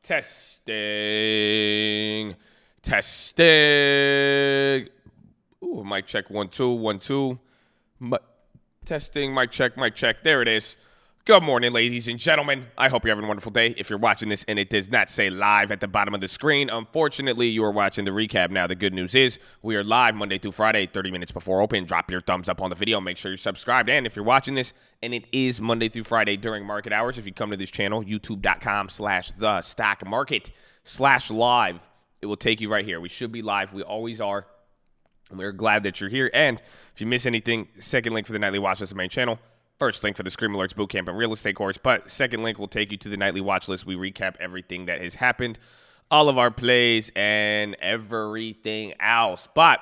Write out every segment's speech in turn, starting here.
Testing. Testing. Ooh, mic check 1 2 1 2. Testing, mic check, mic check. There it is. Good morning, ladies and gentlemen. I hope you're having a wonderful day. If you're watching this and it does not say live at the bottom of the screen, unfortunately, you are watching the recap now. The good news is we are live Monday through Friday, 30 minutes before open. Drop your thumbs up on the video. Make sure you're subscribed. And if you're watching this and it is Monday through Friday during market hours, if you come to this channel, youtube.com/thestockmarket/live, it will take you right here. We should be live. We always are. We're glad that you're here. And if you miss anything, second link for the nightly watch list on the main channel. First link for the Scream Alerts Bootcamp and Real Estate course. But second link will take you to the nightly watch list. We recap everything that has happened, all of our plays, and everything else. But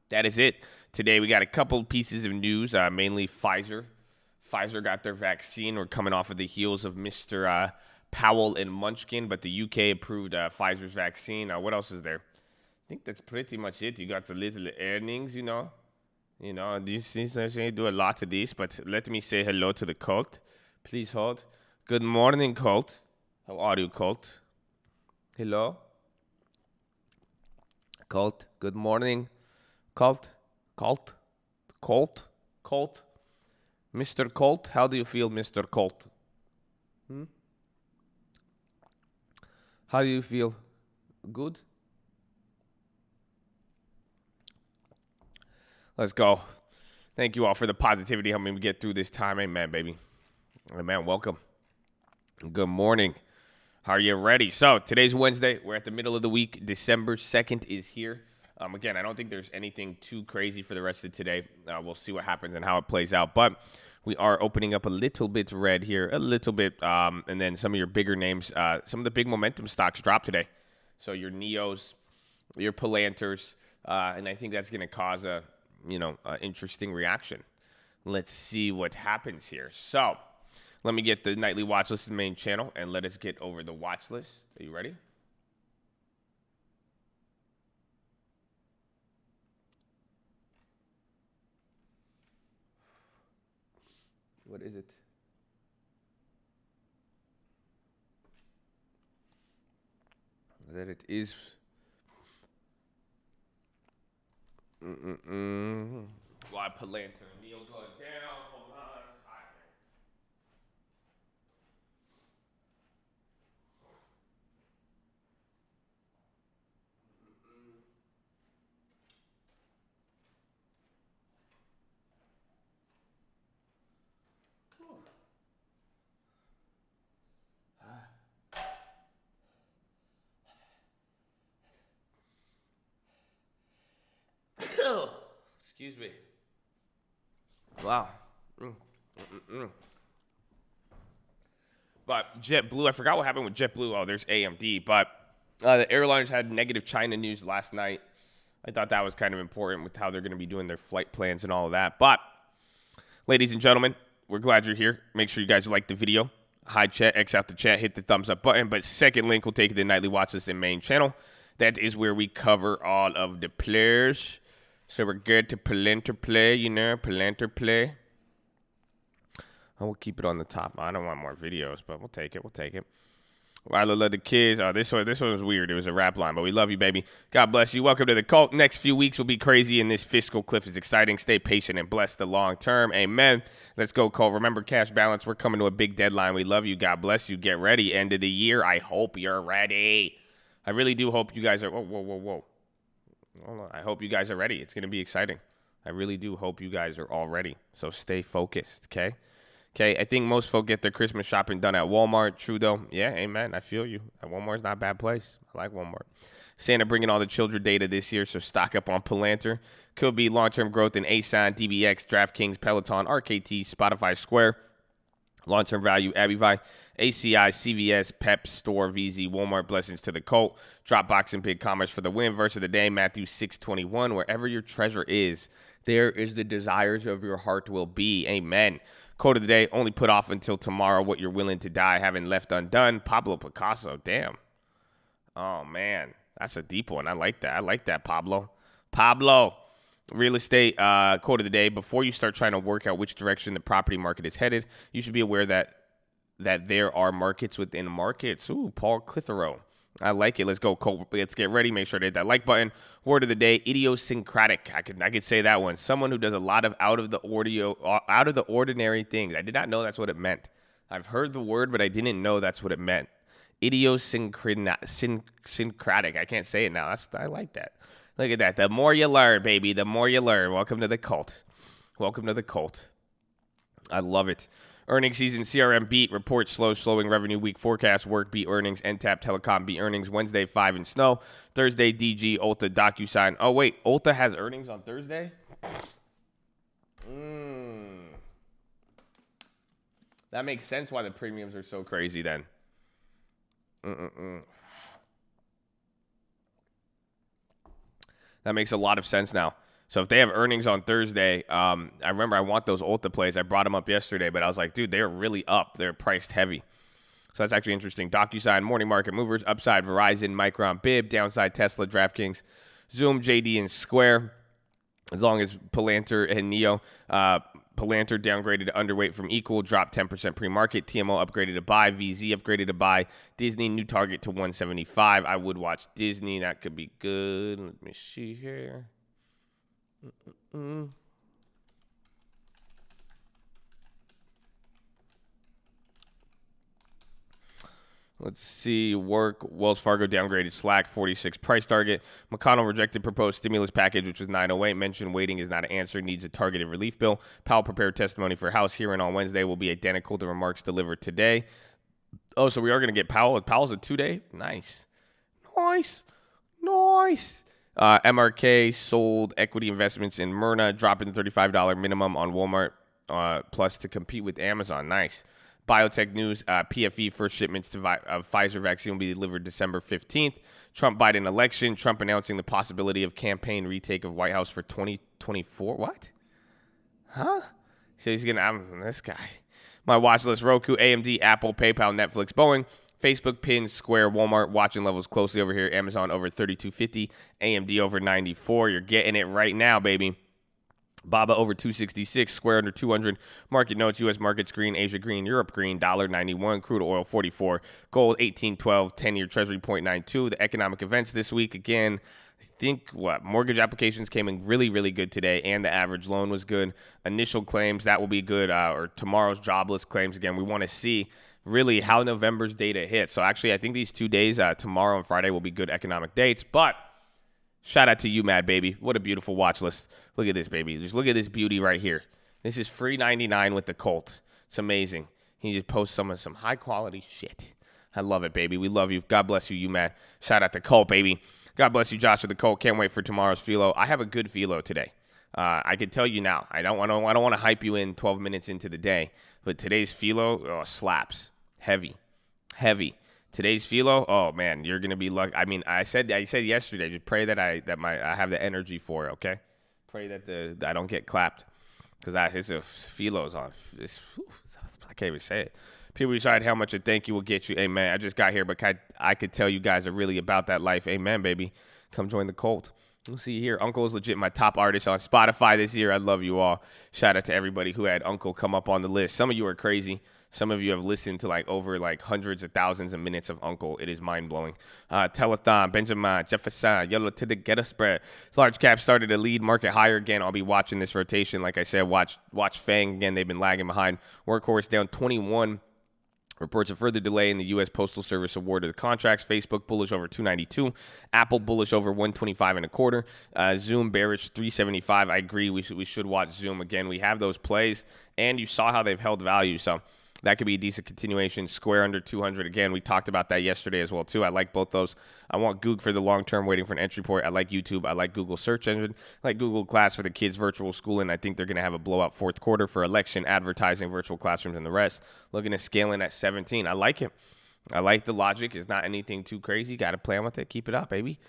that is it. Today we got a couple pieces of news, mainly Pfizer. Pfizer got their vaccine. We're coming off of the heels of Mr. Powell and Munchkin, but the UK approved Pfizer's vaccine. What else is there? I think that's pretty much it. You got the little earnings, you know, these things I do a lot of these, but let me say hello to the cult. Please hold. Good morning, cult. How are you, cult? Hello? Cult. Good morning. Cult. Cult. Cult. Cult. Mr. Colt, how do you feel, Mr. Colt? How do you feel? Good? Let's go. Thank you all for the positivity helping me get through this time. Amen, baby. Amen. Welcome. Good morning. How are you ready? So today's Wednesday. We're at the middle of the week. December 2nd is here. Again, I don't think there's anything too crazy for the rest of today. We'll see what happens and how it plays out. But we are opening up a little bit red here, a little bit. And then some of your bigger names, some of the big momentum stocks drop today. So your Neos, your Palanters, and I think that's going to cause a interesting reaction. Let's see what happens here. So let me get the nightly watch list in the main channel and let us get over the watch list. Are you ready? What is it? That it is. Why Palantir? Neil going down. Hold on. Excuse me. Wow. But JetBlue, I forgot what happened with JetBlue. Oh, there's AMD. But the airlines had negative China news last night. I thought that was kind of important with how they're going to be doing their flight plans and all of that. But, ladies and gentlemen, we're glad you're here. Make sure you guys like the video. Hi, chat. X out the chat. Hit the thumbs up button. But second link will take you to the nightly watch list and main channel. That is where we cover all of the players. So we're good to Palantir play, Palantir play. I will keep it on the top. I don't want more videos, but we'll take it. We'll take it. I love the kids. Oh, this one was weird. It was a rap line, but we love you, baby. God bless you. Welcome to the cult. Next few weeks will be crazy, and this fiscal cliff is exciting. Stay patient and bless the long term. Amen. Let's go, cult. Remember, cash balance. We're coming to a big deadline. We love you. God bless you. Get ready. End of the year. I hope you're ready. I really do hope you guys are. Whoa. Hold on. I hope you guys are ready. It's going to be exciting. I really do hope you guys are all ready. So stay focused, okay? Okay, I think most folk get their Christmas shopping done at Walmart. True, though. Yeah, amen. I feel you. Walmart's not a bad place. I like Walmart. Santa bringing all the children data this year, so stock up on Palantir. Could be long-term growth in ASIN, DBX, DraftKings, Peloton, RKT, Spotify, Square. Long-term value, Abivai, ACI, CVS, Pep, Store, VZ, Walmart, blessings to the cult. Dropbox and Big Commerce for the win. Verse of the day, Matthew 6:21. Wherever your treasure is, there is the desires of your heart will be. Amen. Quote of the day, only put off until tomorrow what you're willing to die, having left undone. Pablo Picasso, damn. Oh, man. That's a deep one. I like that, Pablo. Real estate quote of the day. Before you start trying to work out which direction the property market is headed, you should be aware that that there are markets within markets. Ooh, Paul Clitheroe. I like it. Let's go, Cole. Let's get ready. Make sure to hit that like button. Word of the day: idiosyncratic. I could say that one. Someone who does a lot of out of the ordinary things. I did not know that's what it meant. I've heard the word, but I didn't know that's what it meant. Idiosyncratic. I can't say it now. I like that. Look at that. The more you learn, baby, the more you learn. Welcome to the cult. Welcome to the cult. I love it. Earnings season, CRM beat, report slowing revenue week forecast, work beat earnings, NTAP Telecom beat earnings, Wednesday 5 in snow, Thursday DG, Ulta, DocuSign. Oh, wait, Ulta has earnings on Thursday? That makes sense why the premiums are so crazy then. That makes a lot of sense now. So if they have earnings on Thursday, I remember I want those Ulta plays. I brought them up yesterday, but I was like, dude, they're really up. They're priced heavy. So that's actually interesting. DocuSign, morning market movers, upside Verizon, Micron, Bib, downside Tesla, DraftKings, Zoom, JD, and Square. As long as Palantir and Neo. Palantir downgraded to underweight from equal, dropped 10% pre-market. TMO upgraded to buy. VZ upgraded to buy. Disney, new target to 175. I would watch Disney. That could be good. Let me see here. Let's see. Work. Wells Fargo downgraded Slack 46 price target. McConnell rejected proposed stimulus package, which was 908. Mentioned waiting is not an answer. Needs a targeted relief bill. Powell prepared testimony for House hearing on Wednesday will be identical to remarks delivered today. Oh, so we are going to get Powell. Powell's a 2-day? Nice. MRK sold equity investments in Myrna, dropping the $35 minimum on Walmart Plus to compete with Amazon. Nice. Biotech news, PFE first shipments of Pfizer vaccine will be delivered December 15th. Trump-Biden election, Trump announcing the possibility of campaign retake of White House for 2024. What? Huh? So he's going to, this guy. My watch list, Roku, AMD, Apple, PayPal, Netflix, Boeing. Facebook, Pin, Square, Walmart, watching levels closely over here. Amazon over 32.50, AMD over 94. You're getting it right now, baby. Baba over 266, Square under 200. Market notes, U.S. markets green, Asia green, Europe green, $1.91, crude oil 44, gold 18.12, 10-year Treasury 0.92. The economic events this week, again, I think mortgage applications came in really, really good today, and the average loan was good. Initial claims, that will be good, or tomorrow's jobless claims. Again, we want to see really how November's data hits. So actually, I think these 2 days, tomorrow and Friday, will be good economic dates. But shout out to you, Mad Baby. What a beautiful watch list. Look at this, baby. Just look at this beauty right here. This is free 99 with the Colt. It's amazing. He just posts some high quality shit. I love it, baby. We love you. God bless you, Mad. Shout out to Colt, baby. God bless you, Josh of the Colt. Can't wait for tomorrow's PHILO. I have a good PHILO today. I can tell you now. I don't want to hype you in 12 minutes into the day, but today's PHILO slaps. Heavy. Today's PHILO, oh man, you're gonna be lucky. I mean, I said yesterday, just pray that I have the energy for it. Okay, pray that I don't get clapped because it's a PHILO's on. I can't even say it. People decide how much a thank you will get you. Amen. I just got here, but I could tell you guys are really about that life. Amen, baby. Come join the cult. We'll see here. Uncle is legit my top artist on Spotify this year. I love you all. Shout out to everybody who had Uncle come up on the list. Some of you are crazy. Some of you have listened to over hundreds of thousands of minutes of Uncle. It is mind-blowing. Telethon, Benjamin, Jefferson, Yellow to the Ghetto Spread. Large cap started to lead market higher again. I'll be watching this rotation. Like I said, watch Fang again. They've been lagging behind. Workhorse down 21. Reports a further delay in the U.S. Postal Service award of the contracts. Facebook bullish over 292. Apple bullish over 125 and a quarter. Zoom bearish 375. I agree. We should watch Zoom again. We have those plays, and you saw how they've held value. So that could be a decent continuation. Square under 200. Again, we talked about that yesterday as well, too. I like both those. I want Goog for the long term, waiting for an entry point. I like YouTube. I like Google search engine. I like Google Class for the kids' virtual schooling. I think they're going to have a blowout fourth quarter for election, advertising, virtual classrooms, and the rest. Looking at scaling at 17. I like it. I like the logic. It's not anything too crazy. Got to plan with it. Keep it up, baby.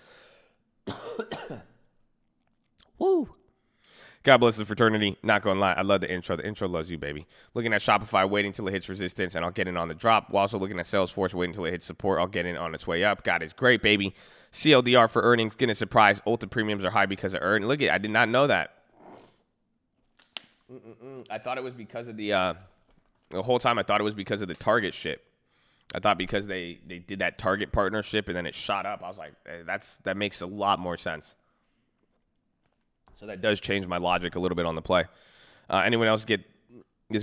Woo. God bless the fraternity. Not going to lie. I love the intro. The intro loves you, baby. Looking at Shopify, waiting till it hits resistance, and I'll get in on the drop. We're also looking at Salesforce, waiting until it hits support. I'll get in on its way up. God is great, baby. CLDR for earnings. Getting a surprise. Ulta premiums are high because of earnings. Look at it. I did not know that. I thought it was because of the The whole time I thought it was because of the Target shit. I thought because they did that Target partnership and then it shot up. I was like, hey, that makes a lot more sense. So that does change my logic a little bit on the play. Anyone else gets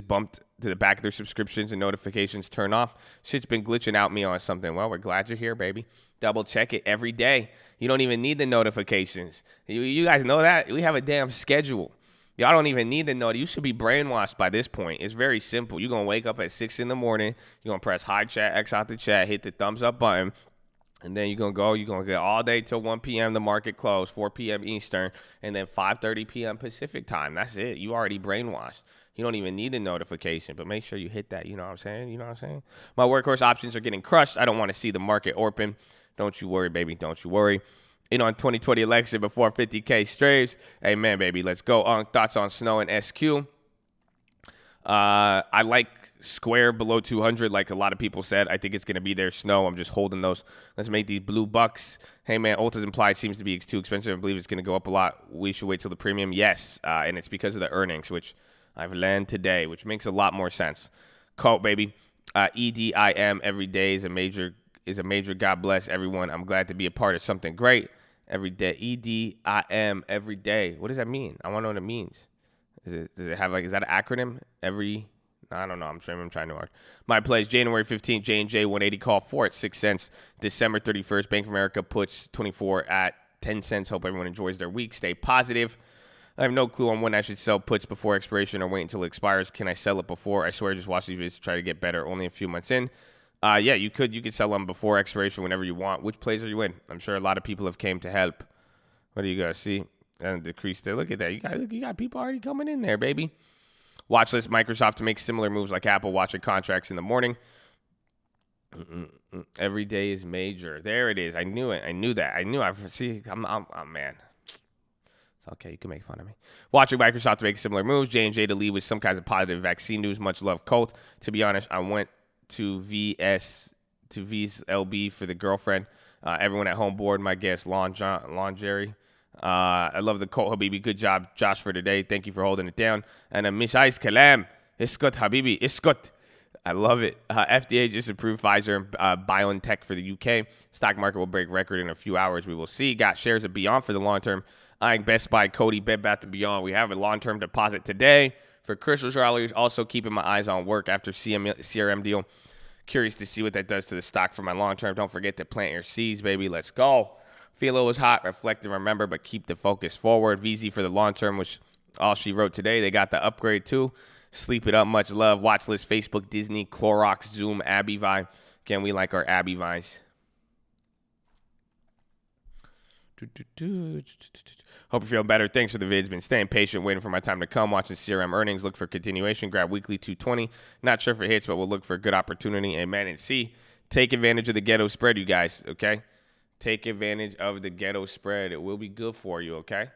bumped to the back of their subscriptions and notifications turn off? Shit's been glitching out me on something. Well, we're glad you're here, baby. Double check it every day. You don't even need the notifications. You guys know that? We have a damn schedule. Y'all don't even need the note. You should be brainwashed by this point. It's very simple. You're going to wake up at 6 in the morning. You're going to press hide chat, X out the chat, hit the thumbs up button. And then you're going to go. You're going to get all day till 1 p.m. the market close, 4 p.m. Eastern, and then 5:30 p.m. Pacific time. That's it. You already brainwashed. You don't even need the notification, but make sure you hit that. You know what I'm saying? You know what I'm saying? My workhorse options are getting crushed. I don't want to see the market open. Don't you worry, baby. Don't you worry. In 2020 election before 50K strays. Amen, baby. Let's go. Thoughts on Snow and SQ. I like Square below 200, like a lot of people said. I think it's going to be there. Snow, I'm just holding those. Let's make these blue bucks. Hey, man, Ulta's implied seems to be too expensive. I believe it's going to go up a lot. We should wait till the premium. Yes, and it's because of the earnings, which I've learned today, which makes a lot more sense. Cult, baby. EDIM every day is a major. God bless everyone. I'm glad to be a part of something great. Every day. EDIM every day. What does that mean? I want to know what it means. Does it have is that an acronym? I don't know. I'm trying too hard. My plays, January 15th, J&J 180 call 4 at 6 cents. December 31st, Bank of America puts 24 at 10 cents. Hope everyone enjoys their week. Stay positive. I have no clue on when I should sell puts before expiration or wait until it expires. Can I sell it before? I swear, just watch these videos to try to get better. Only a few months in. Yeah, you could sell them before expiration whenever you want. Which plays are you in? I'm sure a lot of people have came to help. What do you guys see? And decrease there. Look at that. You got people already coming in there, baby. Watchlist Microsoft to make similar moves like Apple watching contracts in the morning. Every day is major. There it is. I knew it. I knew that. I knew. I'm man. It's okay. You can make fun of me. Watching Microsoft to make similar moves. J&J to lead with some kinds of positive vaccine news. Much love, Colt. To be honest, I went to VSLB for the girlfriend. Everyone at home board. My guest, Lon Jerry. I love the Colt Habibi. Good job, Josh, for today. Thank you for holding it down. And Mishais Kalam. Iskut Habibi. Iskut. I love it. FDA just approved Pfizer and BioNTech for the UK. Stock market will break record in a few hours. We will see. Got shares of Beyond for the long term. Eyeing Best Buy, Cody, Bed Bath & Beyond. We have a long-term deposit today for Christmas rallies. Also keeping my eyes on work after CRM deal. Curious to see what that does to the stock for my long-term. Don't forget to plant your seeds, baby. Let's go. PHILO was hot, reflective, remember, but keep the focus forward. VZ for the long term, which all she wrote today. They got the upgrade too. Sleep it up, much love. Watchlist, Facebook, Disney, Clorox, Zoom, Abby Vibe. Again, we like our Abby Vines. Hope you feel better. Thanks for the vids. Been staying patient, waiting for my time to come. Watching CRM earnings. Look for continuation. Grab weekly 220. Not sure if it hits, but we'll look for a good opportunity. Amen. And C, take advantage of the ghetto spread, you guys. Okay? Take advantage of the ghetto spread. It will be good for you, okay?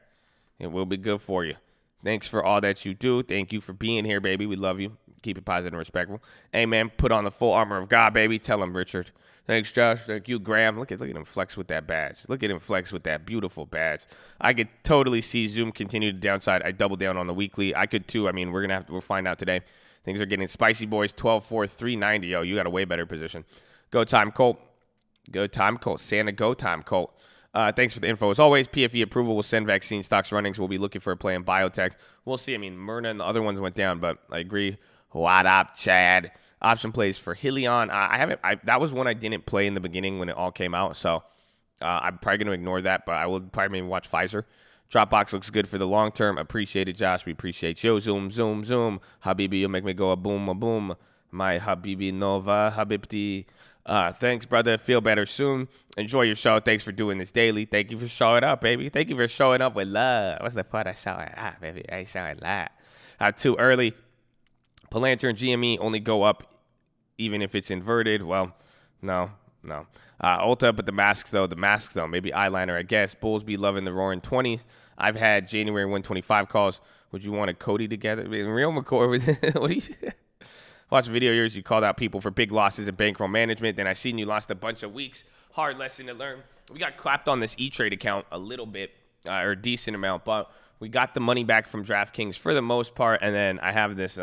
It will be good for you. Thanks for all that you do. Thank you for being here, baby. We love you. Keep it positive and respectful. Amen. Put on the full armor of God, baby. Tell him, Richard. Thanks, Josh. Thank you, Graham. Look at him flex with that badge. Look at him flex with that beautiful badge. I could totally see Zoom continue to downside. I double down on the weekly. I could too. I mean, we'll find out today. Things are getting spicy, boys. 12-4, 390. Yo, you got a way better position. Go time, Colt. Go time, Colt. Santa go time, Colt. Thanks for the info. As always, PFE approval will send vaccine stocks runnings. We'll be looking for a play in biotech. We'll see. I mean, Myrna and the other ones went down, but I agree. What up, Chad? Option plays for Helion. That was one I didn't play in the beginning when it all came out, so I'm probably going to ignore that, but I will probably maybe watch Pfizer. Dropbox looks good for the long term. Appreciate it, Josh. We appreciate you. Zoom, zoom, zoom. Habibi, you'll make me go a boom, a boom. My Habibi Nova, Habibti. Thanks, brother. Feel better soon. Enjoy your show. Thanks for doing this daily. Thank you for showing up, baby. Thank you for showing up with love. What's the part of showing up, baby? I ain't showing love. Too early. Palantir and GME only go up even if it's inverted. Well, no. Ulta, but the masks, though. Maybe eyeliner, I guess. Bulls be loving the roaring 20s. I've had January 125 calls. Would you want a Cody together? Real McCoy. What do you say? Watch video yours. You called out people for big losses in bankroll management. Then I seen you lost a bunch of weeks. Hard lesson to learn. We got clapped on this E-Trade account a little bit, or a decent amount, but we got the money back from DraftKings for the most part. And then I have this,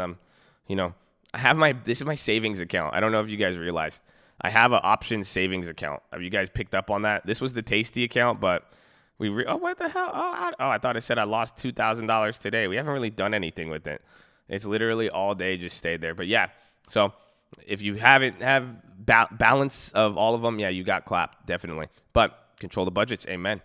this is my savings account. I don't know if you guys realized. I have an option savings account. Have you guys picked up on that? This was the Tasty account, but what the hell? I thought it said I lost $2,000 today. We haven't really done anything with it. It's literally all day just stayed there. But yeah, so if you haven't have balance of all of them, yeah, you got clapped, definitely. But control the budgets. Amen.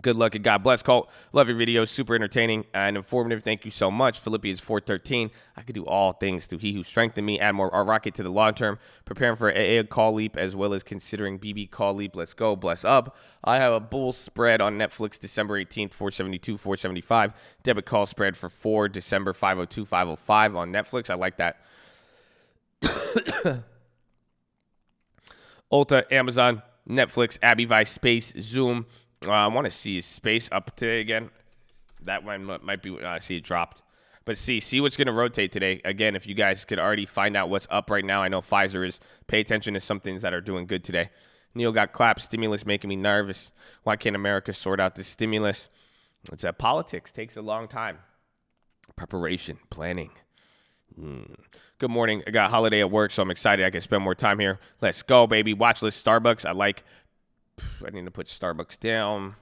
Good luck and God bless, Colt. Love your videos. Super entertaining and informative. Thank you so much. Philippians 4:13. I could do all things through he who strengthened me. Add more rocket to the long term. Preparing for AA call leap as well as considering BB call leap. Let's go. Bless up. I have a bull spread on Netflix December 18th, 472, 475. Debit call spread for 4 December 502, 505 on Netflix. I like that. Ulta, Amazon, Netflix, Abby Vice, Space, Zoom. I want to see Space up today again. That one might be, I see it dropped. But see what's going to rotate today. Again, if you guys could already find out what's up right now. I know Pfizer is. Pay attention to some things that are doing good today. Neil got clapped. Stimulus making me nervous. Why can't America sort out this stimulus? It's politics. Takes a long time. Preparation, planning. Good morning. I got a holiday at work, so I'm excited I can spend more time here. Let's go, baby. Watchlist, Starbucks. I need to put Starbucks down.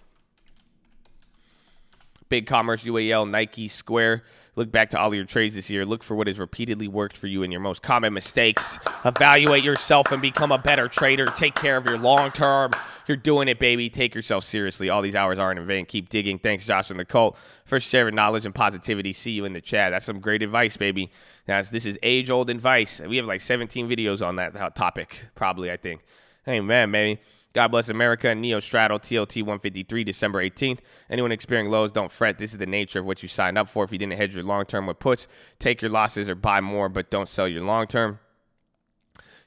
Big Commerce, UAL, Nike, Square. Look back to all your trades this year. Look for what has repeatedly worked for you in your most common mistakes. Evaluate yourself and become a better trader. Take care of your long term. You're doing it, baby. Take yourself seriously. All these hours aren't in vain. Keep digging. Thanks, Josh and the Cult, for sharing knowledge and positivity. See you in the chat. That's some great advice, baby. This is age-old advice. We have like 17 videos on that topic, probably, I think. Hey, man, baby. God bless America. Neo Straddle, TLT 153, December 18th. Anyone experiencing lows, don't fret. This is the nature of what you signed up for. If you didn't hedge your long-term with puts, take your losses or buy more, but don't sell your long-term.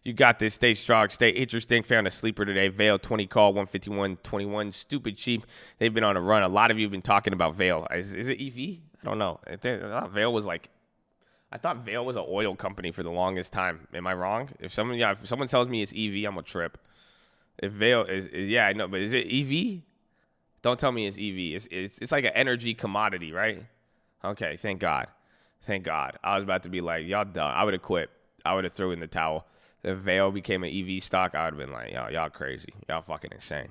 You got this. Stay strong. Stay interesting. Found a sleeper today. Vail 20 call 151.21. Stupid cheap. They've been on a run. A lot of you have been talking about Vail. Is it EV? I don't know. I thought Vail was an oil company for the longest time. Am I wrong? If someone tells me it's EV, I'm gonna trip. If Vail is yeah, I know, but is it EV? Don't tell me it's EV. It's like an energy commodity, right? Okay, thank God. Thank God. I was about to be like, y'all done. I would have quit. I would have thrown in the towel. If Vail became an EV stock, I would have been like, y'all crazy. Y'all fucking insane.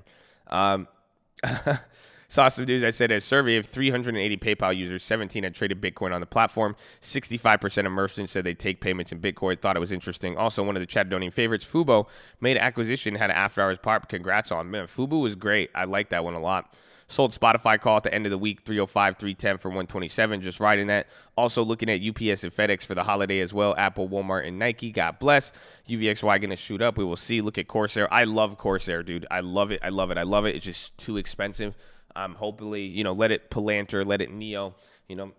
Saw some news that said a survey of 380 PayPal users, 17 had traded Bitcoin on the platform. 65% of merchants said they take payments in Bitcoin. Thought it was interesting. Also, one of the Chatdonian favorites, Fubo, made an acquisition, had an after-hours pop. Congrats on. Man, Fubo was great. I like that one a lot. Sold Spotify call at the end of the week, 305, 310 for 127. Just riding that. Also looking at UPS and FedEx for the holiday as well. Apple, Walmart, and Nike. God bless. UVXY going to shoot up. We will see. Look at Corsair. I love Corsair, dude. I love it. I love it. I love it. It's just too expensive. Hopefully, let it Palantir, let it Neo,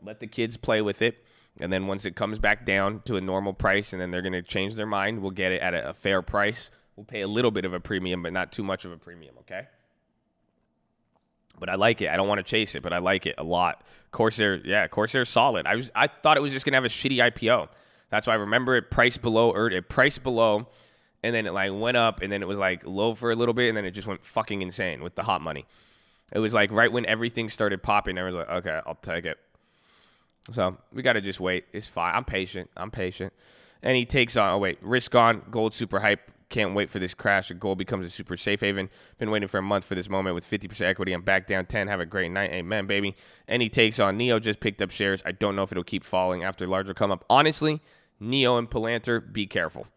let the kids play with it. And then once it comes back down to a normal price and then they're going to change their mind, we'll get it at a fair price. We'll pay a little bit of a premium, but not too much of a premium, okay? But I like it. I don't want to chase it, but I like it a lot. Corsair's solid. I thought it was just going to have a shitty IPO. That's why I remember it priced below, and then it like went up, and then it was like low for a little bit, and then it just went fucking insane with the hot money. It was like right when everything started popping, I was like, okay, I'll take it. So we got to just wait. It's fine. I'm patient. And he takes on, risk on, gold super hype. Can't wait for this crash. Gold becomes a super safe haven. Been waiting for a month for this moment with 50% equity. I'm back down 10. Have a great night. Amen, baby. And he takes on Neo, just picked up shares. I don't know if it'll keep falling after larger come up. Honestly, Neo and Palantir, be careful.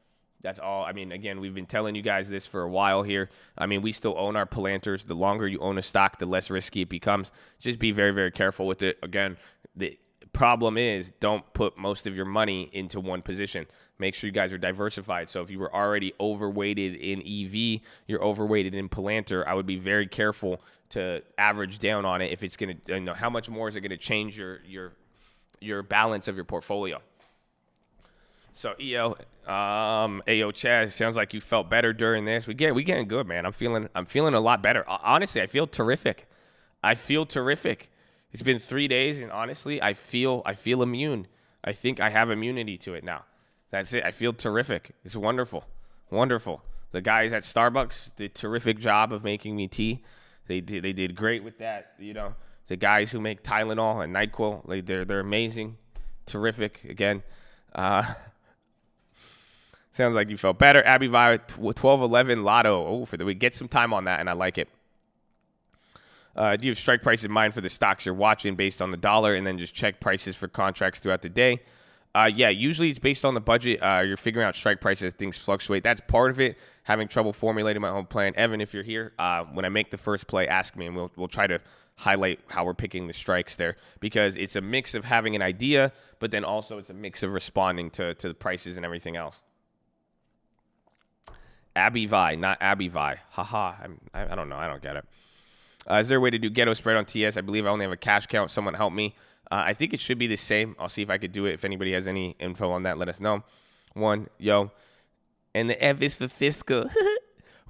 That's all. I mean, again, we've been telling you guys this for a while here. I mean, we still own our Palanters. The longer you own a stock, the less risky it becomes. Just be very, very careful with it. Again, the problem is don't put most of your money into one position. Make sure you guys are diversified. So if you were already overweighted in EV, you're overweighted in Palantir, I would be very careful to average down on it if it's going to, how much more is it going to change your balance of your portfolio. So EO, Ayo Chaz, sounds like you felt better during this. We getting good, man. I'm feeling a lot better. Honestly, I feel terrific. It's been 3 days, and honestly, I feel immune. I think I have immunity to it now. That's it. I feel terrific. It's wonderful. The guys at Starbucks did a terrific job of making me tea. They did great with that. The guys who make Tylenol and NyQuil, they're amazing, terrific. Again. Sounds like you felt better. Abby Vi, 12-11 Lotto. Oh, for the week. Get some time on that, and I like it. Do you have strike price in mind for the stocks you're watching based on the dollar, and then just check prices for contracts throughout the day? Yeah, usually it's based on the budget. You're figuring out strike prices as things fluctuate. That's part of it. Having trouble formulating my own plan. Evan, if you're here, when I make the first play, ask me, and we'll try to highlight how we're picking the strikes there, because it's a mix of having an idea, but then also it's a mix of responding to the prices and everything else. Abby Vi, not Abby Vi. Haha. I don't know. I don't get it. Is there a way to do Ghetto Spread on TS? I believe I only have a cash count. Someone help me. I think it should be the same. I'll see if I could do it. If anybody has any info on that, let us know. And the F is for fiscal.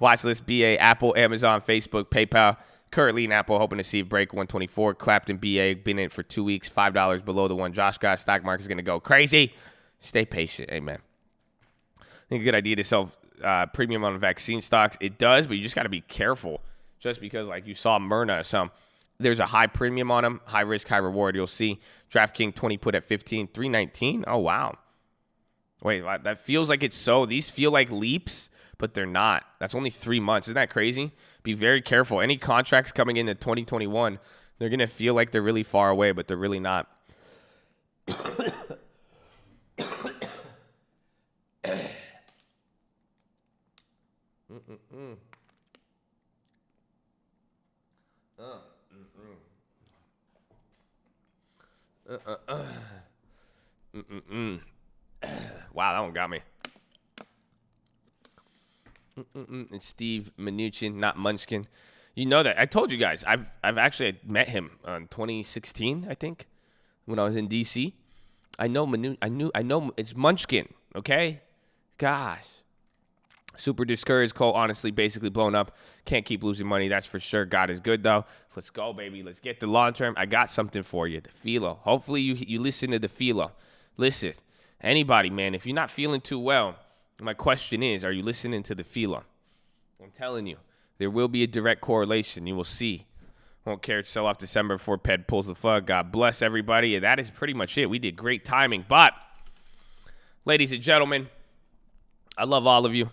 Watchlist, BA, Apple, Amazon, Facebook, PayPal. Currently in Apple, hoping to see a break 124. Clapton, BA, been in it for 2 weeks. $5 below the one Josh got. Stock market's going to go crazy. Stay patient. Amen. I think a good idea to sell premium on vaccine stocks. It does, but you just got to be careful. Just because, like you saw Myrna, there's a high premium on them, high risk, high reward. You'll see DraftKings 20 put at 15, 319. Oh, wow. Wait, that feels like it's so. These feel like leaps, but they're not. That's only 3 months. Isn't that crazy? Be very careful. Any contracts coming into 2021, they're going to feel like they're really far away, but they're really not. Wow, that one got me. It's Steve Mnuchin, not Munchkin. You know that. I told you guys. I've actually met him in 2016, I think, when I was in DC. I know it's Munchkin, okay? Gosh. Super discouraged, Cole, honestly, basically blown up. Can't keep losing money, that's for sure. God is good, though. Let's go, baby. Let's get the long term. I got something for you, the PHILO. Hopefully you listen to the PHILO. Listen, anybody, man, if you're not feeling too well, my question is, are you listening to the PHILO? I'm telling you, there will be a direct correlation. You will see. Won't care to sell off December before Ped pulls the plug. God bless everybody. And that is pretty much it. We did great timing. But, ladies and gentlemen, I love all of you.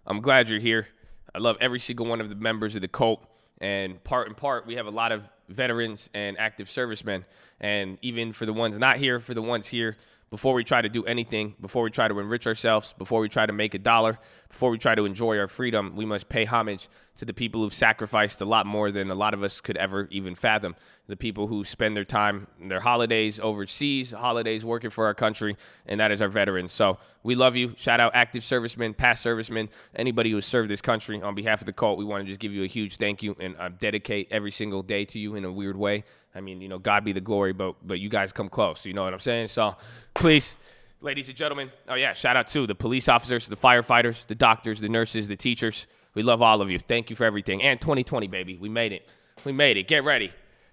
I'm glad you're here. I love every single one of the members of the cult. And part, we have a lot of veterans and active servicemen. And even for the ones not here, for the ones here, before we try to do anything, before we try to enrich ourselves, before we try to make a dollar, before we try to enjoy our freedom, we must pay homage to the people who've sacrificed a lot more than a lot of us could ever even fathom. The people who spend their time, their holidays overseas, holidays working for our country, and that is our veterans. So we love you. Shout out active servicemen, past servicemen, anybody who has served this country. On behalf of the cult, we want to just give you a huge thank you and dedicate every single day to you in a weird way. I mean, God be the glory, but you guys come close. You know what I'm saying? So please, ladies and gentlemen, shout out to the police officers, the firefighters, the doctors, the nurses, the teachers. We love all of you. Thank you for everything. And 2020, baby. We made it. We made it. Get ready.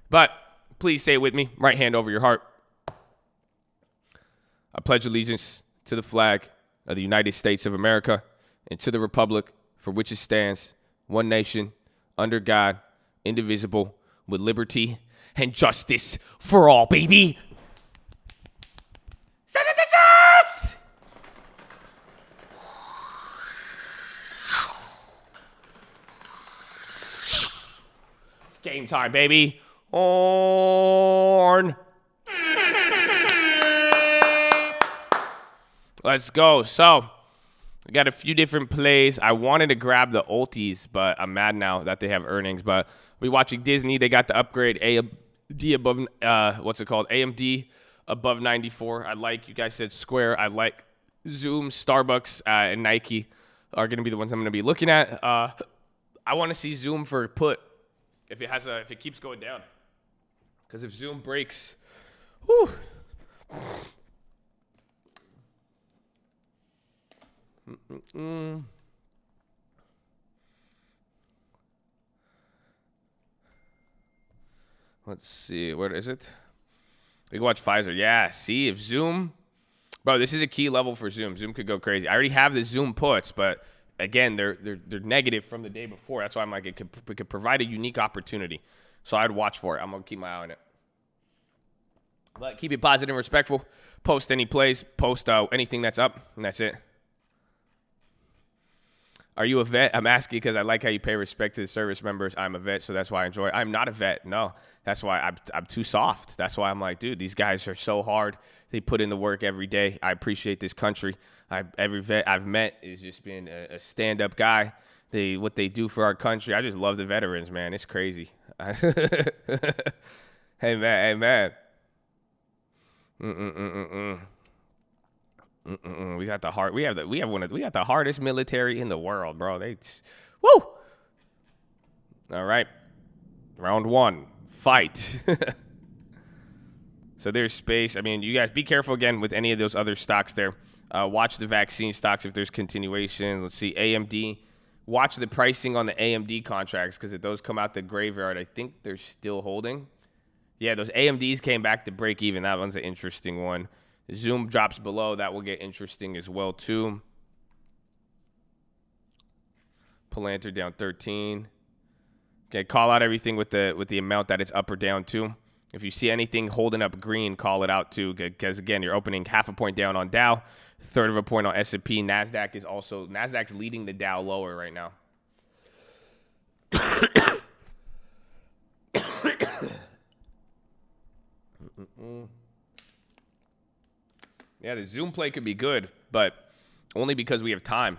But please say it with me. Right hand over your heart. I pledge allegiance to the flag of the United States of America and to the republic for which it stands, one nation, under God, indivisible, with liberty and justice for all, baby. Send it to Jets! It's game time, baby. Horn. Let's go. So, we got a few different plays. I wanted to grab the ulties, but I'm mad now that they have earnings. But we're watching Disney. They got the upgrade AMD above, AMD above 94. I like, you guys said Square. I like Zoom, Starbucks, and Nike are going to be the ones I'm going to be looking at. I want to see Zoom for put if it keeps going down. Because if Zoom breaks, whew. Let's see. What is it? We can watch Pfizer. Yeah, see, if Zoom... Bro, this is a key level for Zoom. Zoom could go crazy. I already have the Zoom puts, but again, they're negative from the day before. That's why I'm like, it could provide a unique opportunity. So I'd watch for it. I'm going to keep my eye on it. But keep it positive and respectful. Post any plays. Post anything that's up, and that's it. Are you a vet? I'm asking because I like how you pay respect to the service members. I'm a vet, so that's why I enjoy it. I'm not a vet. No, that's why I'm too soft. That's why I'm like, dude, these guys are so hard. They put in the work every day. I appreciate this country. Every vet I've met is just being a stand-up guy. What they do for our country. I just love the veterans, man. It's crazy. Hey man. We got the hard. We got the hardest military in the world, bro. Woo. All right, round 1, fight. So there's space. I mean, you guys be careful again with any of those other stocks there. Watch the vaccine stocks if there's continuation. Let's see, AMD. Watch the pricing on the AMD contracts because if those come out the graveyard, I think they're still holding. Yeah, those AMDs came back to break even. That one's an interesting one. Zoom drops below. That will get interesting as well, too. Palantir down 13. Okay, call out everything with the amount that it's up or down to. If you see anything holding up green, call it out, too. Because, again, you're opening half a point down on Dow, third of a point on S&P. NASDAQ's leading the Dow lower right now. Yeah, the Zoom play could be good, but only because we have time.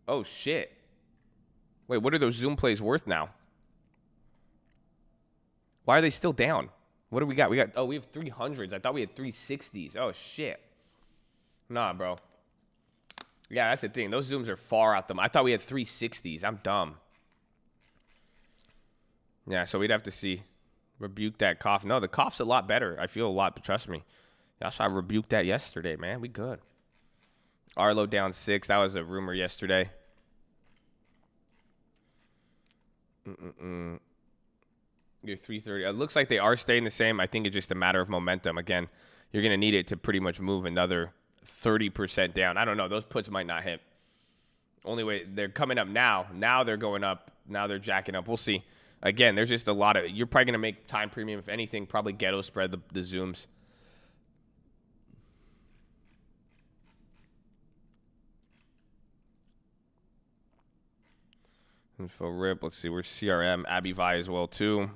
Oh, shit. Wait, what are those Zoom plays worth now? Why are they still down? What do we got? We have 300s. I thought we had 360s. Oh, shit. Nah, bro. Yeah, that's the thing. Those Zooms are far out them. I thought we had 360s. I'm dumb. Yeah, so we'd have to see. Rebuke that cough. No, the cough's a lot better. I feel a lot, but trust me. Gosh, I rebuked that yesterday, man. We good. Arlo down 6. That was a rumor yesterday. You're 330. It looks like they are staying the same. I think it's just a matter of momentum. Again, you're going to need it to pretty much move another 30% down. I don't know. Those puts might not hit. Only way they're coming up now. Now they're going up. Now they're jacking up. We'll see. Again, there's just a lot of. You're probably going to make time premium. If anything, probably Ghetto Spread the Zooms. Info rip. Let's see. We're CRM. Abivai as well, too.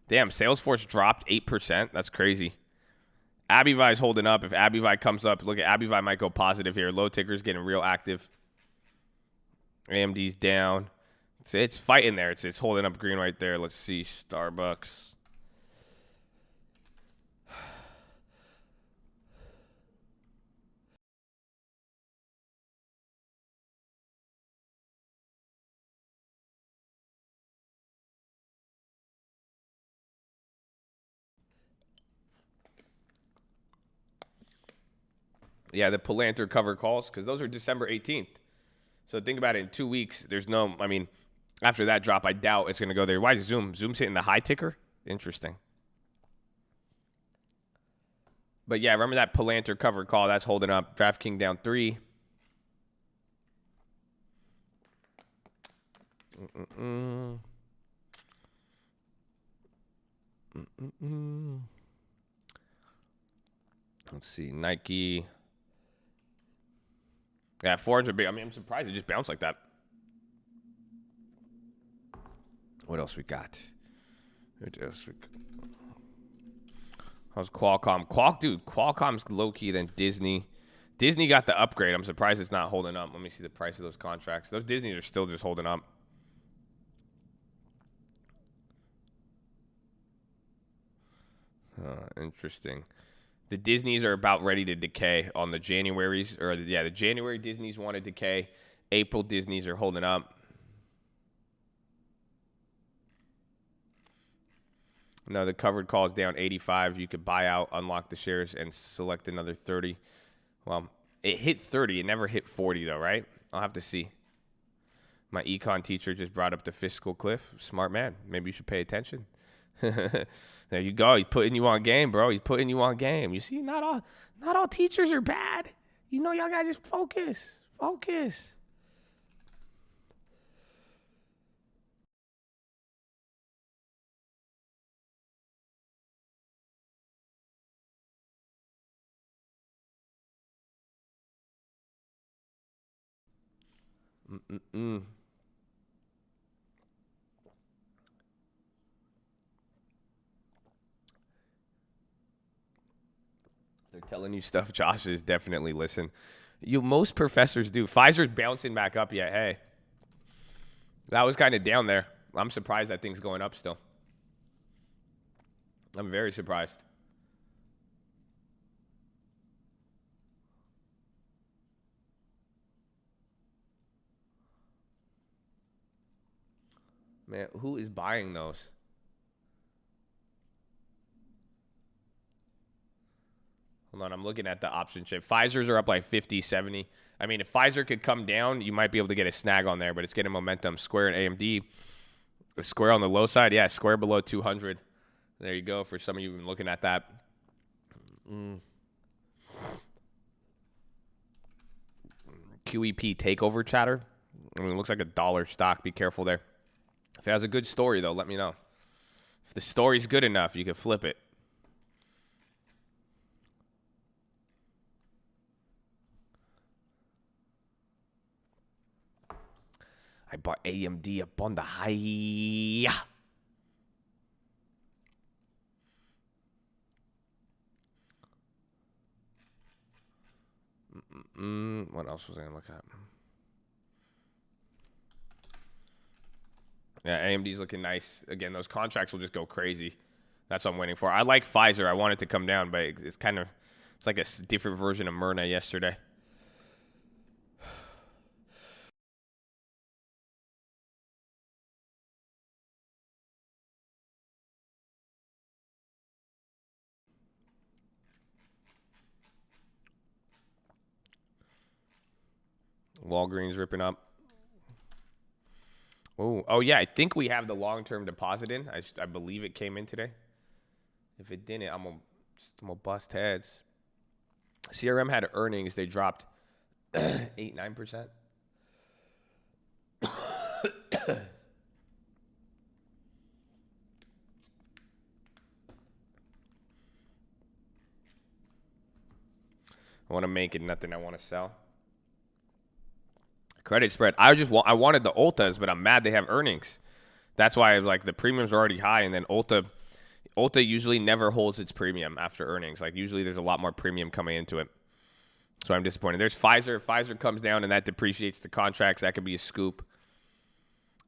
Damn, Salesforce dropped 8%. That's crazy. Abivai's holding up. If Abivai comes up, look at Abivai might go positive here. Low ticker's getting real active. AMD's down. It's fighting there. It's holding up green right there. Let's see. Starbucks. Yeah, the Palantir cover calls because those are December 18th. So think about it. In 2 weeks, there's no. I mean, after that drop, I doubt it's going to go there. Why is Zoom? Zoom's hitting the high ticker? Interesting. But yeah, remember that Palantir cover call? That's holding up. DraftKings down 3. Let's see. Nike. Yeah, 400 big. I mean, I'm surprised it just bounced like that. What else we got? How's Qualcomm? Qualcomm's low-key than Disney. Disney got the upgrade. I'm surprised it's not holding up. Let me see the price of those contracts. Those Disneys are still just holding up. Interesting. The Disneys are about ready to decay on the Januaries. The January Disneys want to decay. April Disneys are holding up. No, the covered call is down 85. You could buy out, unlock the shares, and select another 30. Well, it hit 30. It never hit 40, though, right? I'll have to see. My econ teacher just brought up the fiscal cliff. Smart man. Maybe you should pay attention. There you go. He's putting you on game, bro. He's putting you on game. You see, not all teachers are bad. You know, y'all gotta just focus. Focus. Mm-mm-mm. They're telling you stuff. Josh is definitely listen. Most professors do. Pfizer's bouncing back up yet. Hey, that was kind of down there. I'm surprised that thing's going up still. I'm very surprised. Man, who is buying those? Hold on, I'm looking at the option chip. Pfizer's are up like 50, 70. I mean, if Pfizer could come down, you might be able to get a snag on there, but it's getting momentum. Square and AMD. Square on the low side. Yeah, Square below 200. There you go for some of you been looking at that. QEP takeover chatter. I mean, it looks like $1 stock. Be careful there. If it has a good story, though, let me know. If the story's good enough, you can flip it. I bought AMD up on the high. What else was I going to look at? Yeah, AMD's looking nice. Again, those contracts will just go crazy. That's what I'm waiting for. I like Pfizer. I want it to come down, but it's like a different version of Myrna yesterday. Walgreens ripping up. Oh yeah, I think we have the long-term deposit in. I believe it came in today. If it didn't, I'm gonna bust heads. CRM had earnings. They dropped 8-9%. I want to make it nothing I want to sell. Credit spread. I wanted the Ultas, but I'm mad they have earnings. That's why like the premiums are already high, and then Ulta usually never holds its premium after earnings. Like usually there's a lot more premium coming into it. So I'm disappointed. There's Pfizer. If Pfizer comes down and that depreciates the contracts, that could be a scoop.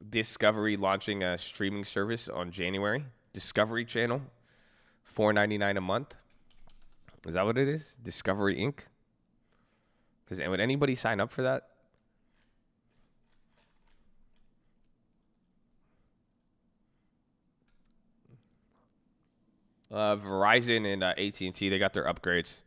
Discovery launching a streaming service on January. Discovery Channel, $4.99 a month. Is that what it is? Discovery Inc. Would anybody sign up for that? Verizon and AT&T, they got their upgrades.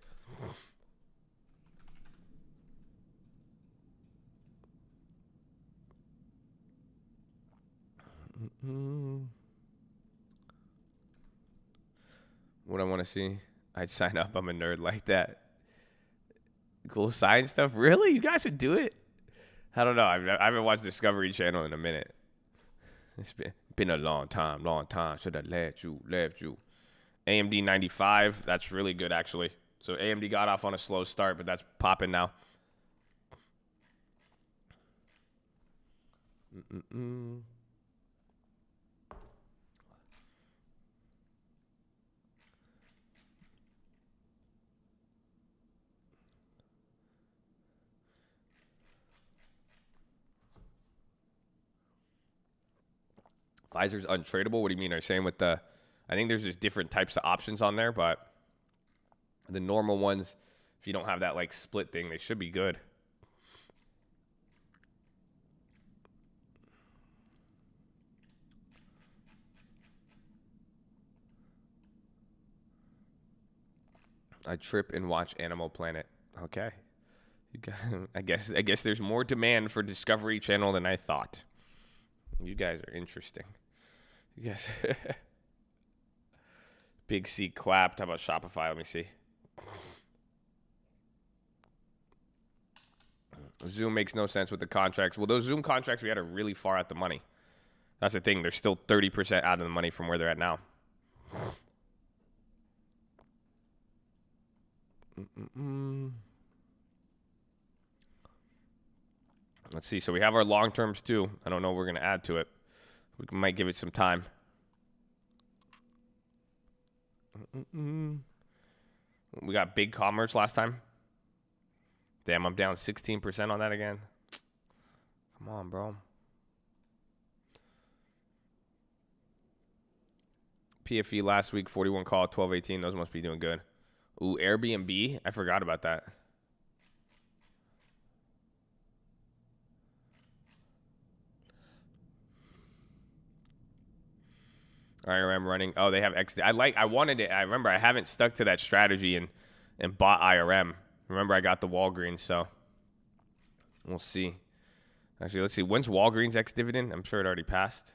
What I want to see, I'd sign up. I'm a nerd like that. Cool science stuff. Really? You guys would do it? I don't know. I haven't watched Discovery Channel in a minute. It's been a long time. Should have left you. AMD 95. That's really good, actually. So AMD got off on a slow start, but that's popping now. Pfizer's untradeable. What do you mean? Are you saying with the? I think there's just different types of options on there, but the normal ones, if you don't have that like split thing, they should be good. I trip and watch Animal Planet. Okay. I guess there's more demand for Discovery Channel than I thought. You guys are interesting. You guys. Big C clapped. How about Shopify? Let me see. Zoom makes no sense with the contracts. Well, those Zoom contracts we had are really far out the money. That's the thing. They're still 30% out of the money from where they're at now. Let's see. So we have our long terms too. I don't know what we're going to add to it. We might give it some time. We got big commerce last time. Damn, I'm down 16% on that again. Come on, bro. PFE last week, 41 call, 12.18. Those must be doing good. Ooh, Airbnb. I forgot about that. IRM running. Oh, they have XD. I wanted it. I remember I haven't stuck to that strategy and bought IRM. Remember I got the Walgreens, so we'll see. Actually, let's see. When's Walgreens ex dividend? I'm sure it already passed.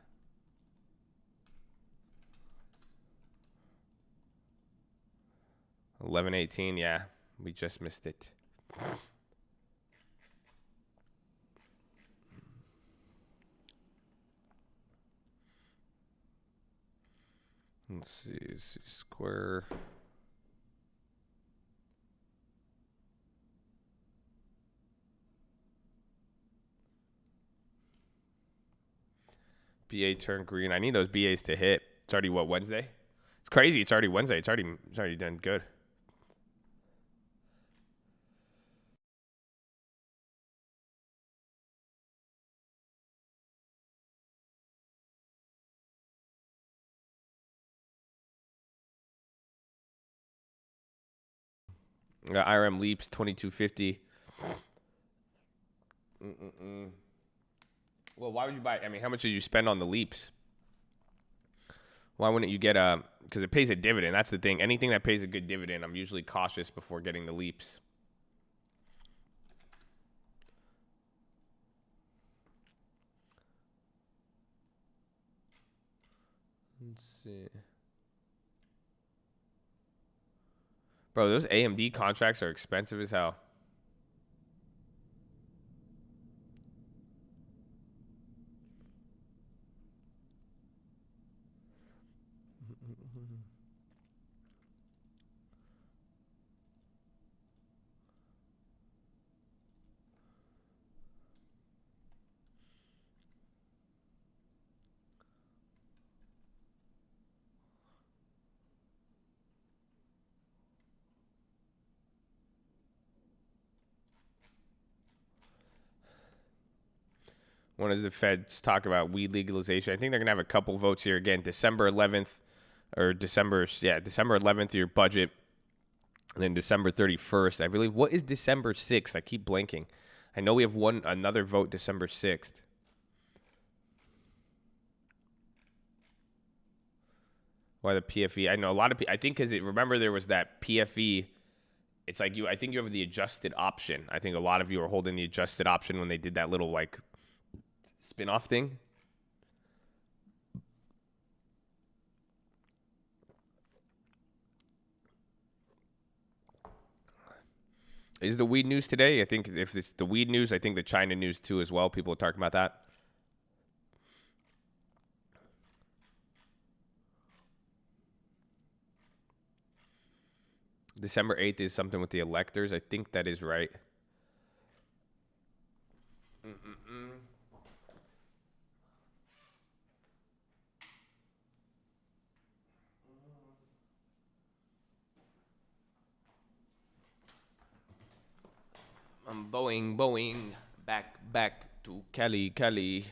$11.18. Yeah, we just missed it. Let's see. Square. BA turned green. I need those BAs to hit. It's already what, Wednesday? It's crazy. It's already Wednesday. It's already done good. IRM leaps 2250. Well, why would you buy? I mean, how much did you spend on the leaps? Why wouldn't you get a? Because it pays a dividend. That's the thing. Anything that pays a good dividend, I'm usually cautious before getting the leaps. Let's see. Bro, those AMD contracts are expensive as hell. When does the Feds talk about weed legalization? I think they're going to have a couple votes here again. December 11th or December 11th, your budget. And then December 31st, I believe. What is December 6th? I keep blanking. I know we have another vote December 6th. Why the PFE? I know a lot of people. I think because remember there was that PFE. It's like I think you have the adjusted option. I think a lot of you are holding the adjusted option when they did that little like spin-off thing. Is the weed news today? I think if it's the weed news, I think the China news too as well. People are talking about that. December 8th is something with the electors. I think that is right. I'm Boeing, back to Cali.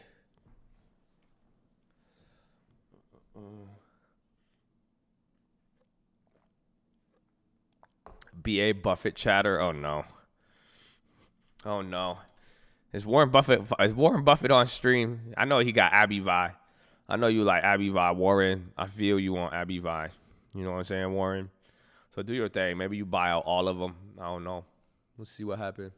BA Buffett chatter. Oh no. Is Warren Buffett on stream? I know he got Abby Vi. I know you like Abby Vi, Warren. I feel you want Abby Vi. You know what I'm saying, Warren? So do your thing. Maybe you buy out all of them. I don't know. Let's see what happens.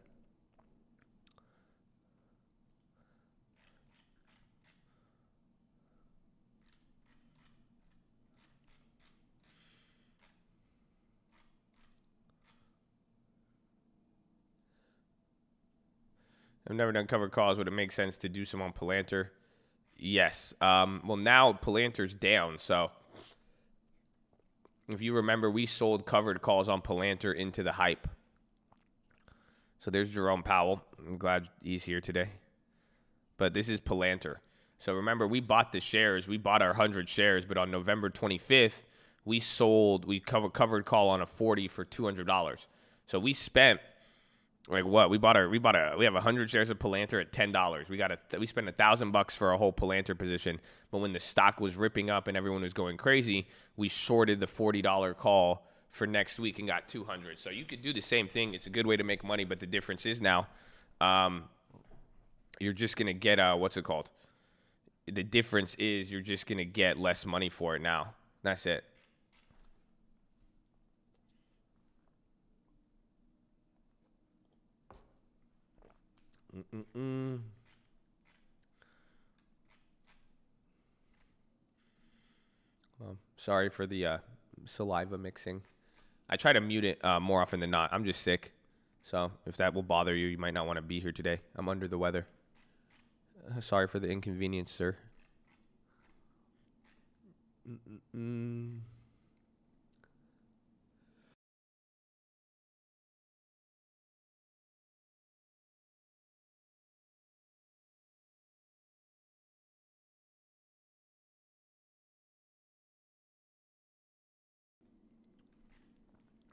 I've never done covered calls. Would it make sense to do some on Palantir? Yes. Well, now Palantir's down. So if you remember, we sold covered calls on Palantir into the hype. So there's Jerome Powell. I'm glad he's here today. but this is Palantir. So remember, we bought the shares. We bought our 100 shares, but on November 25th, we covered call on a 40 for $200. So we spent like what? We have 100 shares of Palantir at $10. We spent $1,000 for a whole Palantir position. But when the stock was ripping up and everyone was going crazy, we shorted the $40 call for next week and got 200. So you could do the same thing. It's a good way to make money, but the difference is now you're just going to get what's it called? The difference is you're just going to get less money for it now. That's it. Well, sorry for the saliva mixing. I try to mute it more often than not. I'm just sick. So if that will bother you, you might not want to be here today. I'm under the weather. Sorry for the inconvenience, sir.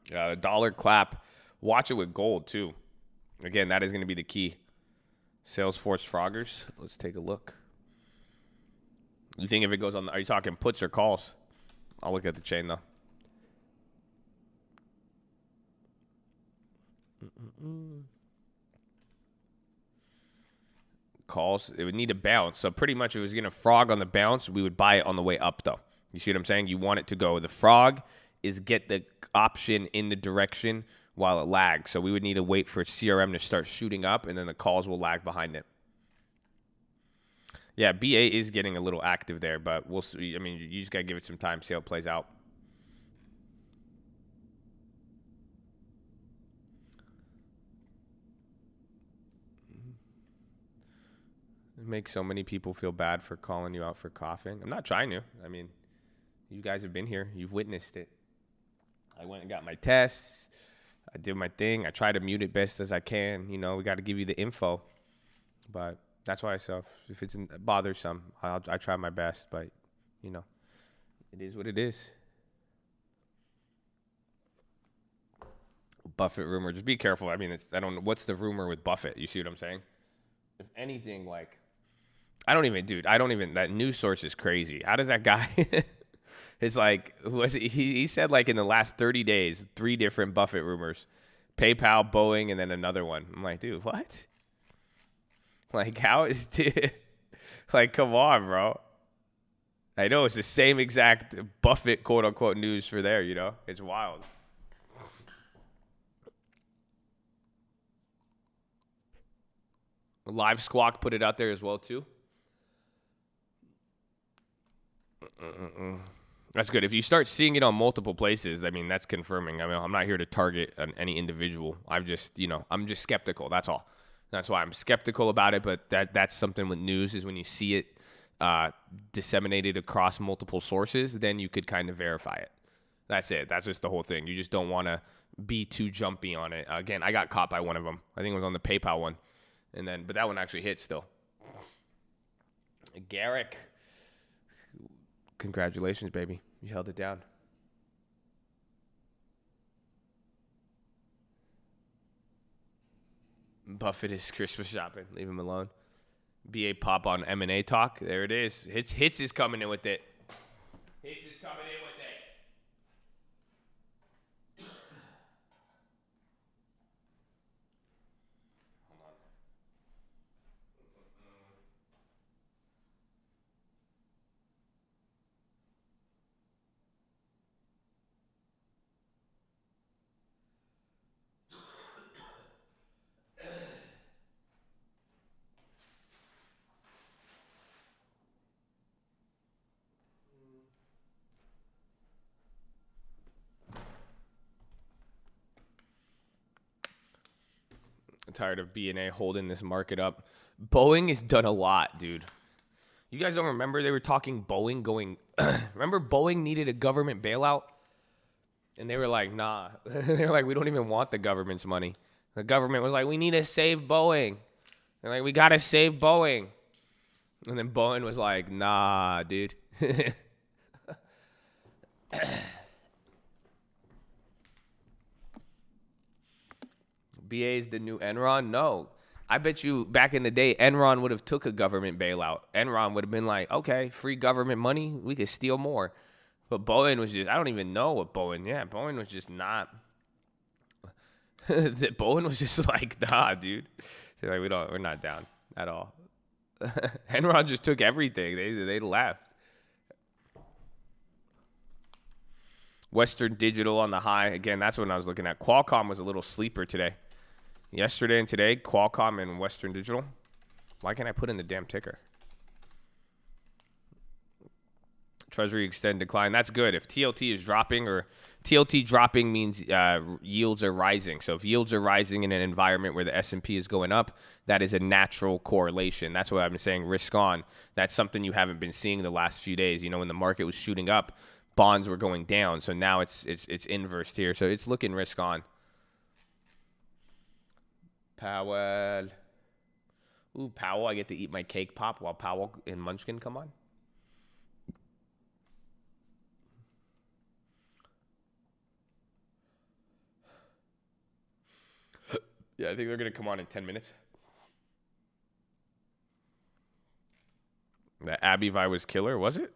A dollar clap. Watch it with gold, too. Again, that is going to be the key. Salesforce Froggers. Let's take a look. You think if it goes on, are you talking puts or calls? I'll look at the chain, though. Calls. It would need a bounce. So pretty much if it was going to frog on the bounce, we would buy it on the way up, though. You see what I'm saying? You want it to go. The frog is get the option in the direction while it lags. So we would need to wait for CRM to start shooting up, and then the calls will lag behind it. Yeah, BA is getting a little active there, but we'll see. I mean, you just got to give it some time, see how it plays out. It makes so many people feel bad for calling you out for coughing. I'm not trying to. I mean, you guys have been here. You've witnessed it. I went and got my tests. I did my thing. I try to mute it best as I can. You know, we got to give you the info. But that's why if it's bothersome, I try my best. But, you know, it is what it is. Buffett rumor. Just be careful. I mean, I don't know. What's the rumor with Buffett? You see what I'm saying? If anything, like, that news source is crazy. How does that guy... It's like, he said like in the last 30 days, 3 different Buffett rumors. PayPal, Boeing, and then another one. I'm like, dude, what? Like, how is it? Like, come on, bro. I know it's the same exact Buffett, quote unquote, news for there, you know? It's wild. Live Squawk put it out there as well, too. That's good. If you start seeing it on multiple places, I mean, that's confirming. I mean, I'm not here to target any individual. I'm just skeptical. That's all. That's why I'm skeptical about it. But that's something with news is when you see it disseminated across multiple sources, then you could kind of verify it. That's it. That's just the whole thing. You just don't want to be too jumpy on it. Again, I got caught by one of them. I think it was on the PayPal one. But that one actually hit still. Garrick. Congratulations, baby. You held it down. Buffett is Christmas shopping. Leave him alone. BA pop on M&A talk. There it is. Hits is coming in with it. Hits is coming in with it. Hold on. I'm tired of B&A holding this market up. Boeing has done a lot, dude. You guys don't remember they were talking Boeing going... Remember Boeing needed a government bailout? And they were like, nah. They were like, we don't even want the government's money. The government was like, we need to save Boeing. They're like, we got to save Boeing. And then Bowen was like, nah, dude. BA is the new Enron? No. I bet you back in the day, Enron would have took a government bailout. Enron would have been like, okay, free government money, we could steal more. But Bowen was just, I don't even know what Bowen, Bowen was just not, Bowen was just like, nah, dude. So like, we're not down at all. Enron just took everything. They left. Western Digital on the high. Again, that's what I was looking at. Qualcomm was a little sleeper today. Yesterday and today, Qualcomm and Western Digital. Why can't I put in the damn ticker? Treasury extend decline. That's good. If TLT is dropping, or TLT dropping means yields are rising. So if yields are rising in an environment where the S&P is going up, that is a natural correlation. That's what I've been saying, risk on. That's something you haven't been seeing the last few days. You know, when the market was shooting up, bonds were going down. So now it's inversed here. So it's looking risk on. Powell. Ooh, Powell. I get to eat my cake pop while Powell and Munchkin come on. Yeah, I think they're going to come on in 10 minutes. The Abbey Vi was killer, was it?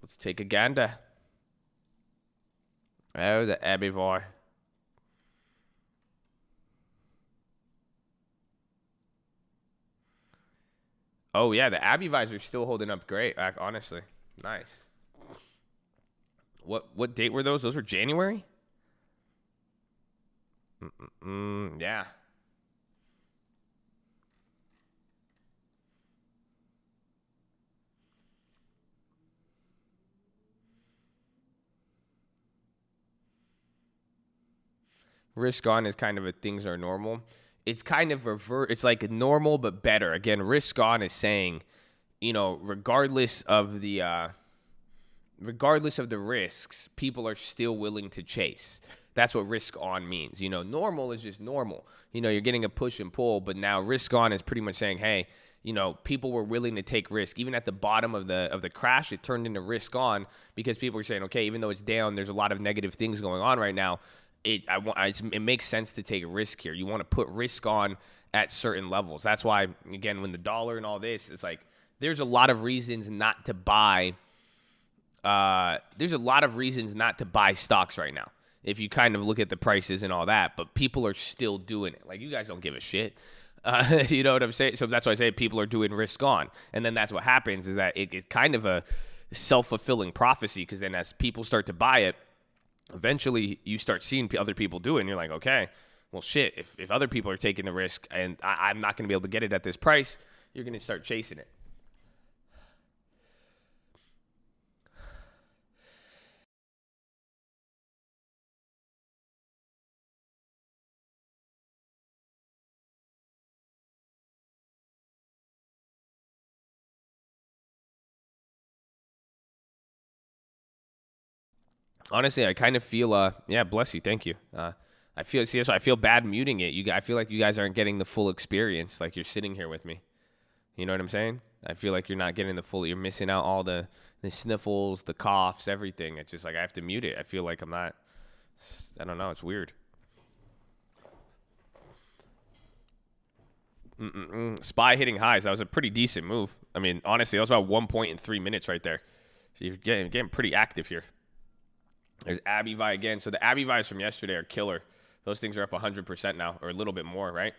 Let's take a gander. Oh, the Abbey Vi. Oh, yeah, the Abbey Vi's are still holding up great, honestly. Nice. What date were those? Those were January? Yeah. Risk on is kind of a things are normal. It's kind of it's like normal but better. Again, risk on is saying, you know, regardless of the risks, people are still willing to chase. That's what risk on means. You know, normal is just normal. You know, you're getting a push and pull, but now risk on is pretty much saying, hey, you know, people were willing to take risk. Even at the bottom of the crash, it turned into risk on because people were saying, okay, even though it's down, there's a lot of negative things going on right now. It makes sense to take a risk here. You want to put risk on at certain levels. That's why, again, when the dollar and all this, it's like there's a lot of reasons not to buy. There's a lot of reasons not to buy stocks right now if you kind of look at the prices and all that, but people are still doing it. Like, you guys don't give a shit. You know what I'm saying? So that's why I say people are doing risk on. And then that's what happens is that it's kind of a self-fulfilling prophecy, because then as people start to buy it, eventually you start seeing other people do it, and you're like, okay, well, shit, if other people are taking the risk and I'm not going to be able to get it at this price, you're going to start chasing it. Honestly, I kind of feel, yeah, bless you, thank you. I feel bad muting it. I feel like you guys aren't getting the full experience. Like, you're sitting here with me. You know what I'm saying? I feel like you're not getting you're missing out all the sniffles, the coughs, everything. It's just like I have to mute it. I feel like I don't know. It's weird. SPY hitting highs. That was a pretty decent move. I mean, honestly, that was about 1 point in 3 minutes right there. So you're getting pretty active here. There's Abbey Vi again. So the Abbey Vi's from yesterday are killer. Those things are up 100% now, or a little bit more, right?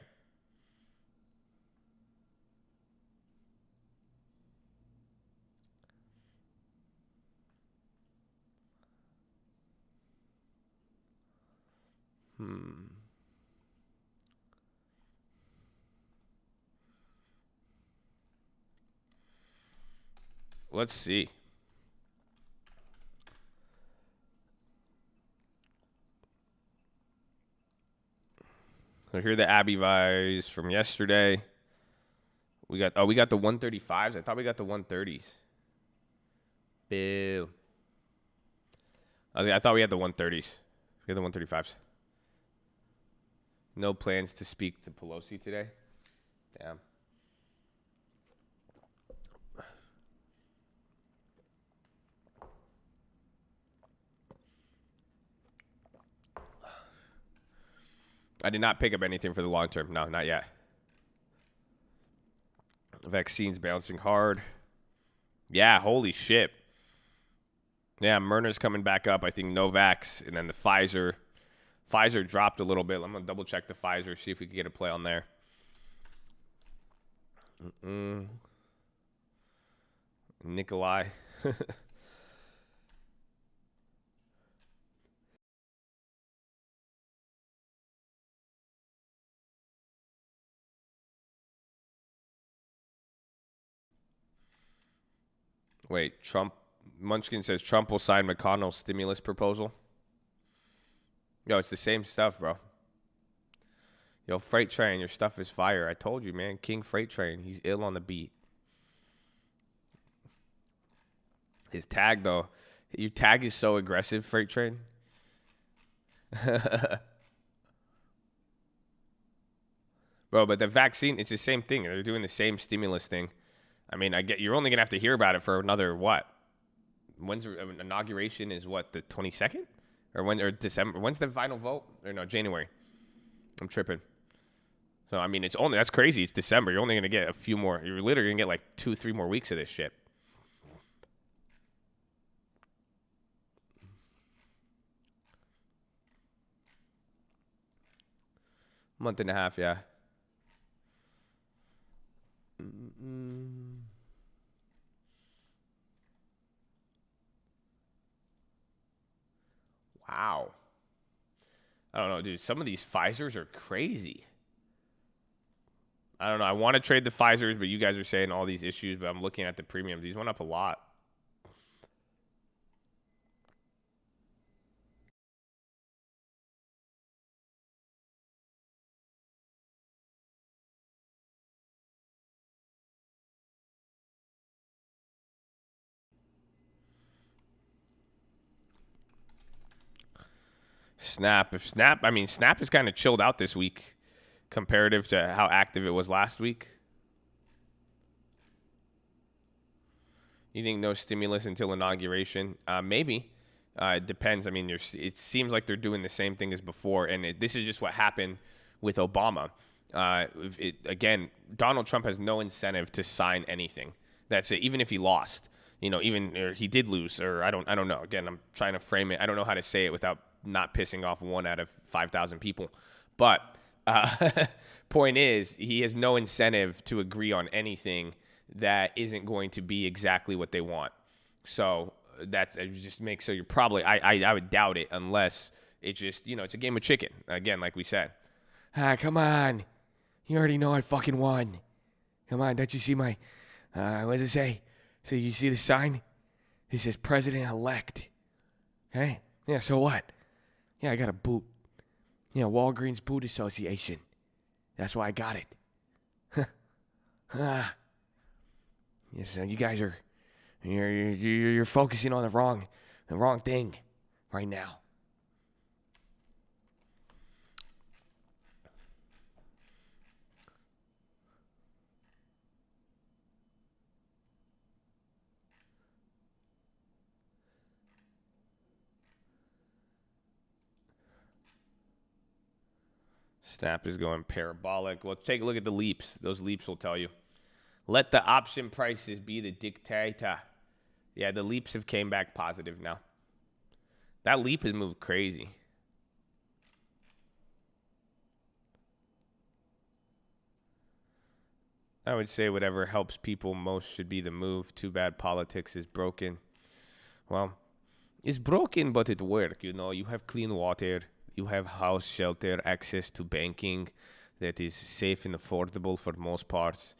Let's see. So here are the Abbey Vi's from yesterday. We got the 135s. I thought we got the 130s. Boo. I thought we had the 130s. We had the 135s. No plans to speak to Pelosi today. Damn. I did not pick up anything for the long term. No, not yet. Vaccines bouncing hard. Yeah, holy shit. Yeah, Myrna's coming back up. I think Novavax, and then the Pfizer. Pfizer dropped a little bit. I'm going to double check the Pfizer, see if we can get a play on there. Nikolai. Wait, Trump. Munchkin says Trump will sign McConnell's stimulus proposal. Yo, it's the same stuff, bro. Yo, Freight Train, your stuff is fire. I told you, man. King Freight Train. He's ill on the beat. His tag, though. Your tag is so aggressive, Freight Train. Bro, but the vaccine, it's the same thing. They're doing the same stimulus thing. I mean, I get you're only going to have to hear about it for another, what? When's inauguration is what, the 22nd? Or December? When's the final vote? Or no, January. I'm tripping. So, I mean, that's crazy. It's December. You're only going to get a few more. You're literally going to get like 2-3 more weeks of this shit. Month and a half, yeah. Wow. I don't know, dude. Some of these Pfizers are crazy. I don't know. I want to trade the Pfizers, but you guys are saying all these issues, but I'm looking at the premiums. These went up a lot. Snap. Snap is kind of chilled out this week comparative to how active it was last week. You think no stimulus until inauguration? Maybe. It depends. I mean, it seems like they're doing the same thing as before, and this is just what happened with Obama. Again, Donald Trump has no incentive to sign anything. That's it. Even if he lost, or he did lose, or I don't know. Again, I'm trying to frame it. I don't know how to say it without not pissing off 1 out of 5,000 people. But point is, he has no incentive to agree on anything that isn't going to be exactly what they want. So that just makes so you're probably I would doubt it unless it just it's a game of chicken again, like we said. Come on, you already know I fucking won. Come on, don't you see my what does it say? So you see the sign? It says President-elect. Okay, yeah. So what? Yeah, I got a boot. Walgreens Boot Association. That's why I got it. Yes, you guys are you're focusing on the wrong thing right now. Snap is going parabolic. Well, take a look at the leaps. Those leaps will tell you. Let the option prices be the dictator. Yeah, the leaps have came back positive now. That leap has moved crazy. I would say whatever helps people most should be the move. Too bad politics is broken. Well, it's broken, but it works. You have clean water. You have house, shelter, access to banking that is safe and affordable for most parts.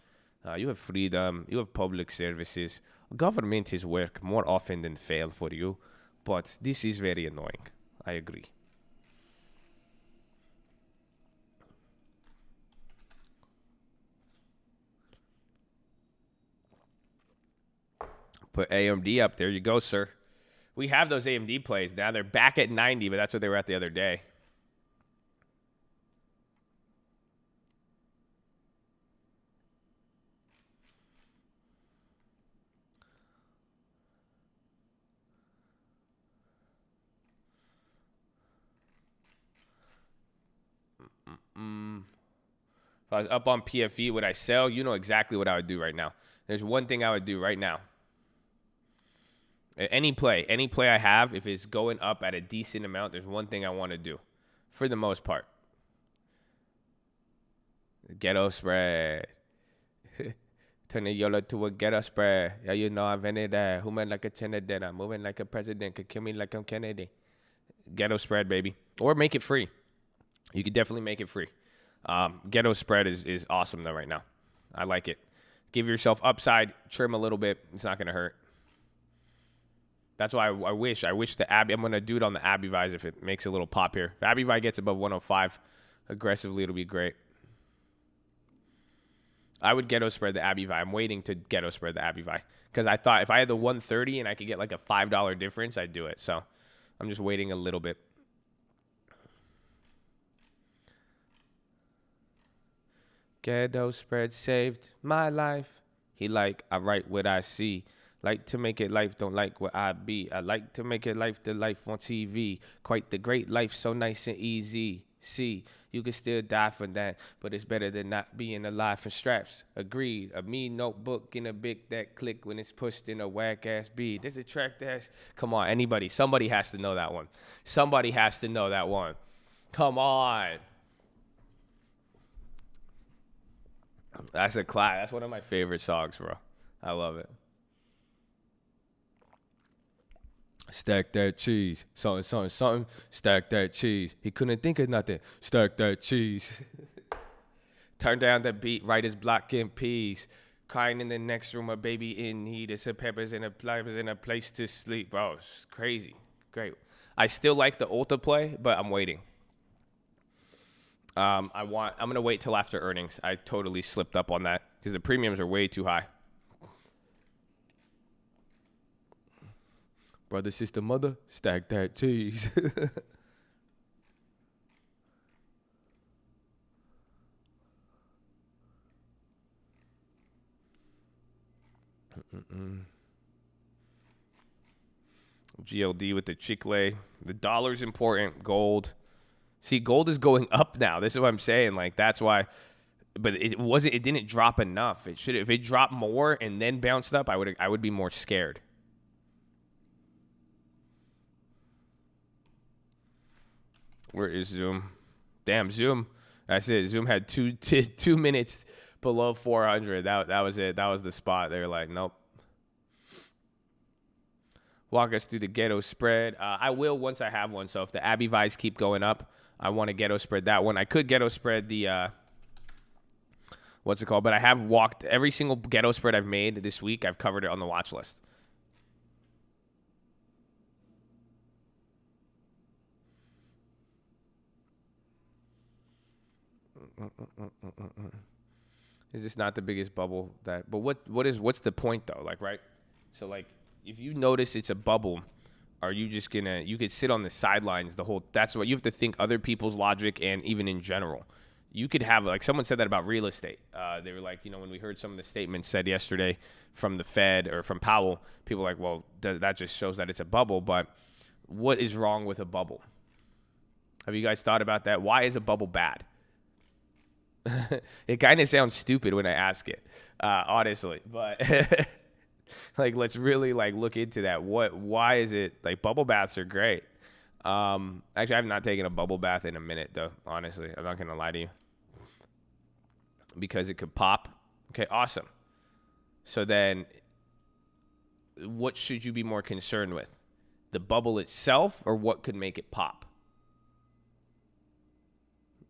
You have freedom. You have public services. Government is work more often than fail for you, but this is very annoying. I agree. Put AMD up. There you go, sir. We have those AMD plays now. They're back at 90, but that's what they were at the other day. If I was up on PFE, would I sell? You know exactly what I would do right now. There's one thing I would do right now. Any play I have, if it's going up at a decent amount, there's one thing I want to do, for the most part. Ghetto spread. Turn the YOLO to a ghetto spread. Yeah, you know I've ended that. Who man like a Trinidad? I'm moving like a president. Could kill me like I'm Kennedy. Ghetto spread, baby. Or make it free. You could definitely make it free. Ghetto spread is awesome though right now. I like it. Give yourself upside, trim a little bit. It's not gonna hurt. That's why I wish the Abby. I'm gonna do it on the Abby Vise if it makes a little pop here. If Abby Vise gets above 105 aggressively, it'll be great. I would ghetto spread the Abby Vise. I'm waiting to ghetto spread the Abby Vise because I thought if I had the 130 and I could get like a $5 difference, I'd do it. So I'm just waiting a little bit. Ghetto spread saved my life. He like, I write what I see. Like to make it life, don't like what I be. I like to make it life, the life on TV. Quite the great life, so nice and easy. See, you can still die for that, but it's better than not being alive for straps. Agreed. A me notebook in a big that click when it's pushed in a whack ass bead. There's a track that's, come on, anybody. Somebody has to know that one. Somebody has to know that one. Come on. That's a class. That's one of my favorite songs, bro. I love it. Stack that cheese. Something, something, something. Stack that cheese. He couldn't think of nothing. Stack that cheese. Turn down the beat. Right as blocking peas. Crying in the next room. A baby in need. It's a peppers and a place to sleep. Bro, it's crazy. Great. I still like the Ulta play, but I'm waiting. I'm gonna wait till after earnings. I totally slipped up on that because the premiums are way too high. Brother, sister, mother, stack that cheese. GLD with the Chicle. The dollar's important. Gold. See, gold is going up now. This is what I'm saying. Like, that's why. But it didn't drop enough. If it dropped more and then bounced up, I would be more scared. Where is Zoom? Damn, Zoom. That's it. Zoom had 2 minutes below 400. That was it. That was the spot. They were like, nope. Walk us through the ghetto spread. I will once I have one. So if the Abby Vise keep going up, I want to ghetto spread that one. I could ghetto spread the, what's it called? But I have walked every single ghetto spread I've made this week. I've covered it on the watch list. Is this not the biggest bubble that? But what's the point though? Like, right? So like, if you notice it's a bubble, are you just gonna? You could sit on the sidelines the whole. That's what you have to think. Other people's logic and even in general, you could have like someone said that about real estate. They were like, when we heard some of the statements said yesterday from the Fed or from Powell, people were like, well, that just shows that it's a bubble. But what is wrong with a bubble? Have you guys thought about that? Why is a bubble bad? It kind of sounds stupid when I ask it, honestly, but like, let's really like look into that. Why is it like bubble baths are great? Actually, I've not taken a bubble bath in a minute though. Honestly, I'm not going to lie to you because it could pop. Okay. Awesome. So then what should you be more concerned with? The bubble itself or what could make it pop?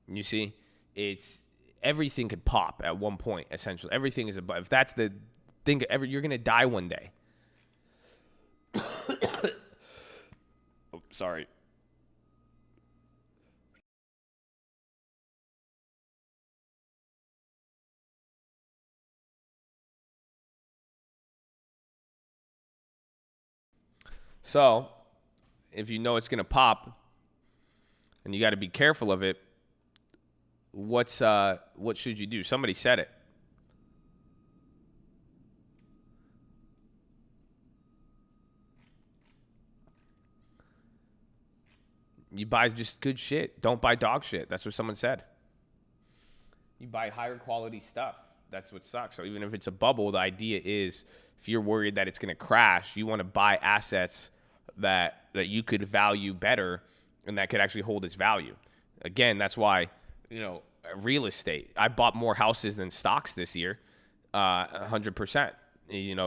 You see, everything could pop at one point, essentially. Everything is if that's the thing, you're going to die one day. Oh, sorry. So, if you know it's going to pop and you got to be careful of it, what should you do? Somebody said it. You buy just good shit. Don't buy dog shit. That's what someone said. You buy higher quality stuff. That's what sucks. So even if it's a bubble, the idea is if you're worried that it's going to crash, you want to buy assets that you could value better and that could actually hold its value. Again, that's why, real estate. I bought more houses than stocks this year, 100%.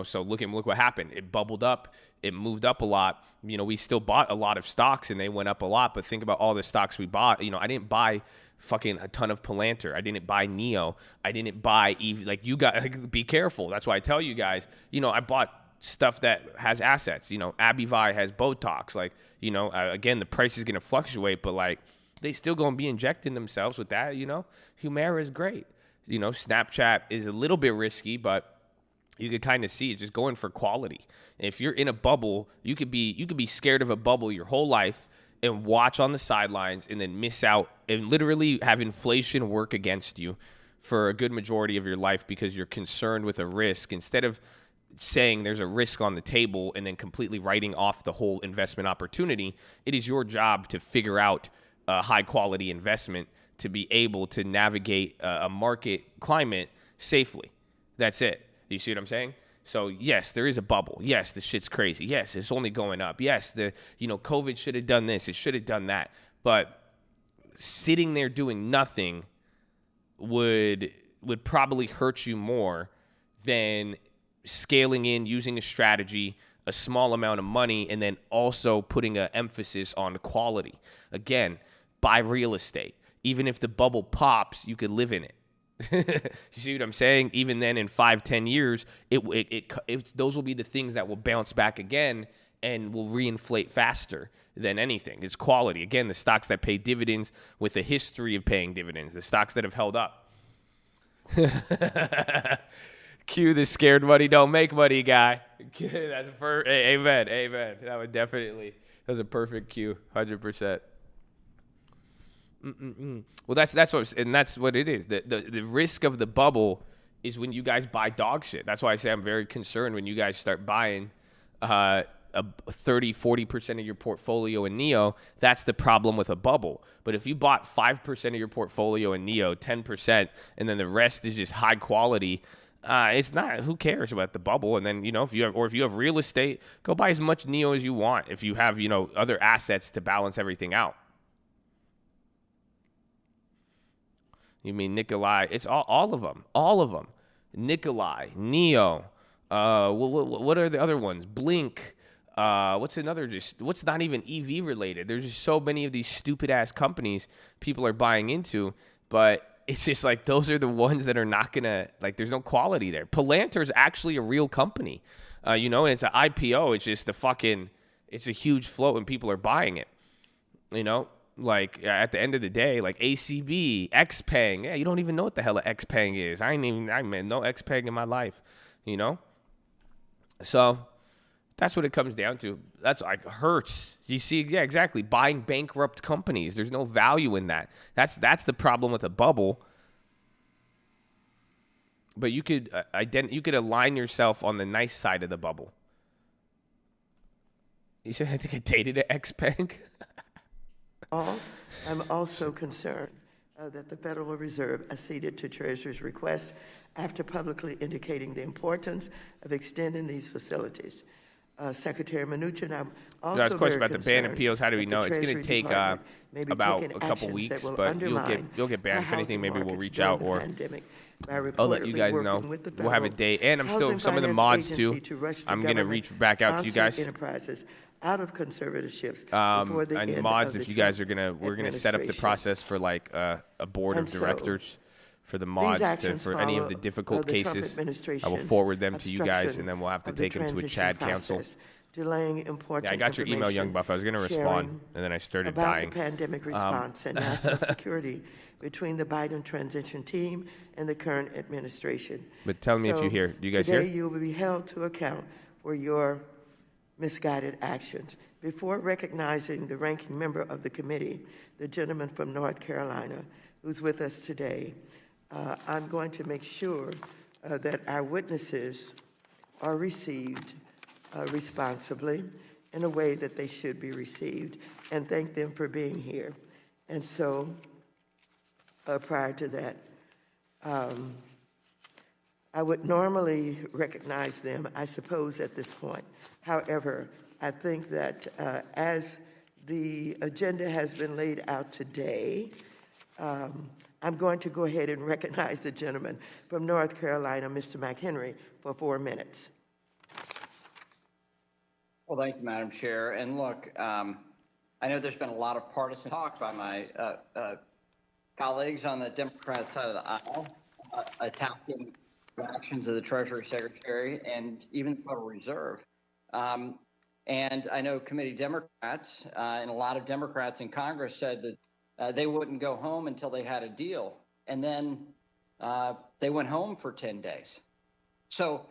So look what happened. It bubbled up. It moved up a lot. We still bought a lot of stocks and they went up a lot. But think about all the stocks we bought. I didn't buy fucking a ton of Palantir. I didn't buy Neo. I didn't buy you got be careful. That's why I tell you guys. I bought stuff that has assets. Abivi has Botox. Again, the price is gonna fluctuate, but they still gonna be injecting themselves with that. Humira is great. Snapchat is a little bit risky, but you could kind of see it just going for quality. If you're in a bubble, you could be scared of a bubble your whole life and watch on the sidelines and then miss out and literally have inflation work against you for a good majority of your life because you're concerned with a risk instead of saying there's a risk on the table and then completely writing off the whole investment opportunity. It is your job to figure out a high quality investment to be able to navigate a market climate safely. That's it. You see what I'm saying? So yes, there is a bubble. Yes, the shit's crazy. Yes, it's only going up. Yes, COVID should have done this. It should have done that. But sitting there doing nothing would probably hurt you more than scaling in, using a strategy, a small amount of money, and then also putting an emphasis on quality. Again, buy real estate. Even if the bubble pops, you could live in it. You see what I'm saying? Even then, in 5-10 years, those will be the things that will bounce back again and will reinflate faster than anything. It's quality. Again, the stocks that pay dividends with a history of paying dividends, the stocks that have held up. Cue the scared money don't make money guy. That's amen. That was a perfect cue, 100%. Well, that's what it is. The risk of the bubble is when you guys buy dog shit. That's why I say I'm very concerned when you guys start buying 30-40% of your portfolio in Neo. That's the problem with a bubble. But if you bought 5% of your portfolio in Neo, 10%, and then the rest is just high quality, it's not. Who cares about the bubble? And then if you have real estate, go buy as much Neo as you want. If you have other assets to balance everything out. You mean Nikolai? It's all of them. All of them. Nikolai, Neo. What are the other ones? Blink. What's another? What's not even EV related? There's just so many of these stupid ass companies people are buying into, but it's just those are the ones that are not gonna there's no quality there. Palantir is actually a real company, and it's an IPO. It's just it's a huge float and people are buying it. At the end of the day, ACB, XPeng. Yeah, you don't even know what the hell an XPeng is. I meant no XPeng in my life, So that's what it comes down to. That's hurts. You see, yeah, exactly. Buying bankrupt companies. There's no value in that. That's the problem with a bubble. But you could align yourself on the nice side of the bubble. You said I think I dated an XPeng. I'm also concerned that the Federal Reserve acceded to Treasury's request after publicly indicating the importance of extending these facilities. Secretary Mnuchin, I'm also That's a question very about the ban appeals. How do we know? It's going to take about a couple weeks, but you'll get banned. If anything, maybe we'll reach out or I'll let you guys know. We'll have a date. And I'm still some of the mods too. I'm going to reach back out to you guys. Out of conservatorships before the end mods, if you guys are we're gonna set up the process for a board of directors for the mods for any of the difficult cases. I will forward them to you guys, and then we'll have to take them to a Chad council. Delaying important I got your email, Young Buff. I was gonna respond, and then I started dying. About the pandemic response and national security between the Biden transition team and the current administration. But tell me if you hear. Do you guys hear? Today you will be held to account for your misguided actions. Before recognizing the ranking member of the committee, the gentleman from North Carolina, who's with us today, I'm going to make sure that our witnesses are received responsibly in a way that they should be received, and thank them for being here. And so, prior to that, Um, I would normally recognize them, I suppose, at this point. However, I think that as the agenda has been laid out today, I'm going to go ahead and recognize the gentleman from North Carolina, Mr. McHenry, for 4 minutes. Well, thank you, Madam Chair. And look, I know there's been a lot of partisan talk by my colleagues on the Democrat side of the aisle, attacking the actions of the Treasury Secretary and even the Federal Reserve. And I know committee Democrats and a lot of Democrats in Congress said that they wouldn't go home until they had a deal. And then they went home for 10 days. So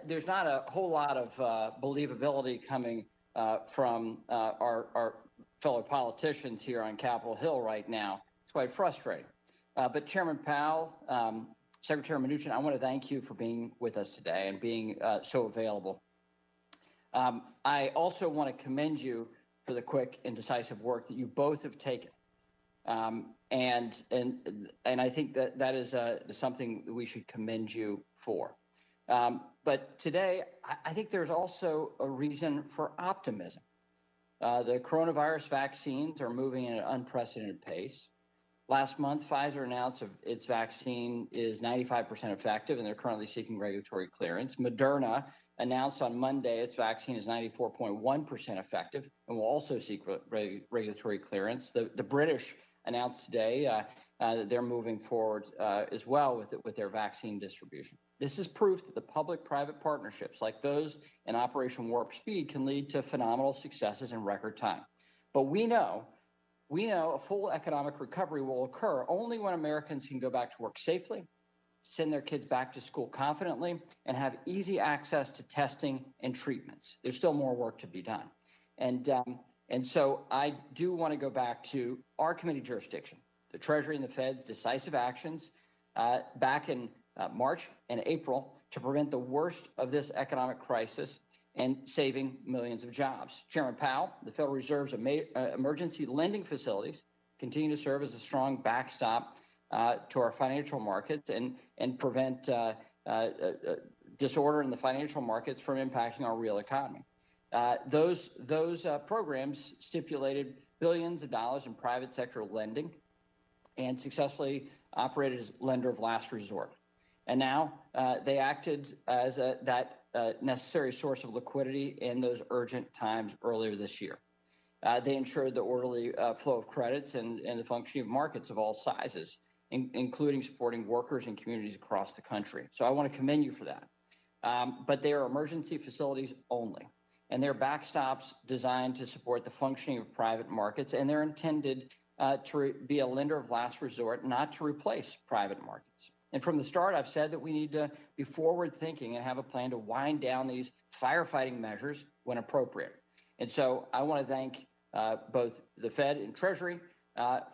there's not a whole lot of believability coming from our fellow politicians here on Capitol Hill right now. It's quite frustrating. But Chairman Powell, Secretary Mnuchin, I want to thank you for being with us today and being so available. I also want to commend you for the quick and decisive work that you both have taken. And I think that is something that we should commend you for. But today, I think there's also a reason for optimism. The coronavirus vaccines are moving at an unprecedented pace. Last month, Pfizer announced its vaccine is 95% effective, and they're currently seeking regulatory clearance. Moderna announced on Monday its vaccine is 94.1% effective and will also seek regulatory clearance. The British announced today that they're moving forward as well with their vaccine distribution. This is proof that the public-private partnerships like those in Operation Warp Speed can lead to phenomenal successes in record time. But we know a full economic recovery will occur only when Americans can go back to work safely, send their kids back to school confidently, and have easy access to testing and treatments. There's still more work to be done. And so I do want to go back to our committee jurisdiction, the Treasury and the Fed's decisive actions back in March and April to prevent the worst of this economic crisis and saving millions of jobs. Chairman Powell, the Federal Reserve's emergency lending facilities continue to serve as a strong backstop to our financial markets and prevent disorder in the financial markets from impacting our real economy. Those programs stipulated billions of dollars in private sector lending and successfully operated as lender of last resort. And now they acted as that necessary source of liquidity in those urgent times earlier this year. They ensured the orderly flow of credits and the functioning of markets of all sizes, including supporting workers and communities across the country. So I want to commend you for that. But they are emergency facilities only, and they're backstops designed to support the functioning of private markets, and they're intended to be a lender of last resort, not to replace private markets. And from the start, I've said that we need to be forward thinking and have a plan to wind down these firefighting measures when appropriate. And so I want to thank both the Fed and Treasury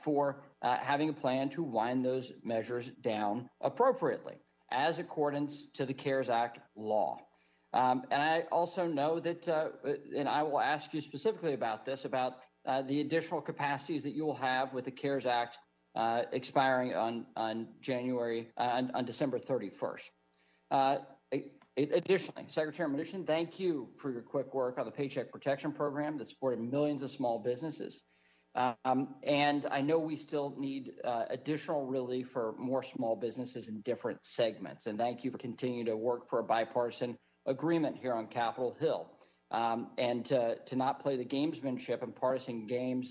for having a plan to wind those measures down appropriately as accordance to the CARES Act law. And I also know that, and I will ask you specifically about this, about the additional capacities that you will have with the CARES Act expiring on December 31st. Additionally, Secretary Mnuchin, thank you for your quick work on the Paycheck Protection Program that supported millions of small businesses. And I know we still need additional relief for more small businesses in different segments. And thank you for continuing to work for a bipartisan agreement here on Capitol Hill, and to not play the gamesmanship and partisan games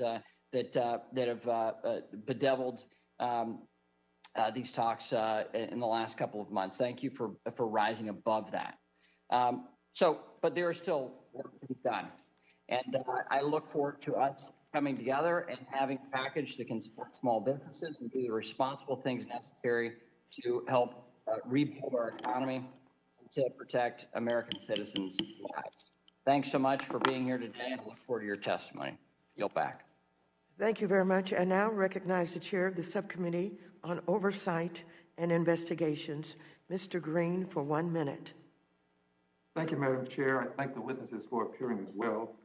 that have bedeviled these talks in the last couple of months. Thank you for rising above that. But there is still work to be done. And I look forward to us coming together and having a package that can support small businesses and do the responsible things necessary to help rebuild our economy and to protect American citizens' lives. Thanks so much for being here today, and I look forward to your testimony. Yield back. Thank you very much. I now recognize the chair of the Subcommittee on Oversight and Investigations, Mr. Green, for 1 minute. Thank you, Madam Chair. I thank the witnesses for appearing as well.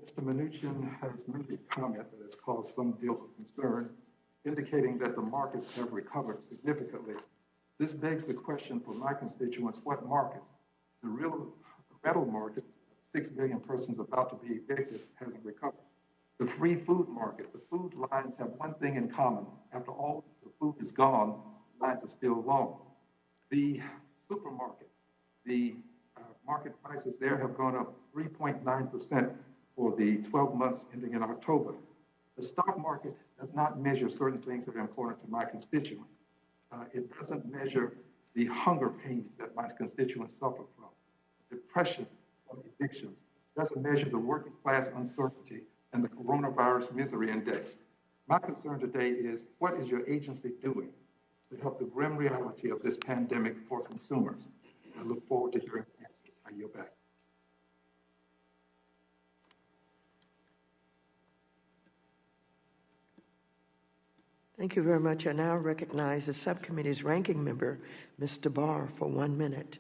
Mr. Mnuchin has made a comment that has caused some deal of concern, indicating that the markets have recovered significantly This begs the question for my constituents, what markets? The real rental market, 6 million persons about to be evicted, hasn't recovered. The free food market, the food lines have one thing in common. After all the food is gone, lines are still long. The supermarket, the market prices there have gone up 3.9% for the 12 months ending in October. The stock market does not measure certain things that are important to my constituents. It doesn't measure the hunger pains that my constituents suffer from, depression from evictions. It doesn't measure the working class uncertainty and the coronavirus misery index. My concern today is, what is your agency doing to help the grim reality of this pandemic for consumers? I look forward to hearing answers. I yield back. Thank you very much. I now recognize the subcommittee's ranking member, Mr. Barr, for 1 minute.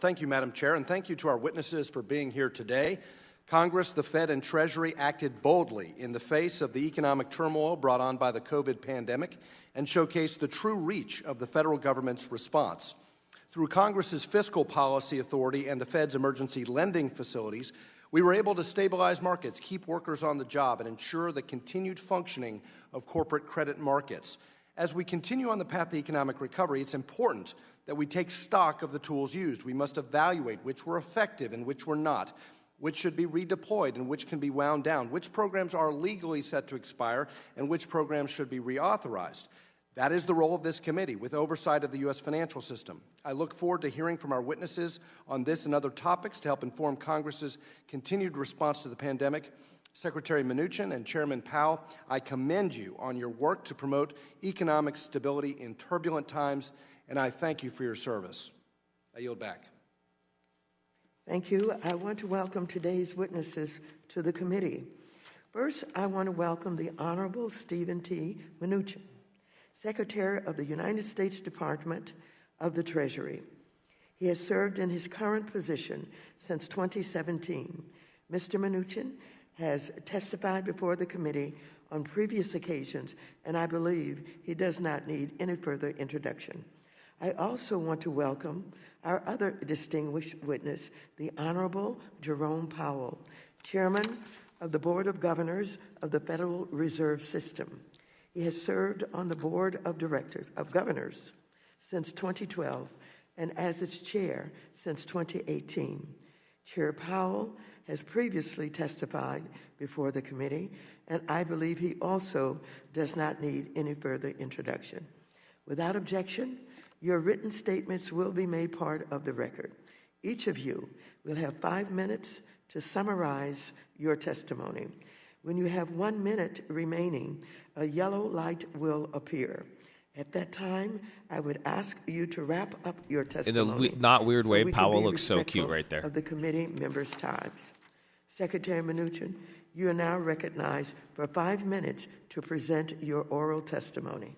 Thank you, Madam Chair, and thank you to our witnesses for being here today. Congress, the Fed, and Treasury acted boldly in the face of the economic turmoil brought on by the COVID pandemic and showcased the true reach of the federal government's response. Through Congress's fiscal policy authority and the Fed's emergency lending facilities, we were able to stabilize markets, keep workers on the job, and ensure the continued functioning of corporate credit markets. As we continue on the path to economic recovery, it's important that we take stock of the tools used. We must evaluate which were effective and which were not, which should be redeployed and which can be wound down, which programs are legally set to expire and which programs should be reauthorized. That is the role of this committee, with oversight of the U.S. financial system. I look forward to hearing from our witnesses on this and other topics to help inform Congress's continued response to the pandemic. Secretary Mnuchin and Chairman Powell, I commend you on your work to promote economic stability in turbulent times, and I thank you for your service. I yield back. Thank you. I want to welcome today's witnesses to the committee. First, I want to welcome the Honorable Stephen T. Mnuchin, Secretary of the United States Department of the Treasury. He has served in his current position since 2017. Mr. Mnuchin has testified before the committee on previous occasions, and I believe he does not need any further introduction. I also want to welcome our other distinguished witness, the Honorable Jerome Powell, Chairman of the Board of Governors of the Federal Reserve System. He has served on the Board of Governors since 2012 and as its chair since 2018. Chair Powell has previously testified before the committee, and I believe he also does not need any further introduction. Without objection, your written statements will be made part of the record. Each of you will have 5 minutes to summarize your testimony. When you have 1 minute remaining, a yellow light will appear. At that time, I would ask you to wrap up your testimony. In a not weird way, we can Powell be looks so cute respectful right there. of the committee members' times. Secretary Mnuchin, you are now recognized for 5 minutes to present your oral testimony.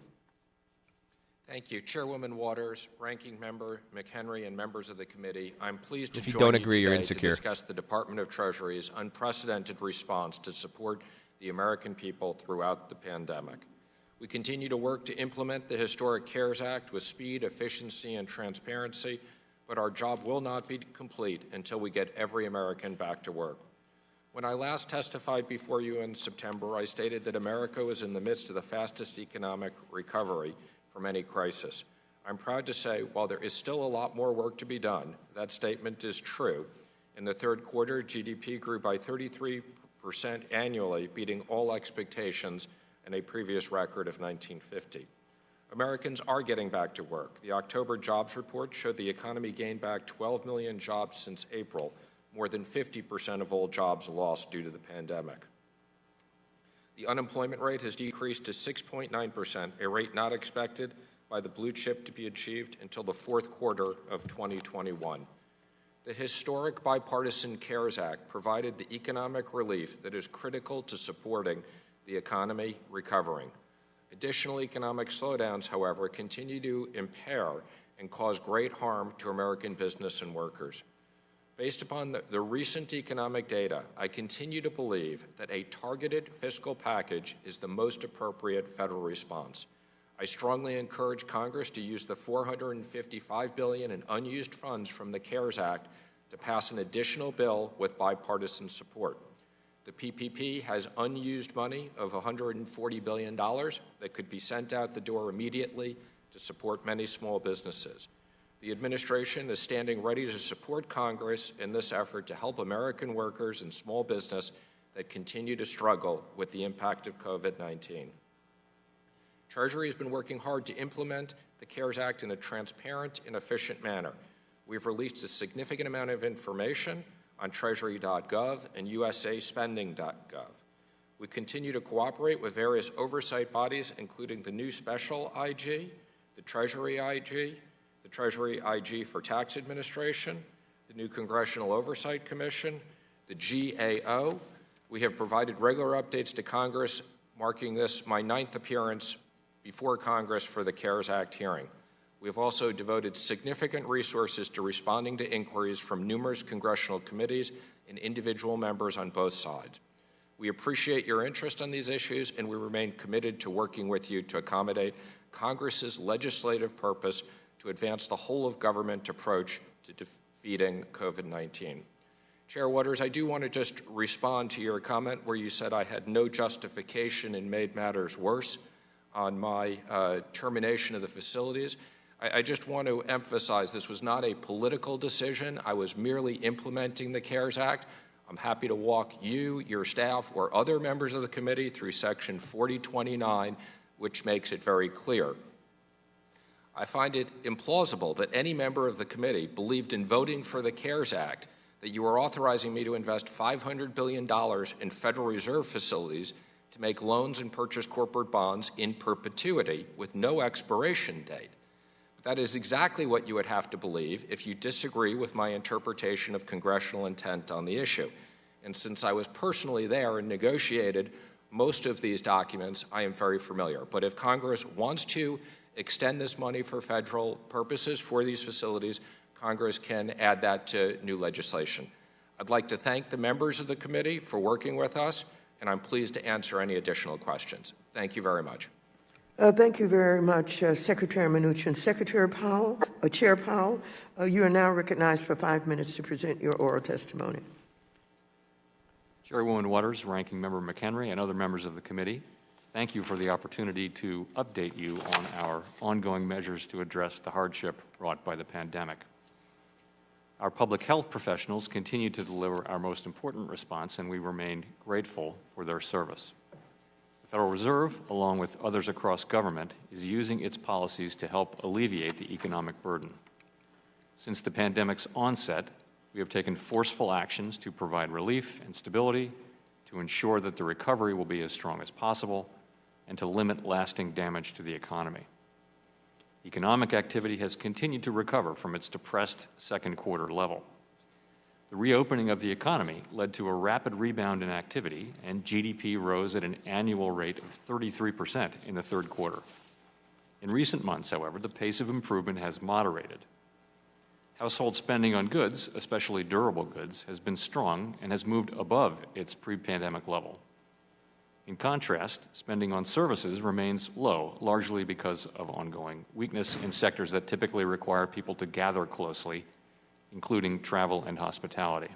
Thank you. Chairwoman Waters, Ranking Member McHenry, and members of the committee, I'm pleased to If you join don't you agree, today you're to insecure. discuss the Department of Treasury's unprecedented response to support the American people throughout the pandemic. We continue to work to implement the historic CARES Act with speed, efficiency, and transparency, but our job will not be complete until we get every American back to work. When I last testified before you in September, I stated that America was in the midst of the fastest economic recovery from any crisis. I'm proud to say, while there is still a lot more work to be done, that statement is true. In the third quarter, GDP grew by 33% annually, beating all expectations and a previous record of 1950. Americans are getting back to work. The October jobs report showed the economy gained back 12 million jobs since April, more than 50% of all jobs lost due to the pandemic. The unemployment rate has decreased to 6.9%, a rate not expected by the blue chip to be achieved until the fourth quarter of 2021. The historic bipartisan CARES Act provided the economic relief that is critical to supporting the economy recovering. Additional economic slowdowns, however, continue to impair and cause great harm to American business and workers. Based upon the recent economic data, I continue to believe that a targeted fiscal package is the most appropriate federal response. I strongly encourage Congress to use the $455 billion in unused funds from the CARES Act to pass an additional bill with bipartisan support. The PPP has unused money of $140 billion that could be sent out the door immediately to support many small businesses. The administration is standing ready to support Congress in this effort to help American workers and small business that continue to struggle with the impact of COVID-19. Treasury has been working hard to implement the CARES Act in a transparent and efficient manner. We've released a significant amount of information on treasury.gov and usaspending.gov. We continue to cooperate with various oversight bodies, including the new special IG, the Treasury IG, the Treasury IG for Tax Administration, the new Congressional Oversight Commission, the GAO. We have provided regular updates to Congress, marking this my 9th appearance before Congress for the CARES Act hearing. We have also devoted significant resources to responding to inquiries from numerous congressional committees and individual members on both sides. We appreciate your interest on these issues, and we remain committed to working with you to accommodate Congress's legislative purpose to advance the whole-of-government approach to defeating COVID-19. Chair Waters, I do want to just respond to your comment where you said I had no justification and made matters worse on my termination of the facilities. I just want to emphasize this was not a political decision. I was merely implementing the CARES Act. I'm happy to walk you, your staff, or other members of the committee through Section 4029, which makes it very clear. I find it implausible that any member of the committee believed in voting for the CARES Act that you are authorizing me to invest $500 billion in Federal Reserve facilities to make loans and purchase corporate bonds in perpetuity with no expiration date. That is exactly what you would have to believe if you disagree with my interpretation of congressional intent on the issue. And since I was personally there and negotiated most of these documents, I am very familiar. But if Congress wants to extend this money for federal purposes for these facilities, Congress can add that to new legislation. I'd like to thank the members of the committee for working with us, and I'm pleased to answer any additional questions. Thank you very much. Thank you very much, Secretary Mnuchin. Secretary Powell, Chair Powell, you are now recognized for 5 minutes to present your oral testimony. Chairwoman Waters, Ranking Member McHenry, and other members of the committee, thank you for the opportunity to update you on our ongoing measures to address the hardship brought by the pandemic. Our public health professionals continue to deliver our most important response, and we remain grateful for their service. The Federal Reserve, along with others across government, is using its policies to help alleviate the economic burden. Since the pandemic's onset, we have taken forceful actions to provide relief and stability, to ensure that the recovery will be as strong as possible, and to limit lasting damage to the economy. Economic activity has continued to recover from its depressed second quarter level. The reopening of the economy led to a rapid rebound in activity, and GDP rose at an annual rate of 33% in the third quarter. In recent months, however, the pace of improvement has moderated. Household spending on goods, especially durable goods, has been strong and has moved above its pre-pandemic level. In contrast, spending on services remains low, largely because of ongoing weakness in sectors that typically require people to gather closely, including travel and hospitality.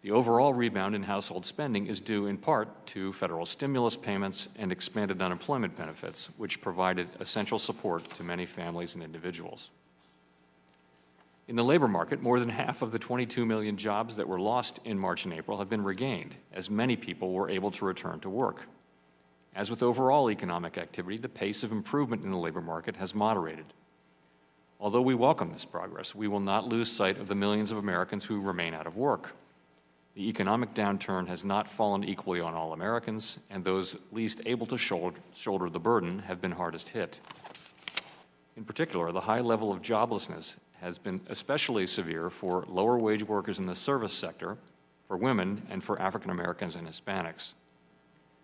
The overall rebound in household spending is due in part to federal stimulus payments and expanded unemployment benefits, which provided essential support to many families and individuals. In the labor market, more than half of the 22 million jobs that were lost in March and April have been regained, as many people were able to return to work. As with overall economic activity, the pace of improvement in the labor market has moderated. Although we welcome this progress, we will not lose sight of the millions of Americans who remain out of work. The economic downturn has not fallen equally on all Americans, and those least able to shoulder the burden have been hardest hit. In particular, the high level of joblessness has been especially severe for lower wage workers in the service sector, for women, and for African Americans and Hispanics.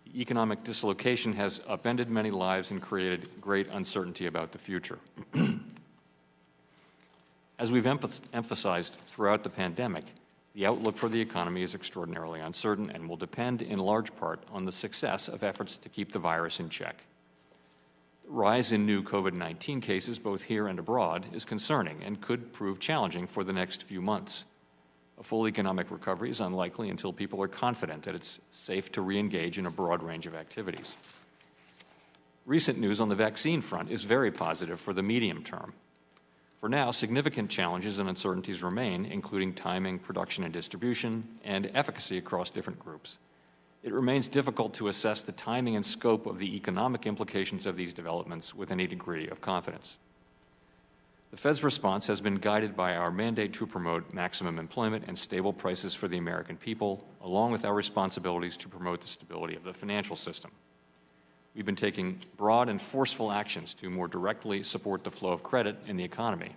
The economic dislocation has upended many lives and created great uncertainty about the future. As we've emphasized throughout the pandemic, the outlook for the economy is extraordinarily uncertain and will depend in large part on the success of efforts to keep the virus in check. rise in new COVID-19 cases, both here and abroad, is concerning and could prove challenging for the next few months. A full economic recovery is unlikely until people are confident that it's safe to re-engage in a broad range of activities. Recent news on the vaccine front is very positive for the medium term. For now, significant challenges and uncertainties remain, including timing, production and distribution, and efficacy across different groups. It remains difficult to assess the timing and scope of the economic implications of these developments with any degree of confidence. The Fed's response has been guided by our mandate to promote maximum employment and stable prices for the American people, along with our responsibilities to promote the stability of the financial system. We've been taking broad and forceful actions to more directly support the flow of credit in the economy.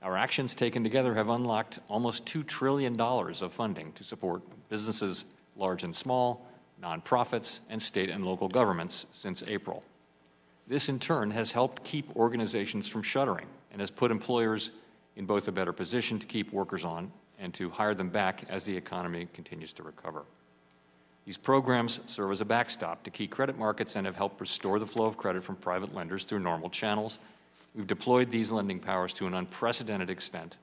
Our actions taken together have unlocked almost $2 trillion of funding to support businesses large and small, nonprofits, and state and local governments since April. This, in turn, has helped keep organizations from shuttering and has put employers in both a better position to keep workers on and to hire them back as the economy continues to recover. These programs serve as a backstop to key credit markets and have helped restore the flow of credit from private lenders through normal channels. We've deployed these lending powers to an unprecedented extent.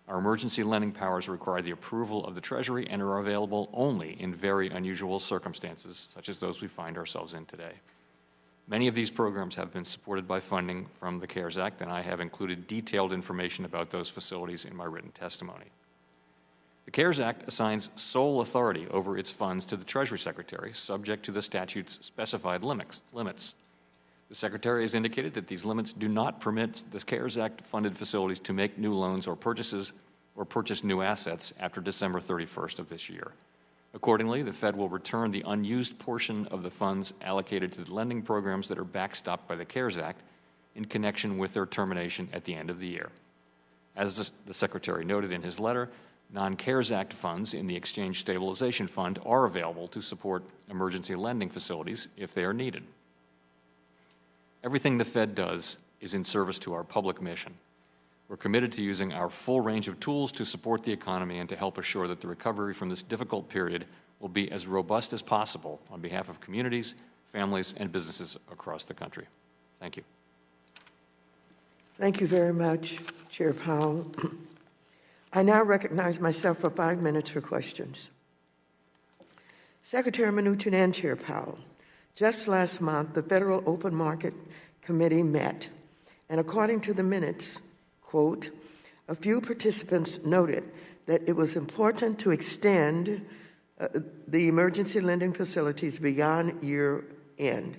Our emergency lending powers require the approval of the Treasury and are available only in very unusual circumstances, such as those we find ourselves in today. Many of these programs have been supported by funding from the CARES Act, and I have included detailed information about those facilities in my written testimony. The CARES Act assigns sole authority over its funds to the Treasury Secretary, subject to the statute's specified limits. The Secretary has indicated that these limits do not permit the CARES Act-funded facilities to make new loans or purchase new assets after December 31st of this year. Accordingly, the Fed will return the unused portion of the funds allocated to the lending programs that are backstopped by the CARES Act in connection with their termination at the end of the year. As the Secretary noted in his letter, non-CARES Act funds in the Exchange Stabilization Fund are available to support emergency lending facilities if they are needed. Everything the Fed does is in service to our public mission. We're committed to using our full range of tools to support the economy and to help assure that the recovery from this difficult period will be as robust as possible on behalf of communities, families, and businesses across the country. Thank you. Thank you very much, Chair Powell. I now recognize myself for 5 minutes for questions. Secretary Mnuchin and Chair Powell, just last month, the Federal Open Market Committee met, and according to the minutes, quote, a few participants noted that it was important to extend the emergency lending facilities beyond year end.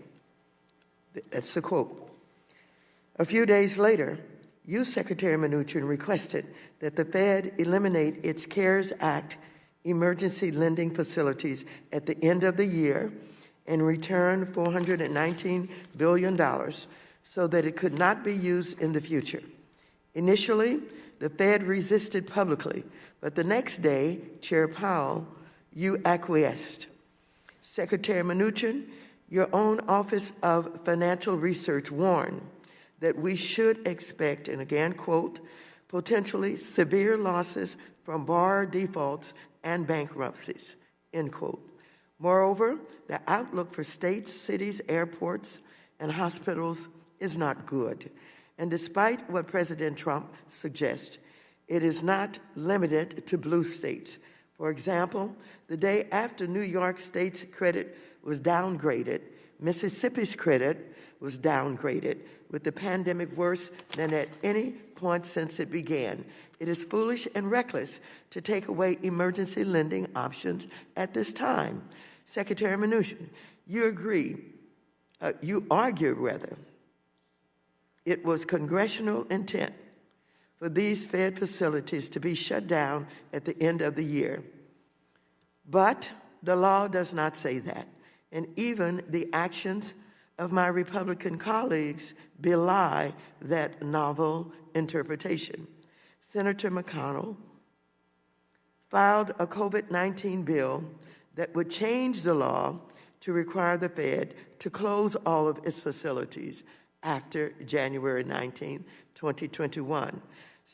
That's the quote. A few days later, you, Secretary Mnuchin, requested that the Fed eliminate its CARES Act emergency lending facilities at the end of the year and return $419 billion so that it could not be used in the future. Initially, the Fed resisted publicly, but the next day, Chair Powell, you acquiesced. Secretary Mnuchin, your own Office of Financial Research warned that we should expect, and again, quote, potentially severe losses from borrower defaults and bankruptcies, end quote. Moreover, the outlook for states, cities, airports, and hospitals is not good. And despite what President Trump suggests, it is not limited to blue states. For example, the day after New York State's credit was downgraded, Mississippi's credit was downgraded, with the pandemic worse than at any point since it began. It is foolish and reckless to take away emergency lending options at this time. Secretary Mnuchin, you argue, it was congressional intent for these Fed facilities to be shut down at the end of the year. But the law does not say that, and even the actions of my Republican colleagues belie that novel interpretation. Senator McConnell filed a COVID-19 bill that would change the law to require the Fed to close all of its facilities after January 19, 2021.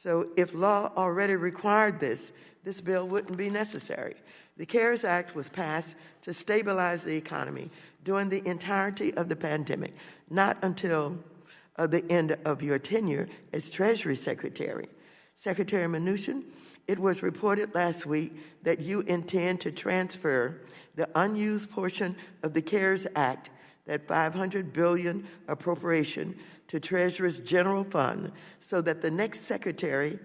So if law already required this, this bill wouldn't be necessary. The CARES Act was passed to stabilize the economy during the entirety of the pandemic, not until the end of your tenure as Treasury Secretary. Secretary Mnuchin, it was reported last week that you intend to transfer the unused portion of the CARES Act, that $500 billion appropriation, to Treasury's general fund so that the next secretary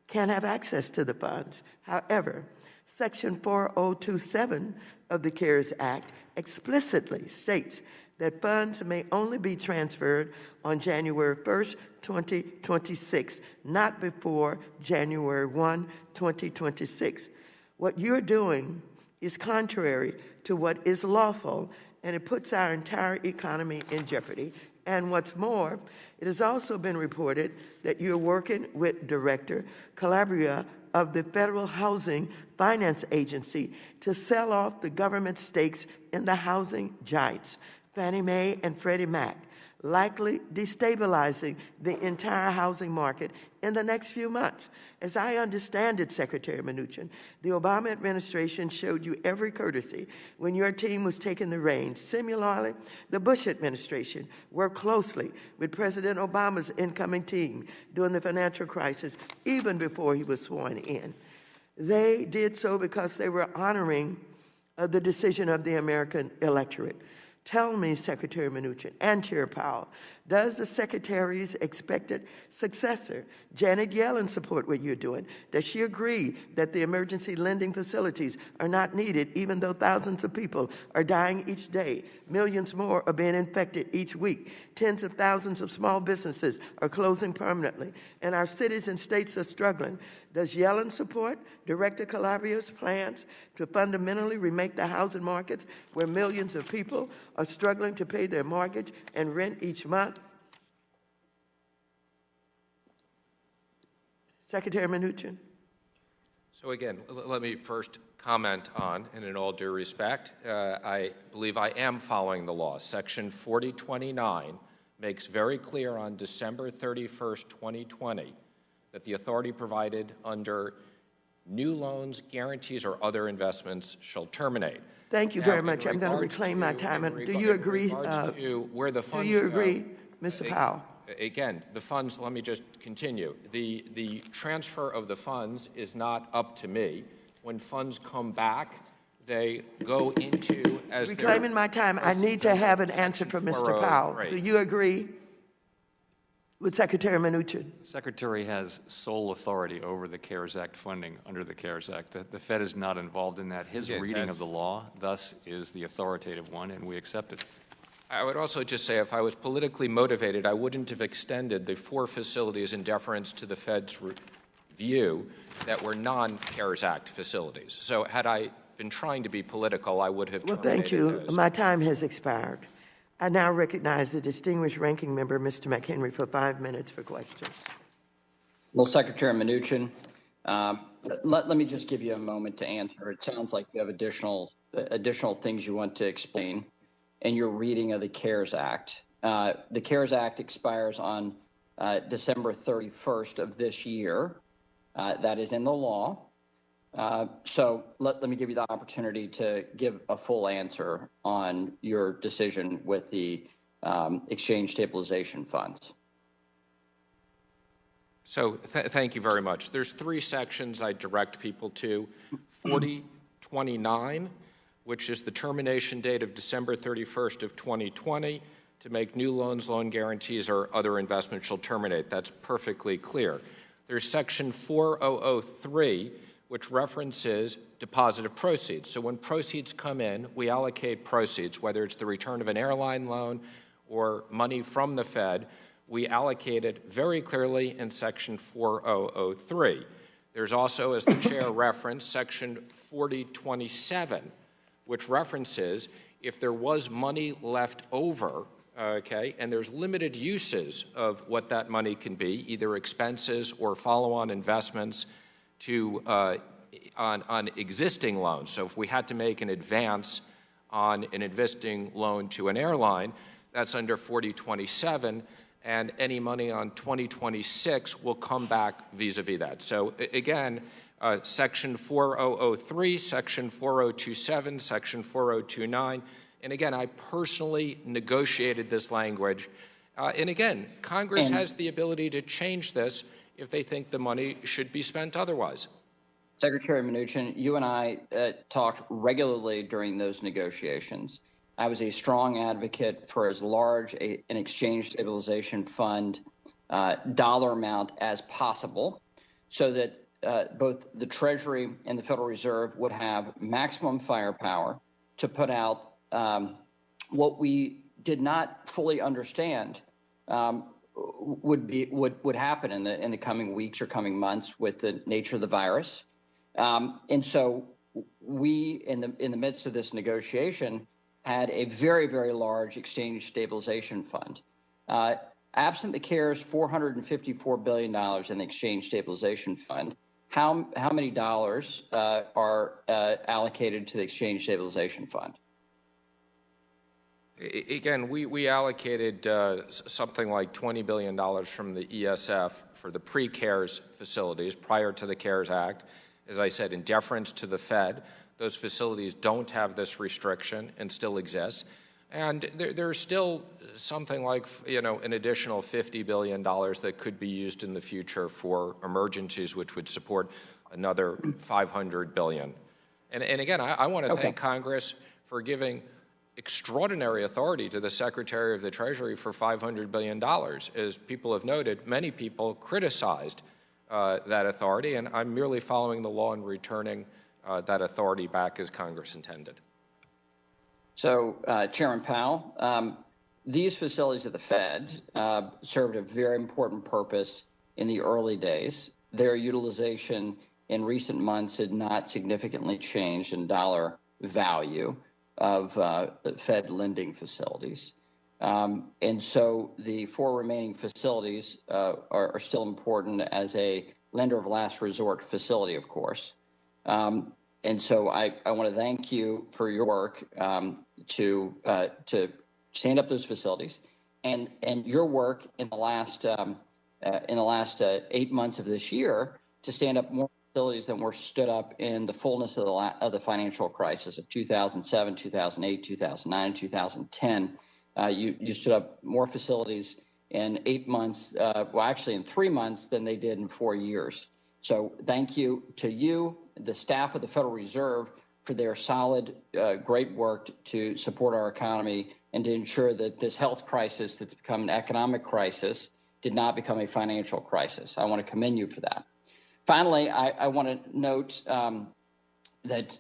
can have access to the funds. However, Section 4027 of the CARES Act explicitly states that funds may only be transferred on January 1st, 2026, not before January 1, 2026. What you're doing is contrary to what is lawful, and it puts our entire economy in jeopardy. And what's more, it has also been reported that you're working with Director Calabria of the Federal Housing Finance Agency to sell off the government stakes in the housing giants, Fannie Mae and Freddie Mac, likely destabilizing the entire housing market in the next few months. As I understand it, Secretary Mnuchin, the Obama administration showed you every courtesy when your team was taking the reins. Similarly, the Bush administration worked closely with President Obama's incoming team during the financial crisis, even before he was sworn in. They did so because they were honoring the decision of the American electorate. Tell me, Secretary Mnuchin and Chair Powell, does the Secretary's expected successor, Janet Yellen, support what you're doing? Does she agree that the emergency lending facilities are not needed, even though thousands of people are dying each day? Millions more are being infected each week. Tens of thousands of small businesses are closing permanently, and our cities and states are struggling. Does Yellen support Director Calabria's plans to fundamentally remake the housing markets where millions of people are struggling to pay their mortgage and rent each month? Secretary Mnuchin. So again, let me first comment on, and in all due respect, I believe I am following the law. Section 4029 makes very clear on December 31st, 2020, that the authority provided under new loans, guarantees, or other investments shall terminate. Thank you very much. I'm going to reclaim my time. Do you agree? Where the funds do you agree, Mr. Powell? Again, the funds, let me just continue. The transfer of the funds is not up to me. When funds come back, they go into, as reclaiming my time, I need to have an answer from Mr. Powell. Do you agree with Secretary Mnuchin? The Secretary has sole authority over the CARES Act funding under the CARES Act. The Fed is not involved in that. His reading of the law, thus, is the authoritative one, and we accept it. I would also just say, if I was politically motivated, I wouldn't have extended the 4 facilities in deference to the Fed's view that were non-CARES Act facilities. So had I been trying to be political, I would have terminated thank you. those. My time has expired. I now recognize the distinguished ranking member, Mr. McHenry, for 5 minutes for questions. Well, Secretary Mnuchin, let me just give you a moment to answer. It sounds like you have additional things you want to explain in your reading of the CARES Act. The CARES Act expires on December 31st of this year. That is in the law. So let me give you the opportunity to give a full answer on your decision with the exchange stabilization funds. So thank you very much. There's 3 sections I direct people to. 4029, which is the termination date of December 31st of 2020, to make new loans, loan guarantees, or other investments shall terminate. That's perfectly clear. There's section 4003, which references deposit of proceeds. So when proceeds come in, we allocate proceeds, whether it's the return of an airline loan or money from the Fed, we allocate it very clearly in section 4003. There's also, as the chair referenced, section 4027, which references if there was money left over, okay, and there's limited uses of what that money can be, either expenses or follow-on investments to on existing loans. So if we had to make an advance on an existing loan to an airline, that's under 4027. and any money on 2026 will come back vis-a-vis that. So again, Section 4003, Section 4027, Section 4029, and again, I personally negotiated this language. And again, Congress has the ability to change this if they think the money should be spent otherwise. Secretary Mnuchin, you and I talked regularly during those negotiations. I was a strong advocate for as large an exchange stabilization fund dollar amount as possible so that both the Treasury and the Federal Reserve would have maximum firepower to put out what we did not fully understand would happen in the coming weeks or coming months with the nature of the virus. And so we, in the midst of this negotiation, had a very, very large exchange stabilization fund. Absent the CARES $454 billion in the exchange stabilization fund, how many dollars are allocated to the exchange stabilization fund? Again, we allocated something like $20 billion from the ESF for the pre-CARES facilities prior to the CARES Act. As I said, in deference to the Fed, those facilities don't have this restriction and still exist. And there's still something like, an additional $50 billion that could be used in the future for emergencies, which would support another $500 billion. And again, I want to thank Congress for giving extraordinary authority to the Secretary of the Treasury for $500 billion. As people have noted, many people criticized that authority, and I'm merely following the law and returning that authority back as Congress intended. So, Chairman Powell, these facilities of the Fed served a very important purpose in the early days. Their utilization in recent months had not significantly changed in dollar value of Fed lending facilities. And so the four remaining facilities are still important as a lender of last resort facility, of course. And so I want to thank you for your work to stand up those facilities, and your work in the last 8 months of this year to stand up more facilities than were stood up in the fullness of the financial crisis of 2007, 2008, 2009, 2010. You stood up more facilities in 8 months, well, actually in 3 months than they did in 4 years. So thank you to you, the staff of the Federal Reserve, for their solid, great work to support our economy and to ensure that this health crisis that's become an economic crisis did not become a financial crisis. I want to commend you for that. Finally, I want to note that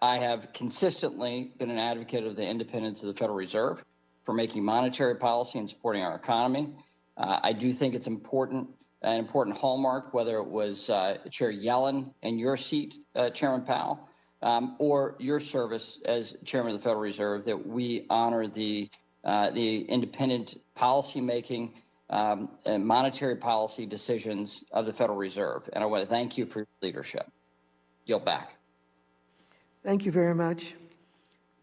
I have consistently been an advocate of the independence of the Federal Reserve for making monetary policy and supporting our economy. I do think it's important, an important hallmark, whether it was Chair Yellen in your seat, Chairman Powell, or your service as Chairman of the Federal Reserve, that we honor the independent policymaking and monetary policy decisions of the Federal Reserve. And I want to thank you for your leadership. Yield back. Thank you very much.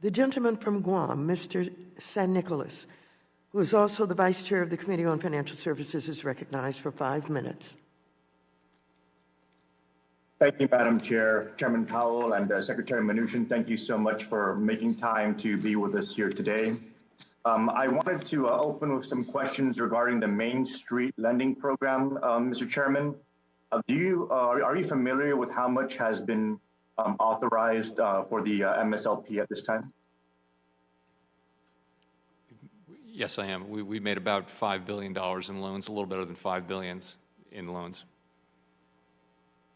The gentleman from Guam, Mr. San Nicolas, who is also the Vice Chair of the Committee on Financial Services, is recognized for 5 minutes. Thank you, Madam Chair. Chairman Powell and Secretary Mnuchin, thank you so much for making time to be with us here today. I wanted to open with some questions regarding the Main Street Lending Program, Mr. Chairman. Are you familiar with how much has been authorized for the MSLP at this time? Yes, I am. We made about $5 billion in loans, a little better than $5 billion in loans.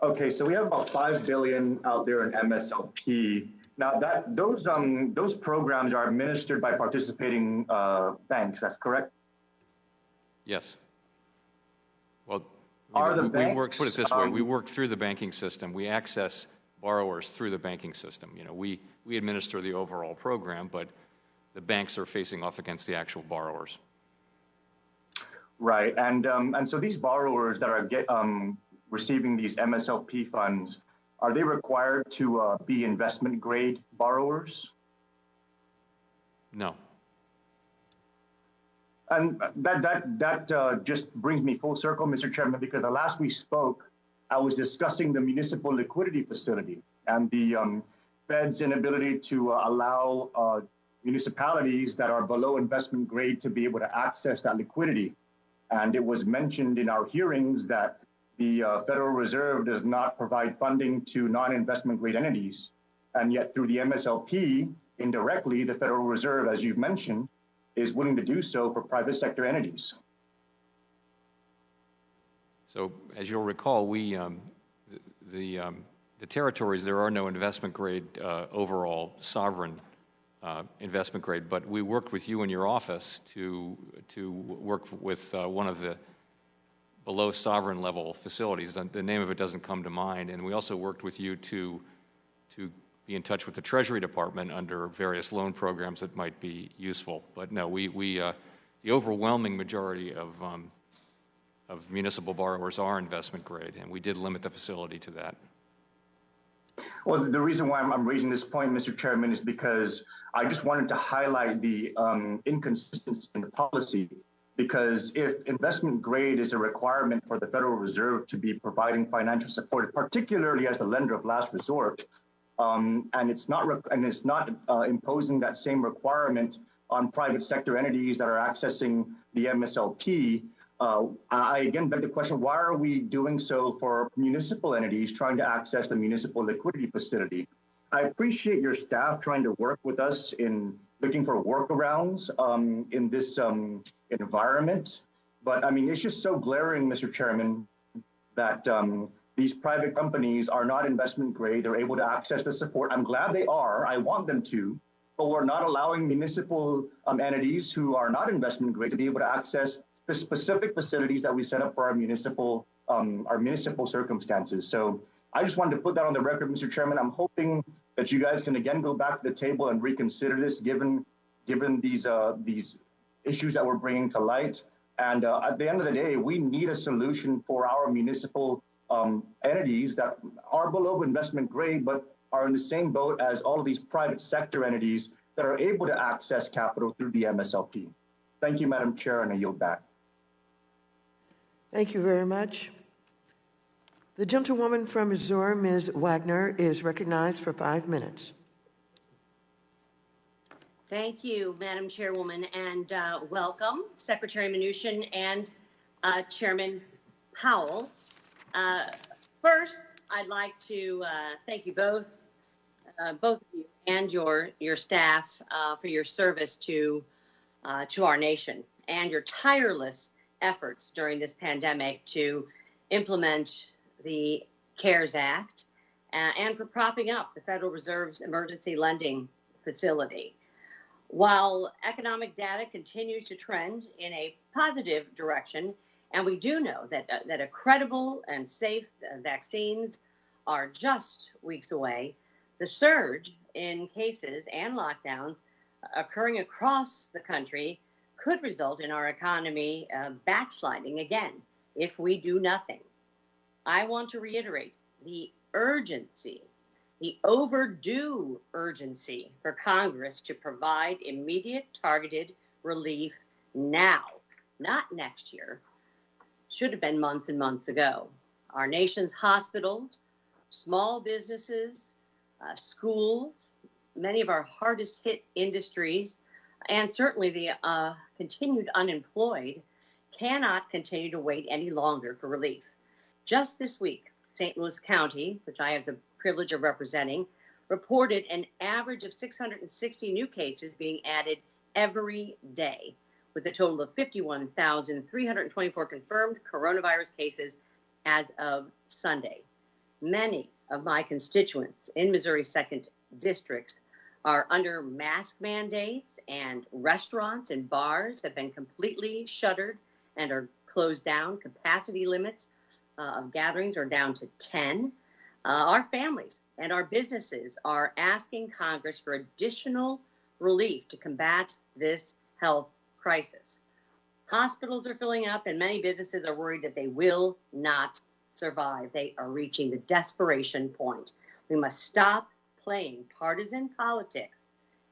Okay, so we have about $5 billion out there in MSLP. Now, those programs are administered by participating banks. That's correct? Yes. Well, we work. Put it this way: we work through the banking system. We access borrowers through the banking system. We administer the overall program, but the banks are facing off against the actual borrowers. Right, and so these borrowers that are receiving these MSLP funds, are they required to be investment grade borrowers? No. And that just brings me full circle, Mr. Chairman, because the last we spoke, I was discussing the municipal liquidity facility and the Fed's inability to allow municipalities that are below investment grade to be able to access that liquidity. And it was mentioned in our hearings that the Federal Reserve does not provide funding to non-investment grade entities. And yet through the MSLP, indirectly, the Federal Reserve, as you've mentioned, is willing to do so for private sector entities. So as you'll recall, we, the territories, there are no investment grade overall sovereign investment grade, but we worked with you in your office to work with one of the below sovereign level facilities. The name of it doesn't come to mind. And we also worked with you to be in touch with the Treasury Department under various loan programs that might be useful. But no, the overwhelming majority of municipal borrowers are investment grade, and we did limit the facility to that. Well, the reason why I'm raising this point, Mr. Chairman, is because I just wanted to highlight the inconsistency in the policy. Because if investment grade is a requirement for the Federal Reserve to be providing financial support, particularly as the lender of last resort, and it's not imposing that same requirement on private sector entities that are accessing the MSLP, I again beg the question, why are we doing so for municipal entities trying to access the municipal liquidity facility? I appreciate your staff trying to work with us in looking for workarounds in this environment. But I mean, it's just so glaring, Mr. Chairman, that these private companies are not investment grade. They're able to access the support. I'm glad they are. I want them to. But we're not allowing municipal entities who are not investment grade to be able to access the specific facilities that we set up for our municipal circumstances. So I just wanted to put that on the record, Mr. Chairman. I'm hoping that you guys can again go back to the table and reconsider this, given these issues that we're bringing to light. And at the end of the day, we need a solution for our municipal entities that are below investment grade, but are in the same boat as all of these private sector entities that are able to access capital through the MSLP. Thank you, Madam Chair, and I yield back. Thank you very much. The gentlewoman from Missouri, Ms. Wagner, is recognized for 5 minutes. Thank you, Madam Chairwoman, and welcome, Secretary Mnuchin and Chairman Powell. First, I'd like to thank you both of you and your staff for your service to our nation and your tireless efforts during this pandemic to implement the CARES Act and for propping up the Federal Reserve's emergency lending facility. While economic data continues to trend in a positive direction, and we do know that a credible and safe vaccines are just weeks away, the surge in cases and lockdowns occurring across the country could result in our economy backsliding again if we do nothing. I want to reiterate the urgency, the overdue urgency for Congress to provide immediate targeted relief now, not next year. Should have been months and months ago. Our nation's hospitals, small businesses, schools, many of our hardest hit industries, and certainly the continued unemployed cannot continue to wait any longer for relief. Just this week, St. Louis County, which I have the privilege of representing, reported an average of 660 new cases being added every day, with a total of 51,324 confirmed coronavirus cases as of Sunday. Many of my constituents in Missouri's second districts are under mask mandates, and restaurants and bars have been completely shuttered and are closed down. Capacity limits of gatherings are down to 10. Our families and our businesses are asking Congress for additional relief to combat this health crisis. Hospitals are filling up, and many businesses are worried that they will not survive. They are reaching the desperation point. We must stop playing partisan politics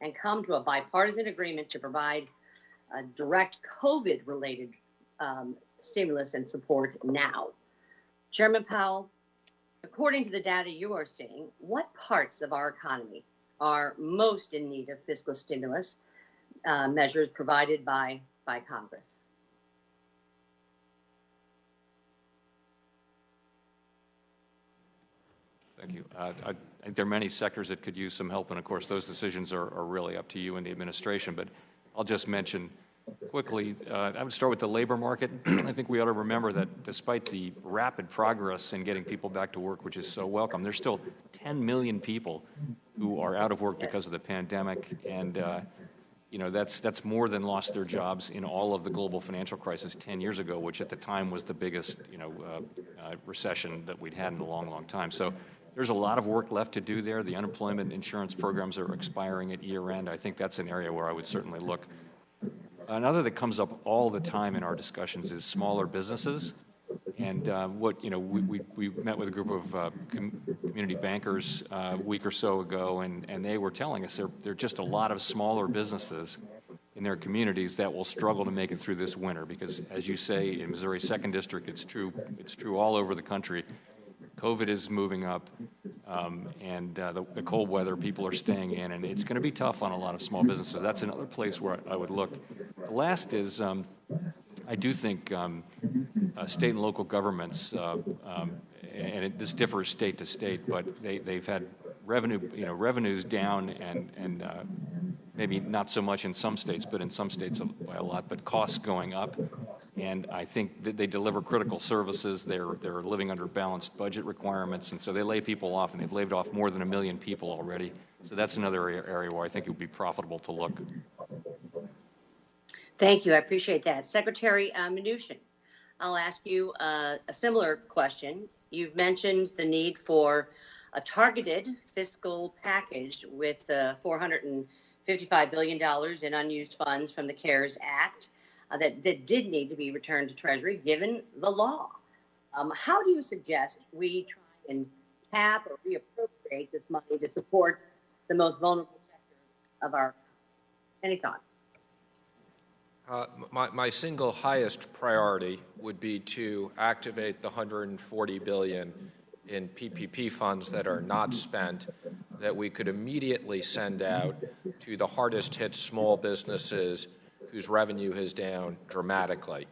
and come to a bipartisan agreement to provide direct COVID-related stimulus and support now. Chairman Powell, according to the data you are seeing, what parts of our economy are most in need of fiscal stimulus measures provided by Congress? Thank you. I think there are many sectors that could use some help, and of course those decisions are really up to you and the administration, but I'll just mention quickly, I would start with the labor market. I think we ought to remember that despite the rapid progress in getting people back to work, which is so welcome, there's still 10 million people who are out of work because of the pandemic, and that's more than lost their jobs in all of the global financial crisis 10 years ago, which at the time was the biggest recession that we'd had in a long, long time. So there's a lot of work left to do there. The unemployment insurance programs are expiring at year end. I think that's an area where I would certainly look. Another that comes up all the time in our discussions is smaller businesses. And we met with a group of community bankers a week or so ago, and they were telling us there are just a lot of smaller businesses in their communities that will struggle to make it through this winter because, as you say, in Missouri 2nd District, it's true all over the country. COVID is moving up, and the cold weather, people are staying in, and it's going to be tough on a lot of small businesses. That's another place where I would look. The last is I do think state and local governments, this differs state to state, but they've had revenues down and maybe not so much in some states, but in some states by a lot, but costs going up. And I think that they deliver critical services. They're living under balanced budget requirements, and so they lay people off, and they've laid off more than 1 million people already. So that's another area where I think it would be profitable to look. Thank you. I appreciate that. Secretary Mnuchin, I'll ask you a similar question. You've mentioned the need for a targeted fiscal package with $455 billion in unused funds from the CARES Act that did need to be returned to Treasury given the law. How do you suggest we try and tap or reappropriate this money to support the most vulnerable sectors of our economy? Any thoughts? My single highest priority would be to activate the $140 billion in PPP funds that are not spent, that we could immediately send out to the hardest hit small businesses whose revenue is down dramatically.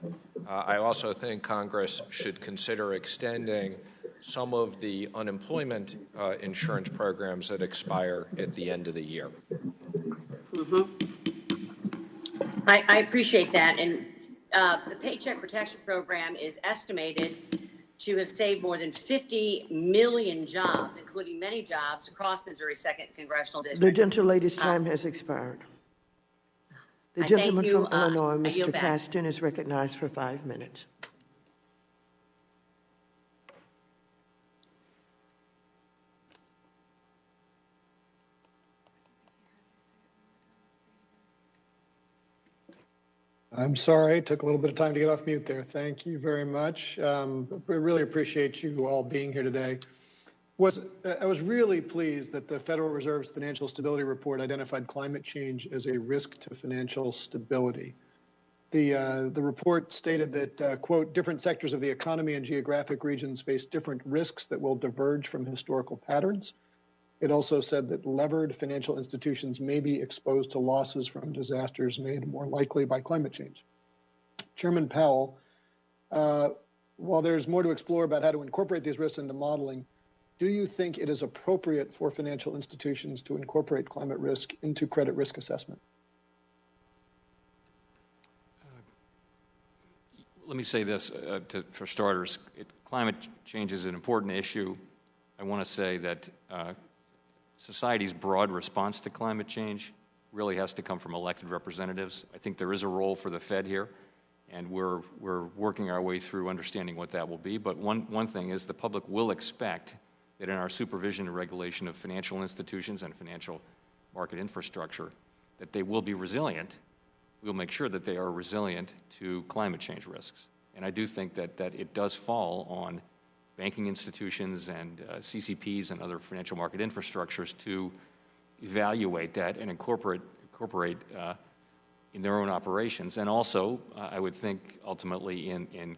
I also think Congress should consider extending some of the unemployment insurance programs that expire at the end of the year. Mm-hmm. I appreciate that. And the Paycheck Protection Program is estimated to have saved more than 50 million jobs, including many jobs across Missouri 2nd Congressional District. The gentleman's time has expired. The gentleman from Illinois, Mr. Caston, is recognized for 5 minutes. I'm sorry, it took a little bit of time to get off mute there. Thank you very much. We really appreciate you all being here today. I was really pleased that the Federal Reserve's Financial Stability Report identified climate change as a risk to financial stability. The report stated that, quote, different sectors of the economy and geographic regions face different risks that will diverge from historical patterns. It also said that levered financial institutions may be exposed to losses from disasters made more likely by climate change. Chairman Powell, while there's more to explore about how to incorporate these risks into modeling, do you think it is appropriate for financial institutions to incorporate climate risk into credit risk assessment? Let me say this for starters. Climate change is an important issue. I want to say that society's broad response to climate change really has to come from elected representatives. I think there is a role for the Fed here, and we're working our way through understanding what that will be. But one thing is the public will expect that in our supervision and regulation of financial institutions and financial market infrastructure, that they will be resilient. We'll make sure that they are resilient to climate change risks. And I do think that it does fall on banking institutions and CCPs and other financial market infrastructures to evaluate that and incorporate in their own operations, and also, I would think, ultimately in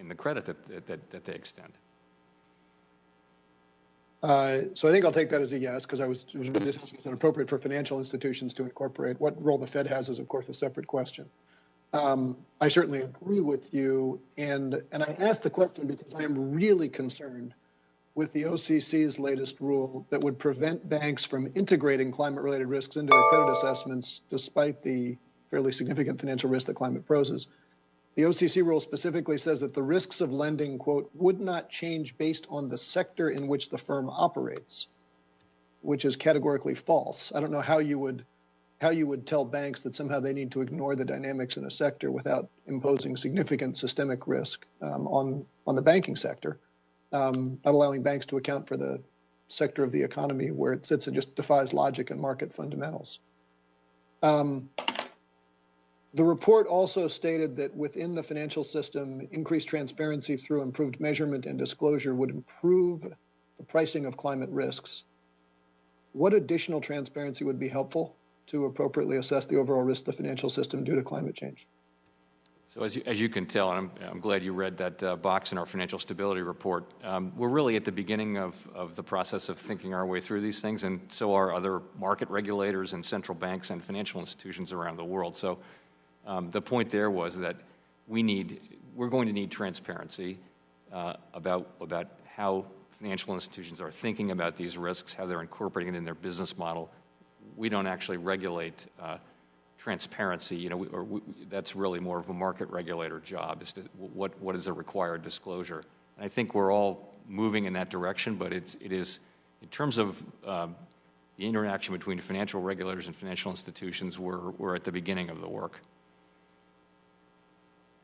the credit that they extend. So I think I'll take that as a yes, because it was really discussing is it appropriate for financial institutions to incorporate. What role the Fed has is, of course, a separate question. I certainly agree with you, and I asked the question because I am really concerned with the OCC's latest rule that would prevent banks from integrating climate-related risks into their credit assessments, despite the fairly significant financial risk that climate poses. The OCC rule specifically says that the risks of lending, quote, would not change based on the sector in which the firm operates, which is categorically false. I don't know how you would tell banks that somehow they need to ignore the dynamics in a sector without imposing significant systemic risk on the banking sector, not allowing banks to account for the sector of the economy where it sits and just defies logic and market fundamentals. The report also stated that within the financial system, increased transparency through improved measurement and disclosure would improve the pricing of climate risks. What additional transparency would be helpful to appropriately assess the overall risk of the financial system due to climate change? So as you can tell, and I'm glad you read that box in our financial stability report, we're really at the beginning of the process of thinking our way through these things, and so are other market regulators and central banks and financial institutions around the world. So the point there was that we're going to need transparency about how financial institutions are thinking about these risks, how they're incorporating it in their business model. We don't actually regulate transparency. That's really more of a market regulator job. Is to what is the required disclosure? And I think we're all moving in that direction, but it is in terms of the interaction between financial regulators and financial institutions. We're at the beginning of the work.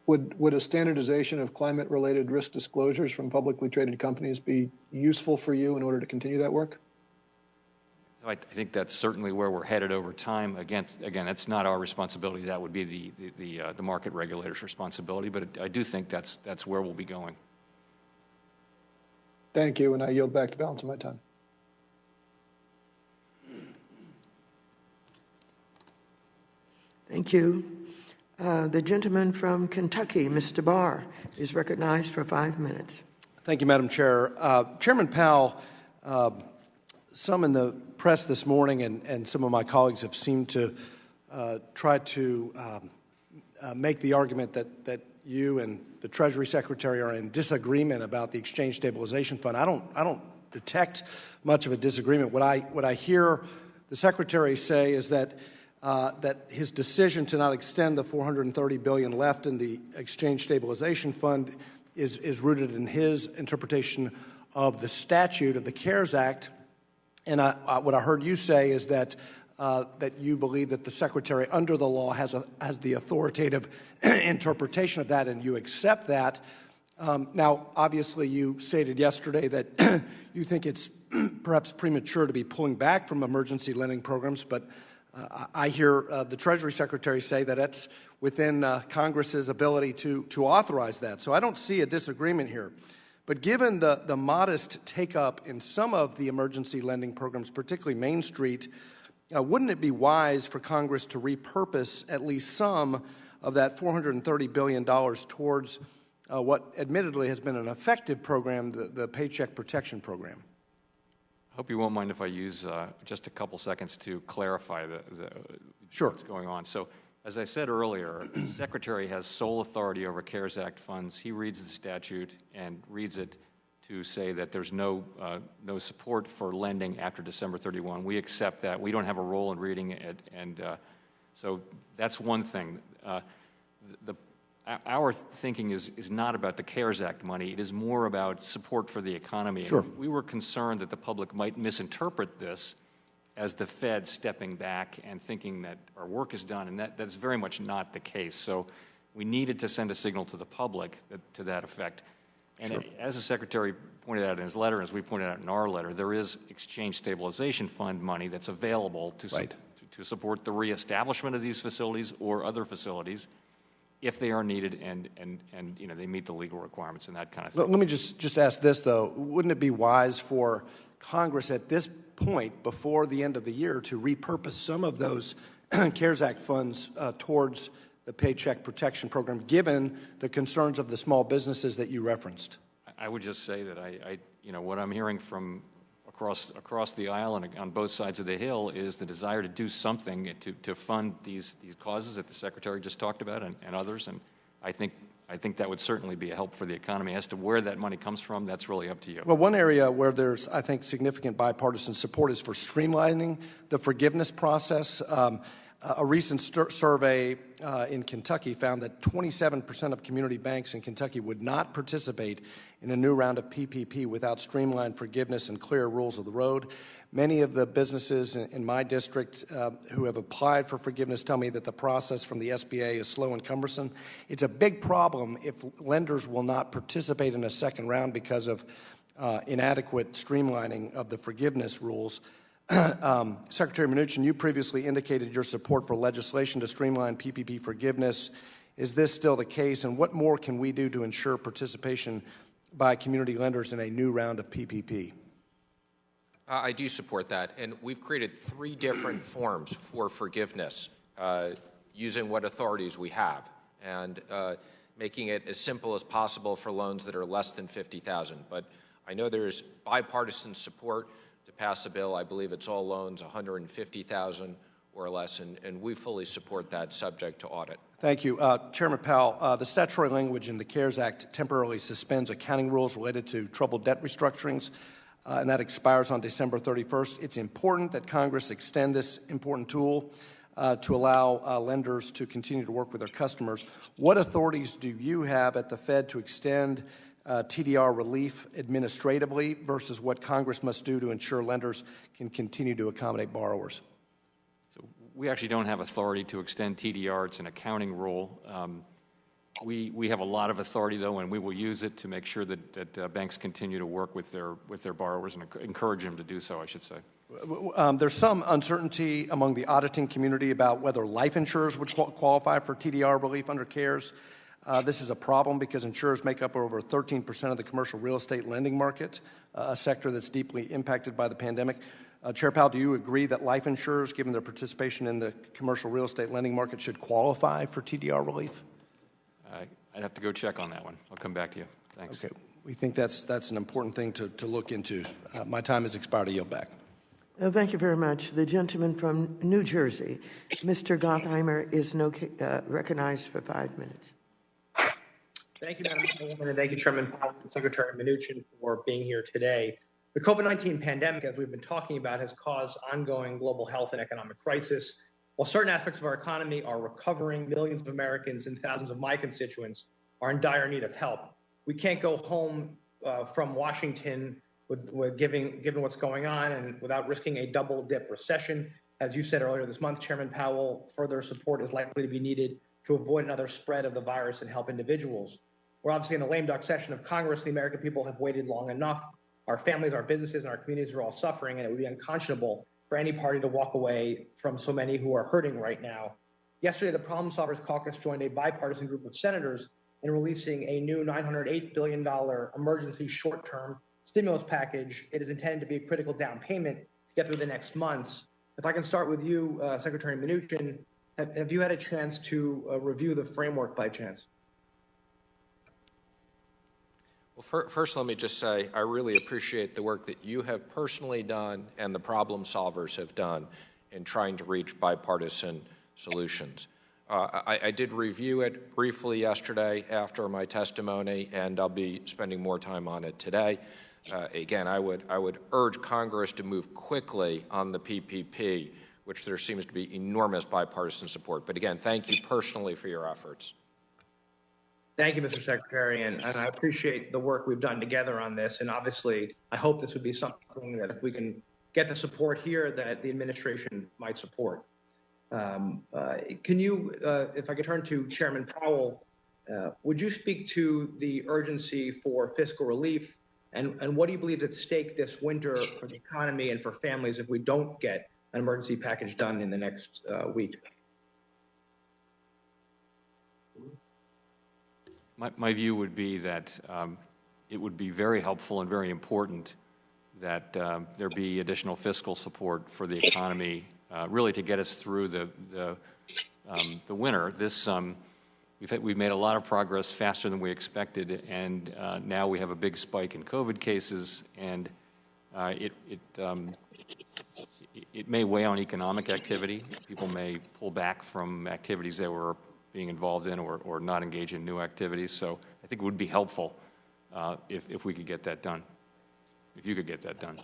Would a standardization of climate-related risk disclosures from publicly traded companies be useful for you in order to continue that work? I think that's certainly where we're headed over time. Again, that's not our responsibility. That would be the market regulator's responsibility. But I do think that's where we'll be going. Thank you, and I yield back the balance of my time. Thank you. The gentleman from Kentucky, Mr. Barr, is recognized for 5 minutes. Thank you, Madam Chair. Chairman Powell, some in the press this morning and some of my colleagues have seemed to try to make the argument that you and the Treasury Secretary are in disagreement about the Exchange Stabilization Fund. I don't detect much of a disagreement. What I hear the Secretary say is that his decision to not extend the $430 billion left in the Exchange Stabilization Fund is rooted in his interpretation of the statute of the CARES Act. And what I heard you say is that you believe that the Secretary, under the law, has the authoritative interpretation of that, and you accept that. Now, obviously, you stated yesterday that you think it's perhaps premature to be pulling back from emergency lending programs, but I hear the Treasury Secretary say that it's within Congress's ability to authorize that. So I don't see a disagreement here. But given the modest take-up in some of the emergency lending programs, particularly Main Street, wouldn't it be wise for Congress to repurpose at least some of that $430 billion towards what admittedly has been an effective program, the Paycheck Protection Program? I hope you won't mind if I use just a couple seconds to clarify what's going on. So, as I said earlier, the Secretary has sole authority over CARES Act funds. He reads the statute and reads it to say that there's no support for lending after December 31. We accept that. We don't have a role in reading it, and so that's one thing. Our thinking is not about the CARES Act money. It is more about support for the economy. Sure. And we were concerned that the public might misinterpret this as the Fed stepping back and thinking that our work is done, and that's very much not the case. So we needed to send a signal to the public to that effect. And as the Secretary pointed out in his letter, as we pointed out in our letter, there is Exchange Stabilization Fund money that's available to support the reestablishment of these facilities or other facilities if they are needed and they meet the legal requirements and that kind of thing. Let me just ask this, though. Wouldn't it be wise for Congress at this point, before the end of the year, to repurpose some of those CARES Act funds towards the Paycheck Protection Program, given the concerns of the small businesses that you referenced? I would just say that what I'm hearing from across the aisle and on both sides of the Hill is the desire to do something to fund these causes that the Secretary just talked about and others, and I think that would certainly be a help for the economy. As to where that money comes from, that's really up to you. Well, one area where there's, I think, significant bipartisan support is for streamlining the forgiveness process. A recent survey in Kentucky found that 27% of community banks in Kentucky would not participate in a new round of PPP without streamlined forgiveness and clear rules of the road. Many of the businesses in my district who have applied for forgiveness tell me that the process from the SBA is slow and cumbersome. It's a big problem if lenders will not participate in a second round because of inadequate streamlining of the forgiveness rules. Secretary Mnuchin, you previously indicated your support for legislation to streamline PPP forgiveness. Is this still the case, and what more can we do to ensure participation by community lenders in a new round of PPP? I do support that, and we've created 3 different forms for forgiveness using what authorities we have, and making it as simple as possible for loans that are less than $50,000. But I know there's bipartisan support to pass a bill. I believe it's all loans $150,000 or less, and we fully support that, subject to audit. Thank you. Chairman Powell, the statutory language in the CARES Act temporarily suspends accounting rules related to troubled debt restructurings, and that expires on December 31st. It's important that Congress extend this important tool to allow lenders to continue to work with their customers. What authorities do you have at the Fed to extend TDR relief administratively versus what Congress must do to ensure lenders can continue to accommodate borrowers? So we actually don't have authority to extend TDR. It's an accounting rule. We have a lot of authority, though, and we will use it to make sure that banks continue to work with their borrowers and encourage them to do so, I should say. There's some uncertainty among the auditing community about whether life insurers would qualify for TDR relief under CARES. This is a problem because insurers make up over 13% of the commercial real estate lending market, a sector that's deeply impacted by the pandemic. Chair Powell, do you agree that life insurers, given their participation in the commercial real estate lending market, should qualify for TDR relief? I'd have to go check on that one. I'll come back to you. Thanks. Okay. We think that's an important thing to look into. My time has expired. I yield back. Thank you very much. The gentleman from New Jersey, Mr. Gottheimer, is recognized for 5 minutes. Thank you, Madam Chairwoman, and thank you, Chairman Powell and Secretary Mnuchin, for being here today. The COVID-19 pandemic, as we've been talking about, has caused ongoing global health and economic crisis. While certain aspects of our economy are recovering, millions of Americans and thousands of my constituents are in dire need of help. We can't go home from Washington given what's going on and without risking a double-dip recession. As you said earlier this month, Chairman Powell, further support is likely to be needed to avoid another spread of the virus and help individuals. We're obviously in a lame duck session of Congress. The American people have waited long enough. Our families, our businesses, and our communities are all suffering, and it would be unconscionable for any party to walk away from so many who are hurting right now. Yesterday, the Problem Solvers Caucus joined a bipartisan group of senators in releasing a new $908 billion emergency short-term stimulus package. It is intended to be a critical down payment to get through the next months. If I can start with you, Secretary Mnuchin, have you had a chance to review the framework by chance? Well, first, let me just say I really appreciate the work that you have personally done and the problem solvers have done in trying to reach bipartisan solutions. I did review it briefly yesterday after my testimony, and I'll be spending more time on it today. Again, I would urge Congress to move quickly on the PPP, which there seems to be enormous bipartisan support. But again, thank you personally for your efforts. Thank you, Mr. Secretary, and I appreciate the work we've done together on this. And obviously, I hope this would be something that if we can get the support here, that the administration might support. Can you, if I could turn to Chairman Powell, would you speak to the urgency for fiscal relief, and what do you believe is at stake this winter for the economy and for families if we don't get an emergency package done in the next week? My view would be that it would be very helpful and very important that there be additional fiscal support for the economy really to get us through the winter. We've made a lot of progress faster than we expected, and now we have a big spike in COVID cases, and it may weigh on economic activity. People may pull back from activities they were being involved in or not engage in new activities. So I think it would be helpful if we could get that done, if you could get that done.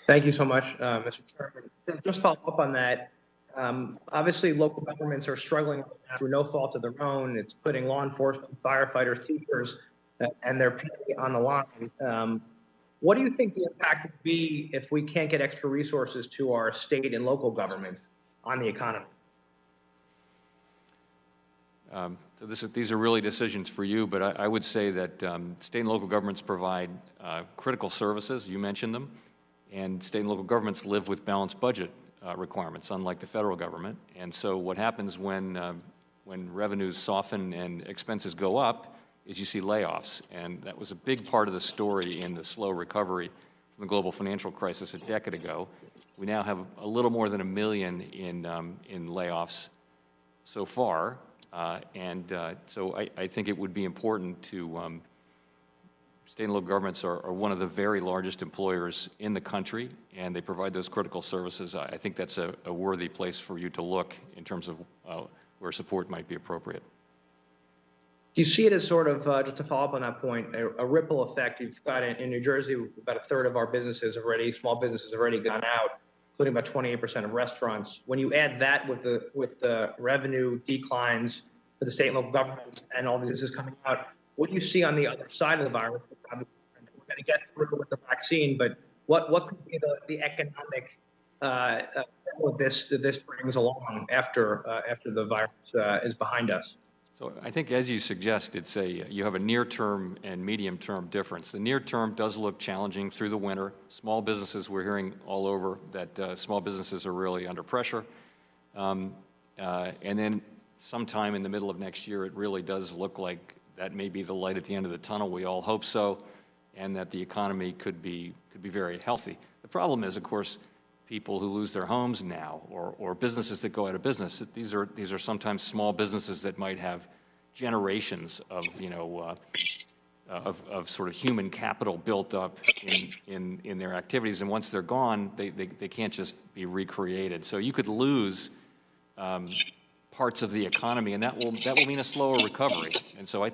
Thank you so much, Mr. Chairman. To just follow up on that, obviously local governments are struggling through no fault of their own. It's putting law enforcement, firefighters, teachers, and their pay on the line. What do you think the impact would be if we can't get extra resources to our state and local governments on the economy? So these are really decisions for you, but I would say that state and local governments provide critical services. You mentioned them. And state and local governments live with balanced budget requirements, unlike the federal government. And so what happens when revenues soften and expenses go up is you see layoffs. And that was a big part of the story in the slow recovery from the global financial crisis a decade ago. We now have a little more than 1 million in layoffs so far. So I think it would be important to state and local governments are one of the very largest employers in the country, and they provide those critical services. I think that's a worthy place for you to look in terms of where support might be appropriate. Do you see it as sort of, just to follow up on that point, a ripple effect? You've got in New Jersey, about 1/3 of our businesses already, small businesses already gone out, including about 28% of restaurants. When you add that with the revenue declines for the state and local governments and all these businesses coming out, what do you see on the other side of the virus? We're going to get through with the vaccine, but what could be the economic that this brings along after the virus is behind us? So I think, as you suggest, you have a near-term and medium-term difference. The near-term does look challenging through the winter. Small businesses, we're hearing all over that small businesses are really under pressure. And then sometime in the middle of next year, it really does look like that may be the light at the end of the tunnel. We all hope so, and that the economy could be very healthy. The problem is, of course, people who lose their homes now, or businesses that go out of business. These are sometimes small businesses that might have generations of of sort of human capital built up in their activities, and once they're gone, they can't just be recreated. So you could lose parts of the economy, and that will mean a slower recovery. And so I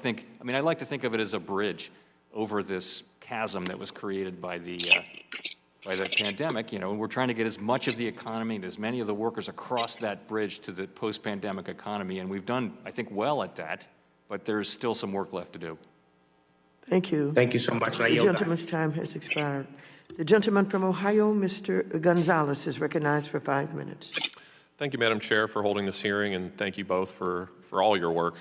like to think of it as a bridge over this chasm that was created by the pandemic. We're trying to get as much of the economy and as many of the workers across that bridge to the post-pandemic economy, and we've done, I think, well at that, but there's still some work left to do. Thank you. Thank you so much. The gentleman's time has expired. The gentleman from Ohio, Mr. Gonzalez, is recognized for 5 minutes. Thank you, Madam Chair, for holding this hearing, and thank you both for all your work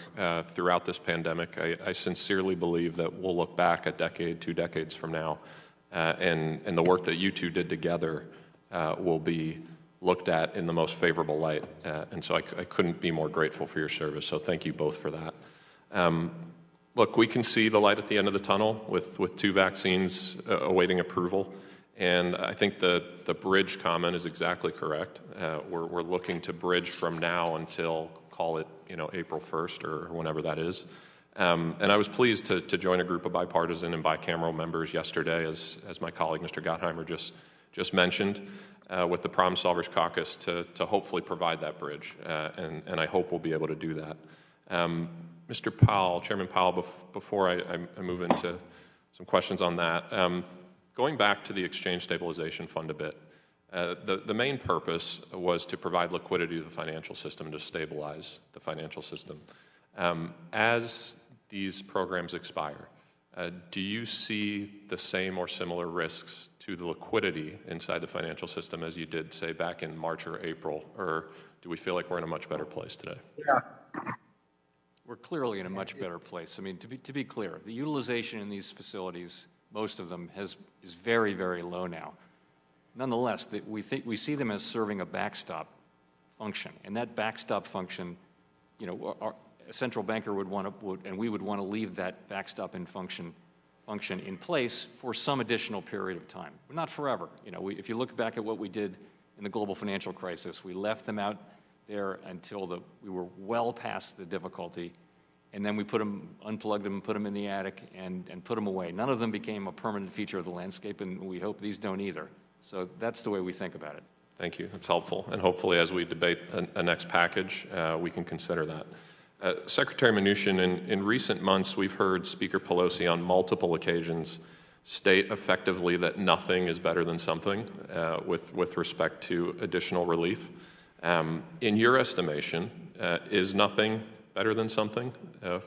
throughout this pandemic. I sincerely believe that we'll look back a decade, 2 decades from now, and the work that you two did together will be looked at in the most favorable light. And so I couldn't be more grateful for your service, so thank you both for that. Look, we can see the light at the end of the tunnel with 2 vaccines awaiting approval. And I think the bridge comment is exactly correct. We're looking to bridge from now until, call it, April 1st or whenever that is. And I was pleased to join a group of bipartisan and bicameral members yesterday, as my colleague Mr. Gottheimer just mentioned, with the Problem Solvers Caucus to hopefully provide that bridge. And I hope we'll be able to do that. Mr. Powell, Chairman Powell, before I move into some questions on that, going back to the Exchange Stabilization Fund a bit, the main purpose was to provide liquidity to the financial system, to stabilize the financial system. As these programs expire, do you see the same or similar risks to the liquidity inside the financial system as you did, say, back in March or April, or do we feel like we're in a much better place today? Yeah. We're clearly in a much better place. I mean, to be clear, the utilization in these facilities, most of them, is very, very low now. Nonetheless, we see them as serving a backstop function, and that backstop function, a central banker would want to, and we would want to leave that backstop in function function in place for some additional period of time, but not forever. You know, if you look back at what we did in the global financial crisis, we left them out there until we were well past the difficulty, and then we unplugged them, put them in the attic, and put them away. None of them became a permanent feature of the landscape, and we hope these don't either. So that's the way we think about it. Thank you. That's helpful. And hopefully as we debate a next package, we can consider that. Secretary Mnuchin, in recent months, we've heard Speaker Pelosi on multiple occasions state effectively that nothing is better than something with respect to additional relief. In your estimation, is nothing better than something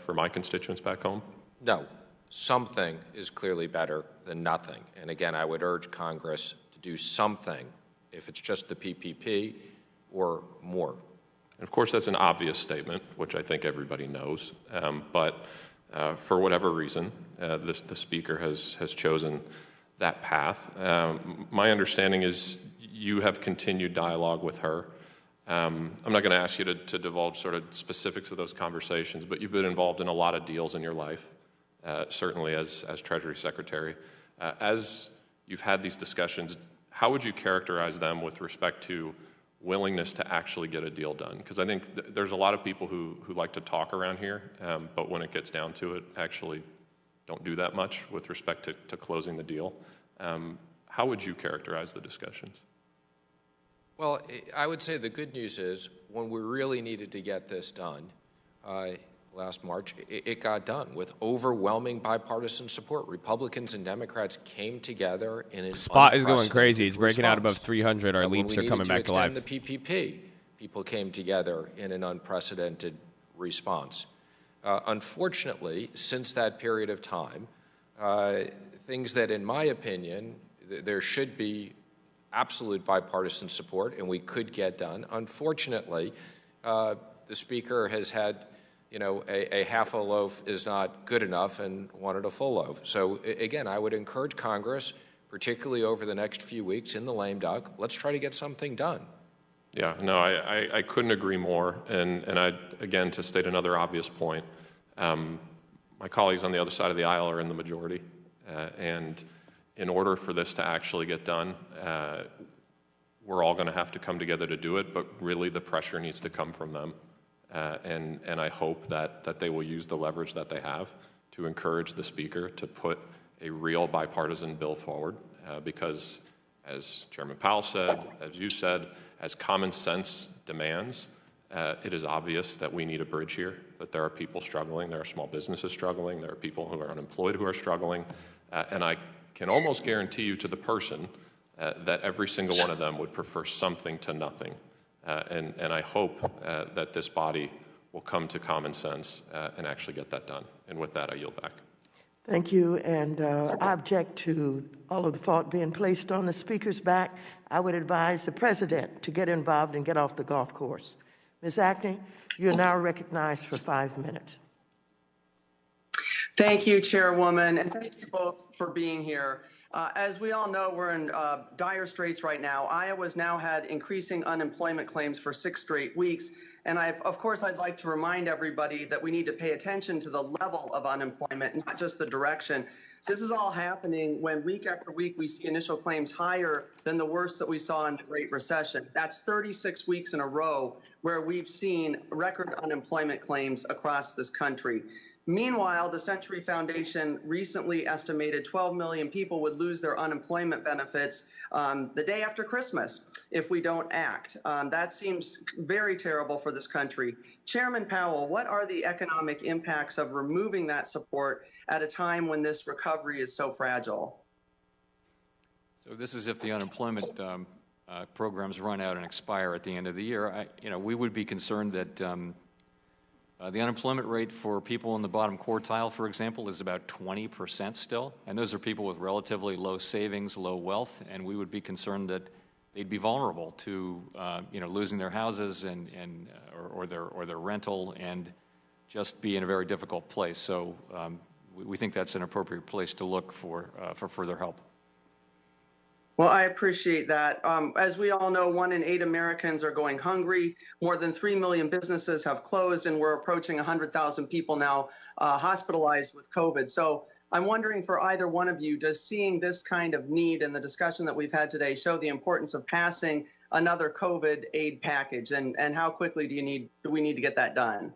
for my constituents back home? No. Something is clearly better than nothing. And again, I would urge Congress to do something, if it's just the PPP or more. Of course, that's an obvious statement, which I think everybody knows. But for whatever reason, the Speaker has chosen that path. My understanding is you have continued dialogue with her. I'm not going to ask you to divulge sort of specifics of those conversations, but you've been involved in a lot of deals in your life, certainly as Treasury Secretary. As you've had these discussions, how would you characterize them with respect to willingness to actually get a deal done? Because I think there's a lot of people who like to talk around here, but when it gets down to it, actually don't do that much with respect to closing the deal. How would you characterize the discussions? Well, I would say the good news is when we really needed to get this done last March, it got done with overwhelming bipartisan support. Republicans and Democrats came together in an Spot is going crazy. It's breaking out above 300. Our leaps are coming back to life. When we needed to extend the PPP, people came together in an unprecedented response. Unfortunately, since that period of time, things that, in my opinion, there should be absolute bipartisan support and we could get done. Unfortunately, the Speaker has had, a half a loaf is not good enough and wanted a full loaf. So again, I would encourage Congress, particularly over the next few weeks in the lame duck, let's try to get something done. Yeah, no, I couldn't agree more. And I, again, to state another obvious point, my colleagues on the other side of the aisle are in the majority. And in order for this to actually get done, we're all going to have to come together to do it, but really the pressure needs to come from them. And I hope that they will use the leverage that they have to encourage the Speaker to put a real bipartisan bill forward, because as Chairman Powell said, as you said, as common sense demands, it is obvious that we need a bridge here, that there are people struggling, there are small businesses struggling, there are people who are unemployed who are struggling, and I can almost guarantee you to the person that every single one of them would prefer something to nothing. And I hope that this body will come to common sense and actually get that done. And with that, I yield back. Thank you, and I object to all of the fault being placed on the Speaker's back. I would advise the President to get involved and get off the golf course. Ms. Acting, you are now recognized for 5 minutes. Thank you, Chairwoman, and thank you both for being here. As we all know, we're in dire straits right now. Iowa's now had increasing unemployment claims for 6 straight weeks. And of course, I'd like to remind everybody that we need to pay attention to the level of unemployment, not just the direction. This is all happening when week after week we see initial claims higher than the worst that we saw in the Great Recession. That's 36 weeks in a row where we've seen record unemployment claims across this country. Meanwhile, the Century Foundation recently estimated 12 million people would lose their unemployment benefits the day after Christmas if we don't act. That seems very terrible for this country. Chairman Powell, what are the economic impacts of removing that support at a time when this recovery is so fragile? So this is if the unemployment programs run out and expire at the end of the year. We would be concerned that the unemployment rate for people in the bottom quartile, for example, is about 20% still, and those are people with relatively low savings, low wealth, and we would be concerned that they'd be vulnerable to, losing their houses or their rental and just be in a very difficult place. So we think that's an appropriate place to look for further help. Well, I appreciate that. As we all know, 1 in 8 Americans are going hungry. More than 3 million businesses have closed, and we're approaching 100,000 people now hospitalized with COVID. So I'm wondering for either one of you, does seeing this kind of need in the discussion that we've had today show the importance of passing another COVID aid package, and how quickly do we need to get that done?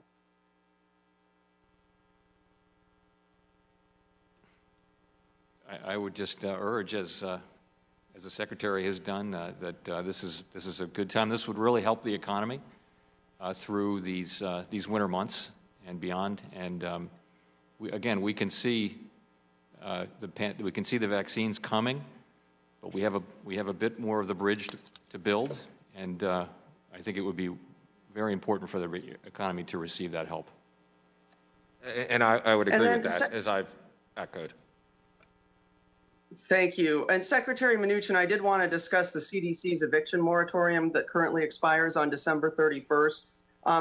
I would just urge, as the Secretary has done, that this is a good time. This would really help the economy through these winter months and beyond. And we can see the vaccines coming, but we have a bit more of the bridge to build, and I think it would be very important for the economy to receive that help. And I would agree with that, as I've echoed. Thank you. And Secretary Mnuchin, I did want to discuss the CDC's eviction moratorium that currently expires on December 31st.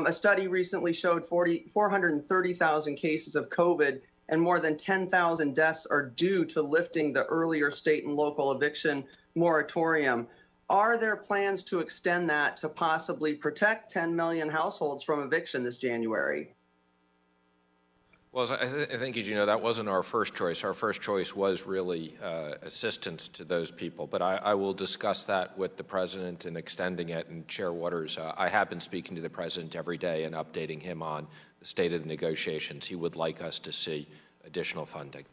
A study recently showed 430,000 cases of COVID and more than 10,000 deaths are due to lifting the earlier state and local eviction moratorium. Are there plans to extend that to possibly protect 10 million households from eviction this January? Well, I think, as you know, that wasn't our first choice. Our first choice was really assistance to those people. But I will discuss that with the President and extending it. And Chair Waters, I have been speaking to the President every day and updating him on the state of the negotiations. He would like us to see additional funding.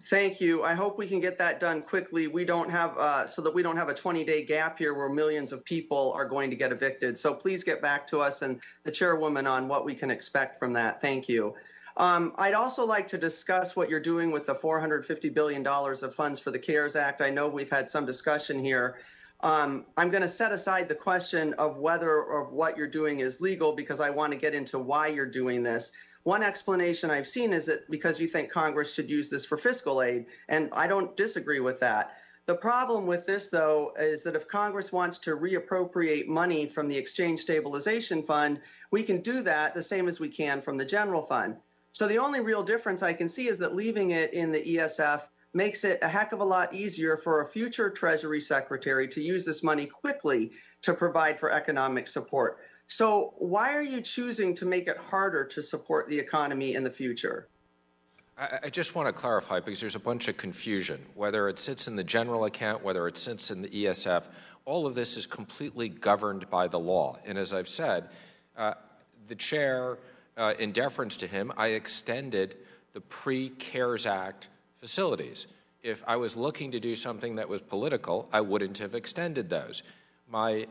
Thank you. I hope we can get that done quickly. We don't have so that we don't have a 20-day gap here where millions of people are going to get evicted. So please get back to us and the chairwoman on what we can expect from that. Thank you. I'd also like to discuss what you're doing with the $450 billion of funds for the CARES Act. I know we've had some discussion here. I'm going to set aside the question of whether or what you're doing is legal because I want to get into why you're doing this. One explanation I've seen is that because you think Congress should use this for fiscal aid, and I don't disagree with that. The problem with this, though, is that if Congress wants to reappropriate money from the Exchange Stabilization Fund, we can do that the same as we can from the general fund. So the only real difference I can see is that leaving it in the ESF makes it a heck of a lot easier for a future Treasury Secretary to use this money quickly to provide for economic support. So why are you choosing to make it harder to support the economy in the future? I just want to clarify because there's a bunch of confusion. Whether it sits in the general account, whether it sits in the ESF, all of this is completely governed by the law. And as I've said, the chair, in deference to him, I extended the pre-CARES Act facilities. If I was looking to do something that was political, I wouldn't have extended those. My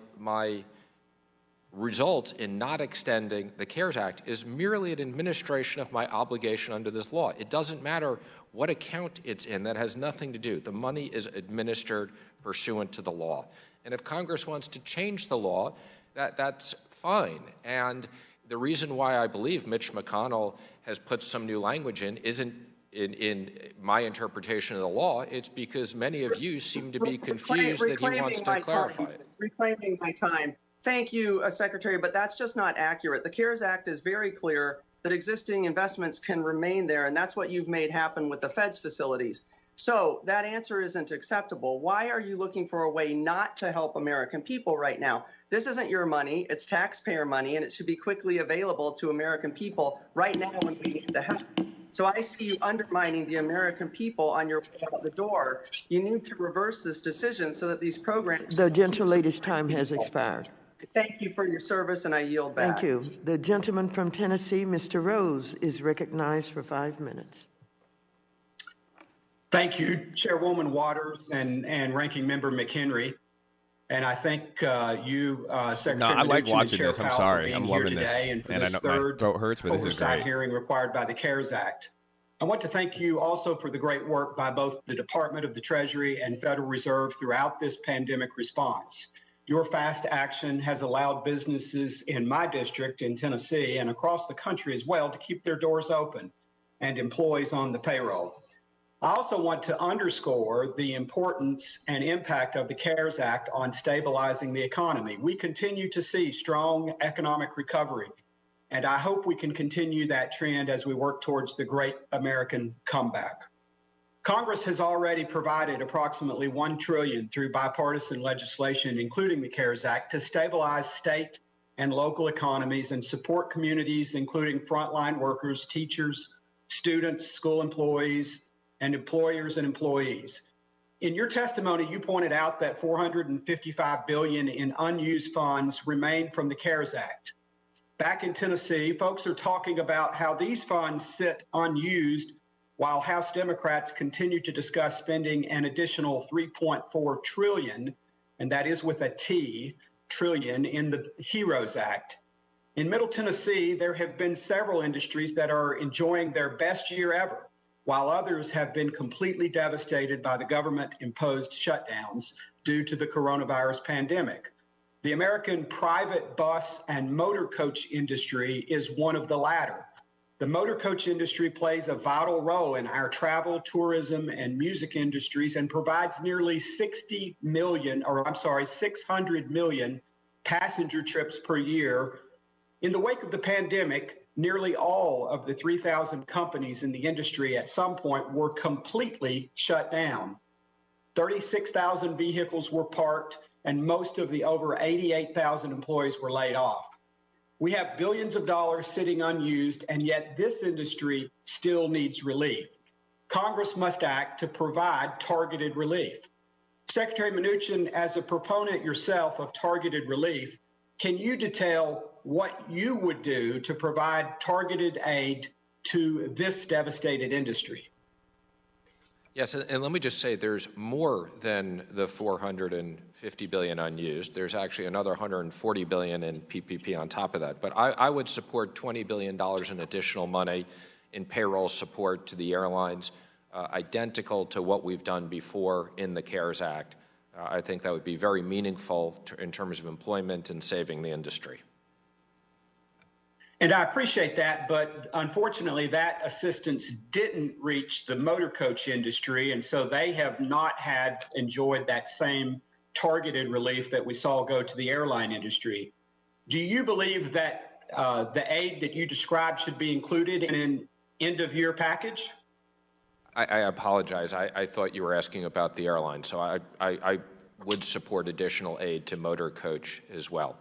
result in not extending the CARES Act is merely an administration of my obligation under this law. It doesn't matter what account it's in. That has nothing to do. The money is administered pursuant to the law. And if Congress wants to change the law, that's fine. And the reason why I believe Mitch McConnell has put some new language in isn't in my interpretation of the law. It's because many of you seem to be confused that he wants to clarify it. Reclaiming my time. Thank you, Secretary, but that's just not accurate. The CARES Act is very clear that existing investments can remain there, and that's what you've made happen with the Fed's facilities. So that answer isn't acceptable. Why are you looking for a way not to help American people right now? This isn't your money. It's taxpayer money, and it should be quickly available to American people right now when we need the help. So I see you undermining the American people on your way out the door. You need to reverse this decision so that these programs... The gentlelady's time has expired. Thank you for your service, and I yield back. Thank you. The gentleman from Tennessee, Mr. Rose, is recognized for 5 minutes. Thank you, Chairwoman Waters and Ranking Member McHenry. And I thank you, Secretary. No, I like watching this. I'm sorry. I'm loving this. And I know my throat hurts, but this is great. Hearing required by the CARES Act. I want to thank you also for the great work by both the Department of the Treasury and Federal Reserve throughout this pandemic response. Your fast action has allowed businesses in my district in Tennessee and across the country as well to keep their doors open and employees on the payroll. I also want to underscore the importance and impact of the CARES Act on stabilizing the economy. We continue to see strong economic recovery, and I hope we can continue that trend as we work towards the great American comeback. Congress has already provided approximately $1 trillion through bipartisan legislation, including the CARES Act, to stabilize state and local economies and support communities, including frontline workers, teachers, students, school employees, and employers and employees. In your testimony, you pointed out that $455 billion in unused funds remain from the CARES Act. Back in Tennessee, folks are talking about how these funds sit unused while House Democrats continue to discuss spending an additional $3.4 trillion, and that is with a T, trillion, in the HEROES Act. In Middle Tennessee, there have been several industries that are enjoying their best year ever, while others have been completely devastated by the government-imposed shutdowns due to the coronavirus pandemic. The American private bus and motor coach industry is one of the latter. The motor coach industry plays a vital role in our travel, tourism, and music industries and provides nearly 600 million passenger trips per year. In the wake of the pandemic, nearly all of the 3,000 companies in the industry at some point were completely shut down. 36,000 vehicles were parked, and most of the over 88,000 employees were laid off. We have billions of dollars sitting unused, and yet this industry still needs relief. Congress must act to provide targeted relief. Secretary Mnuchin, as a proponent yourself of targeted relief, can you detail what you would do to provide targeted aid to this devastated industry? Yes, and let me just say there's more than the $450 billion unused. There's actually another $140 billion in PPP on top of that. But I would support $20 billion in additional money in payroll support to the airlines, identical to what we've done before in the CARES Act. I think that would be very meaningful in terms of employment and saving the industry. And I appreciate that, but unfortunately that assistance didn't reach the motor coach industry, and so they have not enjoyed that same targeted relief that we saw go to the airline industry. Do you believe that the aid that you described should be included in an end-of-year package? I apologize. I thought you were asking about the airline, so I would support additional aid to motor coach as well.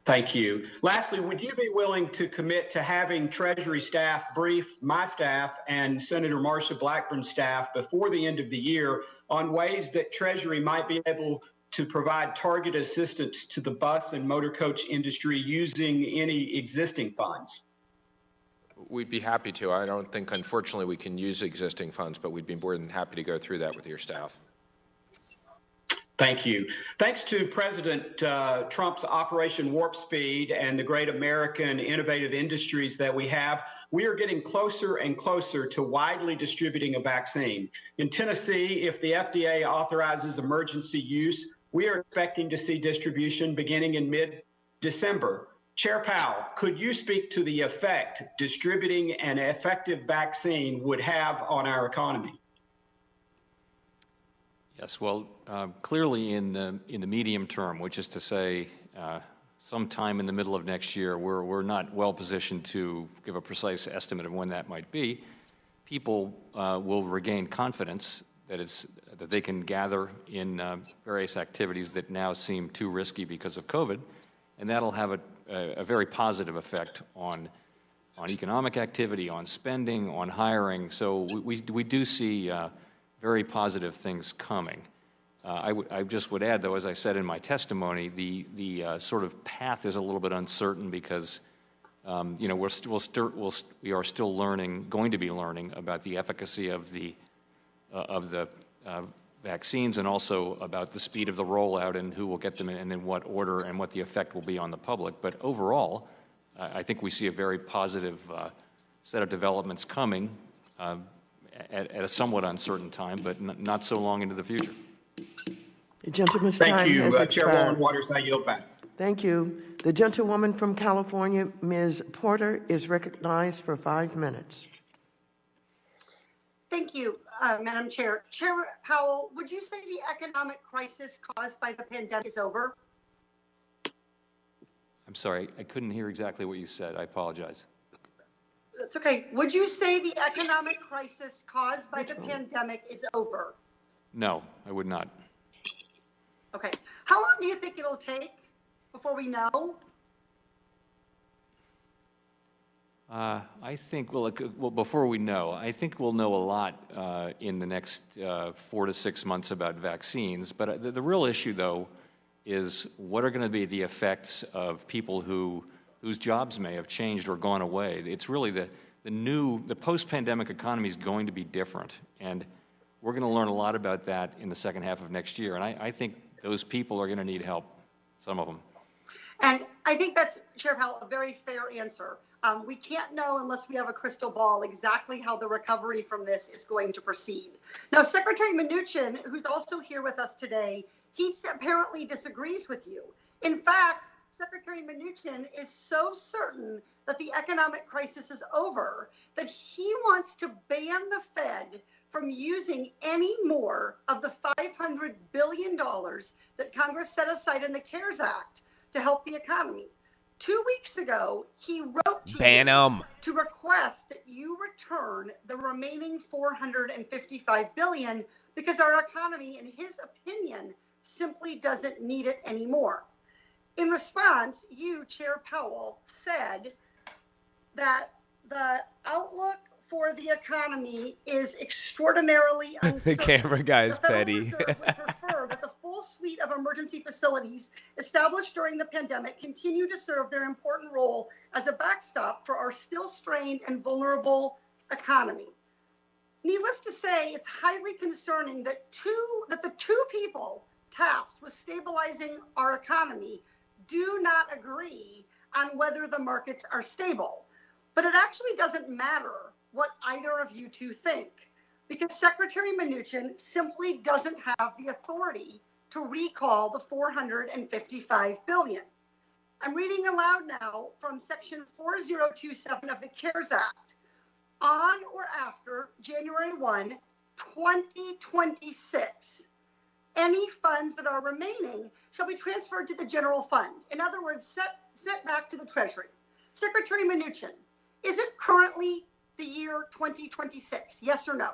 Thank you. Lastly, would you be willing to commit to having Treasury staff brief my staff and Senator Marsha Blackburn's staff before the end of the year on ways that Treasury might be able to provide targeted assistance to the bus and motor coach industry using any existing funds? We'd be happy to. I don't think, unfortunately, we can use existing funds, but we'd be more than happy to go through that with your staff. Thank you. Thanks to President Trump's Operation Warp Speed and the great American innovative industries that we have, we are getting closer and closer to widely distributing a vaccine. In Tennessee, if the FDA authorizes emergency use, we are expecting to see distribution beginning in mid-December. Chair Powell, could you speak to the effect distributing an effective vaccine would have on our economy? Yes, well, clearly in the medium term, which is to say sometime in the middle of next year, we're not well positioned to give a precise estimate of when that might be. People will regain confidence that they can gather in various activities that now seem too risky because of COVID, and that'll have a very positive effect on economic activity, on spending, on hiring. So we do see very positive things coming. I just would add, though, as I said in my testimony, the sort of path is a little bit uncertain because we are still going to be learning about the efficacy of the vaccines and also about the speed of the rollout and who will get them and in what order and what the effect will be on the public. But overall, I think we see a very positive set of developments coming at a somewhat uncertain time, but not so long into the future. The gentleman's time has expired. Thank you, Chairwoman Waters. I yield back. Thank you. The gentlewoman from California, Ms. Porter, is recognized for 5 minutes. Thank you, Madam Chair. Chair Powell, would you say the economic crisis caused by the pandemic is over? I'm sorry, I couldn't hear exactly what you said. I apologize. That's okay. Would you say the economic crisis caused by the pandemic is over? No, I would not. Okay. How long do you think it'll take before we know? I think, well, before we know, I think we'll know a lot in the next 4 to 6 months about vaccines. But the real issue, though, is what are going to be the effects of people whose jobs may have changed or gone away. It's really the post-pandemic economy is going to be different. And we're going to learn a lot about that in the second half of next year. And I think those people are going to need help, some of them. And I think that's, Chair Powell, a very fair answer. We can't know unless we have a crystal ball exactly how the recovery from this is going to proceed. Now, Secretary Mnuchin, who's also here with us today, he apparently disagrees with you. In fact, Secretary Mnuchin is so certain that the economic crisis is over that he wants to ban the Fed from using any more of the $500 billion that Congress set aside in the CARES Act to help the economy. 2 weeks ago, he wrote to you to request that you return the remaining $455 billion because our economy, in his opinion, simply doesn't need it anymore. In response, you, Chair Powell, said that the outlook for the economy is extraordinarily uncertain. The camera guy's petty. The Federal Reserve would prefer that the full suite of emergency facilities established during the pandemic continue to serve their important role as a backstop for our still strained and vulnerable economy. Needless to say, it's highly concerning that the two people tasked with stabilizing our economy do not agree on whether the markets are stable. But it actually doesn't matter what either of you two think, because Secretary Mnuchin simply doesn't have the authority to recall the $455 billion. I'm reading aloud now from Section 4027 of the CARES Act. On or after January 1, 2026, any funds that are remaining shall be transferred to the general fund. In other words, sent back to the Treasury. Secretary Mnuchin, is it currently the year 2026? Yes or no?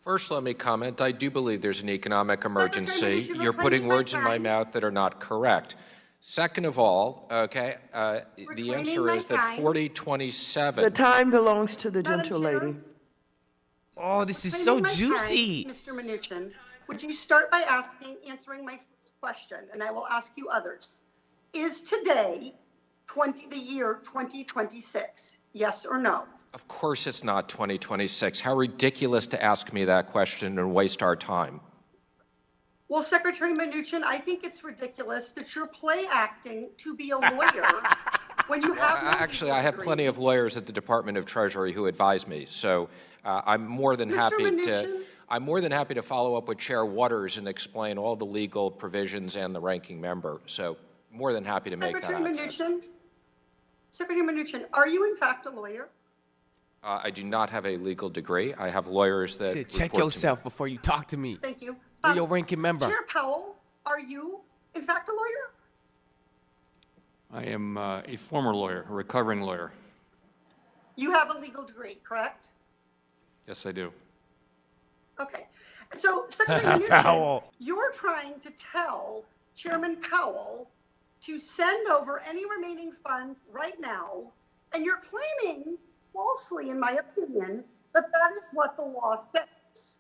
First, let me comment. I do believe there's an economic emergency. You're putting words in my mouth that are not correct. Second of all, okay, the answer is that 4027. The time belongs to the gentle lady. Oh, this is so juicy. Mr. Mnuchin, would you start by answering my first question, and I will ask you others. Is today the year 2026? Yes or no? Of course it's not 2026. How ridiculous to ask me that question and waste our time. Well, Secretary Mnuchin, I think it's ridiculous that you're play acting to be a lawyer when you have no Actually, I have plenty of lawyers at the Department of Treasury who advise me, so I'm more than happy to follow up with Chair Waters and explain all the legal provisions and the ranking member. So more than happy to make that access. Secretary Mnuchin, are you in fact a lawyer? I do not have a legal degree. I have lawyers that check yourself before you talk to me. Thank you. You're your ranking member. Chair Powell, are you in fact a lawyer? I am a former lawyer, a recovering lawyer. You have a legal degree, correct? Yes, I do. Okay. So, Secretary Mnuchin, you're trying to tell Chairman Powell to send over any remaining funds right now, and you're claiming, falsely in my opinion, that is what the law says.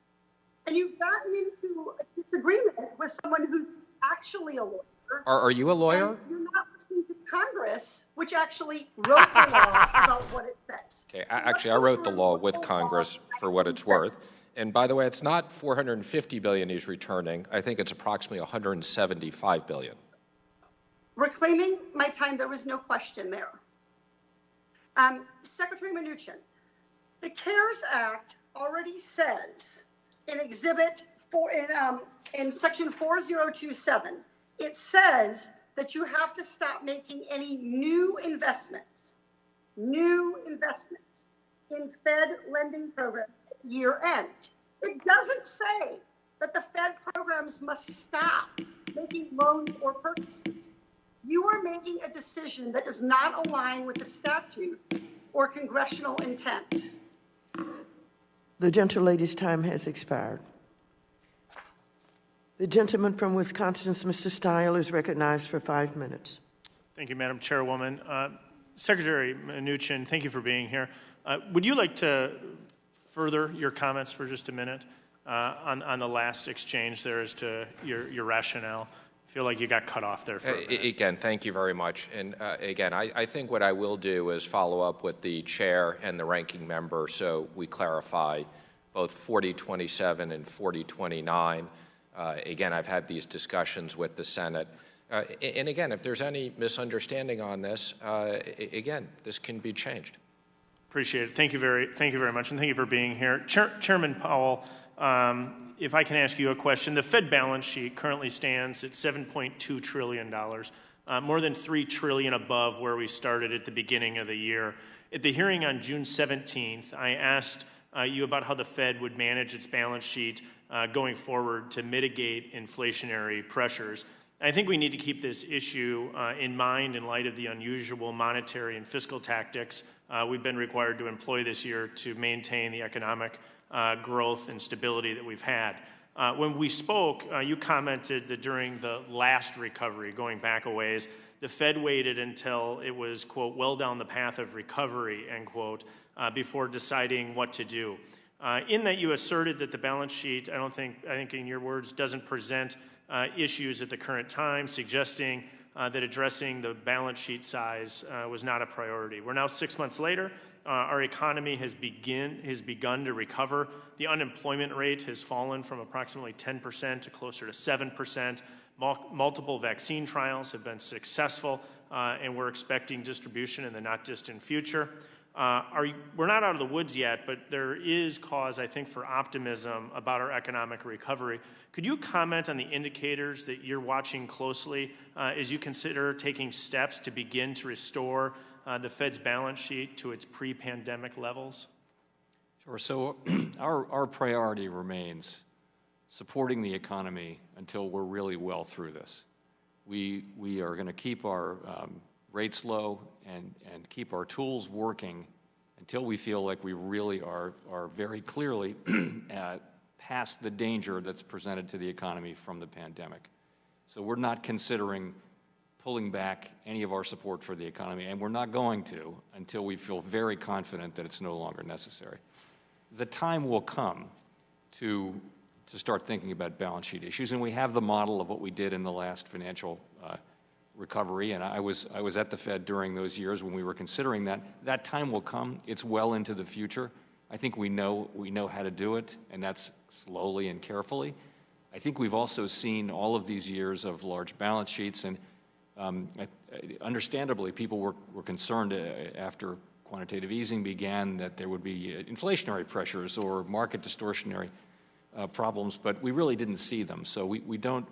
And you've gotten into a disagreement with someone who's actually a lawyer. Are you a lawyer? And you're not listening to Congress, which actually wrote the law about what it says. Okay, actually, I wrote the law with Congress for what it's worth. And by the way, it's not $450 billion he's returning. I think it's approximately $175 billion. Reclaiming my time, there was no question there. Secretary Mnuchin, the CARES Act already says in in Section 4027, it says that you have to stop making any new investments in Fed lending programs at year end. It doesn't say that the Fed programs must stop making loans or purchases. You are making a decision that does not align with the statute or congressional intent. The gentle lady's time has expired. The gentleman from Wisconsin, Mr. Stile, is recognized for 5 minutes. Thank you, Madam Chairwoman. Secretary Mnuchin, thank you for being here. Would you like to further your comments for just a minute on the last exchange there as to your rationale? I feel like you got cut off there for a minute. Again, thank you very much. And again, I think what I will do is follow up with the chair and the ranking member so we clarify both 4027 and 4029. Again, I've had these discussions with the Senate. And again, if there's any misunderstanding on this, again, this can be changed. Appreciate it. Thank you very much, and thank you for being here. Chairman Powell, if I can ask you a question. The Fed balance sheet currently stands at $7.2 trillion, more than $3 trillion above where we started at the beginning of the year. At the hearing on June 17th, I asked you about how the Fed would manage its balance sheet going forward to mitigate inflationary pressures. I think we need to keep this issue in mind in light of the unusual monetary and fiscal tactics we've been required to employ this year to maintain the economic growth and stability that we've had. When we spoke, you commented that during the last recovery, going back a ways, the Fed waited until it was, quote, well down the path of recovery, end quote, before deciding what to do. In that you asserted that the balance sheet, I think in your words, doesn't present issues at the current time, suggesting that addressing the balance sheet size was not a priority. We're now 6 months later. Our economy has begun to recover. The unemployment rate has fallen from approximately 10% to closer to 7%. Multiple vaccine trials have been successful, and we're expecting distribution in the not distant future. We're not out of the woods yet, but there is cause, I think, for optimism about our economic recovery. Could you comment on the indicators that you're watching closely as you consider taking steps to begin to restore the Fed's balance sheet to its pre-pandemic levels? Sure. So our priority remains supporting the economy until we're really well through this. We are going to keep our rates low and keep our tools working until we feel like we really are very clearly past the danger that's presented to the economy from the pandemic. So we're not considering pulling back any of our support for the economy, and we're not going to until we feel very confident that it's no longer necessary. The time will come to start thinking about balance sheet issues, and we have the model of what we did in the last financial recovery, and I was at the Fed during those years when we were considering that. That time will come. It's well into the future. I think we know how to do it, and that's slowly and carefully. I think we've also seen all of these years of large balance sheets, and understandably, people were concerned after quantitative easing began that there would be inflationary pressures or market distortionary problems, but we really didn't see them. So we don't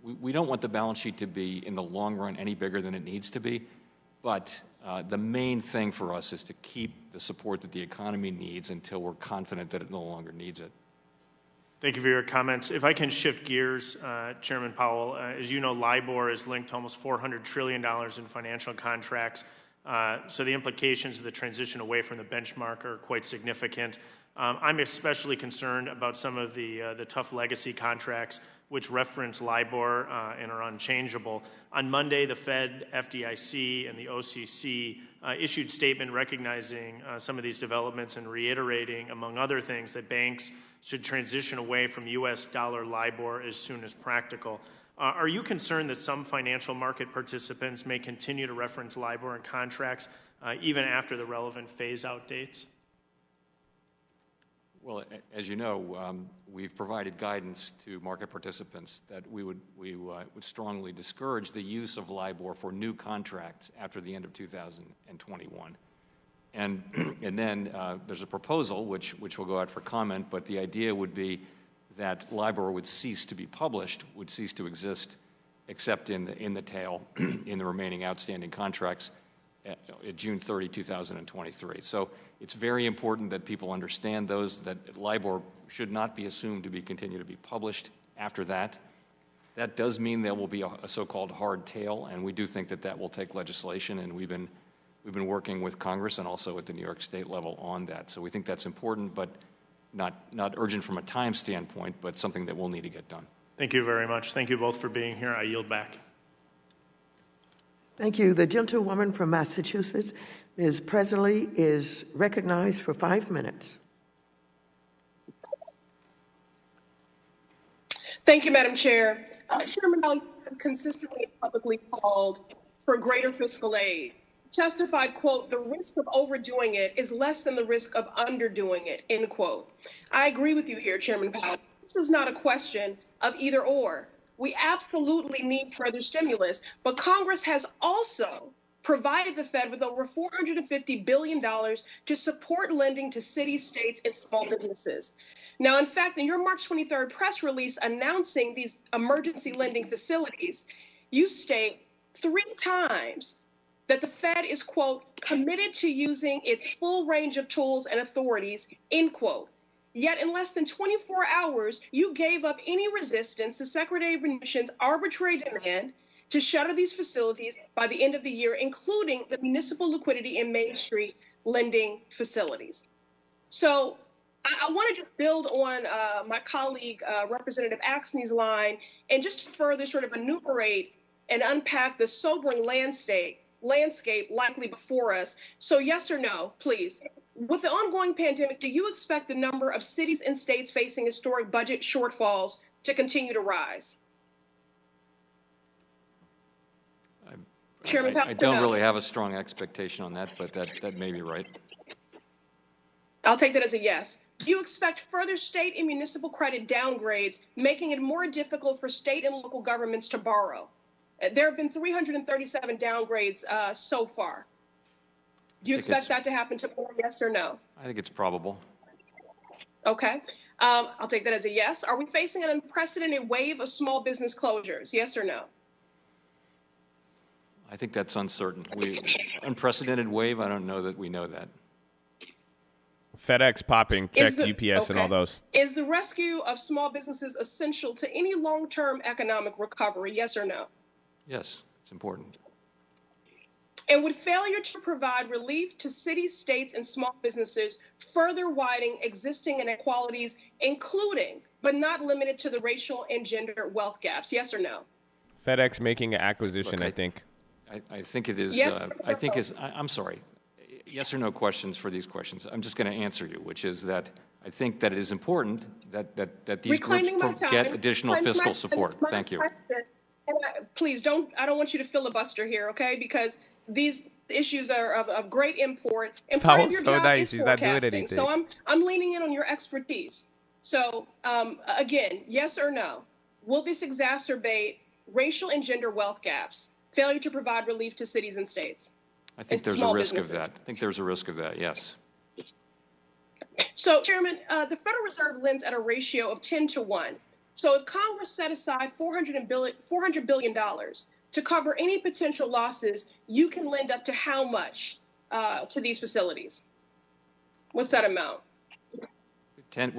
want the balance sheet to be, in the long run, any bigger than it needs to be. But the main thing for us is to keep the support that the economy needs until we're confident that it no longer needs it. Thank you for your comments. If I can shift gears, Chairman Powell, as you know, LIBOR is linked to almost $400 trillion in financial contracts. So the implications of the transition away from the benchmark are quite significant. I'm especially concerned about some of the tough legacy contracts which reference LIBOR and are unchangeable. On Monday, the Fed, FDIC, and the OCC issued a statement recognizing some of these developments and reiterating, among other things, that banks should transition away from U.S. dollar LIBOR as soon as practical. Are you concerned that some financial market participants may continue to reference LIBOR in contracts even after the relevant phase-out dates? Well, as you know, we've provided guidance to market participants that we would strongly discourage the use of LIBOR for new contracts after the end of 2021. And then there's a proposal which will go out for comment, but the idea would be that LIBOR would cease to be published, would cease to exist, except in the tail, in the remaining outstanding contracts at June 30, 2023. So it's very important that people understand that LIBOR should not be assumed to continue to be published after that. That does mean there will be a so-called hard tail, and we do think that will take legislation, and we've been working with Congress and also at the New York State level on that. So we think that's important, but not urgent from a time standpoint, but something that will need to get done. Thank you very much. Thank you both for being here. I yield back. Thank you. The gentlewoman from Massachusetts, Ms. Presley, is recognized for 5 minutes. Thank you, Madam Chair. Chairman, I have consistently and publicly called for greater fiscal aid. Testified, quote, the risk of overdoing it is less than the risk of underdoing it, end quote. I agree with you here, Chairman Powell. This is not a question of either or. We absolutely need further stimulus, but Congress has also provided the Fed with over $450 billion to support lending to cities, states, and small businesses. Now, in fact, in your March 23rd press release announcing these emergency lending facilities, you state 3 times that the Fed is, quote, committed to using its full range of tools and authorities, end quote. Yet in less than 24 hours, you gave up any resistance to Secretary of Mnuchin's arbitrary demand to shutter these facilities by the end of the year, including the municipal liquidity and Main Street lending facilities. So I want to just build on my colleague, Representative Axney's line, and just further sort of enumerate and unpack the sobering landscape likely before us. So yes or no, please. With the ongoing pandemic, do you expect the number of cities and states facing historic budget shortfalls to continue to rise? Chairman Powell, I don't really have a strong expectation on that, but that may be right. I'll take that as a yes. Do you expect further state and municipal credit downgrades, making it more difficult for state and local governments to borrow? There have been 337 downgrades so far. Do you expect that to happen tomorrow, yes or no? I think it's probable. Okay. I'll take that as a yes. Are we facing an unprecedented wave of small business closures, yes or no? I think that's uncertain. Unprecedented wave, I don't know that we know that. FedEx popping, check UPS and all those. Is the rescue of small businesses essential to any long-term economic recovery, yes or no? Yes, it's important. And would failure to provide relief to cities, states, and small businesses further widen existing inequalities, including, but not limited to, the racial and gender wealth gaps, yes or no? FedEx making an acquisition, I think. I think it is. Yes, I'm sorry. Yes or no questions for these questions. I'm just going to answer you, which is that I think that it is important that these groups get additional fiscal support. Thank you. Please I don't want you to filibuster here, okay? Because these issues are of great import. And part of your job is He's not doing forecasting. anything. So I'm leaning in on your expertise. So again, yes or no? Will this exacerbate racial and gender wealth gaps? Failure to provide relief to cities and states? I think there's a risk of that. I think there's a risk of that, yes. So, Chairman, the Federal Reserve lends at a ratio of 10 to 1. So if Congress set aside $400 billion to cover any potential losses, you can lend up to how much to these facilities? What's that amount? 10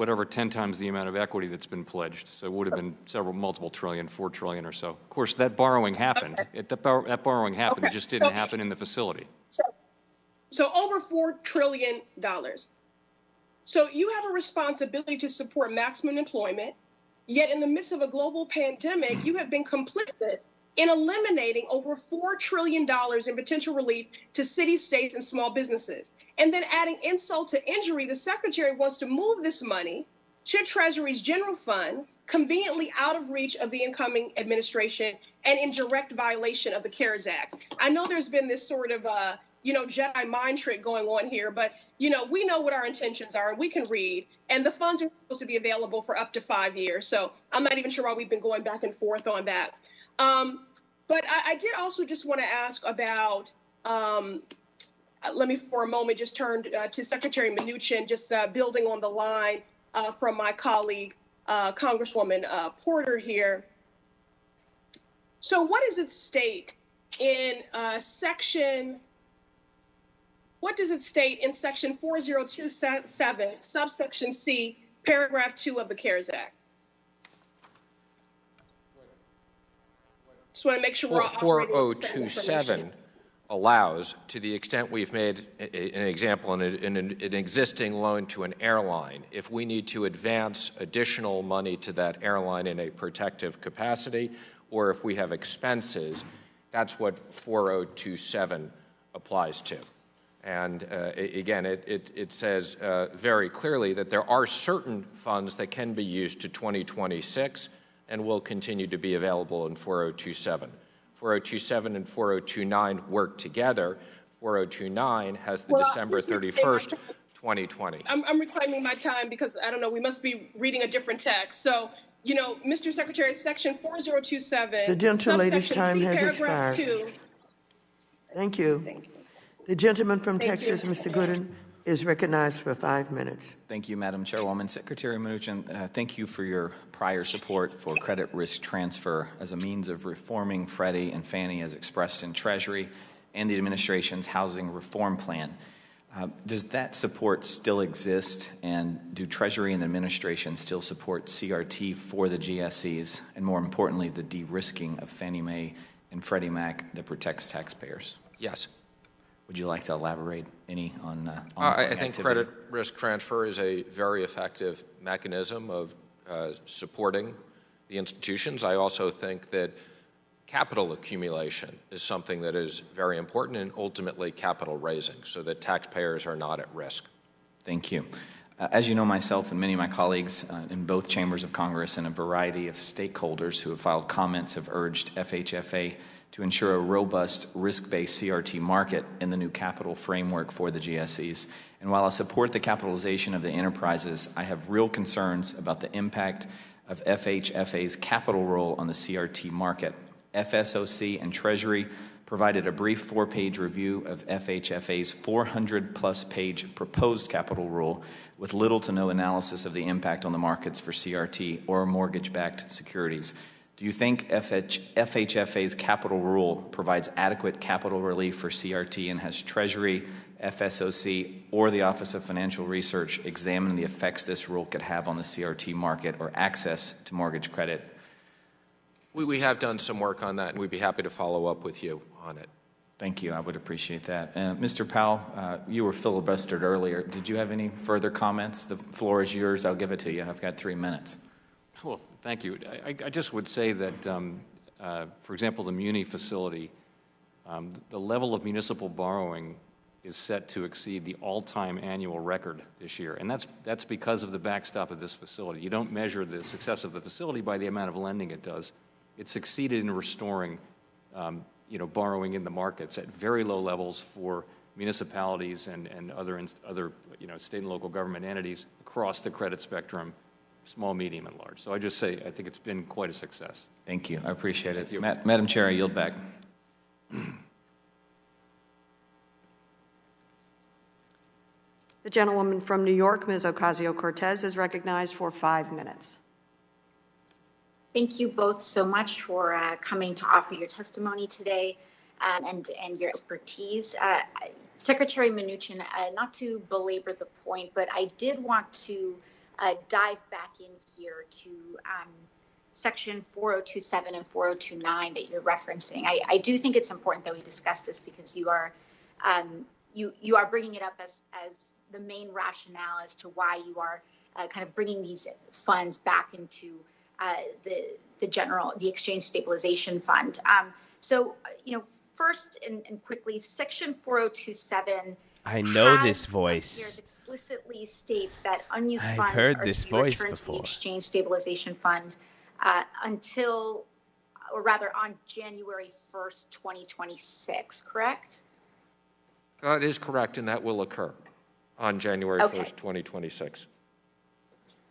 times the amount of equity that's been pledged. So it would have been multiple trillion, 4 trillion or so. Of course, that borrowing happened. Okay. That borrowing happened. It just didn't happen in the facility. So over $4 trillion. So you have a responsibility to support maximum employment, yet in the midst of a global pandemic, you have been complicit in eliminating over $4 trillion in potential relief to cities, states, and small businesses. And then adding insult to injury, the Secretary wants to move this money to Treasury's general fund, conveniently out of reach of the incoming administration and in direct violation of the CARES Act. I know there's been this sort of, Jedi mind trick going on here, but, we know what our intentions are and we can read, and the funds are supposed to be available for up to 5 years. So I'm not even sure why we've been going back and forth on that. But I did also just want to ask about, let me for a moment just turn to Secretary Mnuchin, just building on the line from my colleague, Congresswoman Porter here. So what does it state in section 4027, subsection C, paragraph 2 of the CARES Act? Just want to make sure we're operating with the same 4027 allows, to the extent we've made an example in an existing loan to an airline, if we need to advance additional money to that airline in a protective capacity, or if we have expenses, That's what 4027 applies to. And again, it says very clearly that there are certain funds that can be used to 2026 and will continue to be available in 4027. 4027 and 4029 work together. 4029 has the December 31st, 2020. I'm reclaiming my time because, I don't know, we must be reading a different text. So, you know, Mr. Secretary, Section 4027. The gentleman's time has paragraph expired. 2. Thank you. The gentleman from Texas, Mr. Gooden, is recognized for 5 minutes. Thank you, Madam Chairwoman. Secretary Mnuchin, thank you for your prior support for credit risk transfer as a means of reforming Freddie and Fannie as expressed in Treasury and the administration's housing reform plan. Does that support still exist, and do Treasury and the administration still support CRT for the GSEs, and more importantly, the de-risking of Fannie Mae and Freddie Mac that protects taxpayers? Yes. Would you like to elaborate any on I think activity? credit risk transfer is a very effective mechanism of supporting the institutions. I also think that capital accumulation is something that is very important, and ultimately capital raising, so that taxpayers are not at risk. Thank you. As you know, myself and many of my colleagues in both chambers of Congress and a variety of stakeholders who have filed comments have urged FHFA to ensure a robust risk-based CRT market in the new capital framework for the GSEs. And while I support the capitalization of the enterprises, I have real concerns about the impact of FHFA's capital role on the CRT market. FSOC and Treasury provided a brief 4-page review of FHFA's 400-plus page proposed capital rule with little to no analysis of the impact on the markets for CRT or mortgage-backed securities. Do you think FHFA's capital rule provides adequate capital relief for CRT, and has Treasury, FSOC, or the Office of Financial Research examined the effects this rule could have on the CRT market or access to mortgage credit? We have done some work on that, and we'd be happy to follow up with you on it. Thank you. I would appreciate that. Mr. Powell, you were filibustered earlier. Did you have any further comments? The floor is yours. I'll give it to you. I've got 3 minutes. Well, thank you. I just would say that, for example, the Muni facility, the level of municipal borrowing is set to exceed the all-time annual record this year. And that's because of the backstop of this facility. You don't measure the success of the facility by the amount of lending it does. It succeeded in restoring borrowing in the markets at very low levels for municipalities and other state and local government entities across the credit spectrum, small, medium, and large. So I just say I think it's been quite a success. Thank you. I appreciate it. Madam Chair, I yield back. The gentlewoman from New York, Ms. Ocasio-Cortez, is recognized for 5 minutes. Thank you both so much for coming to offer your testimony today and your expertise. Secretary Mnuchin, not to belabor the point, but I did want to dive back in here to Section 4027 and 4029 that you're referencing. I do think it's important that we discuss this because you are bringing it up as the main rationale as to why you are kind of bringing these funds back into the Exchange Stabilization Fund. First and quickly, Section 4027. I know this voice. Explicitly states that unused funds heard are this to be voice returned to before. the Exchange Stabilization Fund on January 1st, 2026, correct? It is correct, and that will occur on January 1st, 2026.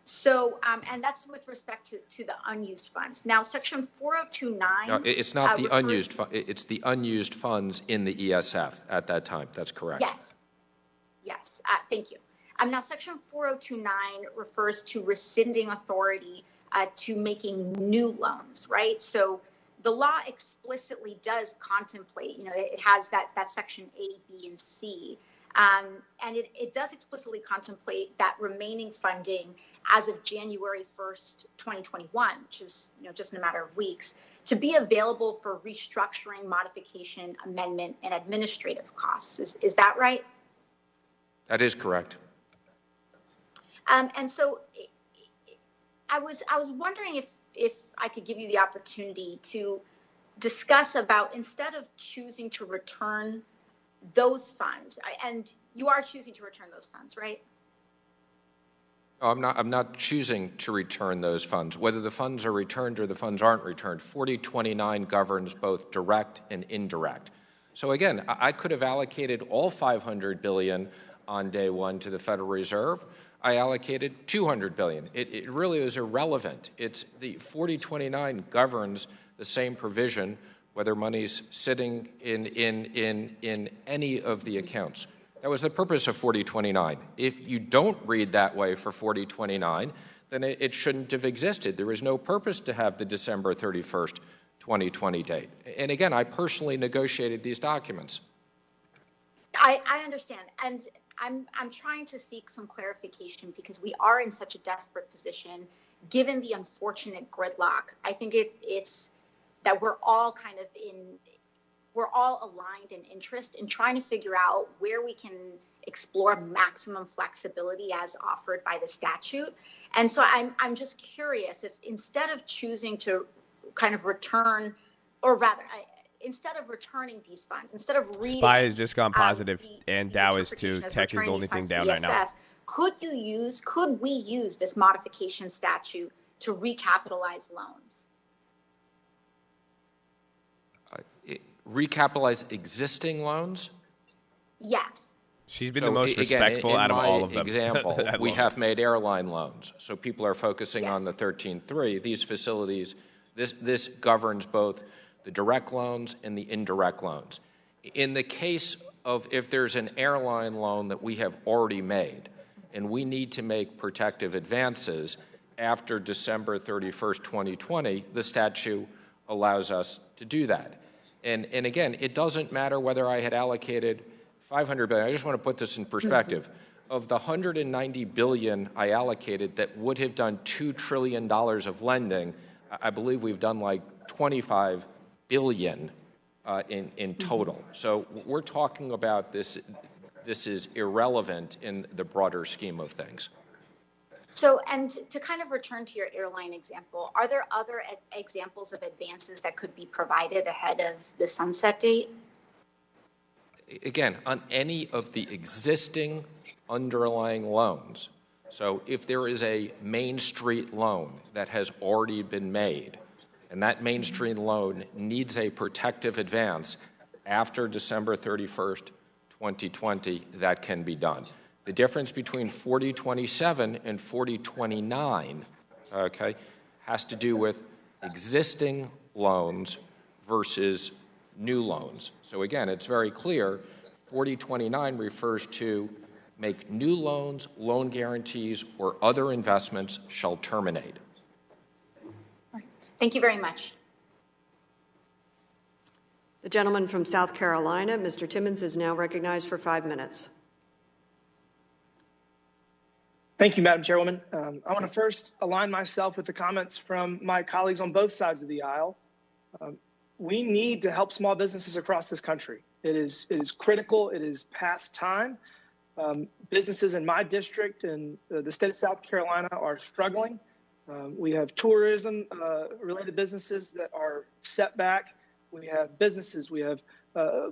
So, and that's with respect to the unused funds. Now, Section 4029. No, it's not the unused it's the unused funds in the ESF at that time. That's correct. Yes. Thank you. Now, Section 4029 refers to rescinding authority to making new loans, right? So the law explicitly does contemplate, it has that Section A, B, and C. And it does explicitly contemplate that remaining funding as of January 1st, 2021, which is just in a matter of weeks, to be available for restructuring, modification, amendment, and administrative costs. Is that right? That is correct. And so I was wondering if I could give you the opportunity to discuss about, instead of choosing to return those funds, and you are choosing to return those funds, right? No, I'm not choosing to return those funds. Whether the funds are returned or the funds aren't returned, 4029 governs both direct and indirect. So again, I could have allocated all $500 billion on day one to the Federal Reserve. I allocated $200 billion. It really is irrelevant. It's the 4029 governs the same provision, whether money's sitting in any of the accounts. That was the purpose of 4029. If you don't read that way for 4029, then it shouldn't have existed. There is no purpose to have the December 31st, 2020 date. And again, I personally negotiated these documents. I understand. And I'm trying to seek some clarification because we are in such a desperate position, given the unfortunate gridlock. I think it's that we're all we're all aligned in interest in trying to figure out where we can explore maximum flexibility as offered by the statute. And so I'm just curious if, instead of choosing to kind of return, or rather, instead of returning these funds, instead of reading SPY has just gone positive, and Dow is too. Tech is the only thing down right now. Could we use this modification statute to recapitalize loans? Recapitalize existing loans? Yes. She's been the most respectful out of all of them. Example, we have made airline loans, so people are focusing on the 13.3. These facilities, this governs both the direct loans and the indirect loans. In the case of if there's an airline loan that we have already made and we need to make protective advances after December 31st, 2020, the statute allows us to do that. And again, it doesn't matter whether I had allocated $500 billion. I just want to put this in perspective. Of the $190 billion I allocated that would have done $2 trillion of lending, I believe we've done like $25 billion in total. So we're talking about this is irrelevant in the broader scheme of things. So, and to kind of return to your airline example, are there other examples of advances that could be provided ahead of the sunset date? Again, on any of the existing underlying loans. So if there is a Main Street loan that has already been made, and that Main Street loan needs a protective advance after December 31st, 2020, that can be done. The difference between 4027 and 4029, okay, has to do with existing loans versus new loans. So again, it's very clear, 4029 refers to make new loans, loan guarantees, or other investments shall terminate. Thank you very much. The gentleman from South Carolina, Mr. Timmons, is now recognized for 5 minutes. Thank you, Madam Chairwoman. I want to first align myself with the comments from my colleagues on both sides of the aisle. We need to help small businesses across this country. It is critical. It is past time. Businesses in my district and the state of South Carolina are struggling. We have tourism-related businesses that are set back. We have businesses. We have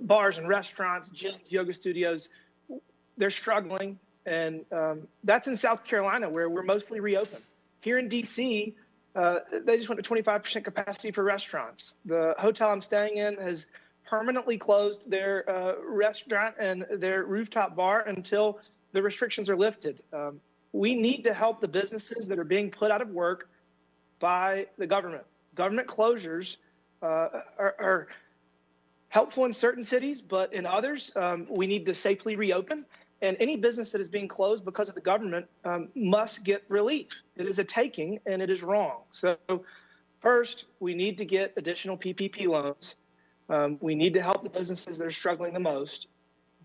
bars and restaurants, gyms, yoga studios. They're struggling. And that's in South Carolina, where we're mostly reopened. Here in D.C., they just went to 25% capacity for restaurants. The hotel I'm staying in has permanently closed their restaurant and their rooftop bar until the restrictions are lifted. We need to help the businesses that are being put out of work by the government. Government closures are helpful in certain cities, but in others, we need to safely reopen. And any business that is being closed because of the government must get relief. It is a taking, and it is wrong. So first, we need to get additional PPP loans. We need to help the businesses that are struggling the most,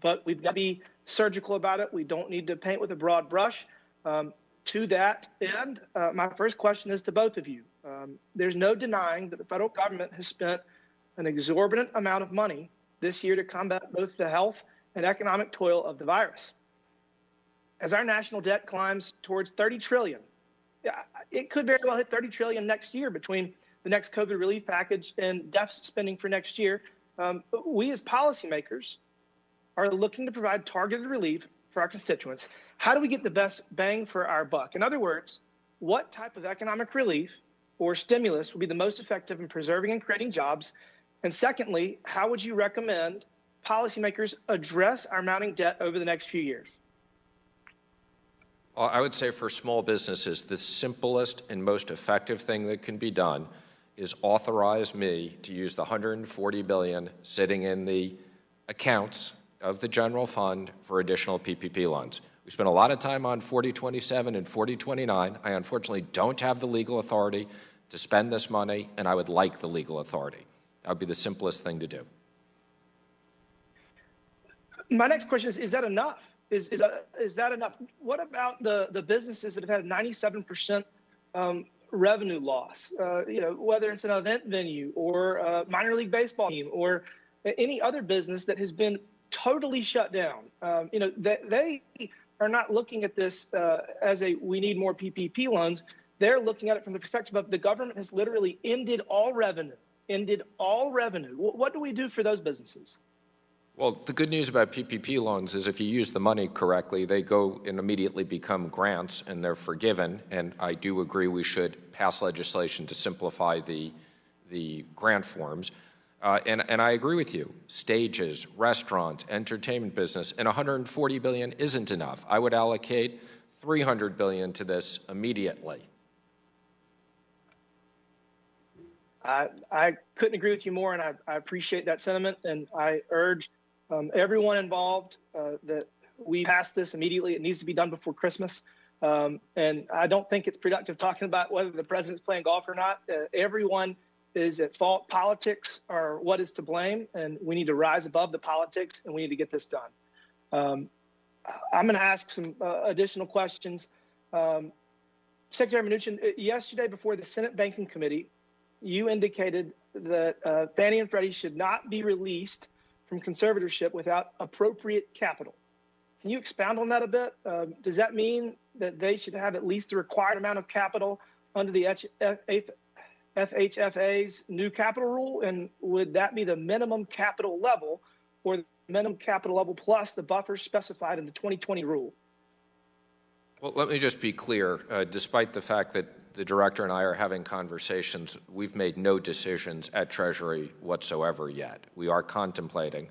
but we've got to be surgical about it. We don't need to paint with a broad brush. To that end, my first question is to both of you. There's no denying that the federal government has spent an exorbitant amount of money this year to combat both the health and economic toil of the virus. As our national debt climbs towards $30 trillion, it could very well hit $30 trillion next year between the next COVID relief package and deficit spending for next year, we as policymakers are looking to provide targeted relief for our constituents. How do we get the best bang for our buck? In other words, what type of economic relief or stimulus will be the most effective in preserving and creating jobs? And secondly, how would you recommend policymakers address our mounting debt over the next few years? Well, I would say for small businesses, the simplest and most effective thing that can be done is authorize me to use the $140 billion sitting in the accounts of the general fund for additional PPP loans. We spent a lot of time on 4027 and 4029. I unfortunately don't have the legal authority to spend this money, and I would like the legal authority. That would be the simplest thing to do. My next question is that enough? Is that enough? What about the businesses that have had a 97% revenue loss? Whether it's an event venue or a minor league baseball team or any other business that has been totally shut down. They are not looking at this as we need more PPP loans. They're looking at it from the perspective of the government has literally ended all revenue. What do we do for those businesses? Well, the good news about PPP loans is if you use the money correctly, they go and immediately become grants and they're forgiven. And I do agree we should pass legislation to simplify the grant forms. And I agree with you. Stages, restaurants, entertainment business, and $140 billion isn't enough. I would allocate $300 billion to this immediately. I couldn't agree with you more, and I appreciate that sentiment. And I urge everyone involved that we pass this immediately. It needs to be done before Christmas. And I don't think it's productive talking about whether the president's playing golf or not. Everyone is at fault. Politics are what is to blame, and we need to rise above the politics, and we need to get this done. I'm going to ask some additional questions. Secretary Mnuchin, yesterday before the Senate Banking Committee, you indicated that Fannie and Freddie should not be released from conservatorship without appropriate capital. Can you expound on that a bit? Does that mean that they should have at least the required amount of capital under the FHFA's new capital rule? And would that be the minimum capital level or the minimum capital level plus the buffers specified in the 2020 rule? Well, let me just be clear. Despite the fact that the director and I are having conversations, we've made no decisions at Treasury whatsoever yet. We are contemplating.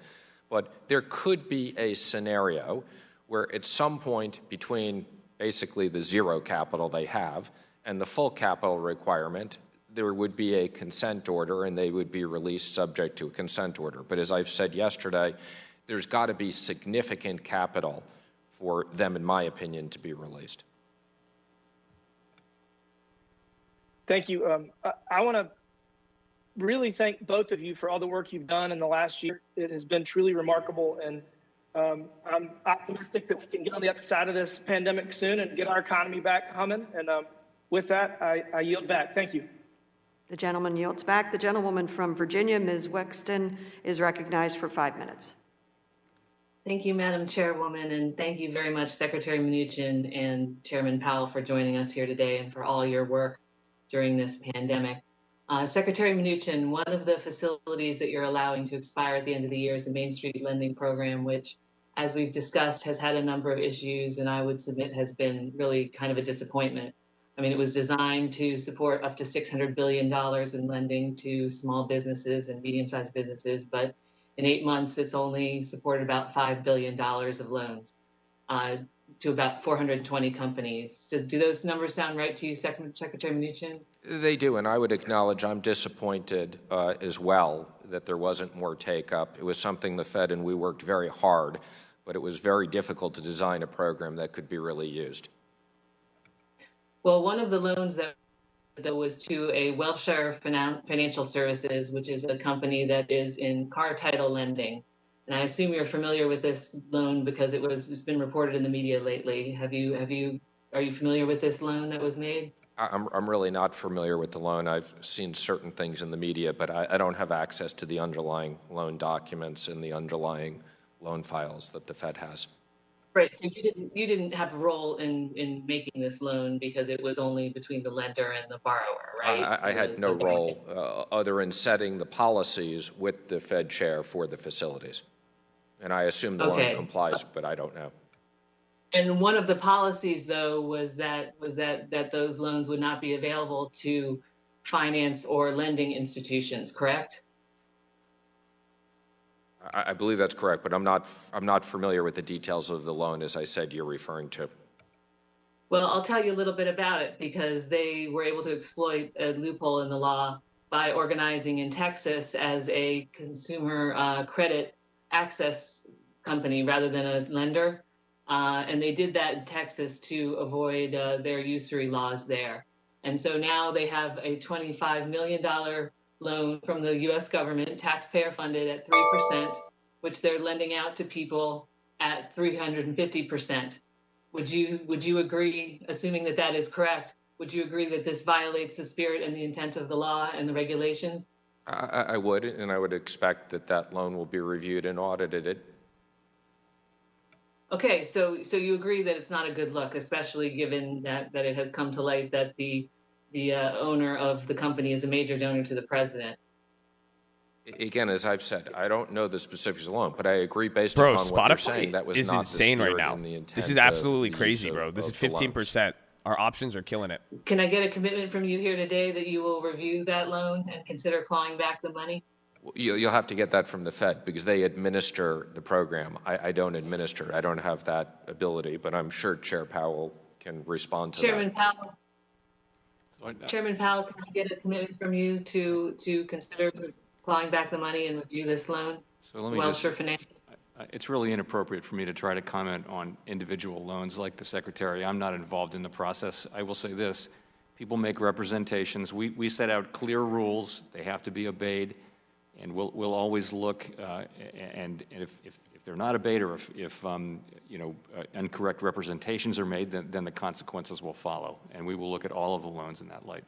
But there could be a scenario where at some point between basically the zero capital they have and the full capital requirement, there would be a consent order and they would be released subject to a consent order. But as I've said yesterday, there's got to be significant capital for them, in my opinion, to be released. Thank you. I want to really thank both of you for all the work you've done in the last year. It has been truly remarkable, and I'm optimistic that we can get on the other side of this pandemic soon and get our economy back humming. And with that, I yield back. Thank you. The gentleman yields back. The gentlewoman from Virginia, Ms. Wexton, is recognized for 5 minutes. Thank you, Madam Chairwoman, and thank you very much, Secretary Mnuchin and Chairman Powell, for joining us here today and for all your work during this pandemic. Secretary Mnuchin, one of the facilities that you're allowing to expire at the end of the year is the Main Street Lending Program, which, as we've discussed, has had a number of issues and I would submit has been really kind of a disappointment. I mean, it was designed to support up to $600 billion in lending to small businesses and medium-sized businesses, but in 8 months, it's only supported about $5 billion of loans to about 420 companies. Do those numbers sound right to you, Secretary Mnuchin? They do, and I would acknowledge I'm disappointed as well that there wasn't more take-up. It was something the Fed and we worked very hard, but it was very difficult to design a program that could be really used. Well, one of the loans that was to a Wilshire Financial Services, which is a company that is in car title lending. And I assume you're familiar with this loan because it's been reported in the media lately. Are you familiar with this loan that was made? I'm really not familiar with the loan. I've seen certain things in the media, but I don't have access to the underlying loan documents and the underlying loan files that the Fed has. Right. So you didn't have a role in making this loan because it was only between the lender and the borrower, right? I had no role other than setting the policies with the Fed chair for the facilities. And I assume the loan complies, but I don't know. And one of the policies, though, was that those loans would not be available to finance or lending institutions, correct? I believe that's correct, but I'm not familiar with the details of the loan, as I said, you're referring to. Well, I'll tell you a little bit about it because they were able to exploit a loophole in the law by organizing in Texas as a consumer credit access company rather than a lender. And they did that in Texas to avoid their usury laws there. And so now they have a $25 million loan from the U.S. government, taxpayer funded at 3%, which they're lending out to people at 350%. Would you agree, assuming that that is correct, would you agree that this violates the spirit and the intent of the law and the regulations? I would, and I would expect that that loan will be reviewed and audited. Okay, so you agree that it's not a good look, especially given that it has come to light that the owner of the company is a major donor to the president. Again, as I've said, I don't know the specifics of the loan, but I agree based upon what you're saying. That was not insane the right spirit now. and the intent. This is absolutely crazy, of bro. This is of the 15%. Our options are killing it. Can I get a commitment from you here today that you will review that loan and consider clawing back the money? You'll have to get that from the Fed because they administer the program. I don't administer. I don't have that ability, but I'm sure Chair Powell can respond to Chairman that. Powell. Chairman Powell, can I get a commitment from you to consider clawing back the money and review this loan? So let me it's really inappropriate for me to try to comment on individual loans like the Secretary. I'm not involved in the process. I will say this, people make representations. We set out clear rules. They have to be obeyed. And we'll always look, and if they're not obeyed or if incorrect representations are made, then the consequences will follow. And we will look at all of the loans in that light.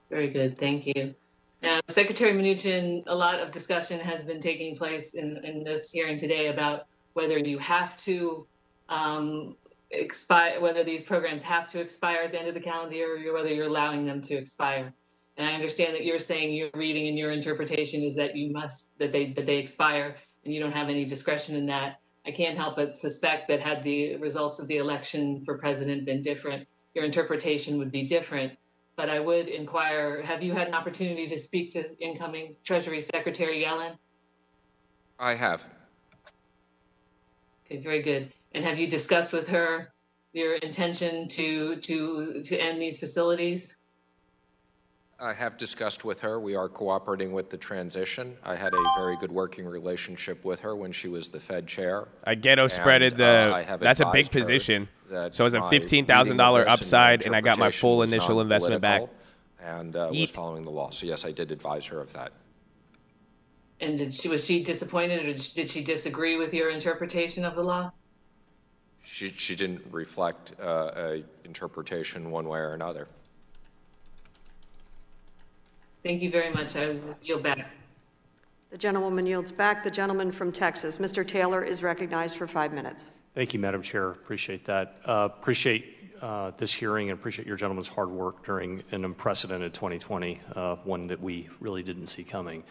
Very good, thank you. Now, Secretary Mnuchin, a lot of discussion has been taking place in this hearing today about whether you have to expire, whether these programs have to expire at the end of the calendar year or whether you're allowing them to expire. And I understand that you're saying your reading and your interpretation is that that they expire and you don't have any discretion in that. I can't help but suspect that had the results of the election for president been different, your interpretation would be different. But I would inquire, have you had an opportunity to speak to incoming Treasury Secretary Yellen? I have. Okay, very good. And have you discussed with her your intention to end these facilities? I have discussed with her. We are cooperating with the transition. I had a very good working relationship with her when she was the Fed chair. I Ghetto Spreaded that's a big position. So it's a $15,000 upside, and I got my full initial investment back. And was following the law. So yes, I did advise her of that. And was she disappointed, or did she disagree with your interpretation of the law? She didn't reflect a interpretation one way or another. Thank you very much. I will yield back. The gentlewoman yields back. The gentleman from Texas, Mr. Taylor, is recognized for 5 minutes. Thank you, Madam Chair. Appreciate that. Appreciate this hearing and appreciate your gentleman's hard work during an unprecedented 2020, one that we really didn't see coming.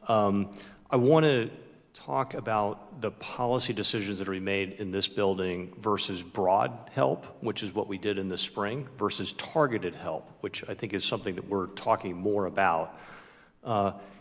I want to talk about the policy decisions that are made in this building versus broad help, which is what we did in the spring, versus targeted help, which I think is something that we're talking more about.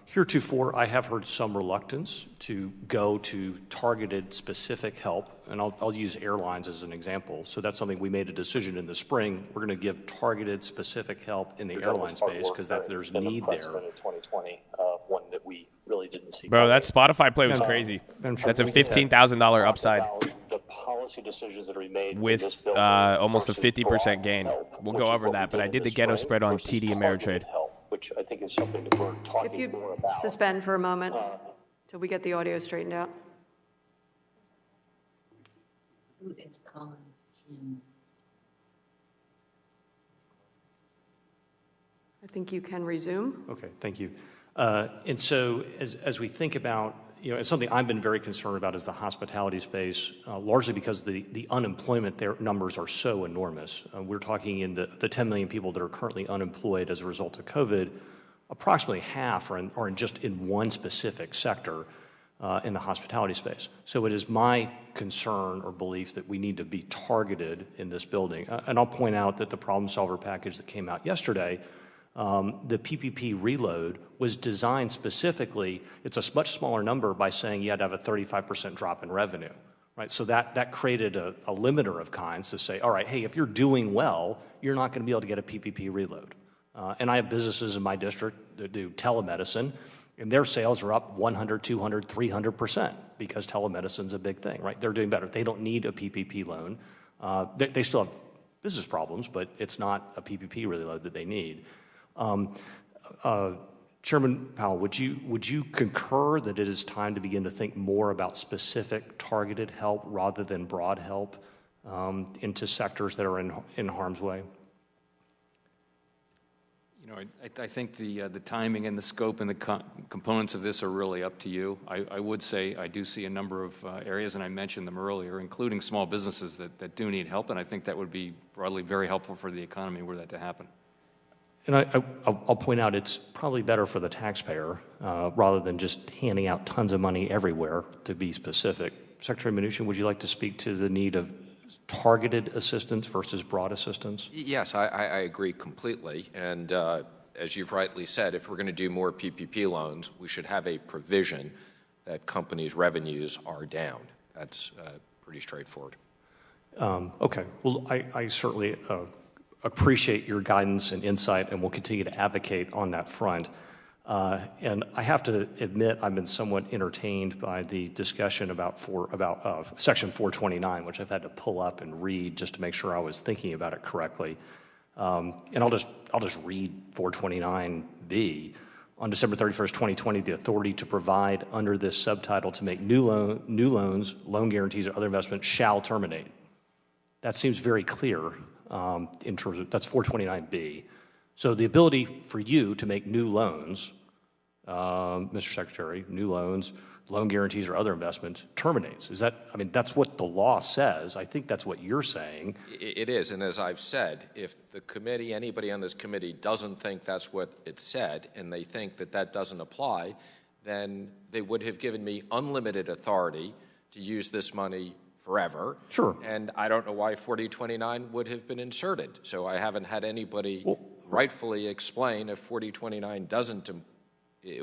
Heretofore, I have heard some reluctance to go to targeted specific help, and I'll use airlines as an example. So that's something we made a decision in the spring. We're going to give targeted specific help in the airline space because there's need there. 2020, one that we really didn't see. Bro, that Spotify play was crazy. That's a $15,000 upside the policy decisions that are made with almost a 50% gain. We'll go over that, but I did the Ghetto Spread on TD Ameritrade. Which I think is something that we're talking more about. Suspend for a moment till we get the audio straightened out. It's Colin. I think you can resume. Okay, thank you. And so as we think about, it's something I've been very concerned about is the hospitality space, largely because the unemployment there numbers are so enormous. We're talking in the 10 million people that are currently unemployed as a result of COVID, approximately half are in just in one specific sector in the hospitality space. So it is my concern or belief that we need to be targeted in this building. And I'll point out that the problem solver package that came out yesterday, the PPP reload was designed specifically, it's a much smaller number by saying you had to have a 35% drop in revenue, right? So that created a limiter of kinds to say, all right, hey, if you're doing well, you're not gonna be able to get a PPP reload. And I have businesses in my district that do telemedicine, and their sales are up 100, 200, 300% because telemedicine's a big thing, right? They're doing better. They don't need a PPP loan. They still have business problems, but it's not a PPP reload that they need. Chairman Powell, would you concur that it is time to begin to think more about specific targeted help rather than broad help into sectors that are in harm's way? I think the timing and the scope and the components of this are really up to you. I would say I do see a number of areas, and I mentioned them earlier, including small businesses that do need help, and I think that would be broadly very helpful for the economy were that to happen. And I'll point out it's probably better for the taxpayer rather than just handing out tons of money everywhere, to be specific. Secretary Mnuchin, would you like to speak to the need of targeted assistance versus broad assistance? Yes, I agree completely. And as you've rightly said, if we're going to do more PPP loans, we should have a provision that companies' revenues are down. That's pretty straightforward. Okay. Well, I certainly appreciate your guidance and insight, and will continue to advocate on that front. And I have to admit, I've been somewhat entertained by the discussion about Section 429, which I've had to pull up and read just to make sure I was thinking about it correctly. And I'll just read 429B. On December 31st, 2020, the authority to provide under this subtitle to make new loans, loan guarantees, or other investments shall terminate. That seems very clear in terms of, that's 429B. So the ability for you to make new loans, Mr. Secretary, new loans, loan guarantees, or other investments terminates. Is that, I mean, that's what the law says. I think that's what you're saying. It is, and as I've said, if the committee, anybody on this committee doesn't think that's what it said, and they think that that doesn't apply, then they would have given me unlimited authority to use this money forever. Sure. And I don't know why 4029 would have been inserted. So I haven't had anybody rightfully explain if 4029 doesn't,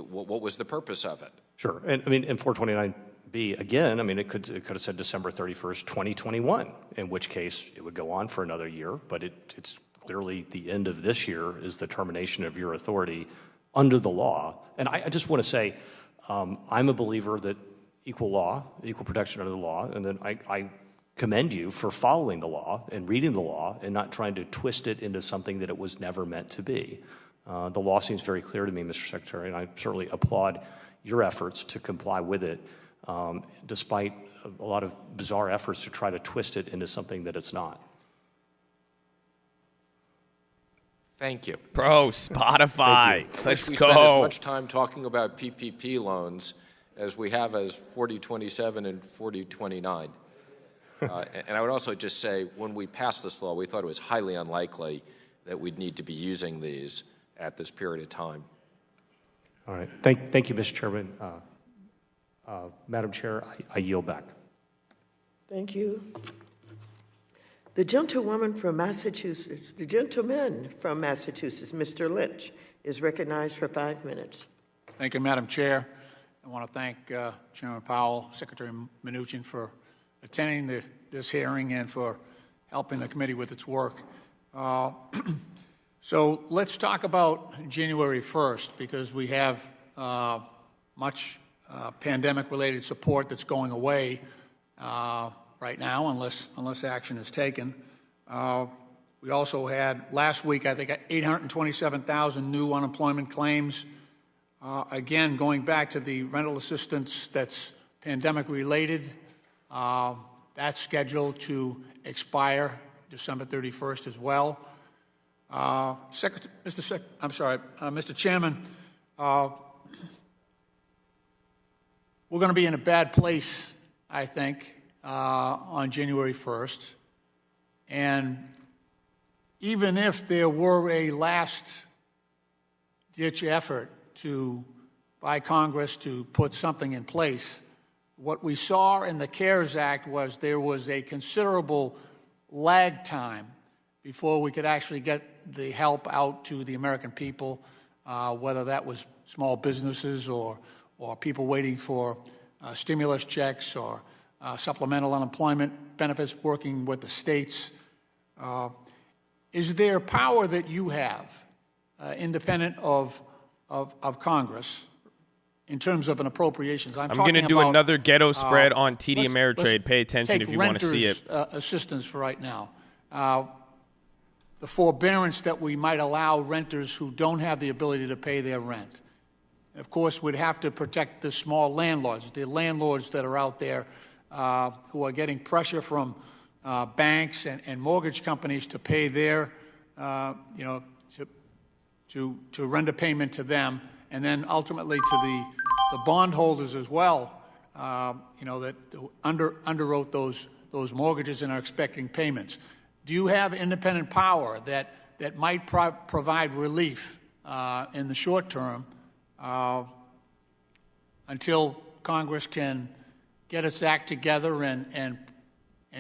what was the purpose of it? Sure. And I mean, in 429B, again, I mean, it could have said December 31st, 2021, in which case it would go on for another year, but it's clearly the end of this year is the termination of your authority under the law. And I just want to say, I'm a believer that equal protection under the law, and then I commend you for following the law and reading the law and not trying to twist it into something that it was never meant to be. The law seems very clear to me, Mr. Secretary, and I certainly applaud your efforts to comply with it, despite a lot of bizarre efforts to try to twist it into something that it's not. Thank you. Bro, Spotify. Let's we go. spend as much time talking about PPP loans as we have as 4027 and 4029. And I would also just say, when we passed this law, we thought it was highly unlikely that we'd need to be using these at this period of time. All right. Thank you, Mr. Chairman. Madam Chair, I yield back. Thank you. The gentleman from Massachusetts, Mr. Lynch, is recognized for 5 minutes. Thank you, Madam Chair. I want to thank Chairman Powell, Secretary Mnuchin for attending this hearing and for helping the committee with its work. So let's talk about January 1st, because we have much pandemic-related support that's going away right now, unless action is taken. We also had last week, I think, 827,000 new unemployment claims. Again, going back to the rental assistance that's pandemic-related, that's scheduled to expire December 31st as well. Mr. Chairman, we're going to be in a bad place, I think, on January 1st. And even if there were a last-ditch effort by Congress to put something in place, what we saw in the CARES Act was there was a considerable lag time before we could actually get the help out to the American people, whether that was small businesses or people waiting for stimulus checks or supplemental unemployment benefits, working with the states. Is there power that you have, independent of Congress, in terms of an appropriations? I'm going to do another ghetto spread on TD Ameritrade. Pay attention if you want to see it. Assistance for right now. The forbearance that we might allow renters who don't have the ability to pay their rent. Of course, we'd have to protect the small landlords, the landlords that are out there who are getting pressure from banks and mortgage companies to pay their, to render payment to them, and then ultimately to the bondholders as well, that underwrote those mortgages and are expecting payments. Do you have independent power that might provide relief in the short term until Congress can get its act together and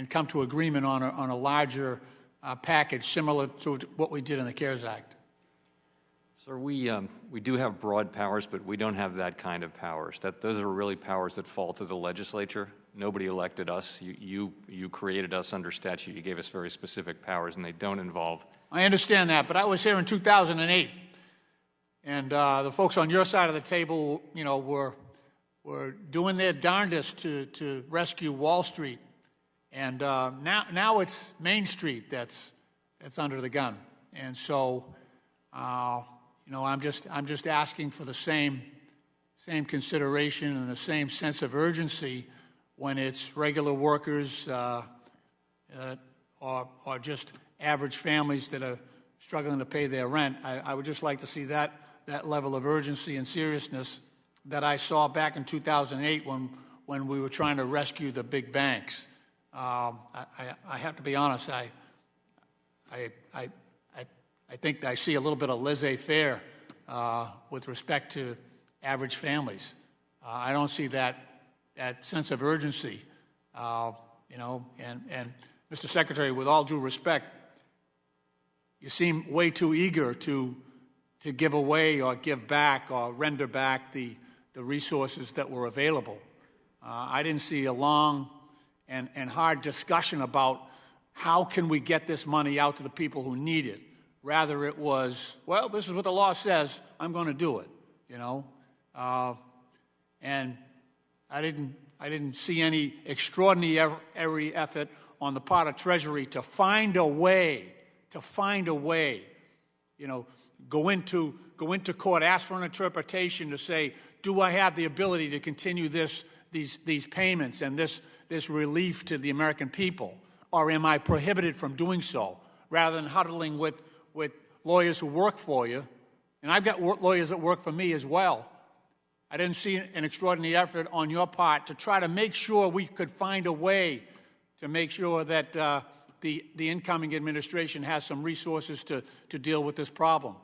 come to agreement on a larger package similar to what we did in the CARES Act? Sir, we do have broad powers, but we don't have that kind of powers. Those are really powers that fall to the legislature. Nobody elected us. You created us under statute. You gave us very specific powers, and they don't involve. I understand that, but I was here in 2008, and the folks on your side of the table, were doing their darndest to rescue Wall Street, and now it's Main Street that's under the gun, and so. I'm just asking for the same consideration and the same sense of urgency when it's regular workers or just average families that are struggling to pay their rent. I would just like to see that level of urgency and seriousness that I saw back in 2008 when we were trying to rescue the big banks. I have to be honest. I think I see a little bit of laissez-faire with respect to average families. I don't see that sense of urgency, and Mr. Secretary, with all due respect, you seem way too eager to give away or give back or render back the resources that were available. I didn't see a long and hard discussion about how can we get this money out to the people who need it. Rather, it was, well, this is what the law says, I'm going to do it, and I didn't see any extraordinary effort on the part of Treasury to find a way, go into court, ask for an interpretation to say, do I have the ability to continue these payments and this relief to the American people, or am I prohibited from doing so? Rather than huddling with lawyers who work for you, and I've got lawyers that work for me as well. I didn't see an extraordinary effort on your part to try to make sure we could find a way to make sure that the incoming administration has some resources to deal with this problem.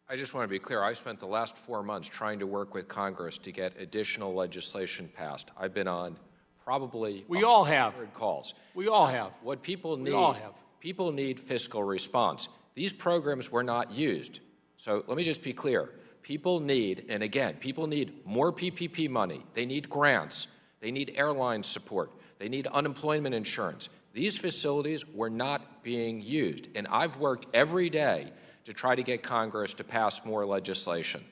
I just want to be clear. I spent the last 4 months trying to work with Congress to get additional legislation passed. I've been on probably 100 calls. We all have. What people need. We all have. People need fiscal response. These programs were not used. So let me just be clear. People need, and again, people need more PPP money. They need grants. They need airline support. They need unemployment insurance. These facilities were not being used. And I've worked every day to try to get Congress to pass more legislation.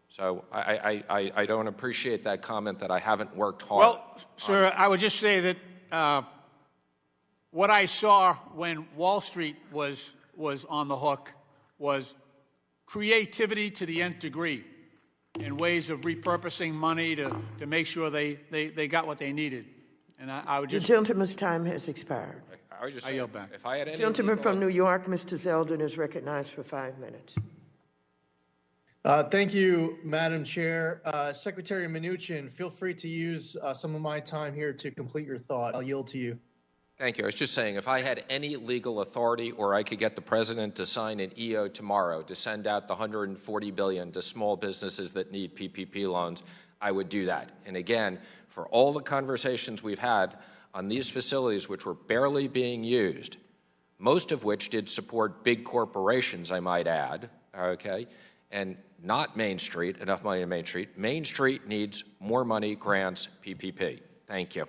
So I don't appreciate that comment that I haven't worked hard. Well, sir, I would just say that what I saw when Wall Street was on the hook was creativity to the nth degree in ways of repurposing money to make sure they got what they needed. And I would just... The gentleman's time has expired. I was just saying, I yield back. If I had any gentleman from New York, Mr. Zeldin, is recognized for 5 minutes. Thank you, Madam Chair. Secretary Mnuchin, feel free to use some of my time here to complete your thought. I'll yield to you. Thank you. I was just saying, if I had any legal authority or I could get the president to sign an EO tomorrow to send out the $140 billion to small businesses that need PPP loans, I would do that. And again, for all the conversations we've had on these facilities which were barely being used, most of which did support big corporations, I might add, okay, and not Main Street, enough money in Main Street. Main Street needs more money, grants, PPP. Thank you.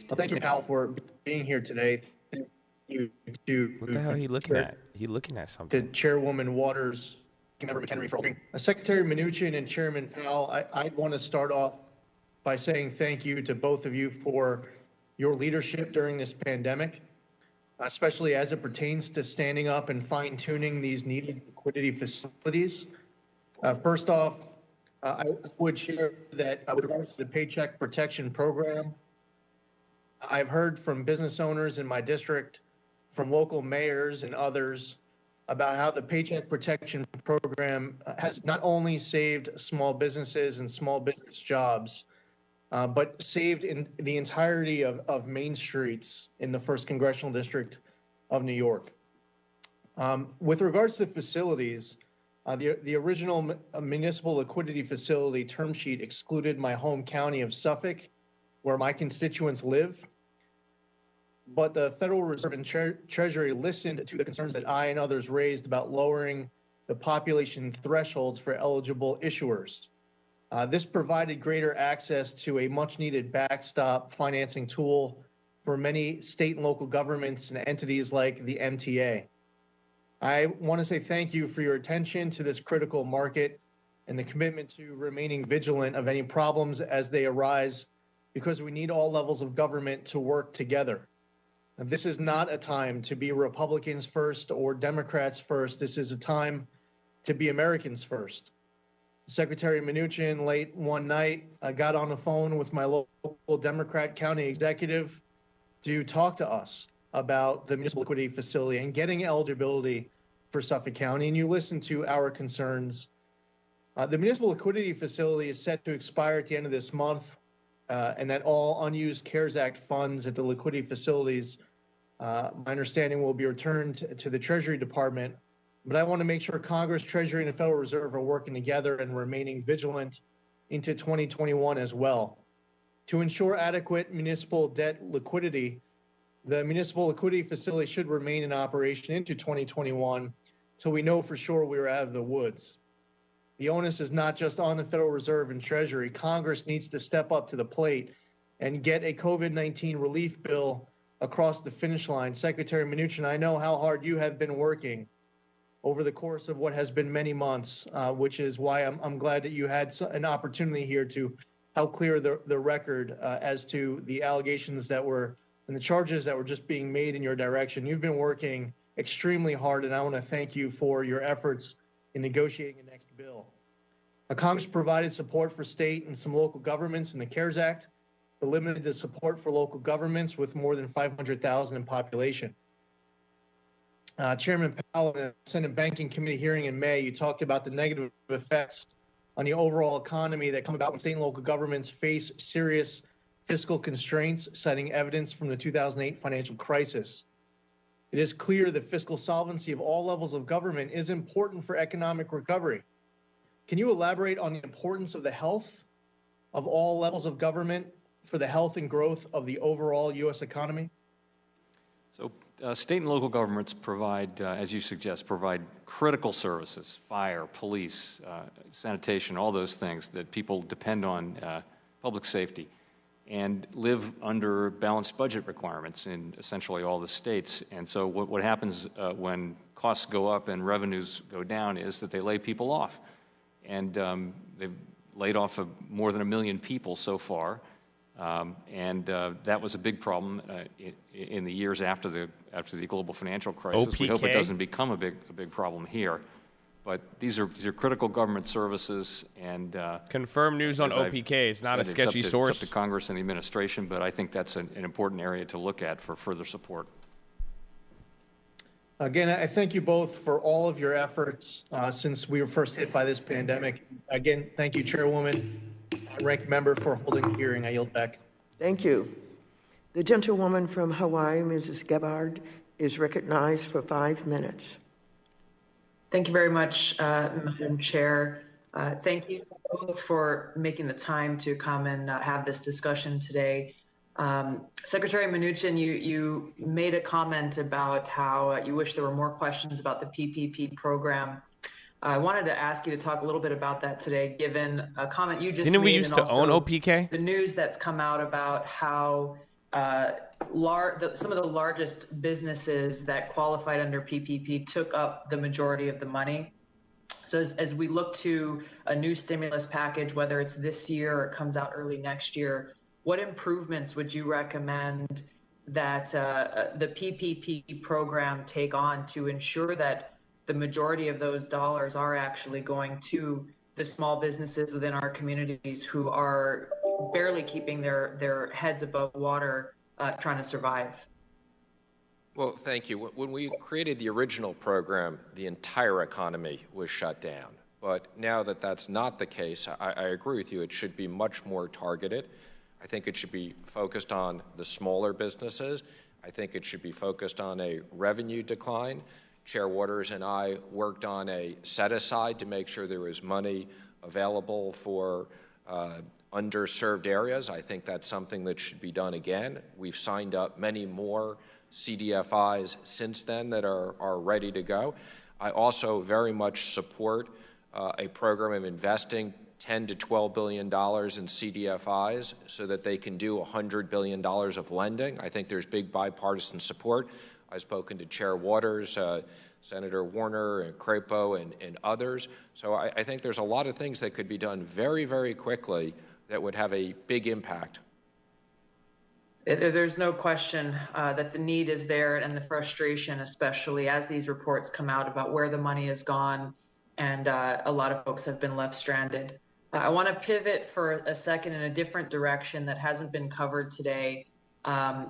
Well, thank you, Pal, for being here today. Thank you to What the hell are you looking at? He looking at something. To Chairwoman Waters, Member McHenry for holding. Secretary Mnuchin and Chairman Powell, I want to start off by saying thank you to both of you for your leadership during this pandemic, especially as it pertains to standing up and fine-tuning these needed liquidity facilities. First off, I would share that with regards to the Paycheck Protection Program, I've heard from business owners in my district, from local mayors and others, about how the Paycheck Protection Program has not only saved small businesses and small business jobs, but saved in the entirety of Main Streets in the 1st Congressional District of New York. With regards to facilities, the original municipal liquidity facility term sheet excluded my home county of Suffolk, where my constituents live. But the Federal Reserve and Treasury listened to the concerns that I and others raised about lowering the population thresholds for eligible issuers. This provided greater access to a much-needed backstop financing tool for many state and local governments and entities like the MTA. I want to say thank you for your attention to this critical market and the commitment to remaining vigilant of any problems as they arise, because we need all levels of government to work together. This is not a time to be Republicans first or Democrats first. This is a time to be Americans first. Secretary Mnuchin, late one night, I got on the phone with my local Democrat county executive to talk to us about the municipal liquidity facility and getting eligibility for Suffolk County, and you listened to our concerns. The municipal liquidity facility is set to expire at the end of this month, and that all unused CARES Act funds at the liquidity facilities, my understanding, will be returned to the Treasury Department. But I want to make sure Congress, Treasury, and the Federal Reserve are working together and remaining vigilant into 2021 as well. To ensure adequate municipal debt liquidity, the municipal liquidity facility should remain in operation into 2021 till we know for sure we're out of the woods. The onus is not just on the Federal Reserve and Treasury. Congress needs to step up to the plate and get a COVID-19 relief bill across the finish line. Secretary Mnuchin, I know how hard you have been working over the course of what has been many months, which is why I'm glad that you had an opportunity here to help clear the record as to the allegations that were and the charges that were just being made in your direction. You've been working extremely hard, and I want to thank you for your efforts in negotiating the next bill. Congress provided support for state and some local governments in the CARES Act, but limited the support for local governments with more than 500,000 in population. Chairman Powell, in the Senate Banking Committee hearing in May, you talked about the negative effects on the overall economy that come about when state and local governments face serious fiscal constraints, citing evidence from the 2008 financial crisis. It is clear that fiscal solvency of all levels of government is important for economic recovery. Can you elaborate on the importance of the health of all levels of government for the health and growth of the overall U.S. economy? So state and local governments provide, as you suggest, provide critical services, fire, police, sanitation, all those things that people depend on, public safety, and live under balanced budget requirements in essentially all the states. And so what happens when costs go up and revenues go down is that they lay people off. And they've laid off more than 1 million people so far. And that was a big problem in the years after the global financial crisis. OPK? We hope it doesn't become a big problem here. But these are critical government services, and confirmed news on OPK. It's not a sketchy source. It's up to Congress and the administration, but I think that's an important area to look at for further support. Again, I thank you both for all of your efforts since we were first hit by this pandemic. Again, thank you, Chairwoman, Ranking Member, for holding the hearing. I yield back. Thank you. The gentlewoman from Hawaii, Mrs. Gebhard, is recognized for 5 minutes. Thank you very much, Madam Chair. Thank you both for making the time to come and have this discussion today. Secretary Mnuchin, you made a comment about how you wish there were more questions about the PPP program. I wanted to ask you to talk a little bit about that today, given a comment you just made. Didn't we used to own OPK? The news that's come out about how some of the largest businesses that qualified under PPP took up the majority of the money. So as we look to a new stimulus package, whether it's this year or it comes out early next year, what improvements would you recommend that the PPP program take on to ensure that the majority of those dollars are actually going to the small businesses within our communities who are barely keeping their heads above water, trying to survive? Well, thank you. When we created the original program, the entire economy was shut down. But now that that's not the case, I agree with you. It should be much more targeted. I think it should be focused on the smaller businesses. I think it should be focused on a revenue decline. Chair Waters and I worked on a set-aside to make sure there was money available for underserved areas. I think that's something that should be done again. We've signed up many more CDFIs since then that are ready to go. I also very much support a program of investing $10 to $12 billion in CDFIs so that they can do $100 billion of lending. I think there's big bipartisan support. I've spoken to Chair Waters, Senator Warner, and Crapo, and others. So I think there's a lot of things that could be done very, very quickly that would have a big impact. There's no question that the need is there, and the frustration, especially as these reports come out about where the money has gone, and a lot of folks have been left stranded. I want to pivot for a second in a different direction that hasn't been covered today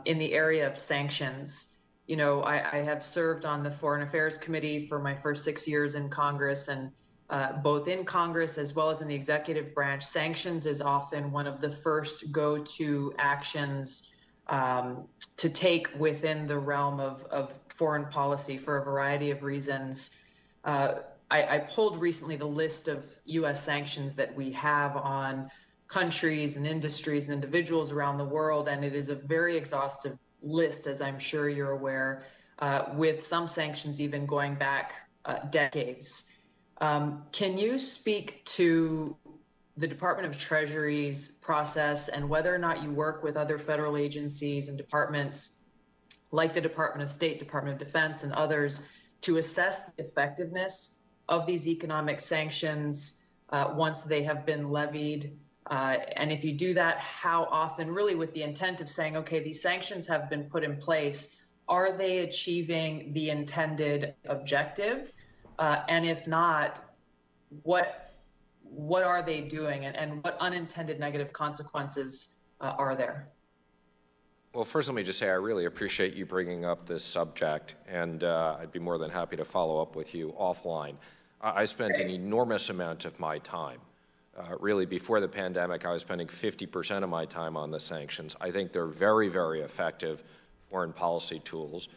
in the area of sanctions. You know, I have served on the Foreign Affairs Committee for my first 6 years in Congress, and both in Congress as well as in the executive branch, sanctions is often one of the first go-to actions to take within the realm of foreign policy for a variety of reasons. I pulled recently the list of U.S. sanctions that we have on countries and industries and individuals around the world, and it is a very exhaustive list, as I'm sure you're aware, with some sanctions even going back decades. Can you speak to the Department of Treasury's process and whether or not you work with other federal agencies and departments like the Department of State, Department of Defense, and others to assess the effectiveness of these economic sanctions once they have been levied? And if you do that, how often, really with the intent of saying, okay, these sanctions have been put in place, are they achieving the intended objective? And if not, what are they doing, and what unintended negative consequences are there? Well, first, let me just say I really appreciate you bringing up this subject, and I'd be more than happy to follow up with you offline. I spent an enormous amount of my time. Really, before the pandemic, I was spending 50% of my time on the sanctions. I think they're very, very effective foreign policy tools.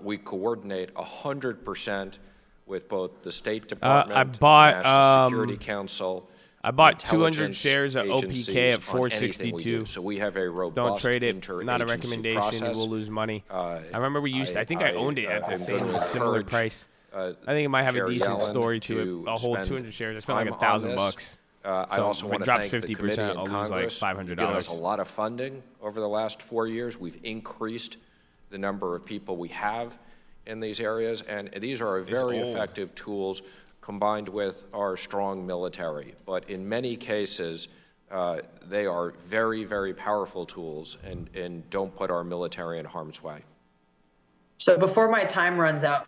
We coordinate 100% with both the State Department, National Security Council. I bought 200 shares of OPK at $4.62. So we have a robust Don't trade it. Not a recommendation. Process. You will lose money. I remember we used. I think I owned it at the same similar price. I think it might have a decent story to it. I'll hold 200 shares. I spent like $1,000. I also want to thank the committee and Congress for giving us a lot of funding over the last 4 years. We've increased the number of people we have in these areas, and these are very effective tools combined with our strong military. But in many cases, they are very, very powerful tools and don't put our military in harm's way. So before my time runs out,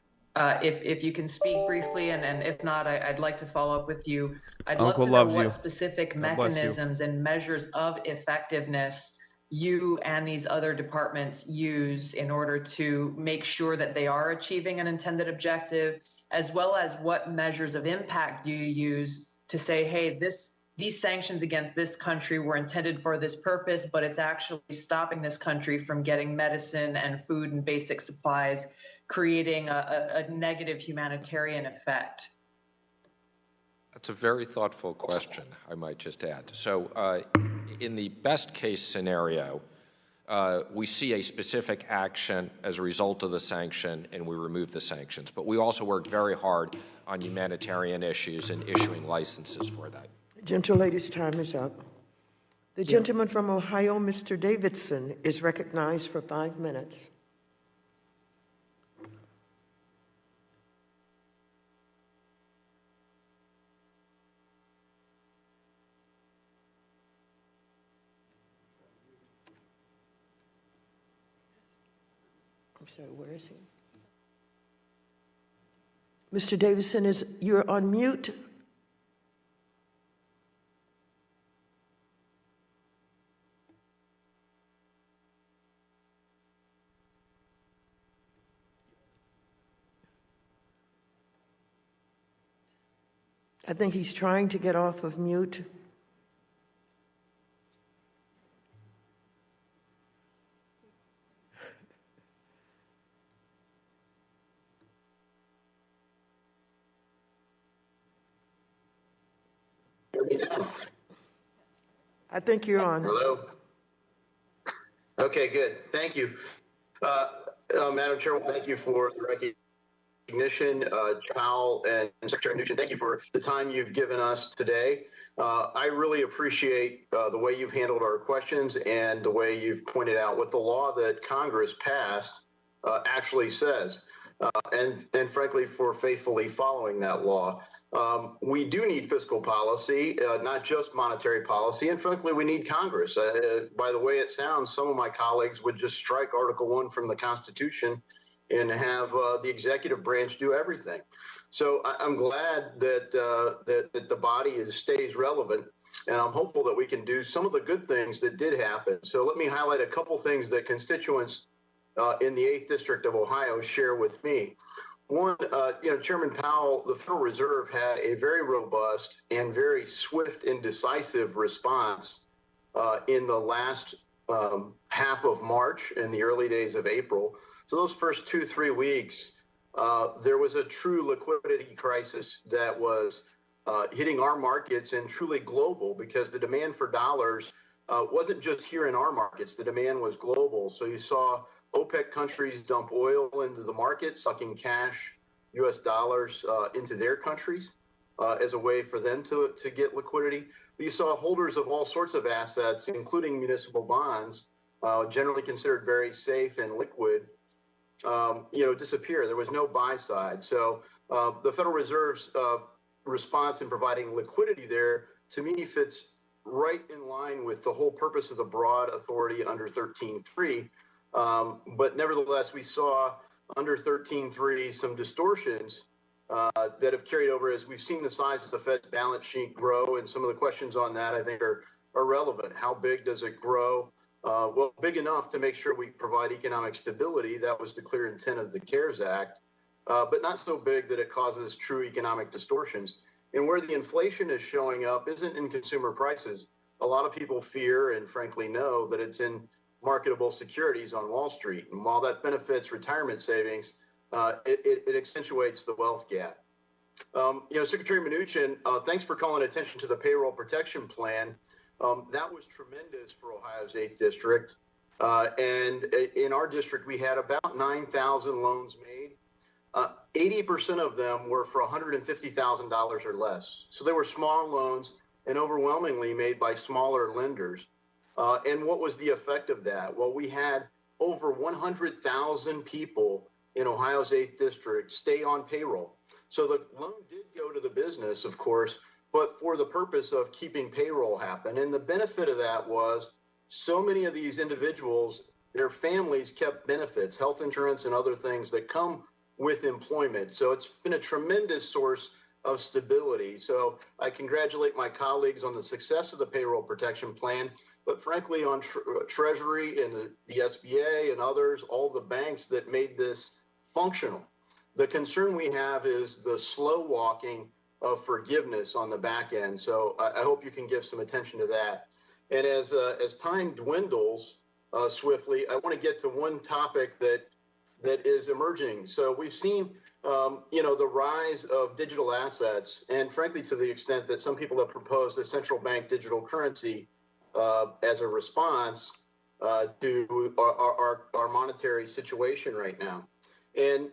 if you can speak briefly, and if not, I'd like to follow up with you. I'd love to know what specific mechanisms and measures of effectiveness you and these other departments use in order to make sure that they are achieving an intended objective, as well as what measures of impact do you use to say, hey, these sanctions against this country were intended for this purpose, but it's actually stopping this country from getting medicine and food and basic supplies, creating a negative humanitarian effect? That's a very thoughtful question, I might just add. So in the best case scenario, we see a specific action as a result of the sanction and we remove the sanctions. But we also work very hard on humanitarian issues and issuing licenses for that. Gentlelady's time is up. The gentleman from Ohio, Mr. Davidson, is recognized for 5 minutes. I'm sorry, where is he? Mr. Davidson, you're on mute. I think he's trying to get off of mute. I think you're on. Hello? Okay, good. Thank you. Madam Chairman, thank you for the recognition. Powell and Secretary Mnuchin, thank you for the time you've given us today. I really appreciate the way you've handled our questions and the way you've pointed out what the law that Congress passed actually says, and frankly, for faithfully following that law. We do need fiscal policy, not just monetary policy, and frankly, we need Congress. By the way it sounds, some of my colleagues would just strike Article 1 from the Constitution and have the executive branch do everything. So I'm glad that that the body stays relevant, and I'm hopeful that we can do some of the good things that did happen. So let me highlight a couple things that constituents in the 8th District of Ohio share with me. One, Chairman Powell, the Federal Reserve had a very robust and very swift and decisive response in the last half of March and the early days of April. So those first 2-3 weeks, there was a true liquidity crisis that was hitting our markets and truly global, because the demand for dollars wasn't just here in our markets. The demand was global. So you saw OPEC countries dump oil into the market, sucking cash, U.S. dollars into their countries as a way for them to get liquidity. But you saw holders of all sorts of assets, including municipal bonds, generally considered very safe and liquid, disappear. There was no buy side. So the Federal Reserve's response in providing liquidity there, to me, fits right in line with the whole purpose of the broad authority under 13.3. But nevertheless, we saw under 13.3 some distortions that have carried over as we've seen the size of the Fed's balance sheet grow. And some of the questions on that, I think, are relevant. How big does it grow? Well, big enough to make sure we provide economic stability. That was the clear intent of the CARES Act, but not so big that it causes true economic distortions. And where the inflation is showing up isn't in consumer prices. A lot of people fear and frankly know that it's in marketable securities on Wall Street. And while that benefits retirement savings, it accentuates the wealth gap. Secretary Mnuchin, thanks for calling attention to the payroll protection plan. That was tremendous for Ohio's 8th District. And in our district, we had about 9,000 loans made. 80% of them were for $150,000 or less. So they were small loans and overwhelmingly made by smaller lenders. And what was the effect of that? Well, we had over 100,000 people in Ohio's 8th District stay on payroll. So the loan did go to the business, of course, but for the purpose of keeping payroll happen. And the benefit of that was so many of these individuals, their families kept benefits, health insurance and other things that come with employment. So it's been a tremendous source of stability. So I congratulate my colleagues on the success of the payroll protection plan, but frankly on Treasury and the SBA and others, all the banks that made this functional. The concern we have is the slow walking of forgiveness on the back end. So I hope you can give some attention to that. And as time dwindles swiftly, I want to get to one topic that is emerging. So we've seen, the rise of digital assets, and frankly, to the extent that some people have proposed a central bank digital currency as a response to our monetary situation right now. And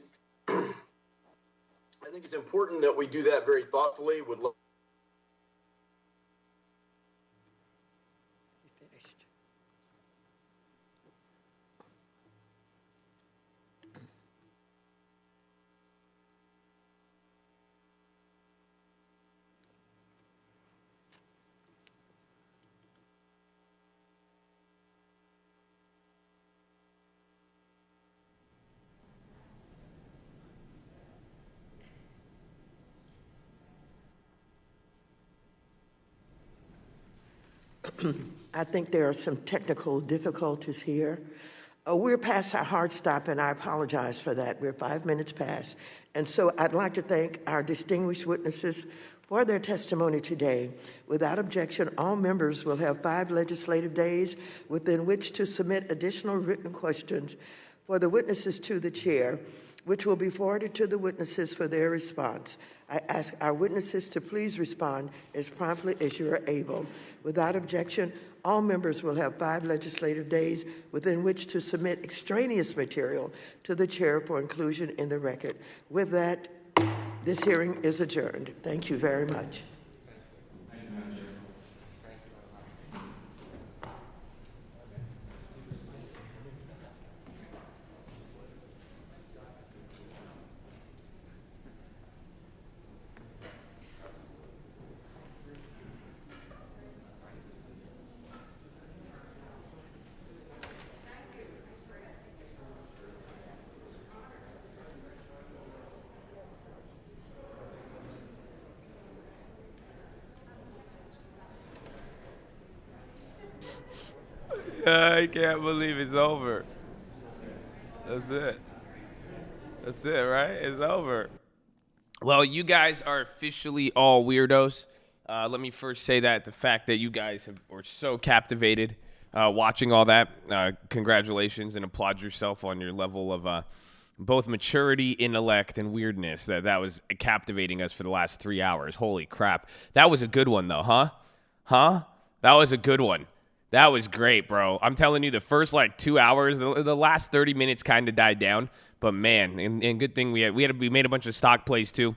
I think it's important that we do that very thoughtfully. I think there are some technical difficulties here. We're past our hard stop, and I apologize for that. We're 5 minutes past. And so I'd like to thank our distinguished witnesses for their testimony today. Without objection, all members will have 5 legislative days within which to submit additional written questions for the witnesses to the chair, which will be forwarded to the witnesses for their response. I ask our witnesses to please respond as promptly as you are able. Without objection, all members will have 5 legislative days within which to submit extraneous material to the chair for inclusion in the record. With that, this hearing is adjourned. Thank you very much. I can't believe it's over. That's it. That's it, right? It's over. Well, you guys are officially all weirdos. Let me first say that the fact that you guys were so captivated watching all that, congratulations and applaud yourself on your level of both maturity, intellect, and weirdness. That was captivating us for the last 3 hours. Holy crap. That was a good one, though, huh? Huh? That was a good one. That was great, bro. I'm telling you, the first 2 hours, the last 30 minutes kind of died down. But man, and good thing we made a bunch of stock plays too.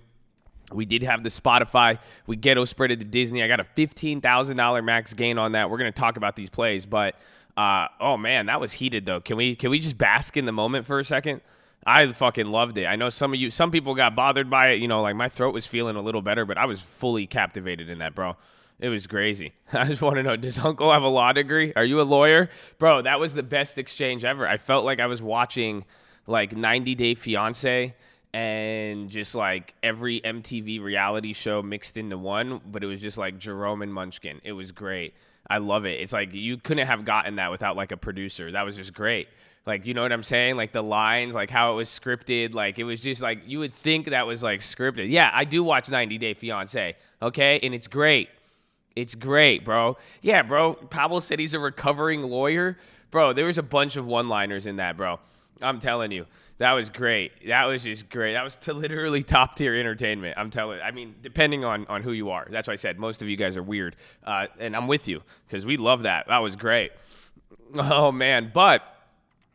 We did have the Spotify. We Ghetto Spread to Disney. I got a $15,000 max gain on that. We're gonna talk about these plays, but oh man, that was heated though. Can we just bask in the moment for a second? I fucking loved it. I know some people got bothered by it. My throat was feeling a little better, but I was fully captivated in that, bro. It was crazy. I just want to know, does Uncle have a law degree? Are you a lawyer? Bro, that was the best exchange ever. I felt like I was watching 90 Day Fiancé and just every MTV reality show mixed into one, but it was just Jerome and Munchkin. It was great. I love it. It's you couldn't have gotten that without a producer. That was just great. You know what I'm saying? The lines, how it was scripted. It was just you would think that was scripted. Yeah, I do watch 90 Day Fiancé, okay? And it's great. It's great, bro. Yeah, bro. Powell said he's a recovering lawyer. Bro, there was a bunch of one-liners in that, bro. I'm telling you. That was great. That was just great. That was literally top-tier entertainment. Depending on who you are. That's why I said most of you guys are weird. And I'm with you because we love that. That was great. Oh, man. But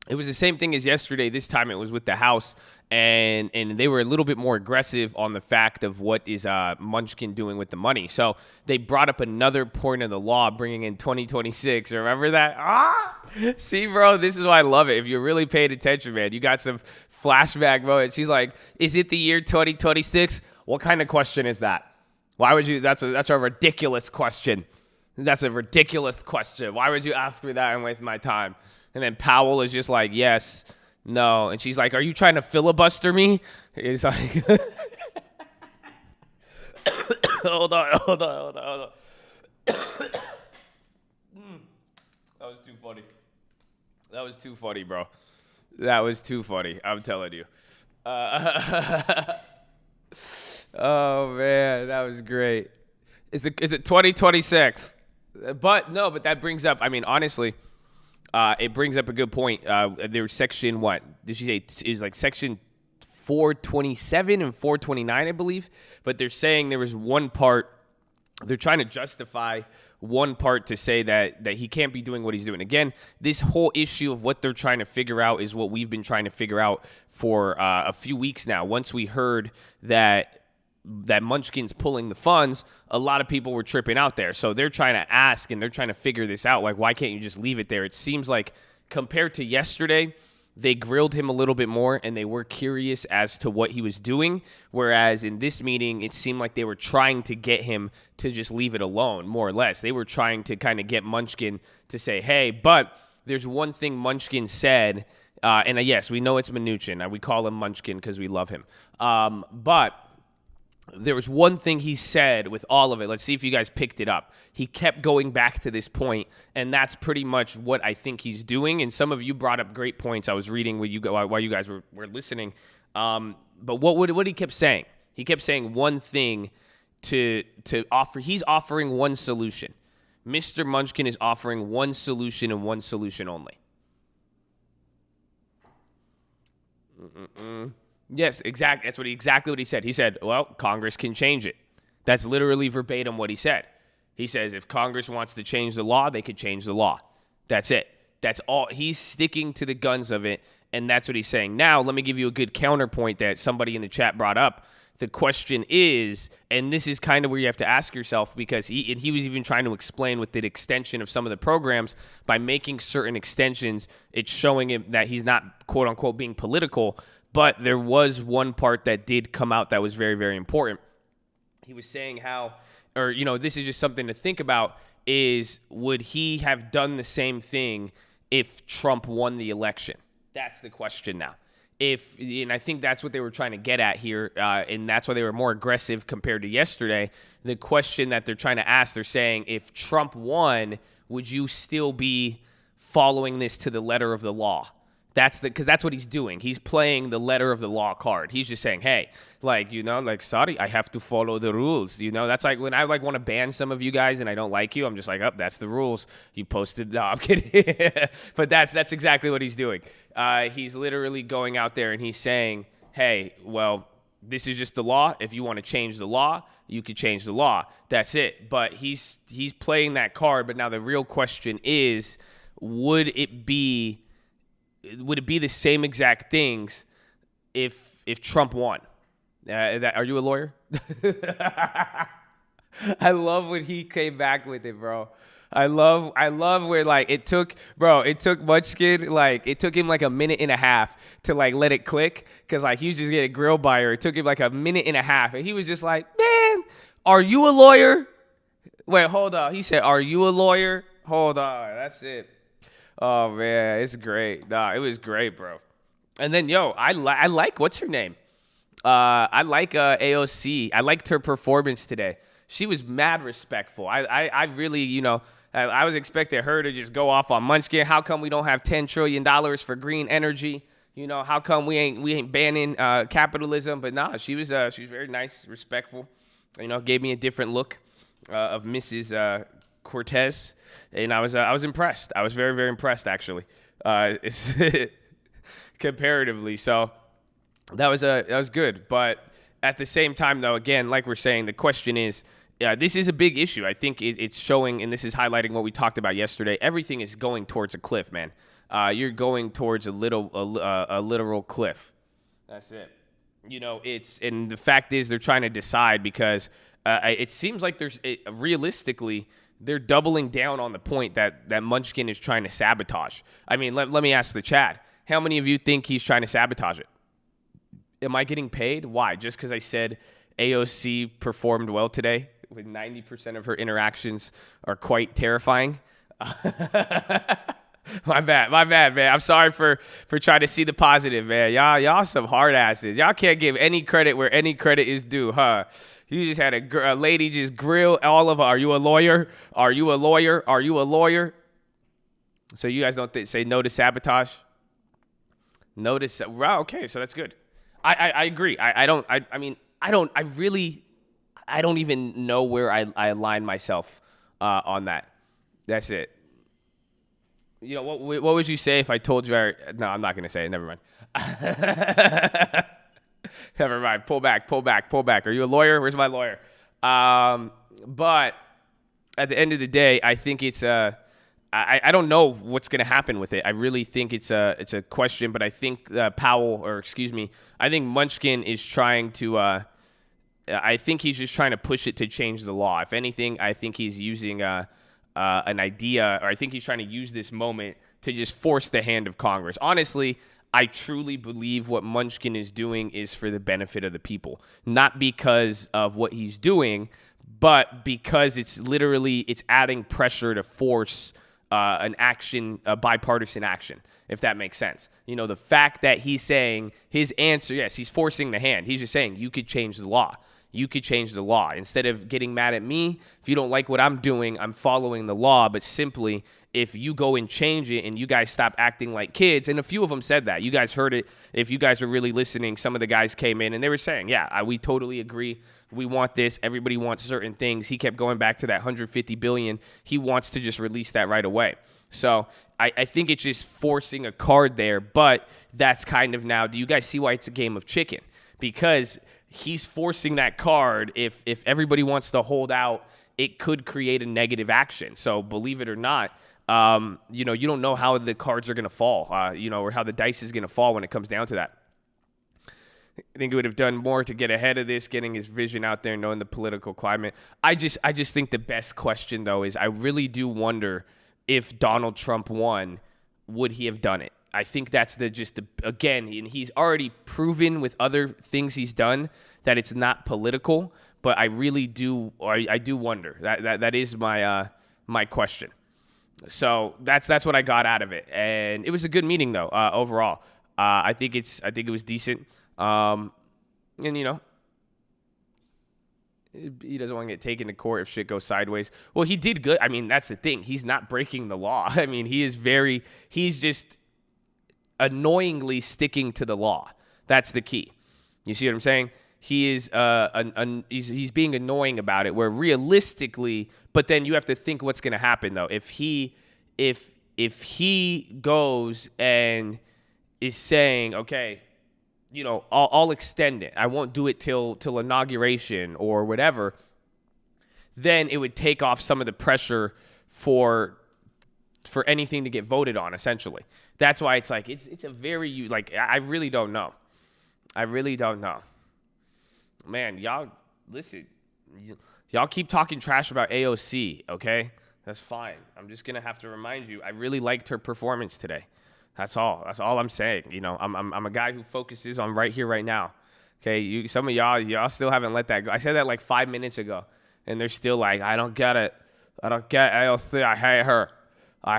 it was the same thing as yesterday. This time it was with the House. And they were a little bit more aggressive on the fact of what is Munchkin doing with the money. So they brought up another point of the law, bringing in 2026. Remember that? See, bro, this is why I love it. If you really paid attention, man, you got some flashback moments. She's like, is it the year 2026? What kind of question is that? Why would you? That's a ridiculous question. That's a ridiculous question. Why would you ask me that and waste my time? And then Powell is just like, yes. No, and she's like, are you trying to filibuster me? It's like, Hold on. That was too funny. That was too funny, bro. That was too funny. I'm telling you. Oh man, that was great. Is it 2026? But that brings up. I mean, honestly, it brings up a good point. There's section what? Did she say is like section 427 and 429, I believe. But they're saying there was one part. They're trying to justify one part to say that he can't be doing what he's doing. Again, this whole issue of what they're trying to figure out is what we've been trying to figure out for a few weeks now. Once we heard that Munchkin's pulling the funds, a lot of people were tripping out there. So they're trying to ask and they're trying to figure this out. Like, why can't you just leave it there? It seems like compared to yesterday, they grilled him a little bit more and they were curious as to what he was doing. Whereas in this meeting, it seemed like they were trying to get him to just leave it alone, more or less. They were trying to kind of get Munchkin to say, hey, but there's one thing Munchkin said, and yes, we know it's Mnuchin. We call him Munchkin because we love him. But there was one thing he said with all of it. Let's see if you guys picked it up. He kept going back to this point, and that's pretty much what I think he's doing. And some of you brought up great points. I was reading while you guys were listening. But what he kept saying? He kept saying one thing to offer. He's offering one solution. Mr. Munchkin is offering one solution and one solution only. Yes, exactly. That's exactly what he said. He said, well, Congress can change it. That's literally verbatim what he said. He says if Congress wants to change the law, they could change the law. That's it. That's all. He's sticking to the guns of it, and that's what he's saying. Now, let me give you a good counterpoint that somebody in the chat brought up. The question is, and this is kind of where you have to ask yourself, because he was even trying to explain with the extension of some of the programs, by making certain extensions, it's showing him that he's not, quote unquote, being political. But there was one part that did come out that was very, very important. He was saying how, or, this is just something to think about, is would he have done the same thing if Trump won the election? That's the question now. And I think that's what they were trying to get at here, and that's why they were more aggressive compared to yesterday. The question that they're trying to ask, they're saying, if Trump won, would you still be following this to the letter of the law? Because that's what he's doing. He's playing the letter of the law card. He's just saying, hey, sorry, I have to follow the rules. That's like when I want to ban some of you guys and I don't like you, I'm just like, oh, that's the rules. You posted. No, I'm kidding. But that's exactly what he's doing. He's literally going out there and he's saying, hey, well, this is just the law. If you want to change the law, you could change the law. That's it. But he's playing that card. But now the real question is, would it be the same exact things if Trump won? Are you a lawyer? I love when he came back with it, bro. I love where it took Munchkin, it took him a minute and a half to let it click, because he was just getting grilled by her. It took him a minute and a half, and he was just like, man, are you a lawyer? Wait, hold on. He said, are you a lawyer? Hold on. That's it. Oh, man, it's great. Nah, it was great, bro. And then, I like, what's her name? I like AOC. I liked her performance today. She was mad respectful. I really, I was expecting her to just go off on Munchkin. How come we don't have $10 trillion for green energy? How come we ain't banning capitalism? But nah, she was very nice, respectful. Gave me a different look of Mrs. Cortez, and I was impressed. I was very, very impressed, actually, comparatively. So that was good. But at the same time, though, again, like we're saying, the question is, this is a big issue. I think it's showing, and this is highlighting what we talked about yesterday. Everything is going towards a cliff, man. You're going towards a literal cliff. That's it. And the fact is, they're trying to decide, because it seems like realistically, they're doubling down on the point that Munchkin is trying to sabotage. I mean, let me ask the chat. How many of you think he's trying to sabotage it? Am I getting paid? Why? Just because I said AOC performed well today, with 90% of her interactions are quite terrifying? My bad, man. I'm sorry for trying to see the positive, man. Y'all some hard asses. Y'all can't give any credit where any credit is due, huh? You just had a lady just grill all of, are you a lawyer? Are you a lawyer? Are you a lawyer? So you guys don't say no to sabotage? No to, well, okay, so that's good. I agree. I don't even know where I align myself on that. That's it. You know, what would you say if I told you? No, I'm not going to say it. Never mind. Never mind. Pull back. Are you a lawyer? Where's my lawyer? But at the end of the day, I think it's I don't know what's going to happen with it. I really think it's a question, but I think I think Munchkin is trying to I think he's just trying to push it to change the law. If anything, I think he's using an idea, or I think he's trying to use this moment to just force the hand of Congress. Honestly, I truly believe what Munchkin is doing is for the benefit of the people, not because of what he's doing, but because it's adding pressure to force a bipartisan action, if that makes sense. You know, the fact that he's saying his answer, yes, he's forcing the hand. He's just saying you could change the law. You could change the law. Instead of getting mad at me, if you don't like what I'm doing, I'm following the law. But simply, if you go and change it and you guys stop acting like kids, and a few of them said that. You guys heard it. If you guys are really listening, some of the guys came in and they were saying, yeah, we totally agree. We want this. Everybody wants certain things. He kept going back to that $150 billion. He wants to just release that right away. So I think it's just forcing a card there. But that's kind of now, do you guys see why it's a game of chicken? Because he's forcing that card. If everybody wants to hold out, it could create a negative action. So believe it or not, you don't know how the cards are going to fall, or how the dice is going to fall when it comes down to that. I think he would have done more to get ahead of this, getting his vision out there, knowing the political climate. I just think the best question, though, is I really do wonder if Donald Trump won, would he have done it? I think that's again, and he's already proven with other things he's done that it's not political, but I really do, I do wonder. That is my question. So that's what I got out of it, and it was a good meeting though. Overall, I think it was decent. And he doesn't want to get taken to court if shit goes sideways. Well, he did good. I mean, that's the thing. He's not breaking the law. I mean, he's just annoyingly sticking to the law. That's the key. You see what I'm saying? He is he's being annoying about it, where realistically, but then you have to think what's going to happen though. If he goes and is saying, okay, I'll extend it. I won't do it till inauguration or whatever. Then it would take off some of the pressure for anything to get voted on, essentially. That's why it's like, it's a very, I really don't know. Man, y'all, listen. Y'all keep talking trash about AOC, okay? That's fine. I'm just going to have to remind you, I really liked her performance today. That's all I'm saying. I'm a guy who focuses on right here, right now. Okay, some of y'all still haven't let that go. I said that like 5 minutes ago, and they're still like, I don't get it. I don't get AOC. I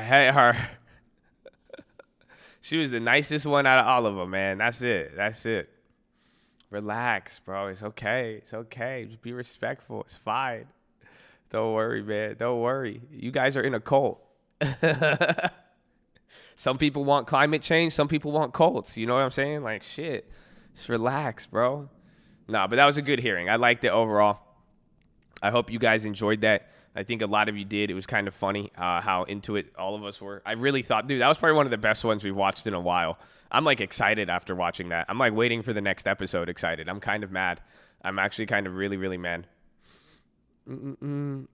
hate her. She was the nicest one out of all of them, man. That's it. Relax, bro. It's okay. Just be respectful. It's fine. Don't worry, man. Don't worry. You guys are in a cult. Some people want climate change. Some people want cults. You know what I'm saying? Like, shit. Just relax, bro. Nah, but that was a good hearing. I liked it overall. I hope you guys enjoyed that. I think a lot of you did. It was kind of funny how into it all of us were. I really thought, dude, that was probably one of the best ones we've watched in a while. I'm, excited after watching that. I'm, waiting for the next episode excited. I'm kind of mad. I'm actually kind of really, really mad. You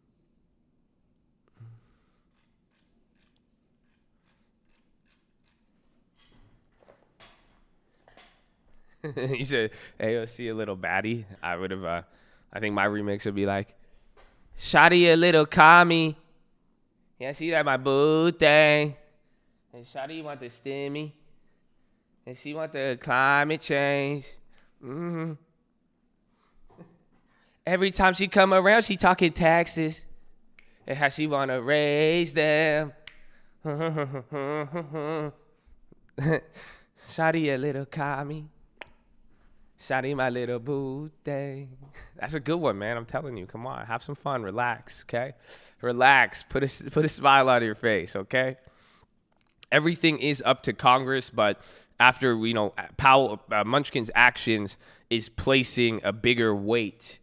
said AOC a little baddie. I would have, I think my remix would be like, Shawty a little commie. Yeah, see that my boo thing. And Shawty want the stimmy. And she want the climate change. Every time she come around, she talking taxes. And how she want to raise them. Shawty a little kami. Shawty my little booty. That's a good one, man. I'm telling you. Come on. Have some fun. Relax, okay? Relax. Put a smile on your face, okay? Everything is up to Congress, but after, Munchkin's actions is placing a bigger weight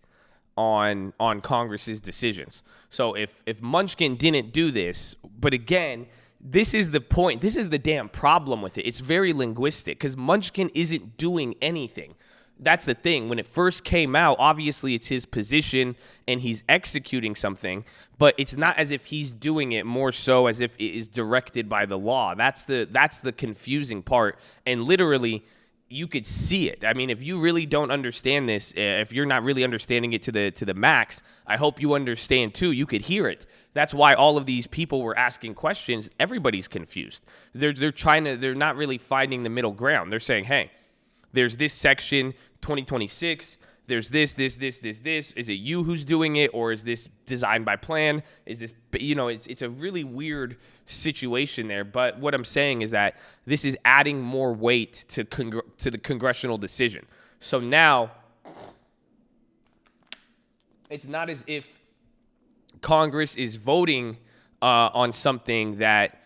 on Congress's decisions. So if Munchkin didn't do this, but again, this is the point. This is the damn problem with it. It's very linguistic because Munchkin isn't doing anything. That's the thing. When it first came out, obviously it's his position and he's executing something, but it's not as if he's doing it, more so as if it is directed by the law. That's the confusing part. And literally, you could see it. I mean, if you really don't understand this, if you're not really understanding it to the max, I hope you understand too. You could hear it. That's why all of these people were asking questions. Everybody's confused. They're not really finding the middle ground. They're saying, hey, there's this section 2026. There's this. Is it you who's doing it, or is this designed by plan? Is this, it's a really weird situation there. But what I'm saying is that this is adding more weight to the congressional decision. So now it's not as if Congress is voting on something that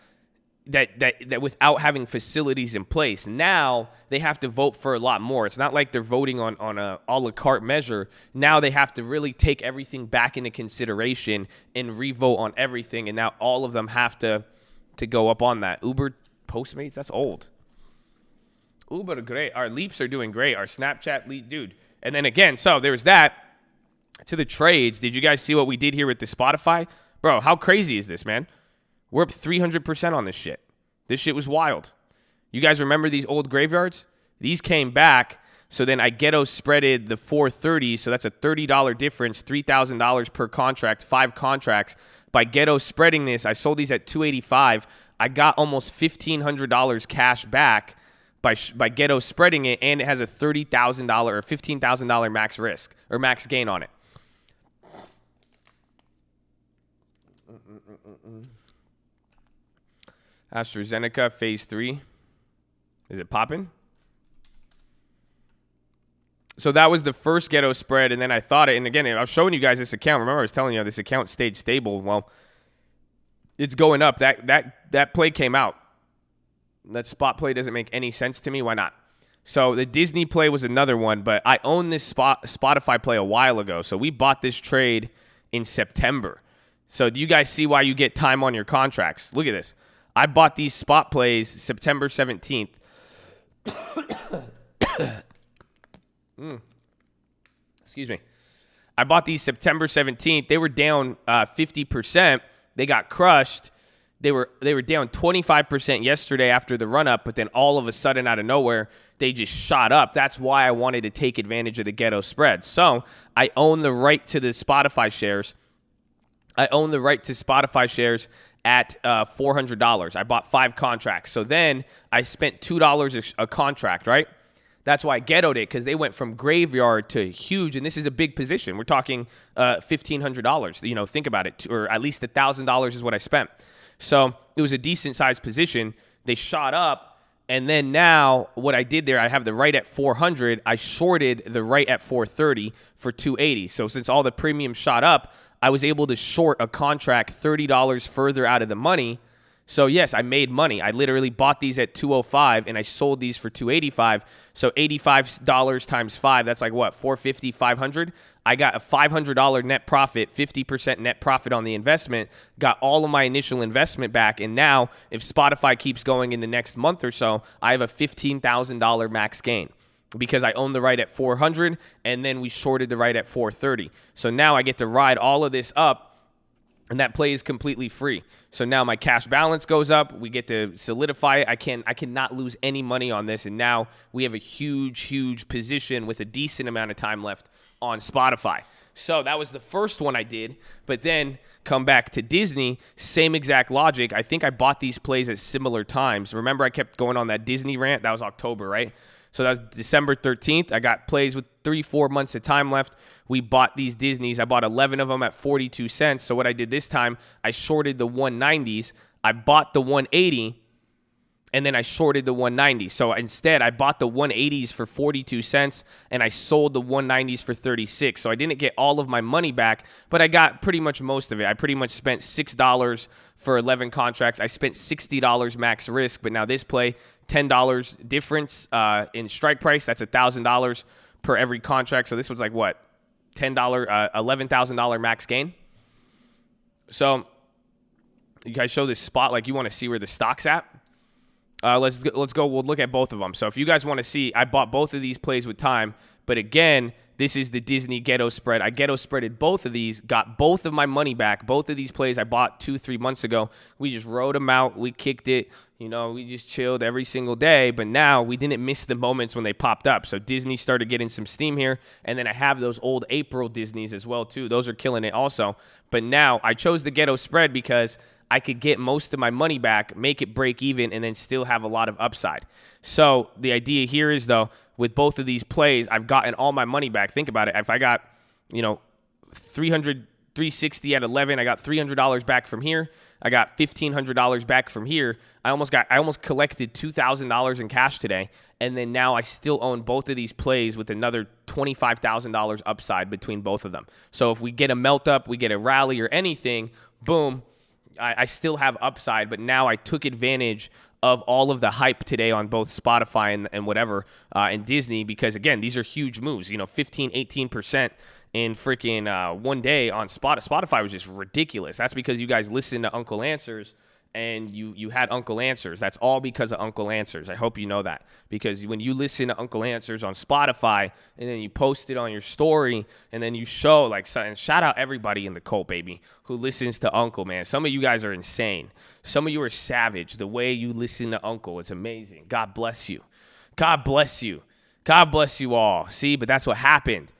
without having facilities in place. Now they have to vote for a lot more. It's not like they're voting on a a la carte measure. Now they have to really take everything back into consideration and revote on everything. And now all of them have to go up on that. Uber, Postmates, that's old. Uber, great. Our leaps are doing great. Our Snapchat leap, dude. And then again, so there's that. To the trades, did you guys see what we did here with the Spotify? Bro, how crazy is this, man? We're up 300% on this shit. This shit was wild. You guys remember these old graveyards? These came back. So then I ghetto spreaded the 430. So that's a $30 difference, $3,000 per contract, 5 contracts. By ghetto spreading this, I sold these at $285. I got almost $1,500 cash back by ghetto spreading it, and it has a $30,000 or $15,000 max risk or max gain on it. AstraZeneca phase 3. Is it popping? So that was the first ghetto spread, and then I thought it. And again, I was showing you guys this account. Remember, I was telling you this account stayed stable. Well, it's going up. That play came out. That spot play doesn't make any sense to me. Why not? So the Disney play was another one, but I owned this Spotify play a while ago. So we bought this trade in September. So do you guys see why you get time on your contracts? Look at this. I bought these spot plays September 17th. Excuse me. I bought these September 17th. They were down 50%. They got crushed. They were down 25% yesterday after the run up, but then all of a sudden out of nowhere, they just shot up. That's why I wanted to take advantage of the ghetto spread. So I own the right to the Spotify shares. I own the right to Spotify shares at $400. I bought 5 contracts. So then I spent $2 a contract, right? That's why I ghettoed it, because they went from graveyard to huge, and this is a big position. We're talking $1,500. Think about it, or at least $1,000 is what I spent. So it was a decent-sized position. They shot up, and then now what I did there, I have the right at 400. I shorted the right at 430 for 280. So since all the premiums shot up, I was able to short a contract $30 further out of the money. So yes, I made money. I literally bought these at 205 and I sold these for 285. So $85 times 5, that's like what, 450, 500? I got a $500 net profit, 50% net profit on the investment, got all of my initial investment back. And now if Spotify keeps going in the next month or so, I have a $15,000 max gain, because I own the right at 400 and then we shorted the right at 430. So now I get to ride all of this up, and that play is completely free. So now my cash balance goes up. We get to solidify it. I cannot lose any money on this. And now we have a huge, huge position with a decent amount of time left on Spotify. So that was the first one I did. But then come back to Disney, same exact logic. I think I bought these plays at similar times. Remember, I kept going on that Disney rant? That was October, right? So that was December 13th. I got plays with 3-4 months of time left. We bought these Disneys. I bought 11 of them at 42 cents. So what I did this time, I shorted the 190s. I bought the 180 and then I shorted the 190. So instead, I bought the 180s for 42 cents and I sold the 190s for 36. So I didn't get all of my money back, but I got pretty much most of it. I pretty much spent $6 for 11 contracts. I spent $60 max risk, but now this play, $10 difference in strike price. That's $1,000 per every contract. So this was like what? $11,000 max gain. So you guys show this spot like you want to see where the stock's at. Let's go. We'll look at both of them. So if you guys want to see, I bought both of these plays with time. But again, this is the Disney Ghetto Spread. I Ghetto Spreaded both of these, got both of my money back. Both of these plays I bought 2-3 months ago. We just rode them out. We kicked it. You know, we just chilled every single day. But now we didn't miss the moments when they popped up. So Disney started getting some steam here. And then I have those old April Disneys as well, too. Those are killing it also. But now I chose the Ghetto Spread because I could get most of my money back, make it break even, and then still have a lot of upside. So the idea here is, though, with both of these plays, I've gotten all my money back. Think about it. If I got, you know, $360 at 11, I got $300 back from here. I got $1,500 back from here. I almost collected $2,000 in cash today, and then now I still own both of these plays with another $25,000 upside between both of them. So if we get a melt up, we get a rally or anything, boom, I still have upside, but now I took advantage of all of the hype today on both Spotify and whatever and Disney because, again, these are huge moves. You know, 15, 18% in freaking one day on Spotify. Spotify was just ridiculous. That's because you guys listened to Uncle Answers and you had Uncle Answers. That's all because of Uncle Answers. I hope you know that. Because when you listen to Uncle Answers on Spotify and then you post it on your story and then you show, like, and shout out everybody in the cult, baby, who listens to Uncle, man. Some of you guys are insane. Some of you are savage. The way you listen to Uncle, it's amazing. God bless you. God bless you. God bless you all. See, but that's what happened.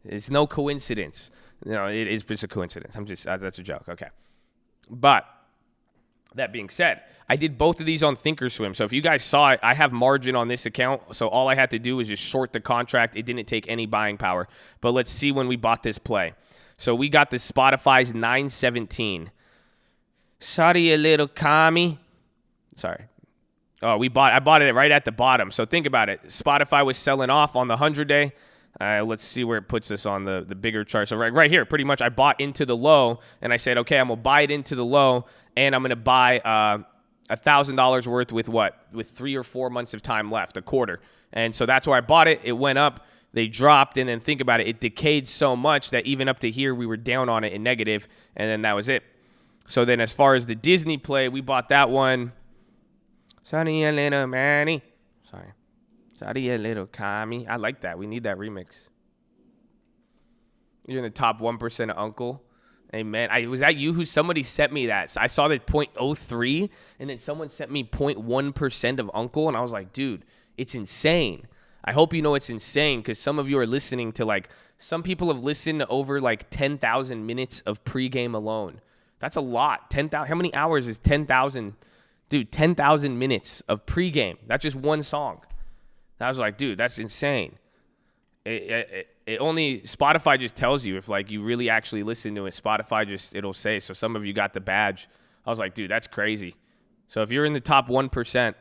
It's no coincidence. You know, it's just a coincidence. That's a joke. Okay. But that being said, I did both of these on Thinkorswim. So if you guys saw it, I have margin on this account. So all I had to do was just short the contract. It didn't take any buying power. But let's see when we bought this play. So we got the Spotify's 917. Sorry, you little commie. Sorry. Oh, I bought it right at the bottom. So think about it. Spotify was selling off on the 100-day. Let's see where it puts us on the bigger chart. So right here, pretty much I bought into the low, and I said, okay, I'm going to buy it into the low, and I'm going to buy $1,000 worth with what? With 3 or 4 months of time left, a quarter. And so that's where I bought it. It went up. They dropped, and then think about it. It decayed so much that even up to here, we were down on it in negative, and then that was it. So then as far as the Disney play, we bought that one. Sonny, a little Manny. Sorry. Sorry, a little commie. I like that. We need that remix. You're in the top 1% of Uncle. Amen. Was that you who somebody sent me that? So I saw that 0.03, and then someone sent me 0.1% of Uncle, and I was like, dude, it's insane. I hope you know it's insane because some of you are listening to, like, some people have listened to over, like, 10,000 minutes of pregame alone. That's a lot. 10,000. How many hours is 10,000? Dude, 10,000 minutes of pregame. That's just one song. I was like, dude, that's insane. It only Spotify just tells you if, like, you really actually listen to it. Spotify just, it'll say. So some of you got the badge. I was like, dude, that's crazy. So if you're in the top 1%,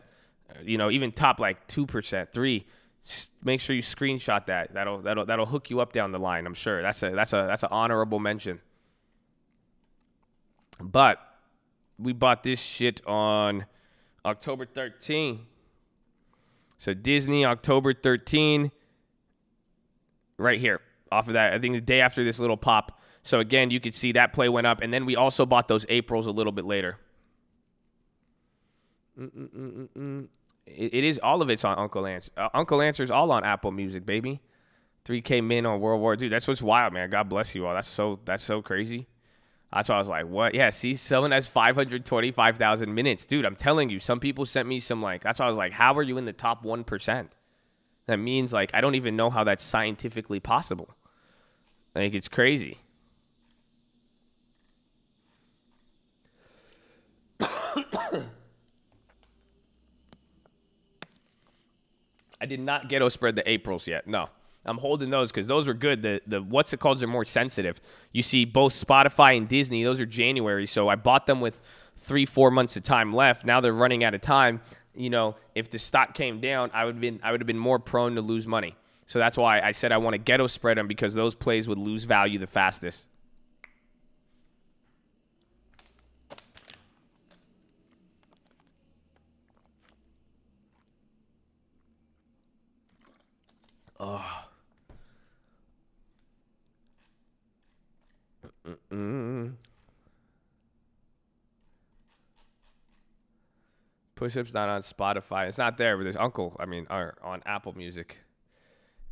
you know, even top like 2%, 3%, just make sure you screenshot that. That'll hook you up down the line. I'm sure that's an honorable mention. But we bought this shit on October 13th. So Disney, October 13, right here, off of that. I think the day after this little pop. So again, you could see that play went up. And then we also bought those Aprils a little bit later. It is, all of it's on Uncle Answer. Uncle Answer's all on Apple Music, baby. 3K Min on World War II. That's what's wild, man. God bless you all. That's so crazy. That's why I was like, what? Yeah, see, someone has 525,000 minutes. Dude, I'm telling you, some people sent me some, like, that's why I was like, how are you in the top 1%? That means, like, I don't even know how that's scientifically possible. Like, it's crazy. I did not Ghetto Spread the Aprils yet. No. I'm holding those because those were good. The what's it called are more sensitive. You see both Spotify and Disney, those are January. So I bought them with 3-4 months of time left. Now they're running out of time. You know, if the stock came down, I would have been more prone to lose money. So that's why I said I want to ghetto spread them, because those plays would lose value the fastest. Oh. Push-Up's not on Spotify. It's not there, but there's Uncle. On Apple Music.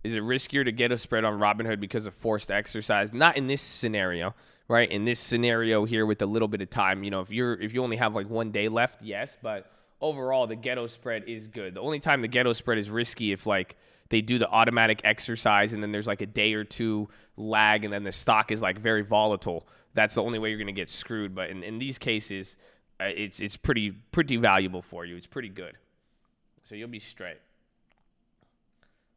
Is it riskier to get a spread on Robinhood because of forced exercise? Not in this scenario, right? In this scenario here with a little bit of time, you know, if you only have like 1 day left, yes, but overall the ghetto spread is good. The only time the ghetto spread is risky if like they do the automatic exercise and then there's like a day or two lag and then the stock is like very volatile. That's the only way you're going to get screwed. But in these cases, it's pretty valuable for you. It's pretty good. So you'll be straight.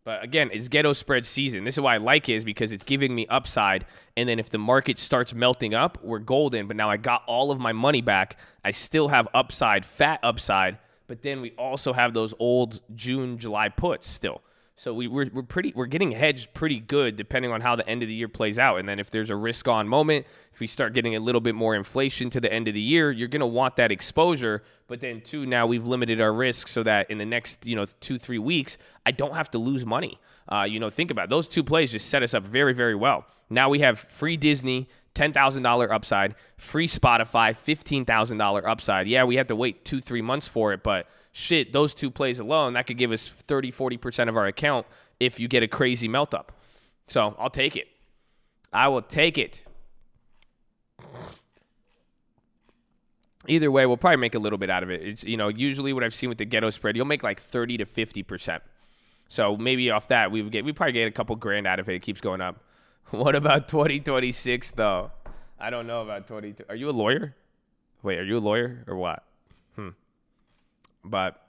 But again, it's ghetto spread season. This is why I like it, is because it's giving me upside. And then if the market starts melting up, we're golden. But now I got all of my money back. I still have upside, fat upside. But then we also have those old June, July puts still. So we're getting hedged pretty good depending on how the end of the year plays out. And then if there's a risk on moment, if we start getting a little bit more inflation to the end of the year, you're going to want that exposure. But then too, now we've limited our risk so that in the next 2-3 weeks, I don't have to lose money. Think about it. Those two plays just set us up very, very well. Now we have free Disney, $10,000 upside, free Spotify, $15,000 upside. Yeah, we have to wait 2-3 months for it, but shit, those two plays alone, that could give us 30-40% of our account if you get a crazy melt up. So I'll take it. I will take it. Either way, we'll probably make a little bit out of it. It's usually what I've seen with the ghetto spread, you'll make like 30 to 50%. So maybe off that we probably get a couple grand out of it. It keeps going up. What about 2026 though? I don't know about 20. Are you a lawyer? Wait, are you a lawyer or what? But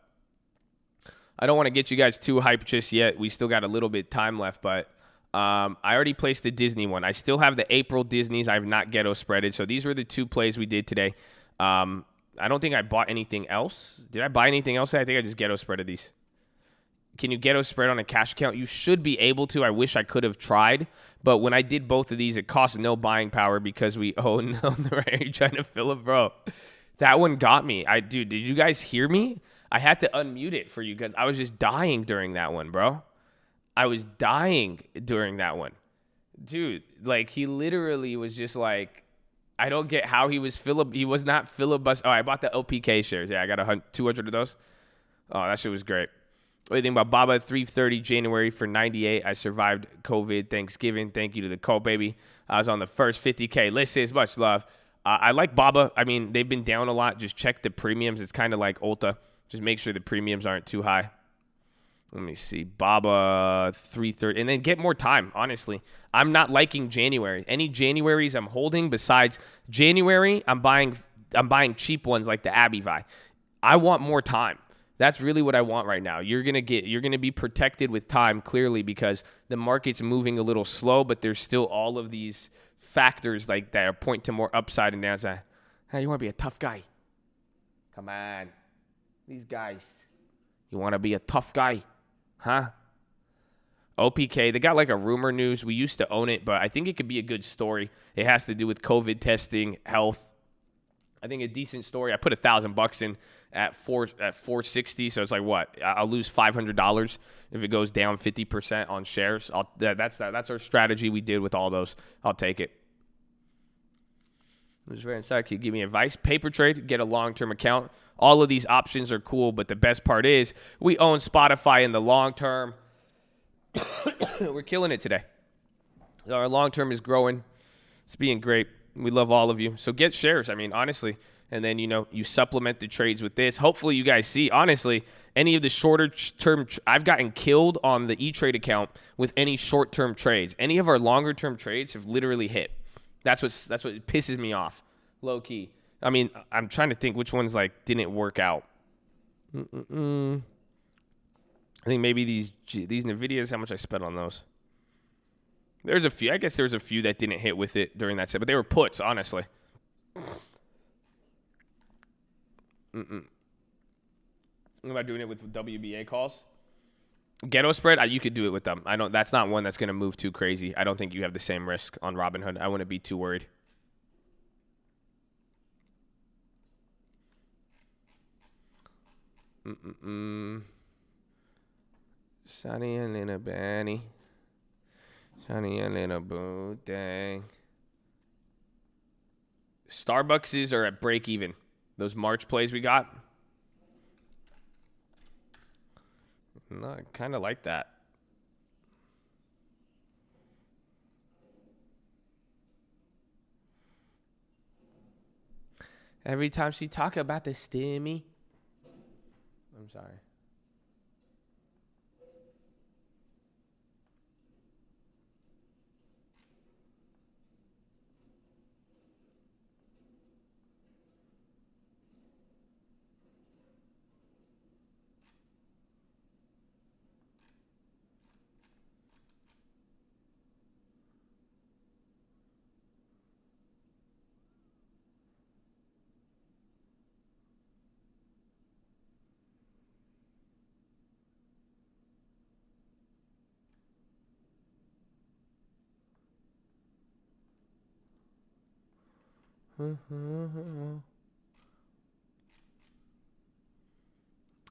I don't want to get you guys too hyped just yet. We still got a little bit time left, but I already placed the Disney one. I still have the April Disneys. I have not ghetto spreaded. So these were the two plays we did today. I don't think I bought anything else. Did I buy anything else? I think I just ghetto spreaded these. Can you ghetto spread on a cash account? You should be able to. I wish I could have tried. But when I did both of these, it cost no buying power because we own the right. Are you trying to fill it, bro? That one got me. Dude, did you guys hear me? I had to unmute it for you because I was just dying during that one, bro. I was dying during that one. Dude, like he literally was just like, I don't get how he was not filibuster. Oh, I bought the OPK shares. Yeah, I got 200 of those. Oh, that shit was great. What do you think about Baba? 330 January for 98. I survived COVID, Thanksgiving. Thank you to the co-baby. I was on the first 50K. Listen, much love. I like Baba. I mean, they've been down a lot. Just check the premiums. It's kind of like Ulta. Just make sure the premiums aren't too high. Let me see. Baba 330. And then get more time, honestly. I'm not liking January. Any Januaries I'm holding besides January, I'm buying cheap ones like the AbbVie. I want more time. That's really what I want right now. You're going to be protected with time clearly because the market's moving a little slow, but there's still all of these factors like that point to more upside and downside. Hey, you want to be a tough guy? Come on. These guys. You want to be a tough guy? Huh? OPK, they got like a rumor news. We used to own it, but I think it could be a good story. It has to do with COVID testing, health. I think a decent story. I put $1,000 in at 460, so it's like what? I'll lose $500 if it goes down 50% on shares. That's our strategy we did with all those. I'll take it. Who's very inside? Can you give me advice? Paper trade, get a long-term account. All of these options are cool, but the best part is we own Spotify in the long term. We're killing it today. Our long term is growing. It's being great. We love all of you. So get shares. I mean, honestly. And then, you supplement the trades with this. Hopefully you guys see, honestly, any of the shorter term, I've gotten killed on the E-Trade account with any short-term trades. Any of our longer-term trades have literally hit. That's what pisses me off, low key. I mean, I'm trying to think which ones didn't work out. I think maybe these Nvidias. How much I spent on those? There's a few. I guess there was a few that didn't hit with it during that set, but they were puts, honestly. What about doing it with WBA calls? Ghetto Spread, you could do it with them. I don't. That's not one that's going to move too crazy. I don't think you have the same risk on Robinhood. I wouldn't be too worried. Sunny and little Benny. Sunny and little boo dang. Starbuckses are at break even. Those March plays we got. No, I kind of like that. Every time she talk about the stimmy. I'm sorry.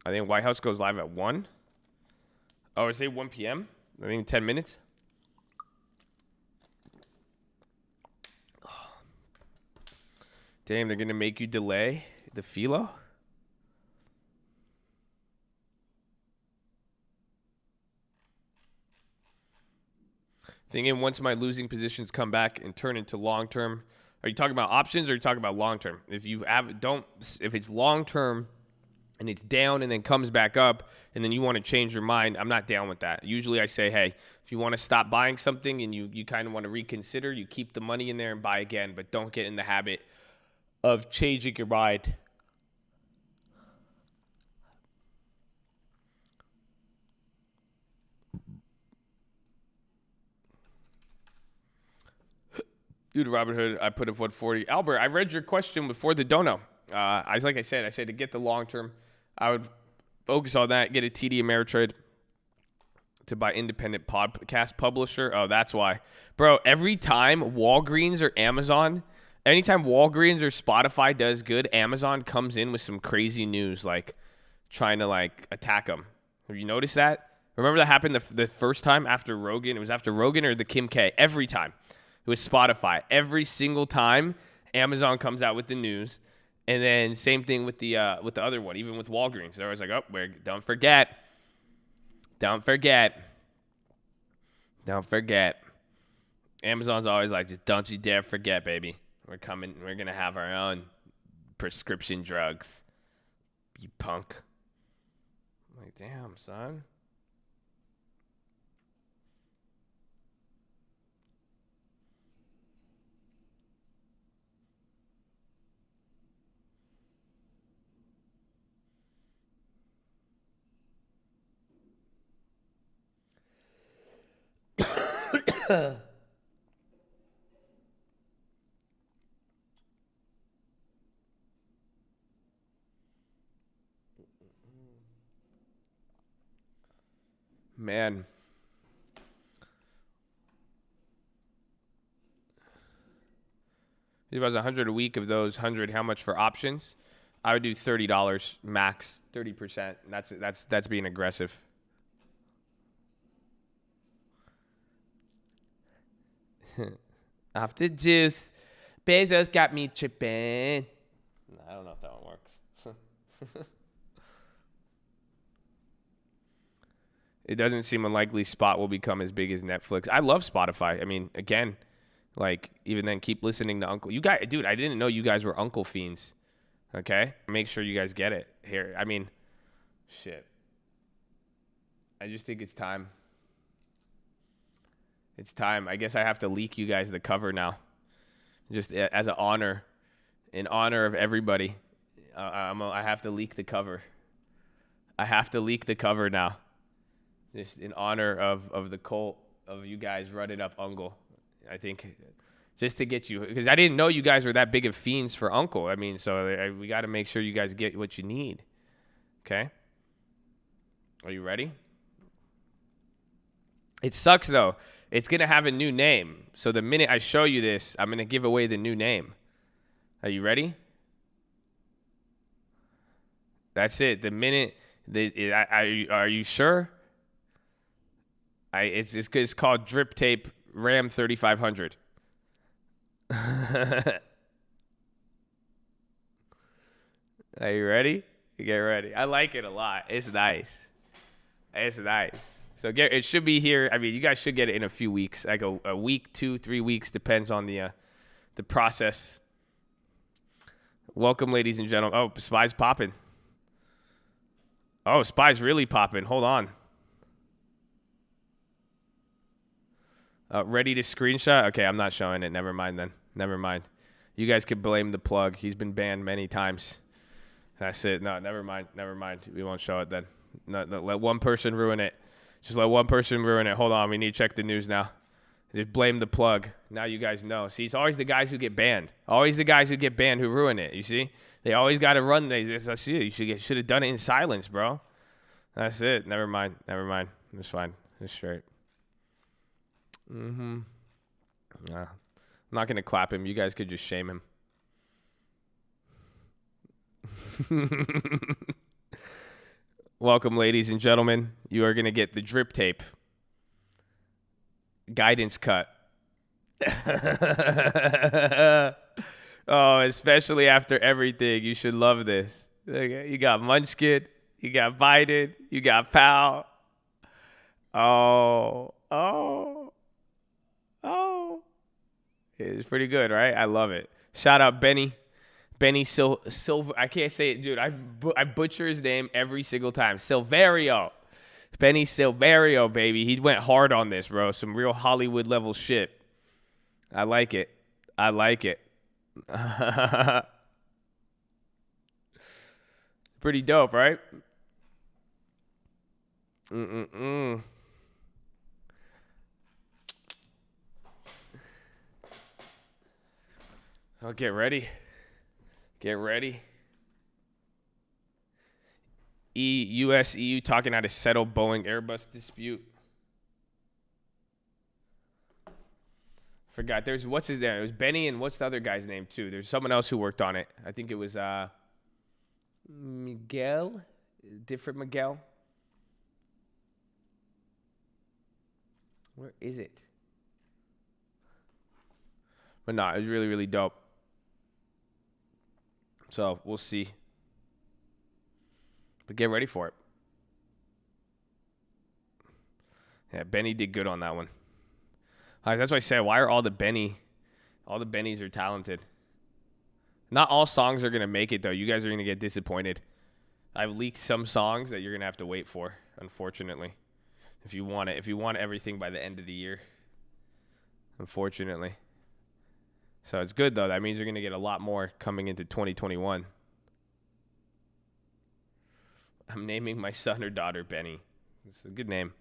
I think White House goes live at 1. Oh, I say 1 p.m.? I think 10 minutes. Damn, they're going to make you delay the PHILO? Thinking once my losing positions come back and turn into long-term. Are you talking about options or are you talking about long-term? If it's long-term and it's down and then comes back up and then you want to change your mind, I'm not down with that. Usually I say, hey, if you want to stop buying something and you kind of want to reconsider, you keep the money in there and buy again, but don't get in the habit of changing your mind. Dude, Robinhood, I put up 140. Albert, I read your question before the dono. I said to get the long term, I would focus on that, get a TD Ameritrade to buy independent podcast publisher. Oh, that's why. Bro, every time Walgreens or Amazon, anytime Walgreens or Spotify does good, Amazon comes in with some crazy news, like trying to like attack them. Have you noticed that? Remember that happened the first time after Rogan? It was after Rogan or the Kim K. Every time. It was Spotify. Every single time Amazon comes out with the news. And then same thing with the other one, even with Walgreens. They're always like, oh, don't forget. Amazon's always like, just don't you dare forget, baby. We're going to have our own prescription drugs. You punk. I'm like, damn, son. Man. If it was 100 a week of those 100, how much for options? I would do $30 max, 30%. That's being aggressive. Off the juice. Bezos got me tripping. I don't know if that one works. It doesn't seem unlikely Spot will become as big as Netflix. I love Spotify. I mean, again, like, even then, keep listening to Uncle. You guys, dude, I didn't know you guys were Uncle fiends. Okay? Make sure you guys get it. Here, I mean, shit. I just think it's time. It's time. I guess I have to leak you guys the cover now. Just as an honor. In honor of everybody. I have to leak the cover. I have to leak the cover now. Just in honor of the cult of you guys running up Uncle. I think just to get you, because I didn't know you guys were that big of fiends for Uncle. I mean, so we got to make sure you guys get what you need. Okay? Are you ready? It sucks, though. It's going to have a new name. So the minute I show you this, I'm going to give away the new name. Are you ready? That's it. The minute, are you sure? It's called Drip Tape Ram 3500. Are you ready? Get ready. I like it a lot. It's nice. It's nice. So it should be here. I mean, you guys should get it in a few weeks. Like a week, 2-3 weeks, depends on the process. Welcome, ladies and gentlemen. Oh, Spy's popping. Oh, Spy's really popping. Hold on. Ready to screenshot? Okay, I'm not showing it. Never mind then. Never mind. You guys could blame the plug. He's been banned many times. That's it. No, never mind. Never mind. We won't show it then. No, let one person ruin it. Just let one person ruin it. Hold on. We need to check the news now. Just blame the plug. Now you guys know. See, it's always the guys who get banned. Always the guys who get banned who ruin it. You see? They always got to run. You should have done it in silence, bro. That's it. Never mind. Never mind. It's fine. It's straight. I'm not going to clap him. You guys could just shame him. Welcome, ladies and gentlemen. You are going to get the drip tape guidance cut. Oh, especially after everything. You should love this. Okay, you got Munchkin. You got Biden. You got Powell. Oh. It's pretty good, right? I love it. Shout out Benny Silver. I can't say it, dude. I butcher his name every single time. Silverio. Benny Silverio, baby. He went hard on this, bro. Some real Hollywood level shit. I like it. I like it. Pretty dope, right? Oh, get ready. Get ready. US EU talking how to settle Boeing Airbus dispute. Forgot. There's what's his name? It was Benny and what's the other guy's name too? There's someone else who worked on it. I think it was Miguel. Different Miguel. Where is it? But no, it was really, really dope. So we'll see. But get ready for it. Yeah, Benny did good on that one. That's why I said, why are all the Bennies are talented. Not all songs are going to make it, though. You guys are going to get disappointed. I've leaked some songs that you're going to have to wait for, unfortunately. If you want it. If you want everything by the end of the year. Unfortunately. So it's good, though. That means you're going to get a lot more coming into 2021. I'm naming my son or daughter Benny. It's a good name.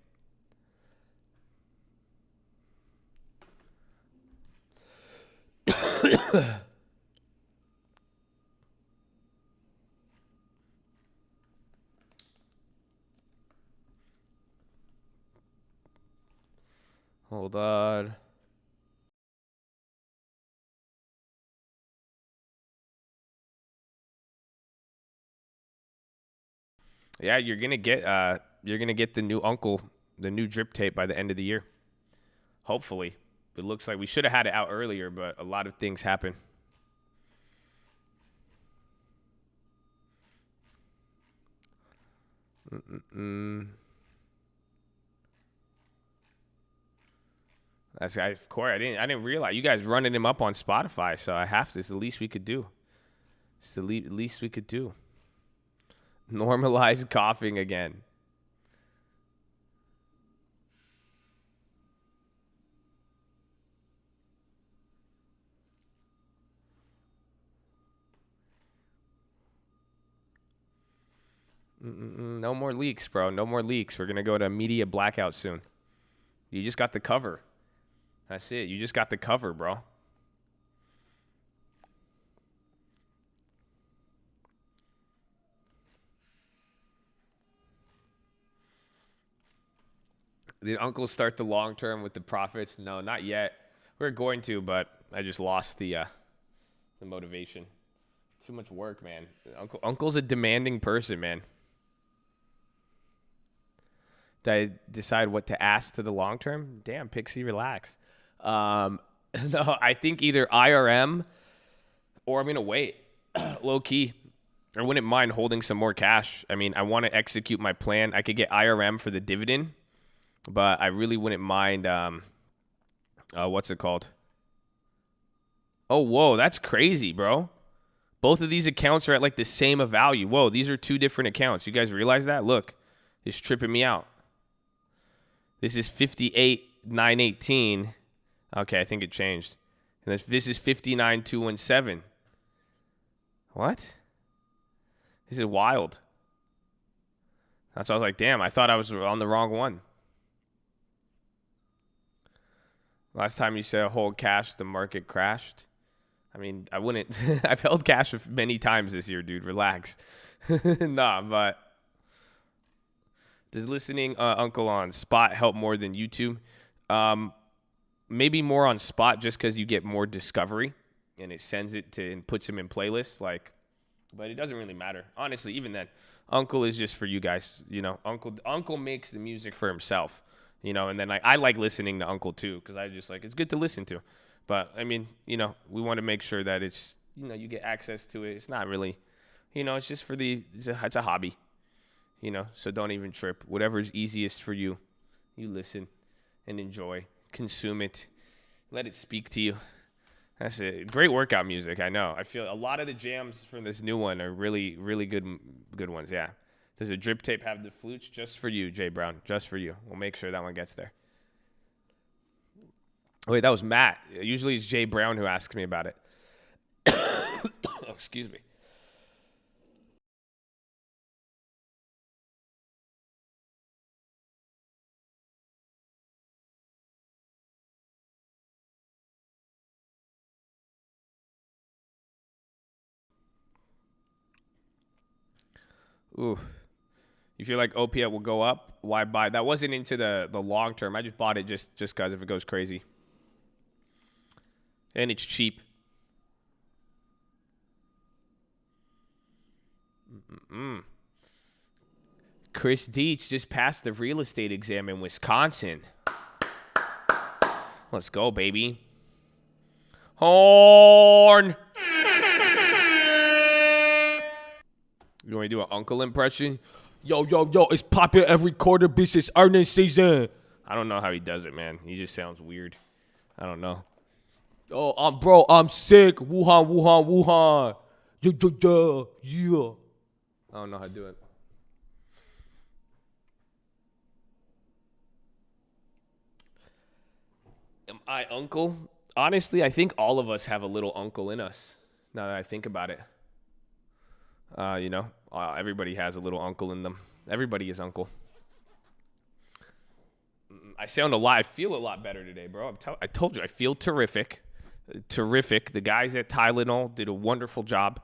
Hold on. Yeah, you're gonna get the new Uncle, the new drip tape by the end of the year. Hopefully. It looks like we should have had it out earlier, but a lot of things happen. That's Corey. I didn't realize you guys running him up on Spotify, so I have to. It's the least we could do. It's the least we could do. Normalize coughing again. No more leaks, bro. No more leaks. We're going to go to media blackout soon. You just got the cover. That's it. You just got the cover, bro. Did Uncle start the long term with the profits? No, not yet. We're going to, but I just lost the motivation. Too much work, man. Uncle's a demanding person, man. Did I decide what to ask to the long term? Damn, Pixie, relax. No, I think either IRM or I'm going to wait. Low key. I wouldn't mind holding some more cash. I mean, I want to execute my plan. I could get IRM for the dividend, but I really wouldn't mind, what's it called? Oh, whoa, that's crazy, bro. Both of these accounts are at like the same value. Whoa, these are two different accounts. You guys realize that? Look, it's tripping me out. This is 58,918. Okay, I think it changed. And this is 59,217. What? This is wild. That's why I was like, damn, I thought I was on the wrong one. Last time you said hold cash, the market crashed. I mean, I wouldn't. I've held cash many times this year, dude. Relax. Nah, but does listening Uncle on Spot help more than YouTube? Maybe more on Spot just because you get more discovery and it sends it to and puts them in playlists. Like, but it doesn't really matter. Honestly, even then, Uncle is just for you guys. You know, Uncle makes the music for himself. You know, and then I like listening to Uncle too because I just like it's good to listen to. But I mean, you know, we want to make sure that it's, you know, you get access to it. It's not really, you know, it's just for it's a hobby, you know, so don't even trip. Whatever's easiest for you, you listen and enjoy, consume it, let it speak to you. That's it. Great workout music. I know. I feel a lot of the jams from this new one are really, really good ones. Yeah. Does a drip tape have the flutes? Just for you, Jay Brown. Just for you. We'll make sure that one gets there. Oh, wait, that was Matt. Usually it's Jay Brown who asks me about it. Oh, excuse me. Ooh. You feel like opiate will go up? Why buy? That wasn't into the long term. I just bought it just because if it goes crazy. And it's cheap. Chris Dietz just passed the real estate exam in Wisconsin. Let's go, baby. Horn! You want me to do an uncle impression? Yo, it's popping every quarter business earnings season. I don't know how he does it, man. He just sounds weird. I don't know. Oh, I'm sick. Wuhan. Yeah. I don't know how to do it. Am I uncle? Honestly, I think all of us have a little uncle in us. Now that I think about it. You know, everybody has a little uncle in them. Everybody is uncle. I feel a lot better today, bro. I told you, I feel terrific. Terrific. The guys at Tylenol did a wonderful job.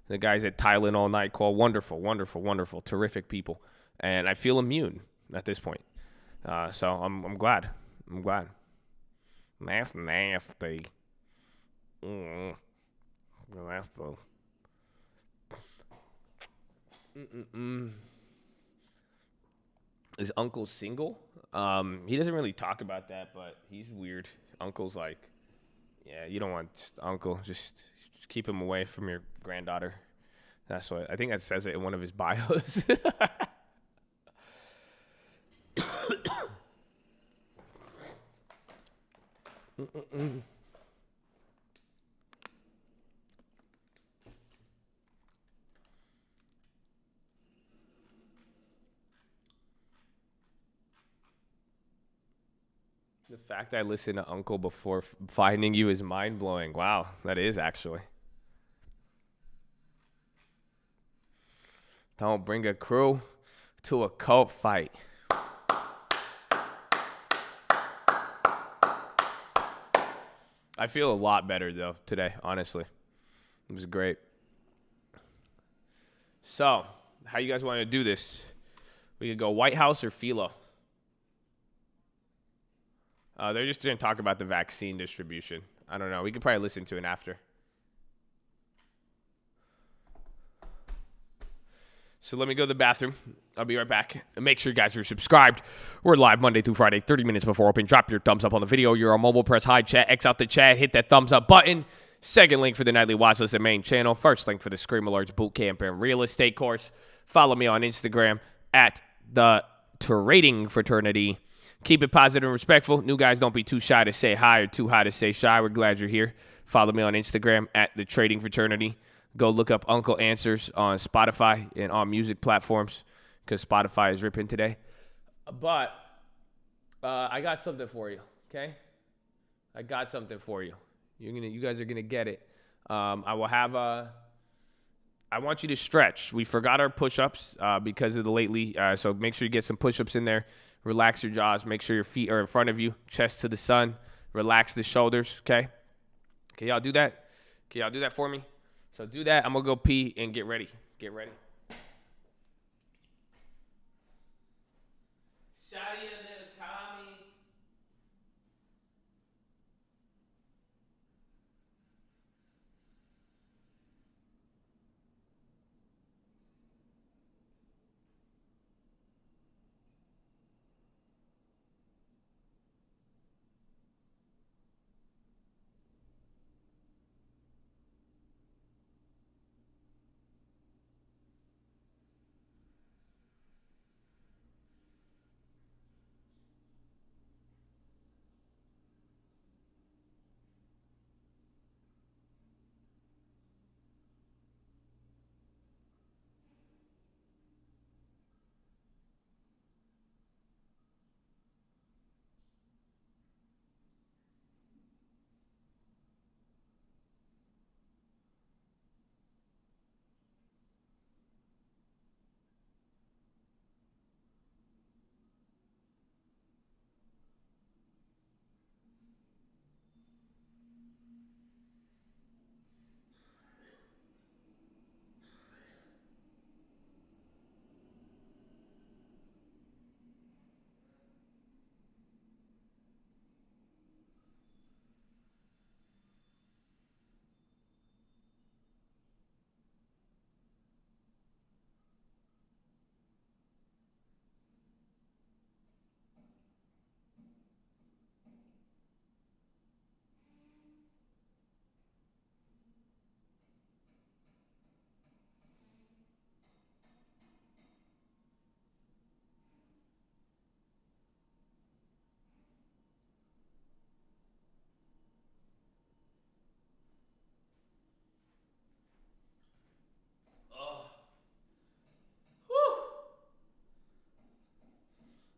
The guys at Tylenol NightCall, wonderful, terrific people. And I feel immune at this point. So I'm glad. That's nasty. Nasty. Is Uncle single? He doesn't really talk about that, but he's weird. Uncle's like, yeah, you don't want Uncle. Just keep him away from your granddaughter. That's what I think that says it in one of his bios. The fact I listened to Uncle before finding you is mind-blowing. Wow, that is actually. Don't bring a crew to a cult fight. I feel a lot better, though, today, honestly. It was great. So, how you guys want to do this? We could go White House or PHILO? They're just going to talk about the vaccine distribution. I don't know. We could probably listen to it after. So let me go to the bathroom. I'll be right back. And make sure you guys are subscribed. We're live Monday through Friday, 30 minutes before open. Drop your thumbs up on the video. You're on mobile. Press hide chat. X out the chat. Hit that thumbs up button. Second link for the nightly watch list and main channel. First link for the Scream Alerts Bootcamp and Real Estate course. Follow me on Instagram at the Trading Fraternity. Keep it positive and respectful. New guys, don't be too shy to say hi or too high to say shy. We're glad you're here. Follow me on Instagram at the Trading Fraternity. Go look up Uncle Answers on Spotify and on music platforms because Spotify is ripping today. But I got something for you, okay? I got something for you. You guys are gonna get it. I will have I want you to stretch. We forgot our push-ups because of the lately. So make sure you get some push-ups in there. Relax your jaws. Make sure your feet are in front of you. Chest to the sun. Relax the shoulders. Okay. Can y'all do that? Can y'all do that for me? So do that. I'm gonna go pee and get ready. Get ready.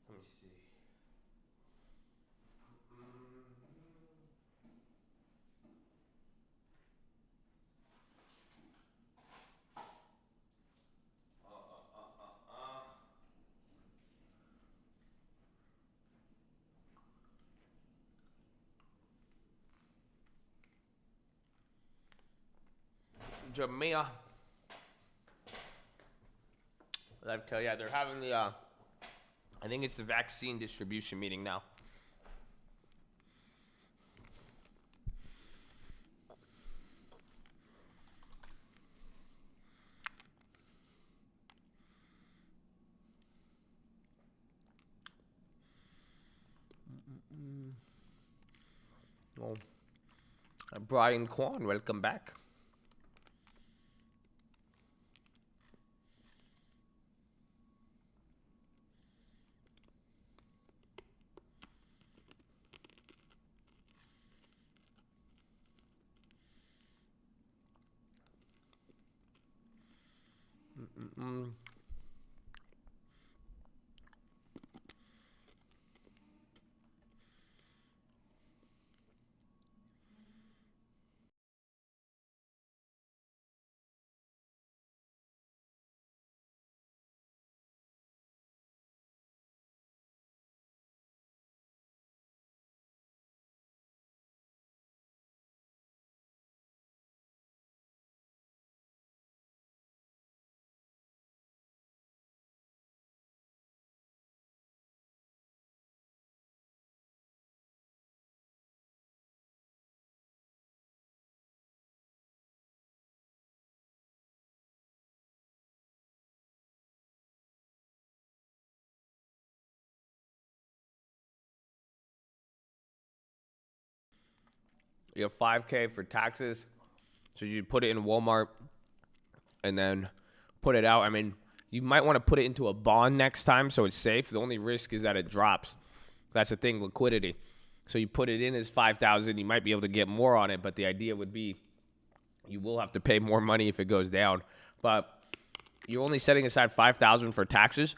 Let me see. Jamia. Yeah, they're having the, I think it's the vaccine distribution meeting now. Oh, Brian Kwan, welcome back. You have $5K for taxes. So you put it in Walmart and then put it out. I mean, you might want to put it into a bond next time so it's safe. The only risk is that it drops. That's the thing, liquidity. So you put it in as $5,000. You might be able to get more on it, but the idea would be you will have to pay more money if it goes down. But you're only setting aside $5,000 for taxes.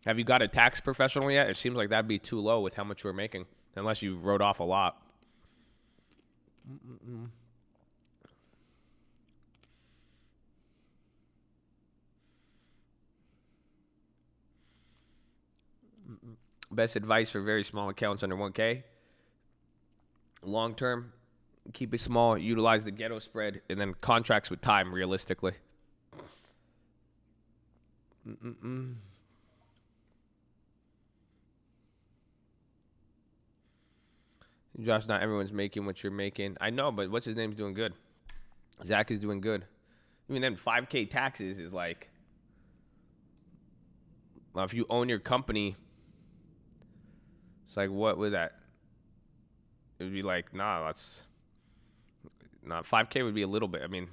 Have you got a tax professional yet? It seems like that'd be too low with how much you're making, unless you wrote off a lot. Best advice for very small accounts under 1K. Long term, keep it small, utilize the ghetto spread, and then contracts with time, realistically. Josh, not everyone's making what you're making. I know, but what's his name's doing good. Zach is doing good. I mean, then 5K taxes is like, well, if you own your company, it's like, what would that? It would be like, nah, that's not 5K would be a little bit. I mean,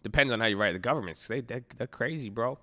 depends on how you write the governments. They're crazy, bro.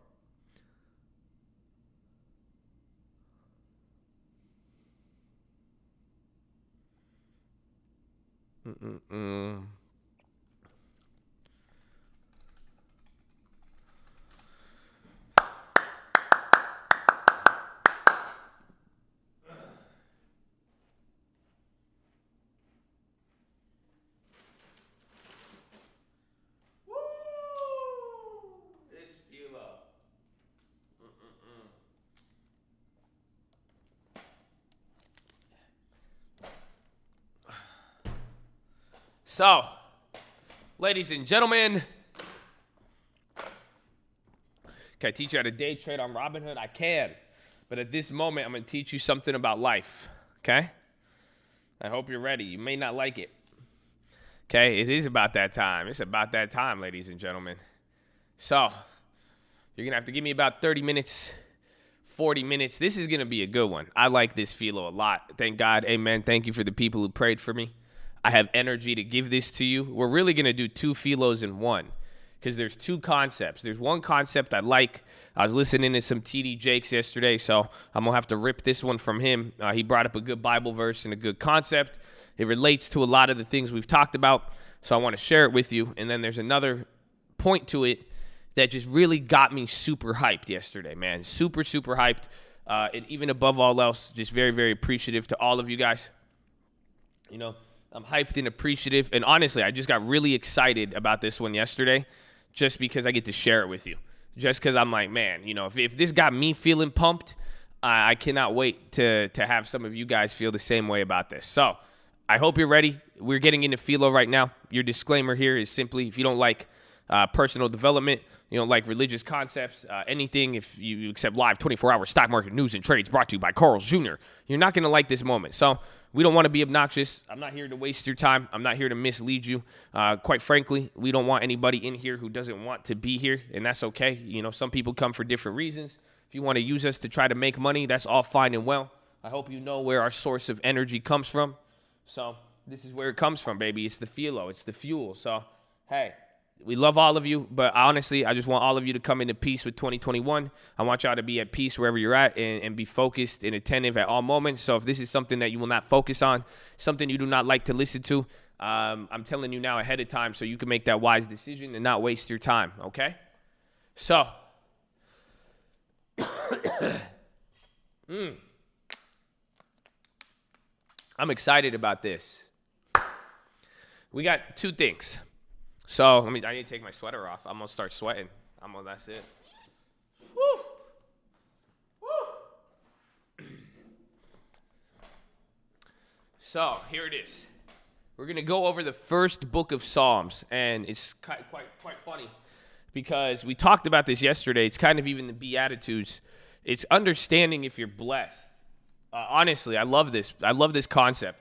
This PHILO. So, ladies and gentlemen, can I teach you how to day trade on Robinhood? I can. But at this moment, I'm going to teach you something about life. Okay? I hope you're ready. You may not like it. Okay? It is about that time. It's about that time, ladies and gentlemen. So, you're going to have to give me about 30 minutes, 40 minutes. This is going to be a good one. I like this PHILO a lot. Thank God. Amen. Thank you for the people who prayed for me. I have energy to give this to you. We're really going to do 2 PHILOs in one because there's 2 concepts. There's one concept I like. I was listening to some TD Jakes yesterday, so I'm going to have to rip this one from him. He brought up a good Bible verse and a good concept. It relates to a lot of the things we've talked about, so I want to share it with you. And then there's another point to it that just really got me super hyped yesterday, man. Super, super hyped. And even above all else, just very, very appreciative to all of you guys. You know, I'm hyped and appreciative. And honestly, I just got really excited about this one yesterday just because I get to share it with you. Just because I'm like, man, you know, if this got me feeling pumped, I cannot wait to have some of you guys feel the same way about this. So I hope you're ready. We're getting into PHILO right now. Your disclaimer here is simply if you don't like personal development, you don't like religious concepts, anything, if you accept live 24-hour stock market news and trades brought to you by Carl's Jr., you're not going to like this moment. So we don't want to be obnoxious. I'm not here to waste your time. I'm not here to mislead you. Quite frankly, we don't want anybody in here who doesn't want to be here, and that's okay. You know, some people come for different reasons. If you want to use us to try to make money, that's all fine and well. I hope you know where our source of energy comes from. So this is where it comes from, baby. It's the PHILO. It's the fuel. So, hey. We love all of you, but honestly, I just want all of you to come into peace with 2021. I want y'all to be at peace wherever you're at and be focused and attentive at all moments. So if this is something that you will not focus on, something you do not like to listen to, I'm telling you now ahead of time so you can make that wise decision and not waste your time, okay? So, I'm excited about this. We got 2 things. So, I need to take my sweater off. I'm going to start sweating. That's it. Woo! Woo! So, here it is. We're going to go over the first book of Psalms. And it's quite funny because we talked about this yesterday. It's kind of even the Beatitudes. It's understanding if you're blessed. Honestly, I love this. I love this concept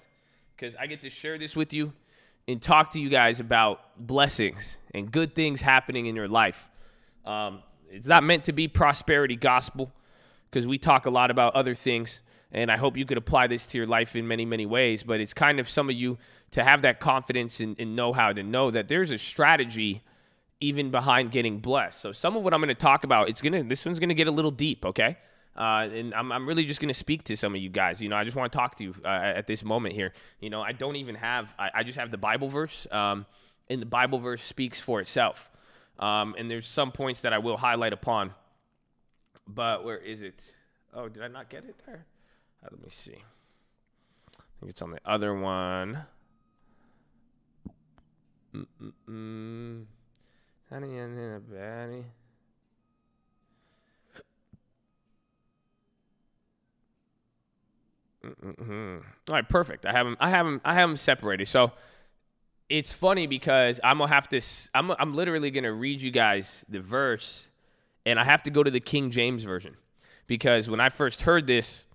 because I get to share this with you and talk to you guys about blessings and good things happening in your life. It's not meant to be prosperity gospel because we talk a lot about other things. And I hope you could apply this to your life in many, many ways. But it's kind of some of you to have that confidence and know-how to know that there's a strategy even behind getting blessed. So some of what I'm going to talk about, this one's going to get a little deep, okay? And I'm really just going to speak to some of you guys. I just want to talk to you at this moment here. I don't even have, I just have the Bible verse, and the Bible verse speaks for itself. And there's some points that I will highlight upon. But where is it? Oh, did I not get it there? Let me see. I think it's on the other one. Honey, in a baddie. All right, perfect. I have them separated. So it's funny because I'm literally gonna read you guys the verse, and I have to go to the King James version because when I first heard this,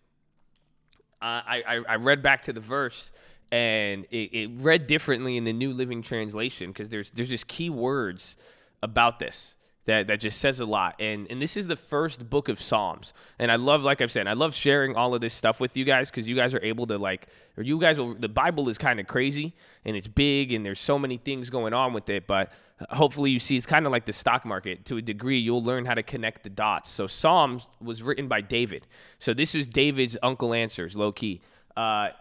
I read back to the verse, and it read differently in the New Living Translation because there's just key words about this that just says a lot. And this is the first book of Psalms. And I love, like I've said, I love sharing all of this stuff with you guys because you guys are able to the Bible is kind of crazy and it's big and there's so many things going on with it. But hopefully you see it's kind of like the stock market. To a degree, you'll learn how to connect the dots. So Psalms was written by David. So this is David's Uncle Answers, low key.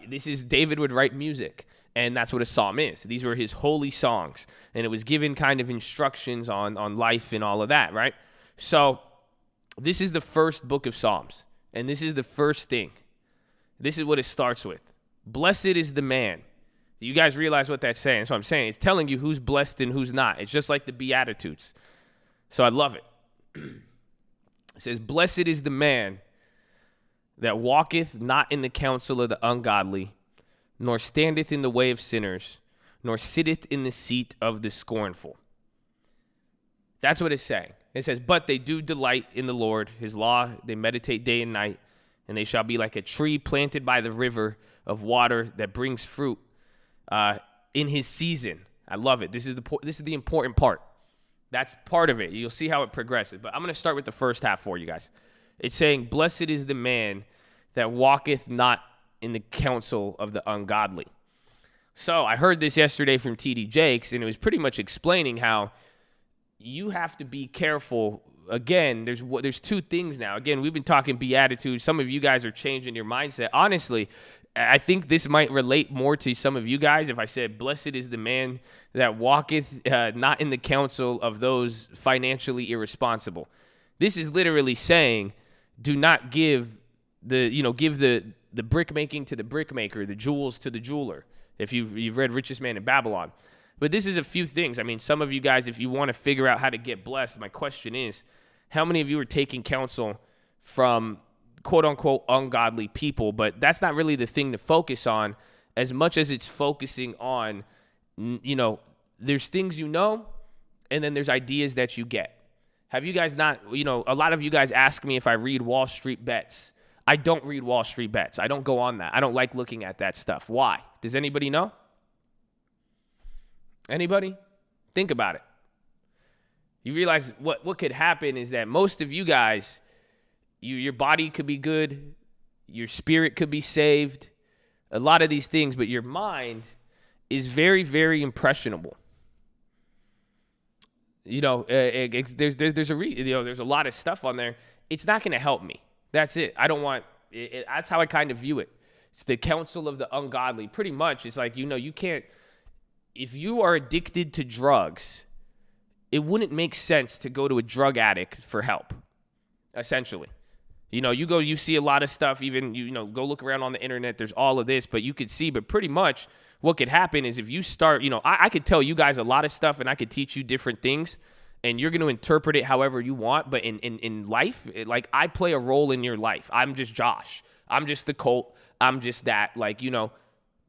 This is David would write music. And that's what a psalm is. These were his holy songs. And it was given kind of instructions on life and all of that, right? So this is the first book of Psalms. And this is the first thing. This is what it starts with. Blessed is the man. You guys realize what that's saying. That's what I'm saying. It's telling you who's blessed and who's not. It's just like the Beatitudes. So I love it. It says, blessed is the man that walketh not in the counsel of the ungodly, nor standeth in the way of sinners, nor sitteth in the seat of the scornful. That's what it's saying. It says, but they do delight in the Lord, his law, they meditate day and night, and they shall be like a tree planted by the river of water that brings fruit in his season. I love it. This is the important part. That's part of it. You'll see how it progresses. But I'm going to start with the first half for you guys. It's saying, blessed is the man that walketh not in the counsel of the ungodly. So I heard this yesterday from T.D. Jakes, and it was pretty much explaining how you have to be careful. Again, there's two things now. Again, we've been talking Beatitudes. Some of you guys are changing your mindset. Honestly, I think this might relate more to some of you guys if I said, blessed is the man that walketh not in the counsel of those financially irresponsible. This is literally saying, do not give the brick making to the brickmaker, the jewels to the jeweler, if you've read Richest Man in Babylon. But this is a few things. I mean, some of you guys, if you want to figure out how to get blessed, my question is, how many of you are taking counsel from quote-unquote ungodly people? But that's not really the thing to focus on as much as it's focusing on, there's things and then there's ideas that you get. Have you guys not, a lot of you guys ask me if I read Wall Street Bets. I don't read Wall Street Bets. I don't go on that. I don't like looking at that stuff. Why? Does anybody know? Anybody? Think about it. You realize what could happen is that most of you guys, your body could be good, your spirit could be saved, a lot of these things, but your mind is very, very impressionable. There's a lot of stuff on there. It's not going to help me. That's it. I don't want it. That's how I kind of view it. It's the counsel of the ungodly. Pretty much, it's like, you can't, if you are addicted to drugs, it wouldn't make sense to go to a drug addict for help, essentially. You see a lot of stuff, even, go look around on the internet, there's all of this, but you could see, but pretty much what could happen is if you start, I could tell you guys a lot of stuff and I could teach you different things, and you're going to interpret it however you want. But in life, I play a role in your life. I'm just Josh. I'm just the Colt. I'm just that,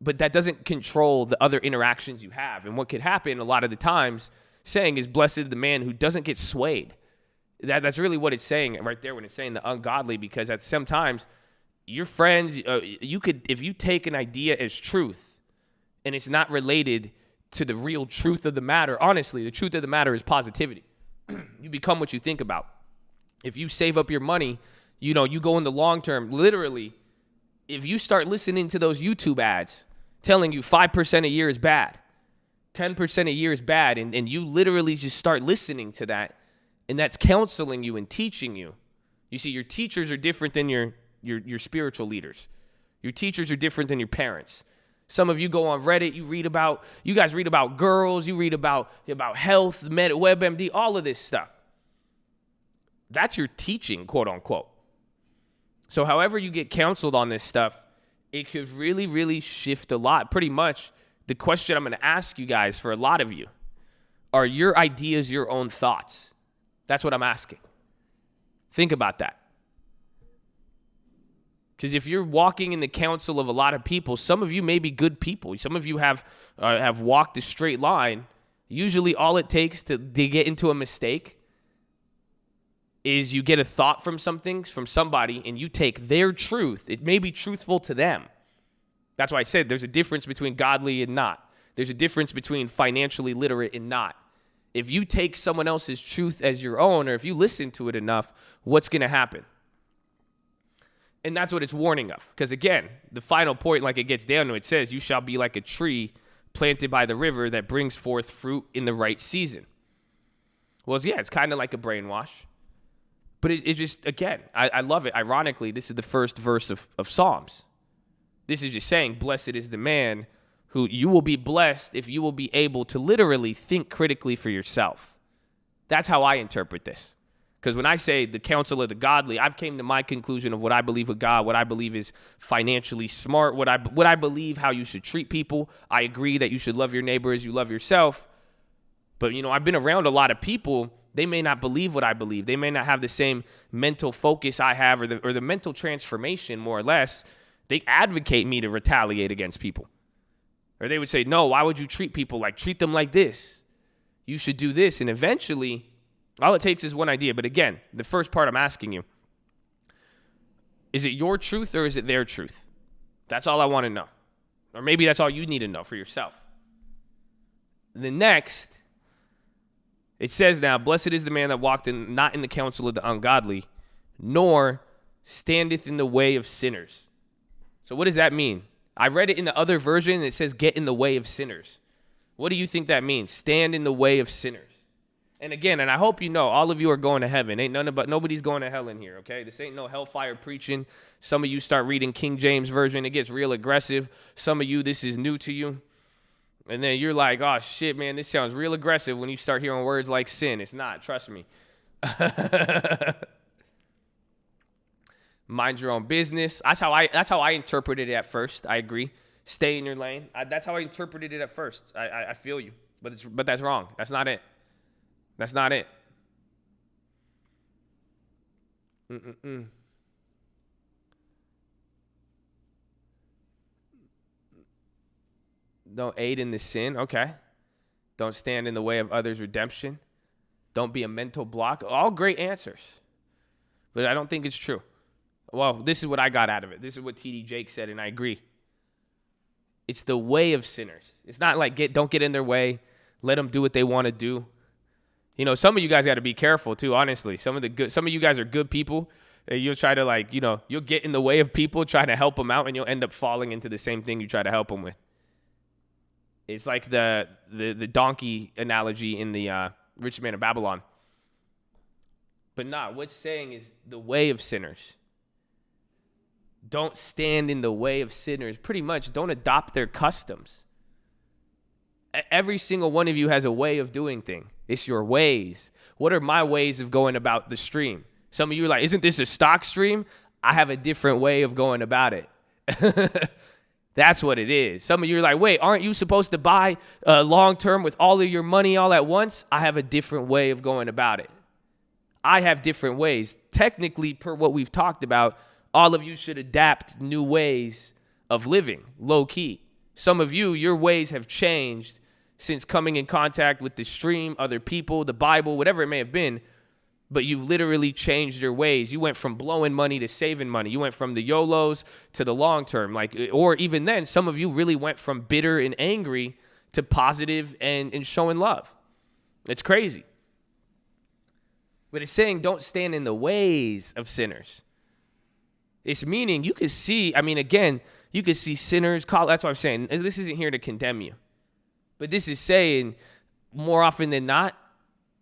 but that doesn't control the other interactions you have. And what could happen a lot of the times saying is, blessed is the man who doesn't get swayed. That's really what it's saying right there when it's saying the ungodly, because at some times your friends, if you take an idea as truth and it's not related to the real truth of the matter. Honestly, the truth of the matter is positivity. You become what you think about. If you save up your money, you go in the long term. Literally, if you start listening to those YouTube ads telling you 5% a year is bad, 10% a year is bad, and you literally just start listening to that, and that's counseling you and teaching you. You see, your teachers are different than your spiritual leaders. Your teachers are different than your parents. Some of you go on Reddit, you guys read about girls, you read about health, WebMD, all of this stuff. That's your teaching, quote unquote. So however you get counseled on this stuff, it could really, really shift a lot. Pretty much the question I'm going to ask you guys for a lot of you, are your ideas your own thoughts? That's what I'm asking. Think about that. Because if you're walking in the counsel of a lot of people, some of you may be good people. Some of you have walked a straight line. Usually all it takes to get into a mistake is you get a thought from somebody, and you take their truth. It may be truthful to them. That's why I said there's a difference between godly and not. There's a difference between financially literate and not. If you take someone else's truth as your own, or if you listen to it enough, what's going to happen? And that's what it's warning of. Because again, the final point, like it gets down to, it says, you shall be like a tree planted by the river that brings forth fruit in the right season. Well, yeah, it's kind of like a brainwash. But it just, again, I love it. Ironically, this is the first verse of Psalms. This is just saying, blessed is the man who you will be blessed if you will be able to literally think critically for yourself. That's how I interpret this. Because when I say the counsel of the godly, I've came to my conclusion of what I believe of God, what I believe is financially smart, what I believe how you should treat people. I agree that you should love your neighbor as you love yourself. But, I've been around a lot of people. They may not believe what I believe. They may not have the same mental focus I have, or the mental transformation, more or less. They advocate me to retaliate against people. Or they would say, no, why would you treat people treat them like this? You should do this. And eventually, all it takes is one idea. But again, the first part I'm asking you, is it your truth or is it their truth? That's all I want to know. Or maybe that's all you need to know for yourself. The next, it says now, blessed is the man that walked not in the counsel of the ungodly, nor standeth in the way of sinners. So what does that mean? I read it in the other version, and it says get in the way of sinners. What do you think that means? Stand in the way of sinners. And again, and I hope you know, all of you are going to heaven. Nobody's going to hell in here, okay? This ain't no hellfire preaching. Some of you start reading King James Version. It gets real aggressive. Some of you, this is new to you. And then you're like, oh, shit, man, this sounds real aggressive when you start hearing words like sin. It's not, trust me. Mind your own business. That's how I interpreted it at first. I agree. Stay in your lane. That's how I interpreted it at first. I feel you. But that's wrong. That's not it. That's not it. Don't aid in the sin. Okay. Don't stand in the way of others' redemption. Don't be a mental block. All great answers. But I don't think it's true. Well, this is what I got out of it. This is what T.D. Jakes said, and I agree. It's the way of sinners. It's not like don't get in their way. Let them do what they want to do. Some of you guys got to be careful too, honestly. Some of you guys are good people. You'll try to you'll get in the way of people trying to help them out, and you'll end up falling into the same thing you try to help them with. It's like the donkey analogy in the Rich Man of Babylon. But what's saying is the way of sinners. Don't stand in the way of sinners. Pretty much, don't adopt their customs. Every single one of you has a way of doing things. It's your ways. What are my ways of going about the stream? Some of you are like, isn't this a stock stream? I have a different way of going about it. That's what it is. Some of you are like, wait, aren't you supposed to buy long-term with all of your money all at once? I have a different way of going about it. I have different ways. Technically, per what we've talked about, all of you should adapt new ways of living, low-key. Some of you, your ways have changed since coming in contact with the stream, other people, the Bible, whatever it may have been, but you've literally changed your ways. You went from blowing money to saving money. You went from the YOLOs to the long-term. Or even then, some of you really went from bitter and angry to positive and showing love. It's crazy. But it's saying don't stand in the ways of sinners. It's meaning you could see, I mean, again, you could see sinners, that's what I'm saying. This isn't here to condemn you. But this is saying more often than not,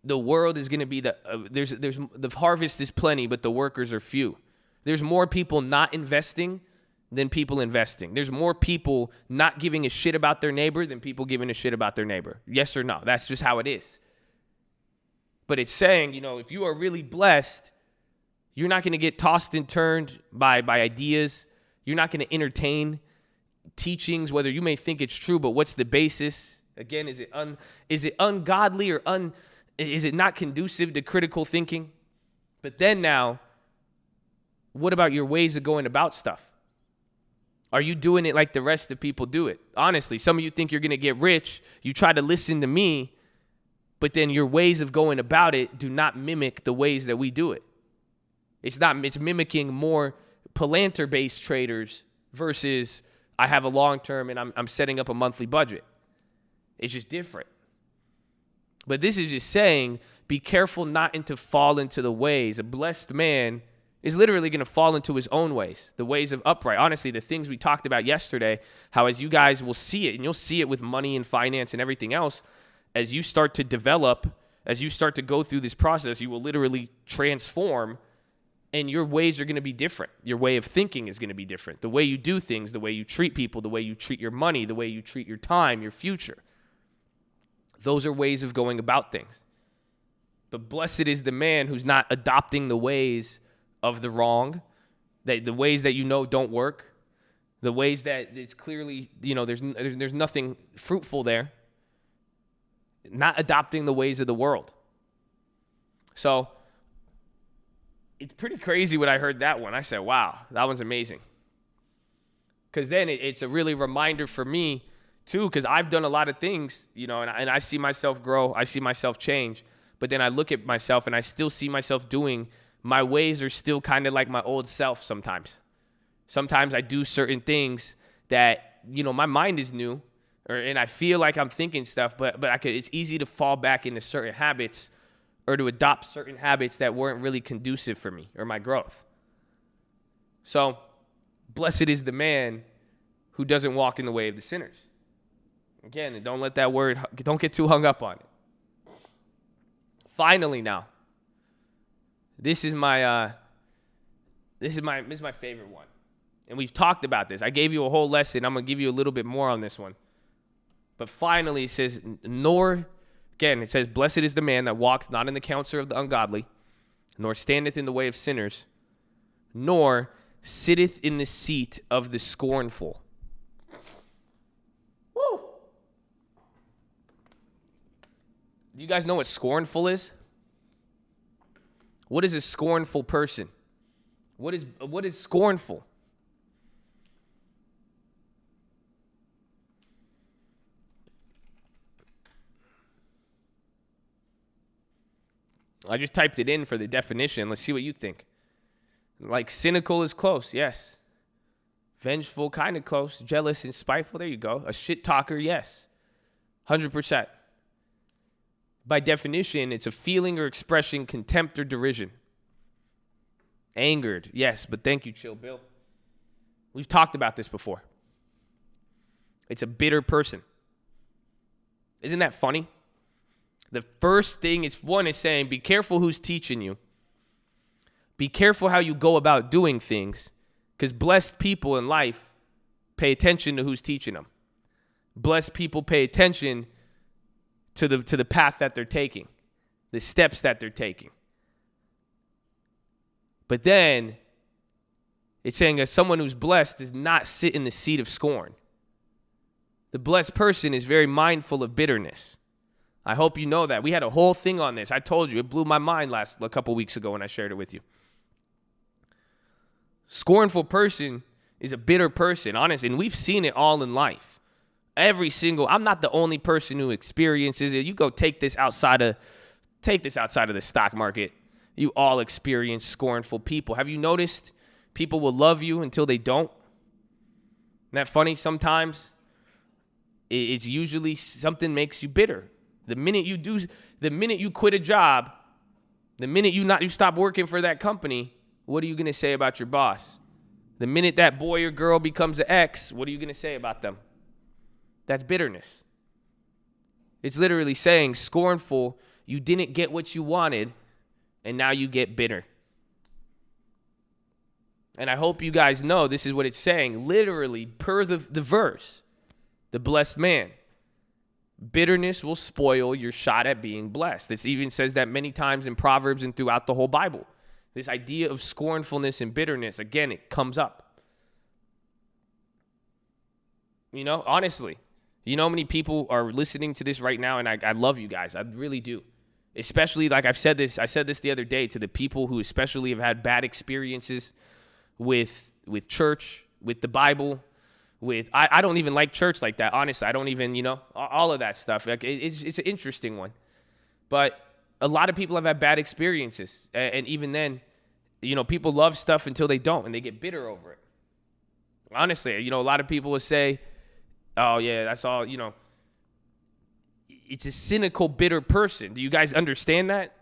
the world is going to be the harvest is plenty, but the workers are few. There's more people not investing than people investing. There's more people not giving a shit about their neighbor than people giving a shit about their neighbor. Yes or no? That's just how it is. But it's saying, if you are really blessed, you're not going to get tossed and turned by ideas. You're not going to entertain teachings, whether you may think it's true, but what's the basis? Again, is it ungodly or is it not conducive to critical thinking? But then now, what about your ways of going about stuff? Are you doing it like the rest of people do it? Honestly, some of you think you're going to get rich. You try to listen to me, but then your ways of going about it do not mimic the ways that we do it. It's mimicking more Palantir-based traders versus I have a long-term and I'm setting up a monthly budget. It's just different. But this is just saying, be careful not to fall into the ways. A blessed man is literally going to fall into his own ways, the ways of upright. Honestly, the things we talked about yesterday, how as you guys will see it, and you'll see it with money and finance and everything else, as you start to develop, as you start to go through this process, you will literally transform, and your ways are going to be different. Your way of thinking is going to be different. The way you do things, the way you treat people, the way you treat your money, the way you treat your time, your future. Those are ways of going about things. But blessed is the man who's not adopting the ways of the wrong, the ways that don't work, the ways that it's clearly, there's nothing fruitful there. Not adopting the ways of the world. So it's pretty crazy when I heard that one. I said, wow, that one's amazing. Because then it's a really reminder for me, too, because I've done a lot of things, and I see myself grow. I see myself change. But then I look at myself and I still see myself doing, my ways are still kind of like my old self sometimes. Sometimes I do certain things that, my mind is new, and I feel like I'm thinking stuff, but it's easy to fall back into certain habits or to adopt certain habits that weren't really conducive for me or my growth. So, blessed is the man who doesn't walk in the way of the sinners. Again, don't let that word, don't get too hung up on it. Finally now, this is my favorite one. And we've talked about this. I gave you a whole lesson. I'm going to give you a little bit more on this one. But finally, it says, it says, blessed is the man that walketh not in the counsel of the ungodly, nor standeth in the way of sinners, nor sitteth in the seat of the scornful. Woo! Do you guys know what scornful is? What is a scornful person? What is scornful? I just typed it in for the definition. Let's see what you think. Like cynical is close, yes. Vengeful, kind of close. Jealous and spiteful, there you go. A shit talker, yes. 100%. By definition, it's a feeling or expression, contempt or derision. Angered, yes, but thank you, Chill Bill. We've talked about this before. It's a bitter person. Isn't that funny? The first thing is saying, be careful who's teaching you. Be careful how you go about doing things, because blessed people in life pay attention to who's teaching them. Blessed people pay attention to the path that they're taking, the steps that they're taking. But then it's saying that someone who's blessed does not sit in the seat of scorn. The blessed person is very mindful of bitterness. I hope you know that. We had a whole thing on this. I told you, it blew my mind a couple weeks ago when I shared it with you. Scornful person is a bitter person, honest, and we've seen it all in life. I'm not the only person who experiences it. You go take this outside of the stock market. You all experience scornful people. Have you noticed people will love you until they don't? Isn't that funny? Sometimes it's usually something makes you bitter. The minute you quit a job, the minute you stop working for that company, what are you going to say about your boss? The minute that boy or girl becomes an ex, what are you going to say about them? That's bitterness. It's literally saying, scornful, you didn't get what you wanted, and now you get bitter. And I hope you guys know this is what it's saying, literally, per the verse, the blessed man. Bitterness will spoil your shot at being blessed. It even says that many times in Proverbs and throughout the whole Bible. This idea of scornfulness and bitterness, again, it comes up. You know, honestly, you know how many people are listening to this right now, and I love you guys. I really do. Especially, like I said this the other day to the people who especially have had bad experiences with church, with the Bible, I don't even like church like that. Honestly, I don't even, all of that stuff. Like it's an interesting one. But a lot of people have had bad experiences. And even then, people love stuff until they don't, and they get bitter over it. Honestly, a lot of people will say, oh, yeah, that's all, It's a cynical, bitter person. Do you guys understand that?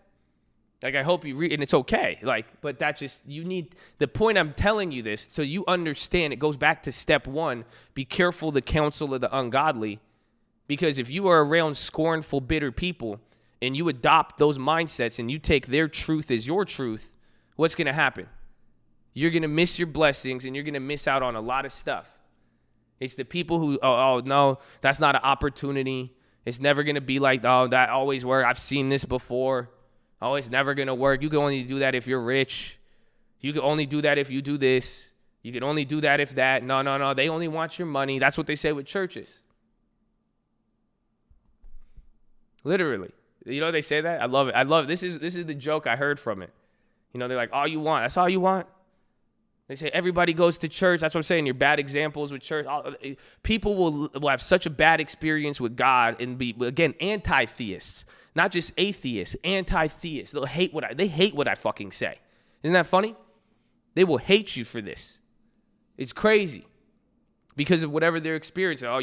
Like, I hope you read, and it's okay. But that just, the point I'm telling you this, so you understand, it goes back to step one. Be careful the counsel of the ungodly. Because if you are around scornful, bitter people, and you adopt those mindsets, and you take their truth as your truth, what's going to happen? You're going to miss your blessings, and you're going to miss out on a lot of stuff. It's the people who, oh, no, that's not an opportunity. It's never going to be like, oh, that always works. I've seen this before. Oh, it's never going to work. You can only do that if you're rich. You can only do that if you do this. You can only do that if that. No. They only want your money. That's what they say with churches. Literally. They say that? I love it. This is the joke I heard from it. They're like, all you want. That's all you want? They say everybody goes to church. That's what I'm saying. Your bad examples with church. People will have such a bad experience with God and be, again, anti-theists. Not just atheists, anti-theists. They hate what I fucking say. Isn't that funny? They will hate you for this. It's crazy. Because of whatever they're experiencing. Oh,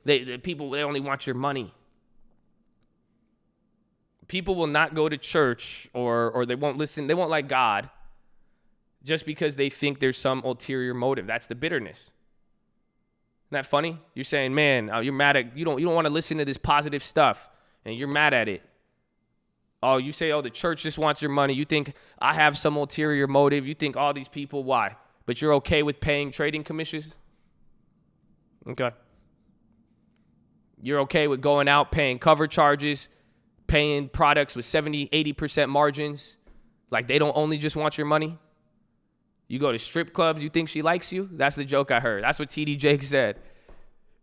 they only want your money. People will not go to church or they won't listen. They won't like God just because they think there's some ulterior motive. That's the bitterness. Isn't that funny? You're saying, man, you're mad at, you don't want to listen to this positive stuff, and you're mad at it. Oh, you say, oh, the church just wants your money. You think I have some ulterior motive. You think all these people, why? But you're okay with paying trading commissions? Okay. You're okay with going out, paying cover charges, paying products with 70, 80% margins? Like they don't only just want your money? You go to strip clubs, you think she likes you? That's the joke I heard. That's what TD Jakes said.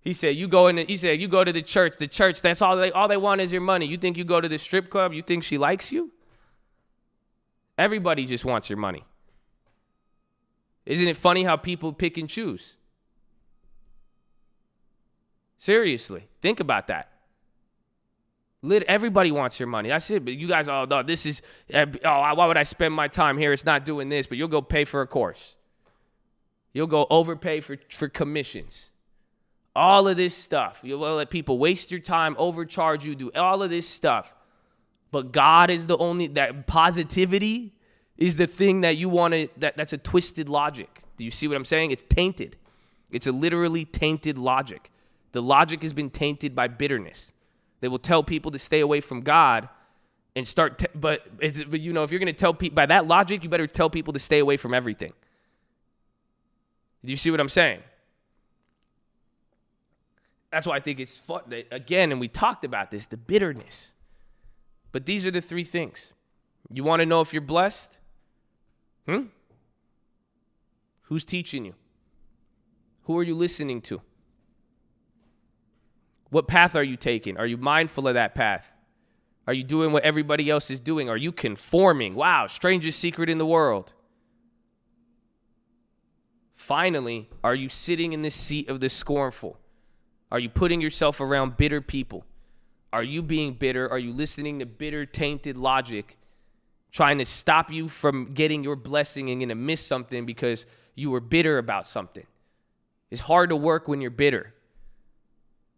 He said, you go to the church. The church, that's all they want is your money. You think you go to the strip club, you think she likes you? Everybody just wants your money. Isn't it funny how people pick and choose? Seriously, think about that. Everybody wants your money. That's it. But you guys, no, why would I spend my time here? It's not doing this, but you'll go pay for a course. You'll go overpay for commissions. All of this stuff. You'll let people waste your time, overcharge you, do all of this stuff. But God is that positivity is the thing that you want to, that's a twisted logic. Do you see what I'm saying? It's tainted. It's a literally tainted logic. The logic has been tainted by bitterness. They will tell people to stay away from God and start, but if you're going to tell people, by that logic, you better tell people to stay away from everything. Do you see what I'm saying? That's why I think it's fun. Again, and we talked about this, the bitterness. But these are the three things. You want to know if you're blessed? Who's teaching you? Who are you listening to? What path are you taking? Are you mindful of that path? Are you doing what everybody else is doing? Are you conforming? Wow, strangest secret in the world. Finally, are you sitting in the seat of the scornful? Are you putting yourself around bitter people? Are you being bitter? Are you listening to bitter, tainted logic, trying to stop you from getting your blessing and going to miss something because you were bitter about something? It's hard to work when you're bitter.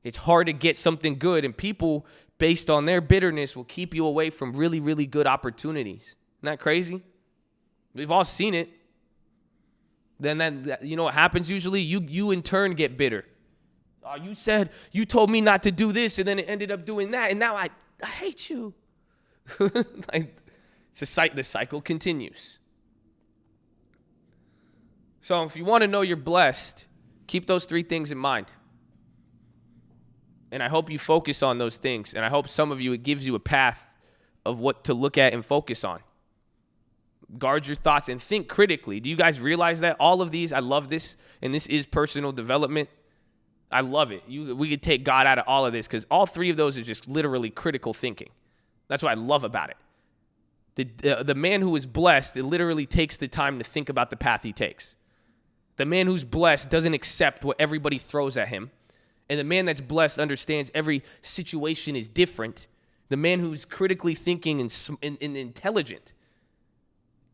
It's hard to get something good, and people, based on their bitterness, will keep you away from really, really good opportunities. Isn't that crazy? We've all seen it. then you know what happens usually? You in turn get bitter. You told me not to do this, and then it ended up doing that, and now I hate you. Like, the cycle continues. So if you want to know you're blessed, keep those 3 things in mind. And I hope you focus on those things. And I hope some of you, it gives you a path of what to look at and focus on. Guard your thoughts and think critically. Do you guys realize that? All of these, I love this. And this is personal development. I love it. We could take God out of all of this because all 3 of those is just literally critical thinking. That's what I love about it. The man who is blessed, it literally takes the time to think about the path he takes. The man who's blessed doesn't accept what everybody throws at him. And the man that's blessed understands every situation is different. The man who's critically thinking and intelligent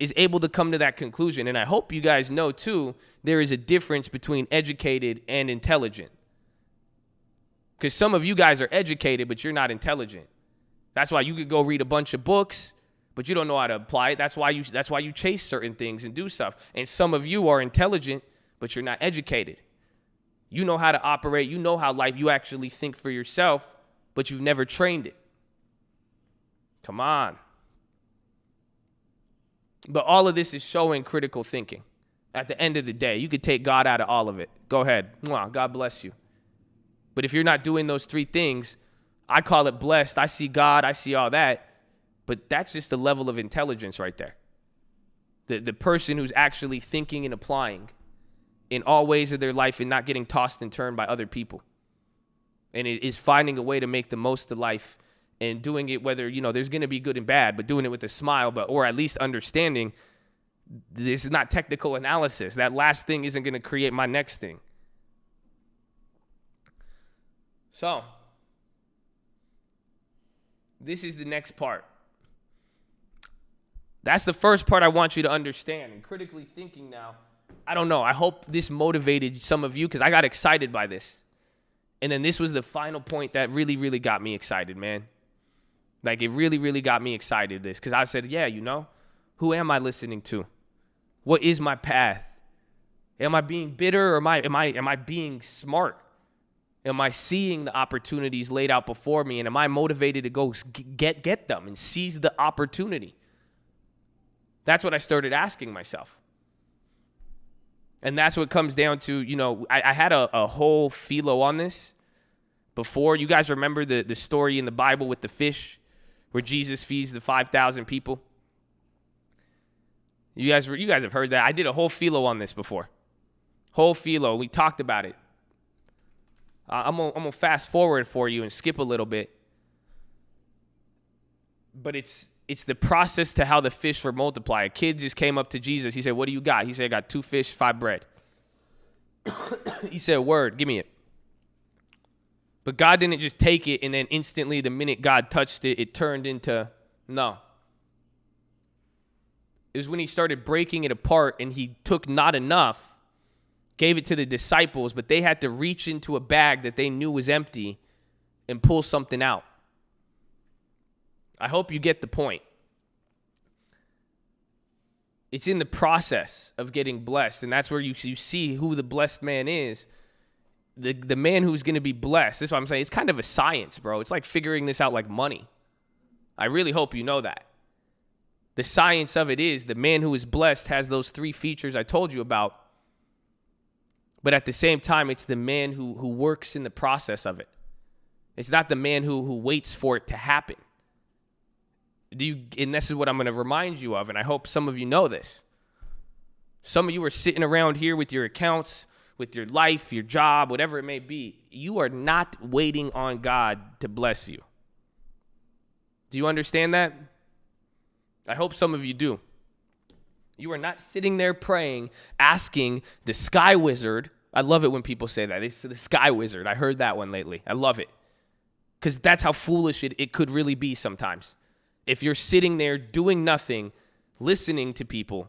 is able to come to that conclusion. And I hope you guys know, too, there is a difference between educated and intelligent. Because some of you guys are educated, but you're not intelligent. That's why you could go read a bunch of books, but you don't know how to apply it. That's why you chase certain things and do stuff. And some of you are intelligent, but you're not educated. You know how to operate. You know how you actually think for yourself, but you've never trained it. Come on. But all of this is showing critical thinking. At the end of the day, you could take God out of all of it. Go ahead. Mwah, God bless you. But if you're not doing those 3 things, I call it blessed. I see God. I see all that. But that's just the level of intelligence right there. The person who's actually thinking and applying in all ways of their life and not getting tossed and turned by other people. And it is finding a way to make the most of life and doing it whether, there's going to be good and bad, but doing it with a smile, or at least understanding this is not technical analysis. That last thing isn't going to create my next thing. So, this is the next part. That's the first part I want you to understand. And critically thinking now, I don't know. I hope this motivated some of you because I got excited by this. And then this was the final point that really, really got me excited, man. Like, it really, really got me excited, this. Because I said, yeah, who am I listening to? What is my path? Am I being bitter or am I being smart? Am I seeing the opportunities laid out before me? And am I motivated to go get them and seize the opportunity? That's what I started asking myself. And that's what it comes down to. I had a whole PHILO on this before. You guys remember the story in the Bible with the fish where Jesus feeds the 5,000 people? You guys have heard that. I did a whole PHILO on this before. Whole PHILO. We talked about it. I'm gonna fast forward for you and skip a little bit. But it's the process to how the fish were multiplied. A kid just came up to Jesus. He said, "What do you got?" He said, "I got 2 fish, 5 bread." He said, "Word, give me it." But God didn't just take it and then instantly, the minute God touched it, it turned into, no. It was when he started breaking it apart and he took not enough, gave it to the disciples, but they had to reach into a bag that they knew was empty and pull something out. I hope you get the point. It's in the process of getting blessed, and that's where you see who the blessed man is. The man who's going to be blessed. This is what I'm saying. It's kind of a science, bro. It's like figuring this out like money. I really hope you know that. The science of it is the man who is blessed has those 3 features I told you about. But at the same time, it's the man who works in the process of it. It's not the man who waits for it to happen. And this is what I'm going to remind you of, and I hope some of you know this. Some of you are sitting around here with your accounts, with your life, your job, whatever it may be. You are not waiting on God to bless you. Do you understand that? I hope some of you do. You are not sitting there praying, asking the sky wizard. I love it when people say that. They say the sky wizard. I heard that one lately. I love it. Because that's how foolish it could really be sometimes. If you're sitting there doing nothing, listening to people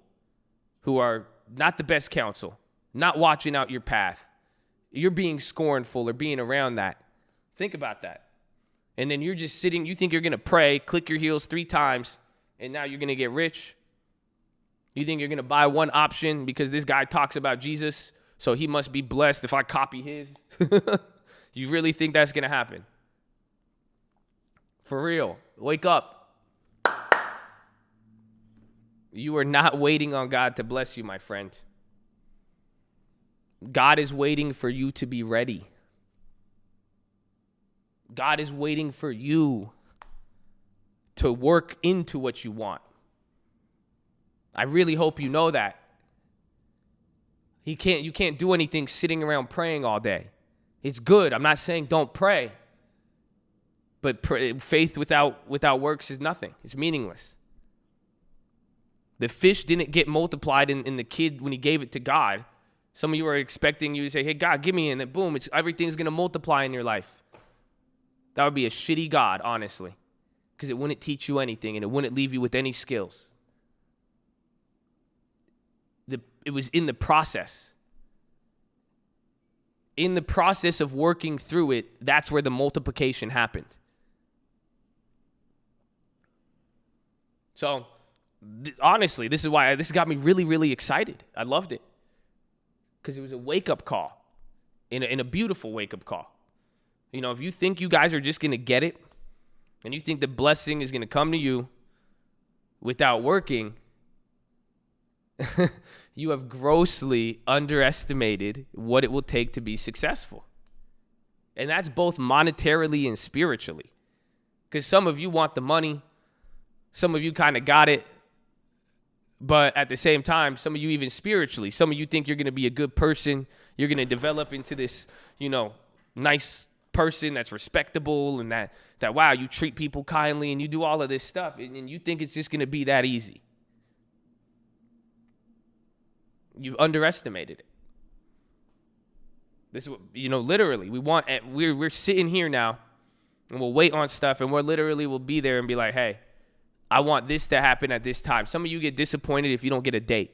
who are not the best counsel, not watching out your path, you're being scornful or being around that. Think about that. And then you're just sitting, you think you're going to pray, click your heels 3 times, and now you're going to get rich. You think you're going to buy one option because this guy talks about Jesus, so he must be blessed if I copy his? You really think that's going to happen? For real. Wake up. You are not waiting on God to bless you, my friend. God is waiting for you to be ready. God is waiting for you to work into what you want. I really hope you know that. You can't do anything sitting around praying all day. It's good. I'm not saying don't pray. But faith without works is nothing. It's meaningless. The fish didn't get multiplied in the kid when he gave it to God. Some of you are expecting you to say, hey, God, give me, and then boom, everything's going to multiply in your life. That would be a shitty God, honestly, because it wouldn't teach you anything and it wouldn't leave you with any skills. It was in the process. In the process of working through it, that's where the multiplication happened. So, honestly, this got me really, really excited. I loved it because it was a wake-up call, in a beautiful wake-up call. You know, if you think you guys are just going to get it and you think the blessing is going to come to you without working, you have grossly underestimated what it will take to be successful. And that's both monetarily and spiritually. Because some of you want the money. Some of you kind of got it. But at the same time, some of you even spiritually, some of you think you're going to be a good person. You're going to develop into this, nice person that's respectable and that wow, you treat people kindly and you do all of this stuff. And you think it's just going to be that easy. You've underestimated it. This is what, literally, we're sitting here now and we'll wait on stuff and we'll be there and be like, hey, I want this to happen at this time. Some of you get disappointed if you don't get a date.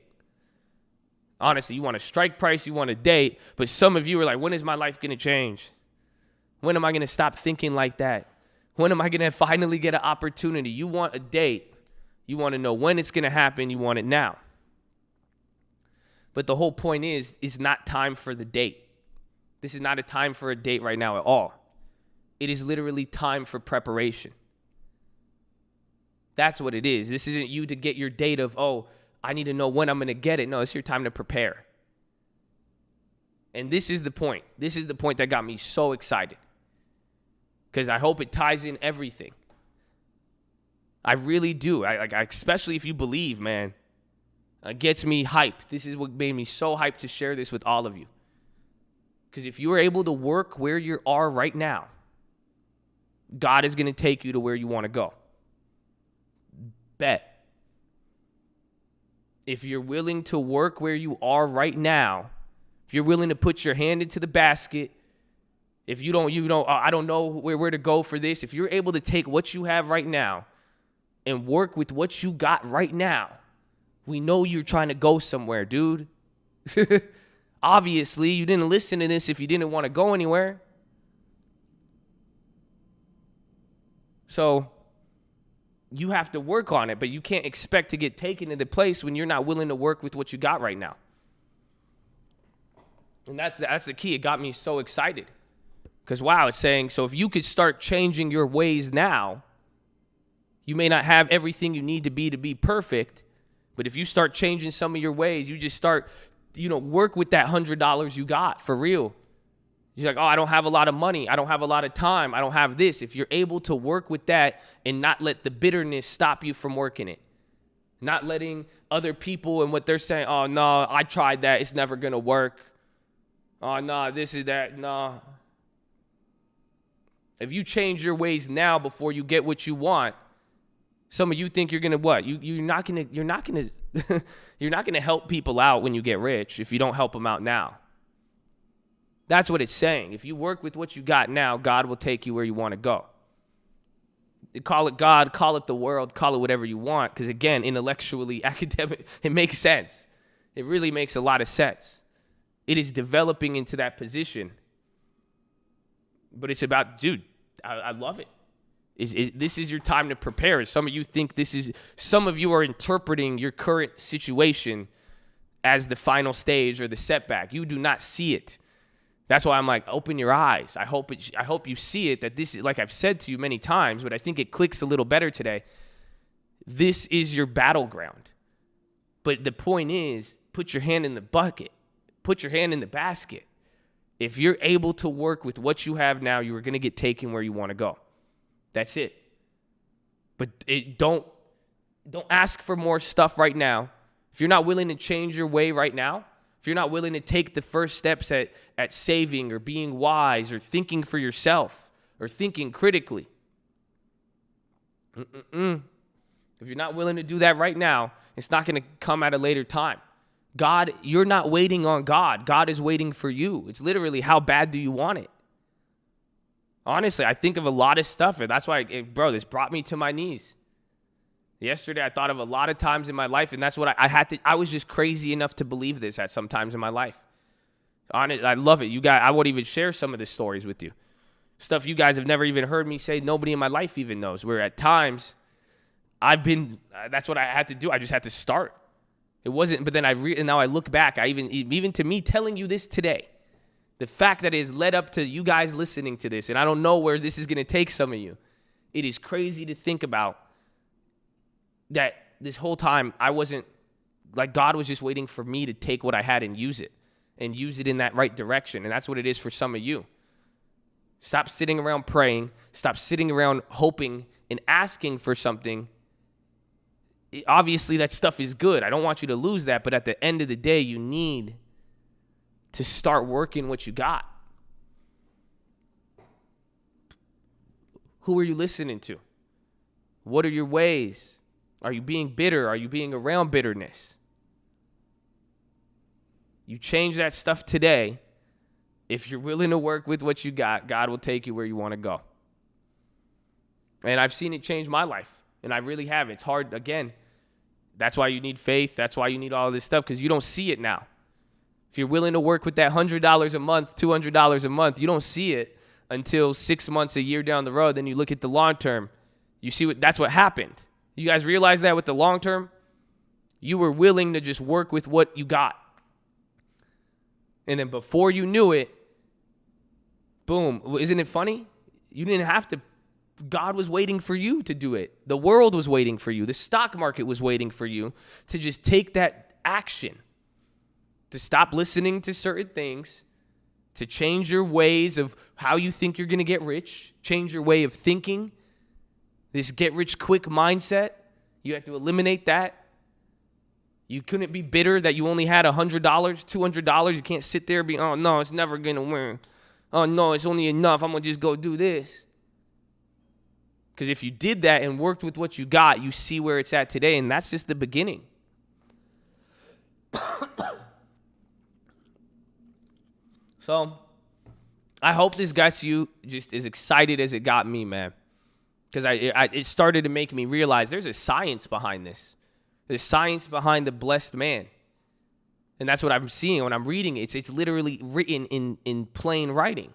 Honestly, you want a strike price, you want a date, but some of you are like, when is my life going to change? When am I going to stop thinking like that? When am I going to finally get an opportunity? You want a date. You want to know when it's going to happen. You want it now. But the whole point is, it's not time for the date. This is not a time for a date right now at all. It is literally time for preparation. That's what it is. This isn't you to get your date of, I need to know when I'm going to get it. No, it's your time to prepare. And this is the point. This is the point that got me so excited. Because I hope it ties in everything. I really do. I especially if you believe, man. It gets me hyped. This is what made me so hyped to share this with all of you. Because if you are able to work where you are right now, God is going to take you to where you want to go. Bet. If you're willing to work where you are right now, if you're willing to put your hand into the basket, if you don't, I don't know where to go for this. If you're able to take what you have right now and work with what you got right now, we know you're trying to go somewhere, dude. Obviously, you didn't listen to this if you didn't want to go anywhere. So you have to work on it, but you can't expect to get taken to the place when you're not willing to work with what you got right now. And that's the key. It got me so excited. Because, wow, it's saying, so if you could start changing your ways now, you may not have everything you need to be perfect, but if you start changing some of your ways, you just start, work with that $100 you got for real. You're like, I don't have a lot of money. I don't have a lot of time. I don't have this. If you're able to work with that and not let the bitterness stop you from working it, not letting other people and what they're saying, oh, no, I tried that. It's never going to work. Oh, no, this is that. No. If you change your ways now before you get what you want, some of you think you're gonna what? You're not gonna help people out when you get rich if you don't help them out now. That's what it's saying. If you work with what you got now, God will take you where you want to go. Call it God, call it the world, call it whatever you want. Because again, intellectually, academic, it makes sense. It really makes a lot of sense. It is developing into that position. But it's about, dude, I love it. This is your time to prepare. Some of you are interpreting your current situation as the final stage or the setback. You do not see it. That's why I'm like, open your eyes. I hope you see it, that this is, like I've said to you many times, but I think it clicks a little better today. This is your battleground. But the point is, put your hand in the bucket. Put your hand in the basket. If you're able to work with what you have now, you are going to get taken where you want to go. That's it. But don't ask for more stuff right now. If you're not willing to change your way right now, if you're not willing to take the first steps at saving or being wise or thinking for yourself or thinking critically, if you're not willing to do that right now, it's not going to come at a later time. God, you're not waiting on God. God is waiting for you. It's literally, how bad do you want it? Honestly, I think of a lot of stuff, and that's why, bro, this brought me to my knees. Yesterday, I thought of a lot of times in my life, and that's what I was just crazy enough to believe this at some times in my life. I love it. You guys, I would even share some of the stories with you. Stuff you guys have never even heard me say, nobody in my life even knows, where at times, that's what I had to do. I just had to start. It wasn't, but then and now I look back, even to me telling you this today, the fact that it has led up to you guys listening to this, and I don't know where this is going to take some of you. It is crazy to think about that this whole time I wasn't, like, God was just waiting for me to take what I had and use it in that right direction. And that's what it is for some of you. Stop sitting around praying. Stop sitting around hoping and asking for something. Obviously, that stuff is good. I don't want you to lose that. But at the end of the day, you need to start working what you got. Who are you listening to? What are your ways? Are you being bitter? Are you being around bitterness? You change that stuff today. If you're willing to work with what you got, God will take you where you want to go. And I've seen it change my life. And I really have. It's hard, again. That's why you need faith. That's why you need all this stuff, because you don't see it now. If you're willing to work with that $100 a month, $200 a month, you don't see it until 6 months, a year down the road. Then you look at the long term. You see that's what happened. You guys realize that with the long term? You were willing to just work with what you got. And then before you knew it, boom. Isn't it funny? You didn't have to. God was waiting for you to do it. The world was waiting for you. The stock market was waiting for you to just take that action, to stop listening to certain things, to change your ways of how you think you're going to get rich, change your way of thinking. This get-rich-quick mindset, you have to eliminate that. You couldn't be bitter that you only had $100, $200. You can't sit there and be, oh, no, it's never going to win. Oh, no, it's only enough. I'm going to just go do this. Because if you did that and worked with what you got, you see where it's at today, and that's just the beginning. So, I hope this got you just as excited as it got me, man. Because it started to make me realize there's a science behind this. There's science behind the blessed man. And that's what I'm seeing when I'm reading it. It's literally written in plain writing.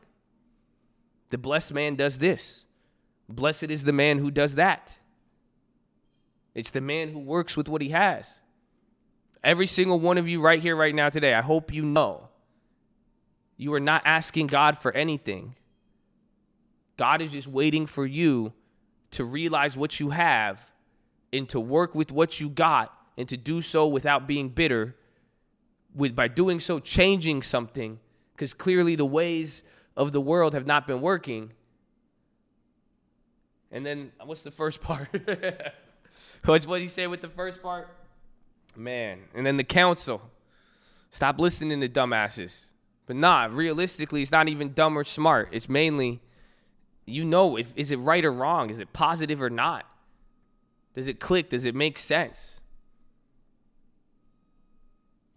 The blessed man does this. Blessed is the man who does that. It's the man who works with what he has. Every single one of you right here, right now, today, I hope you know you are not asking God for anything. God is just waiting for you to realize what you have and to work with what you got and to do so without being bitter, by doing so changing something, because clearly the ways of the world have not been working. And then, what's the first part? What did he say with the first part? Man. And then the counsel. Stop listening to dumbasses. But realistically, it's not even dumb or smart. It's mainly, is it right or wrong? Is it positive or not? Does it click? Does it make sense?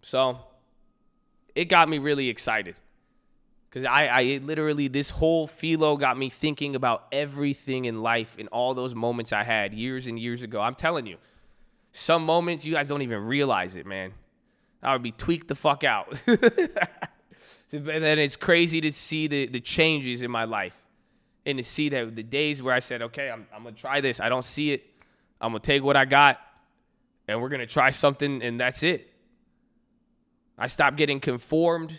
So, it got me really excited. Because I literally, this whole PHILO got me thinking about everything in life and all those moments I had years and years ago. I'm telling you, some moments you guys don't even realize it, man. I would be tweaked the fuck out. And then it's crazy to see the changes in my life. and to see that the days where I said, okay, I'm going to try this. I don't see it. I'm going to take what I got, and we're going to try something, and that's it. I stopped getting conformed,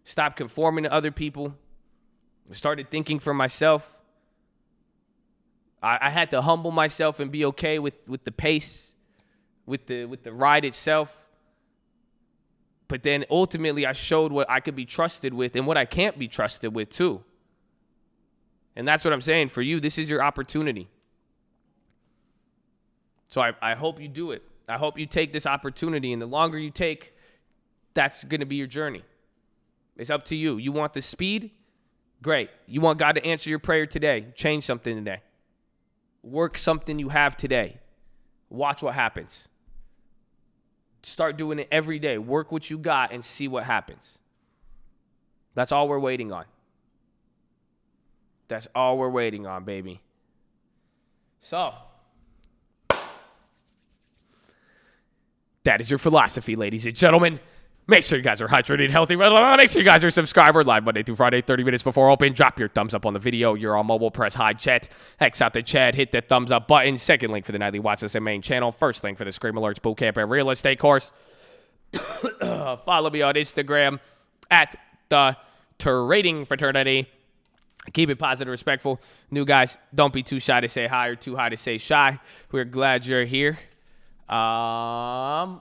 stopped conforming to other people, started thinking for myself. I had to humble myself and be okay with the pace, with the ride itself. But then ultimately I showed what I could be trusted with and what I can't be trusted with too. And that's what I'm saying. For you, this is your opportunity. So I hope you do it. I hope you take this opportunity. And the longer you take, that's going to be your journey. It's up to you. You want the speed? Great. You want God to answer your prayer today? Change something today. Work something you have today. Watch what happens. Start doing it every day. Work what you got and see what happens. That's all we're waiting on. That's all we're waiting on, baby. So, that is your philosophy, ladies and gentlemen. Make sure you guys are hydrated and healthy. Make sure you guys are subscribed. We're live Monday through Friday, 30 minutes before open. Drop your thumbs up on the video. You're on mobile. Press hide chat. X out the chat. Hit the thumbs up button. Second link for the Nightly Watchlist and main channel. First link for the Scream Alerts Bootcamp and Real Estate course. Follow me on Instagram at the Trading Fraternity. Keep it positive, respectful. New guys, don't be too shy to say hi or too high to say shy. We're glad you're here. Yeah.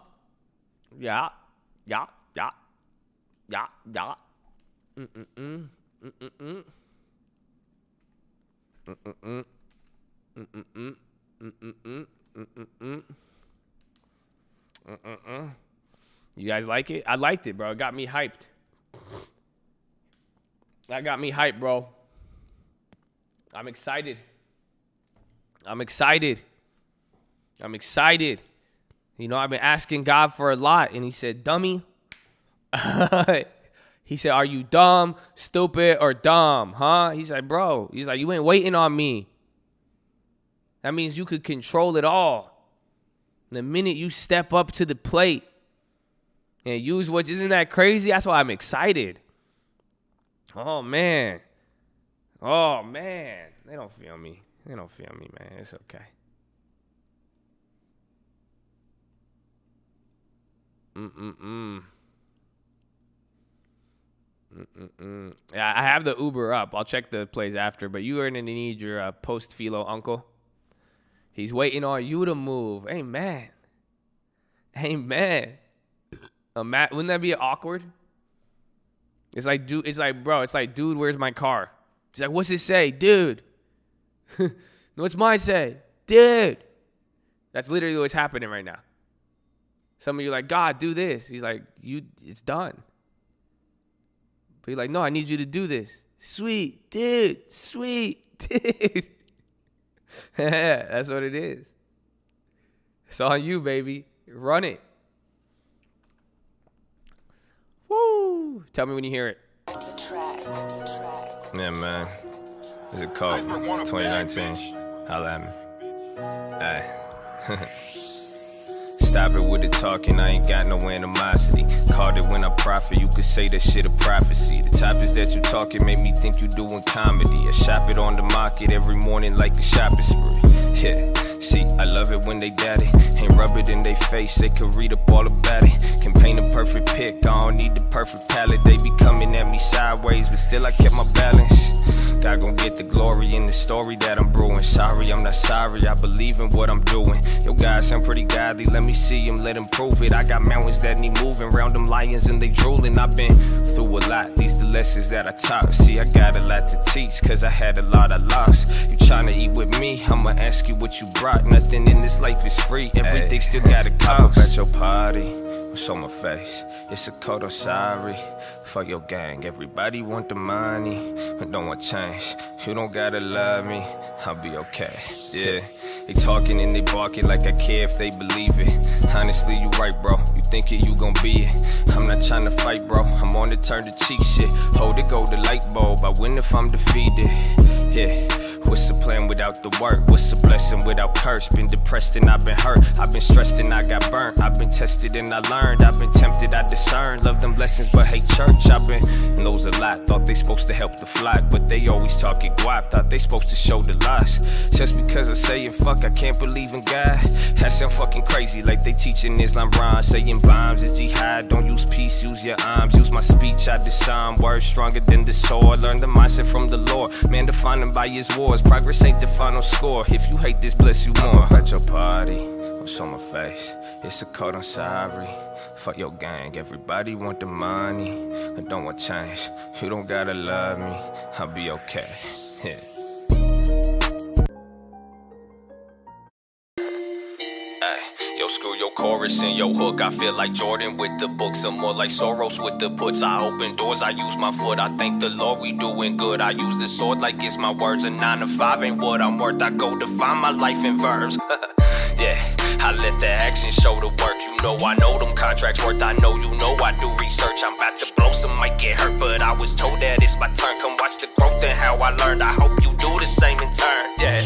You guys like it? I liked it, bro. It got me hyped. That got me hyped, bro. I'm excited. You know, I've been asking God for a lot, and he said, dummy. He said, are you dumb, stupid, or dumb, huh? He's like, bro, you ain't waiting on me. That means you could control it all. The minute you step up to the plate and use isn't that crazy? That's why I'm excited. Oh, man. They don't feel me. Man. It's okay. Yeah, I have the Uber up. I'll check the plays after, but you are going to need your post-PHILO uncle. He's waiting on you to move. Amen. Wouldn't that be awkward? It's like, dude, where's my car? He's like, what's it say? Dude. What's mine say? Dude. That's literally what's happening right now. Some of you are like, God, do this. He's like, it's done. But he's like, no, I need you to do this. Sweet, dude. That's what it is. It's on you, baby. Run it. Woo. Tell me when you hear it. Yeah, man. Is it called 2019? Holla at me. Hey. Stop it with the talking, I ain't got no animosity. Called it when I profit, you could say that shit a prophecy. The topics that you talking make me think you doing comedy. I shop it on the market every morning like a shopping spree. Yeah, see, I love it when they doubt it. Ain't rub it in their face, they could read up all about it. Can paint a perfect pic, I don't need the perfect palette. They be coming at me sideways, but still I kept my balance. God gon' get the glory in the story that I'm brewing. Sorry, I'm not sorry, I believe in what I'm doing. Yo, guys sound pretty godly, let me see him, let him prove it. I got mountains that need moving, round them lions and they drooling. I've been through a lot, these the lessons that I taught. See, I got a lot to teach, cause I had a lot I lost. You tryna eat with me, I'ma ask you what you brought. Nothing in this life is free, everything still got a cost. At your party, what's on my face? It's a coat, I'm sorry. Fuck your gang, everybody want the money, but don't want change. You don't gotta love me, I'll be okay. Yeah, they talking and they barking like I care if they believe it. Honestly, you right, bro. You think it, you gon' be it. I'm not trying to fight, bro. I'm on the turn to cheat shit. Hold it, go the light bulb. I win if I'm defeated. Yeah. What's the plan without the work? What's the blessing without curse? Been depressed and I've been hurt. I've been stressed and I got burnt. I've been tested and I learned. I've been tempted, I discerned. Love them lessons but hate church. I've been knows a lot. Thought they supposed to help the flock, but they always talking guap. Thought they supposed to show the lies. Just because I say it, fuck, I can't believe in God. That sound fucking crazy, like they teaching Islam rhymes. Saying bombs is jihad, don't use peace, use your arms. Use my speech, I disarm. Words stronger than the sword. Learn the mindset from the Lord. Man defined him by his wars. Progress ain't the final score. If you hate this, bless you more. At your party, what's on my face? It's a code, I'm sorry. Fuck your gang, everybody want the money. I don't want change. You don't gotta love me, I'll be okay. Yeah. Yo, screw your chorus and your hook. I feel like Jordan with the books. I'm more like Soros with the puts. I open doors, I use my foot. I thank the Lord we doing good. I use the sword like it's my words. A 9 to 5 ain't what I'm worth. I go define my life in verbs. Yeah, I let the action show the work. You know I know them contracts worth. I know you know I do research. I'm about to blow, some might get hurt, but I was told that it's my turn. Come watch the growth and how I learned. I hope you do the same in turn. Yeah,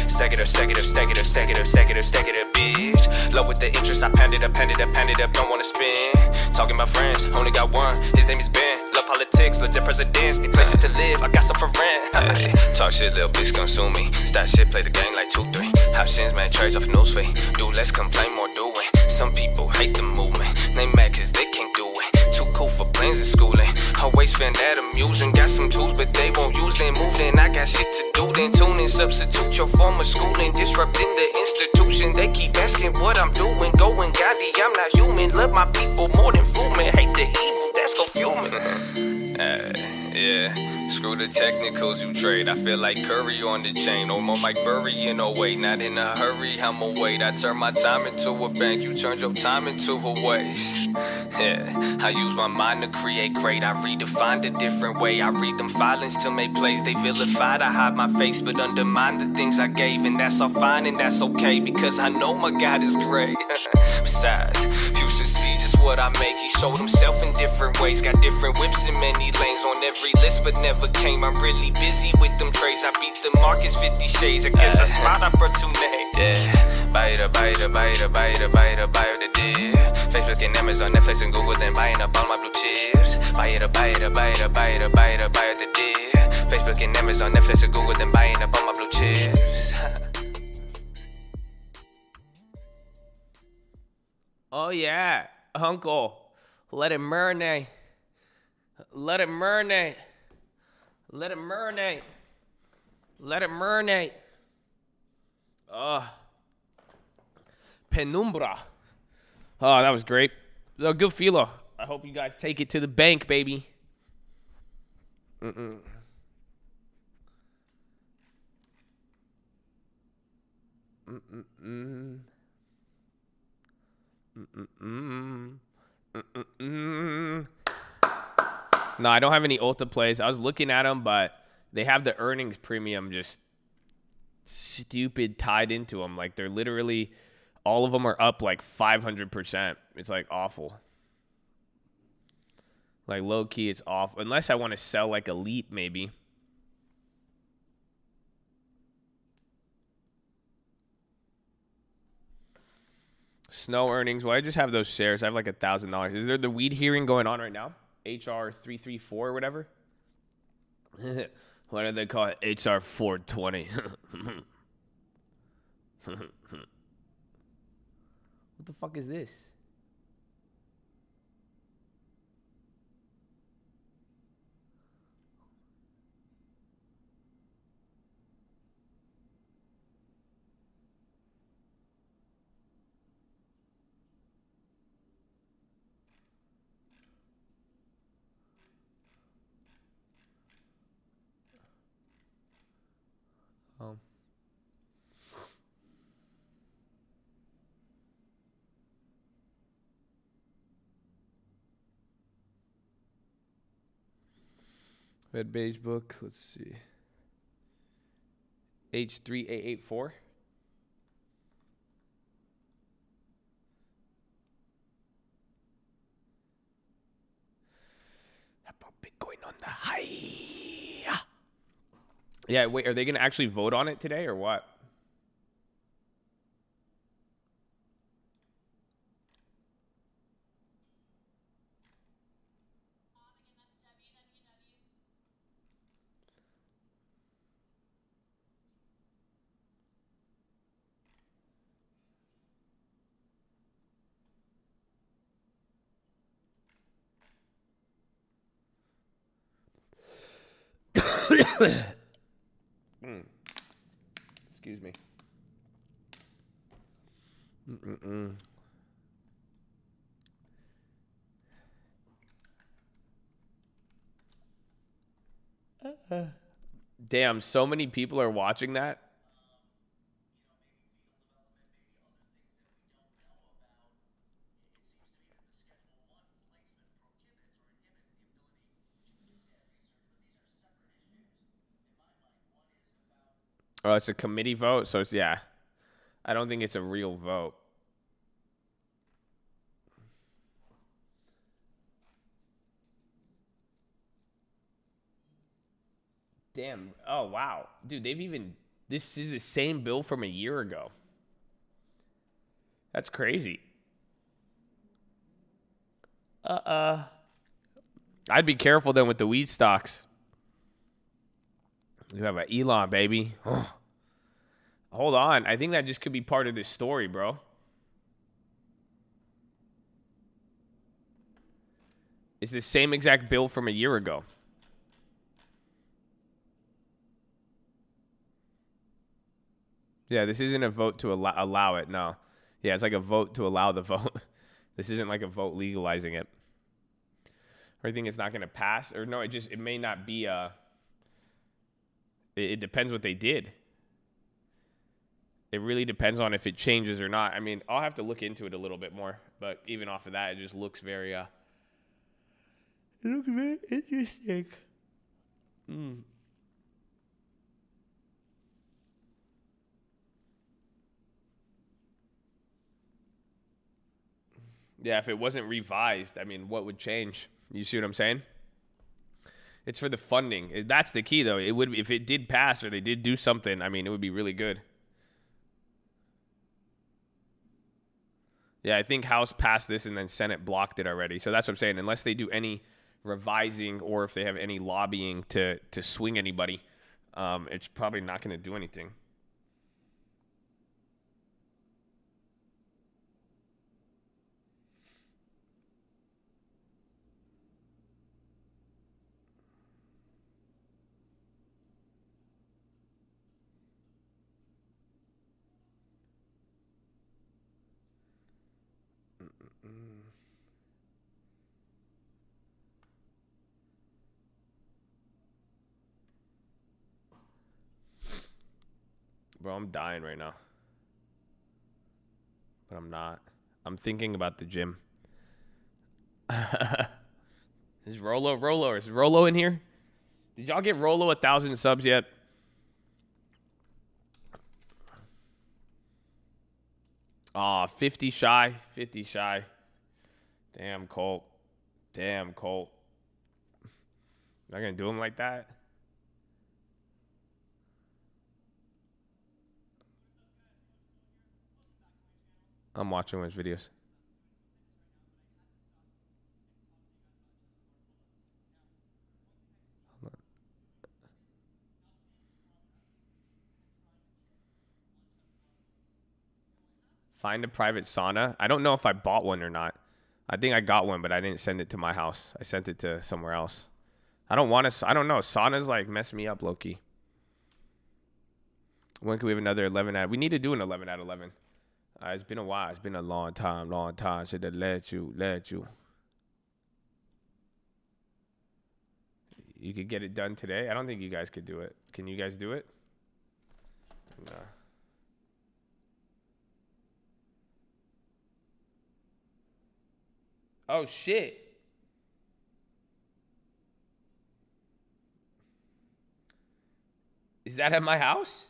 stack it up, stack it up, stack it up, stack it up, stack it up, stack it up, bitch. Low with the interest, I pound it up, pound it up, pound it up. Don't wanna spin. Talking about friends, only got one. His name is Ben. Love politics, love the presidents. Need places to live, I got some for rent. Hey, talk shit, little bitch, consume me. Stat shit, play the game like 2-3. Options, man, trades off newsfeed. Do less, complain more, doing. Some people hate the movement. They mad cause they can't do it. Too cool for plans and schooling. Always found that amusing. Got some tools, but they won't use them. Moving, I got shit to do. Then tune in, substitute your former schooling. Disrupting the institution. They keep asking what I'm doing. Going, Gandhi, I'm not human. Love my people more than fuming. Hate the evil, that's go fuming. Yeah, screw the technicals you trade. I feel like Curry on the chain. Or more like Burry in a way. Not in a hurry, I'ma wait. I turn my time into a bank. You turned your time into a waste. Yeah, I use my mind to create great. I redefined a different way. I read them filings to make plays. They vilified, I hide my face, but undermine the things I gave. And that's all fine and that's okay, because I know my God is great. Besides, you should see just what I make. He showed himself in different ways. Got different whips and many lanes on every list, but never came. I'm really busy with them trades. I beat the markets 50 shades. I guess I smiled opportunity. Yeah, buy it, buy it, buy it, buy it, buy it, buy it, the deal. Facebook and Amazon, Netflix and Google, then buying up all my blue chips. Buy it, buy it, buy it, buy it, buy it, buy it, the deal. Facebook and Amazon, Netflix and Google, then buying up all my blue chips. Oh yeah, Uncle, let it marinate. Let it marinate. Let it marinate. Let it marinate. Penumbra. Oh, that was great. Good PHILO. I hope you guys take it to the bank, baby. No, I don't have any Ulta plays. I was looking at them, but they have the earnings premium just stupid tied into them. Like, they're literally, all of them are up like 500%. It's like awful. Like, low key, it's off. Unless I want to sell like Elite, maybe. Snow earnings. Well, I just have those shares. I have like $1,000. Is there the weed hearing going on right now? HR 334 or whatever. Why do they call it HR 420? What the fuck is this? Red beige book. Let's see. H3A84. How about Bitcoin on the high? Yeah, wait, are they going to actually vote on it today or what? Excuse me. Damn, so many people are watching that. Oh, it's a committee vote, so it's, yeah. I don't think it's a real vote. Damn. Oh, wow. Dude, this is the same bill from a year ago. That's crazy. I'd be careful then with the weed stocks. You have an Elon, baby. Hold on. I think that just could be part of this story, bro. It's the same exact bill from a year ago. Yeah, this isn't a vote to allow it. No. Yeah, it's like a vote to allow the vote. This isn't like a vote legalizing it. Or I think it's not going to pass. Or no, it may not be it depends what they did. It really depends on if it changes or not. I mean, I'll have to look into it a little bit more. But even off of that, it just looks very interesting. Yeah, if it wasn't revised, I mean, what would change? You see what I'm saying? It's for the funding. That's the key, though. It would, if it did pass or they did do something, I mean, it would be really good. Yeah, I think House passed this and then Senate blocked it already. So that's what I'm saying. Unless they do any revising or if they have any lobbying to swing anybody, it's probably not going to do anything. Bro, I'm dying right now. But I'm not. I'm thinking about the gym. Is Rolo in here? Did y'all get Rolo 1,000 subs yet? Aw, 50 shy. 50 shy. Damn, Colt. Damn, Colt. Not gonna do him like that? I'm watching his videos. Find a private sauna. I don't know if I bought one or not. I think I got one, but I didn't send it to my house. I sent it to somewhere else. I don't want to. I don't know. Saunas like mess me up, low-key. When can we have another 11 out? We need to do an 11 out of 11. It's been a while. It's been a long time. Should have let you. You could get it done today. I don't think you guys could do it. Can you guys do it? No. Oh, shit. Is that at my house?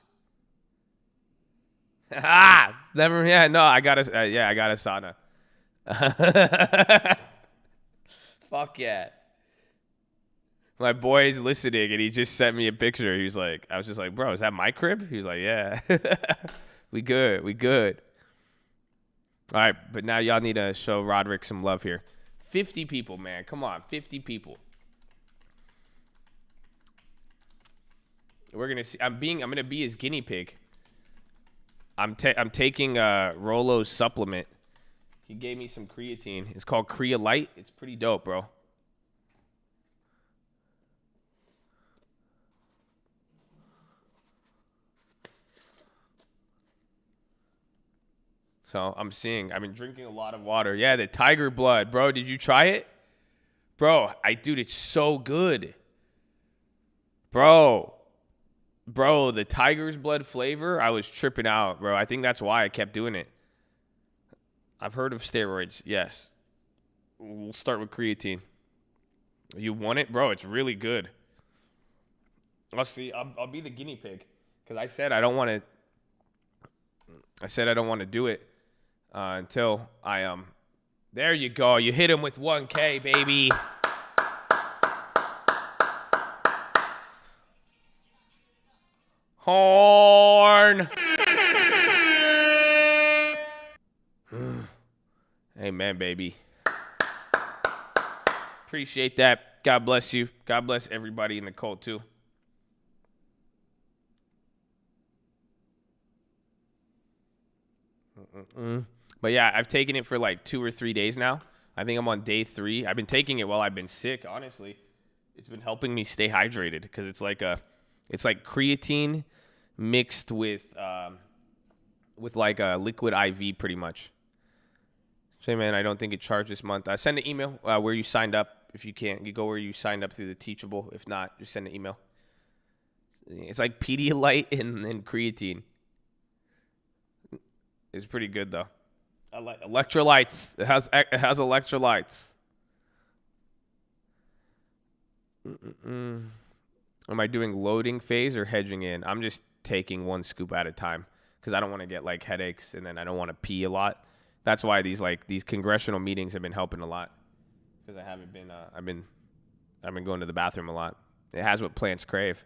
Never. Yeah, no, I got a. I got a sauna. Fuck yeah. My boy's listening, and he just sent me a picture. He was like, I was just like, bro, is that my crib? He was like, yeah. We good. We good. All right, but now y'all need to show Roderick some love here. 50 people, man. Come on, 50 people. We're gonna see. I'm gonna be his guinea pig. I'm taking Rolo's supplement. He gave me some creatine. It's called Creolite. It's pretty dope, bro. So I've been drinking a lot of water. Yeah, the tiger blood, bro. Did you try it? Bro, dude, it's so good. Bro, the tiger's blood flavor, I was tripping out, bro. I think that's why I kept doing it. I've heard of steroids, yes. We'll start with creatine. You want it? Bro, it's really good. I'll see. I'll be the guinea pig. Because I said I don't want to do it until I there you go. You hit him with 1K, baby. Horn. Amen, baby. Appreciate that. God bless you. God bless everybody in the cult too. But yeah, I've taken it for like 2 or 3 days now. I think I'm on day 3. I've been taking it while I've been sick, honestly. It's been helping me stay hydrated because it's like creatine mixed with like a liquid IV pretty much. Say, man, I don't think it charged this month. Send an email where you signed up. If you can't, you go where you signed up through the Teachable. If not, just send an email. It's like Pedialyte and creatine. It's pretty good though. I like electrolytes. It has electrolytes. Am I doing loading phase or hedging in? I'm just taking 1 scoop at a time because I don't want to get like headaches and then I don't want to pee a lot. That's why these congressional meetings have been helping a lot because I haven't been. I've been going to the bathroom a lot. It has what plants crave.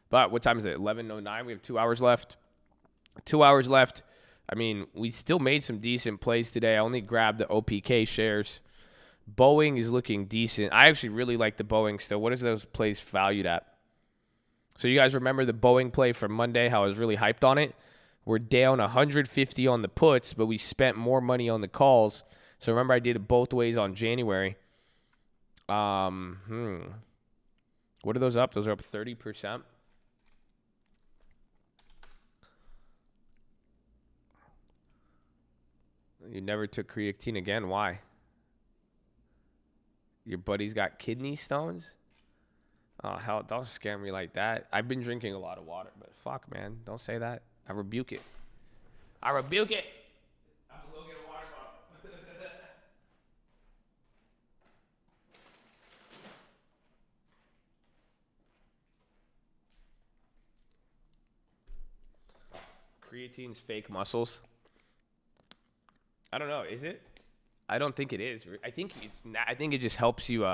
But what time is it? 11:09. We have 2 hours left. 2 hours left. I mean, we still made some decent plays today. I only grabbed the OPK shares. Boeing is looking decent. I actually really like the Boeing still. What is those plays valued at? So you guys remember the Boeing play from Monday, how I was really hyped on it? We're down 150 on the puts, but we spent more money on the calls. So remember I did it both ways on January. What are those up? Those are up 30%. You never took creatine again. Why? Your buddy's got kidney stones? Oh, hell, don't scare me like that. I've been drinking a lot of water, but fuck, man. Don't say that. I rebuke it. I rebuke it. I'm going to go get a water bottle. Creatine's fake muscles. I don't know. Is it? I don't think it is. I think it just helps you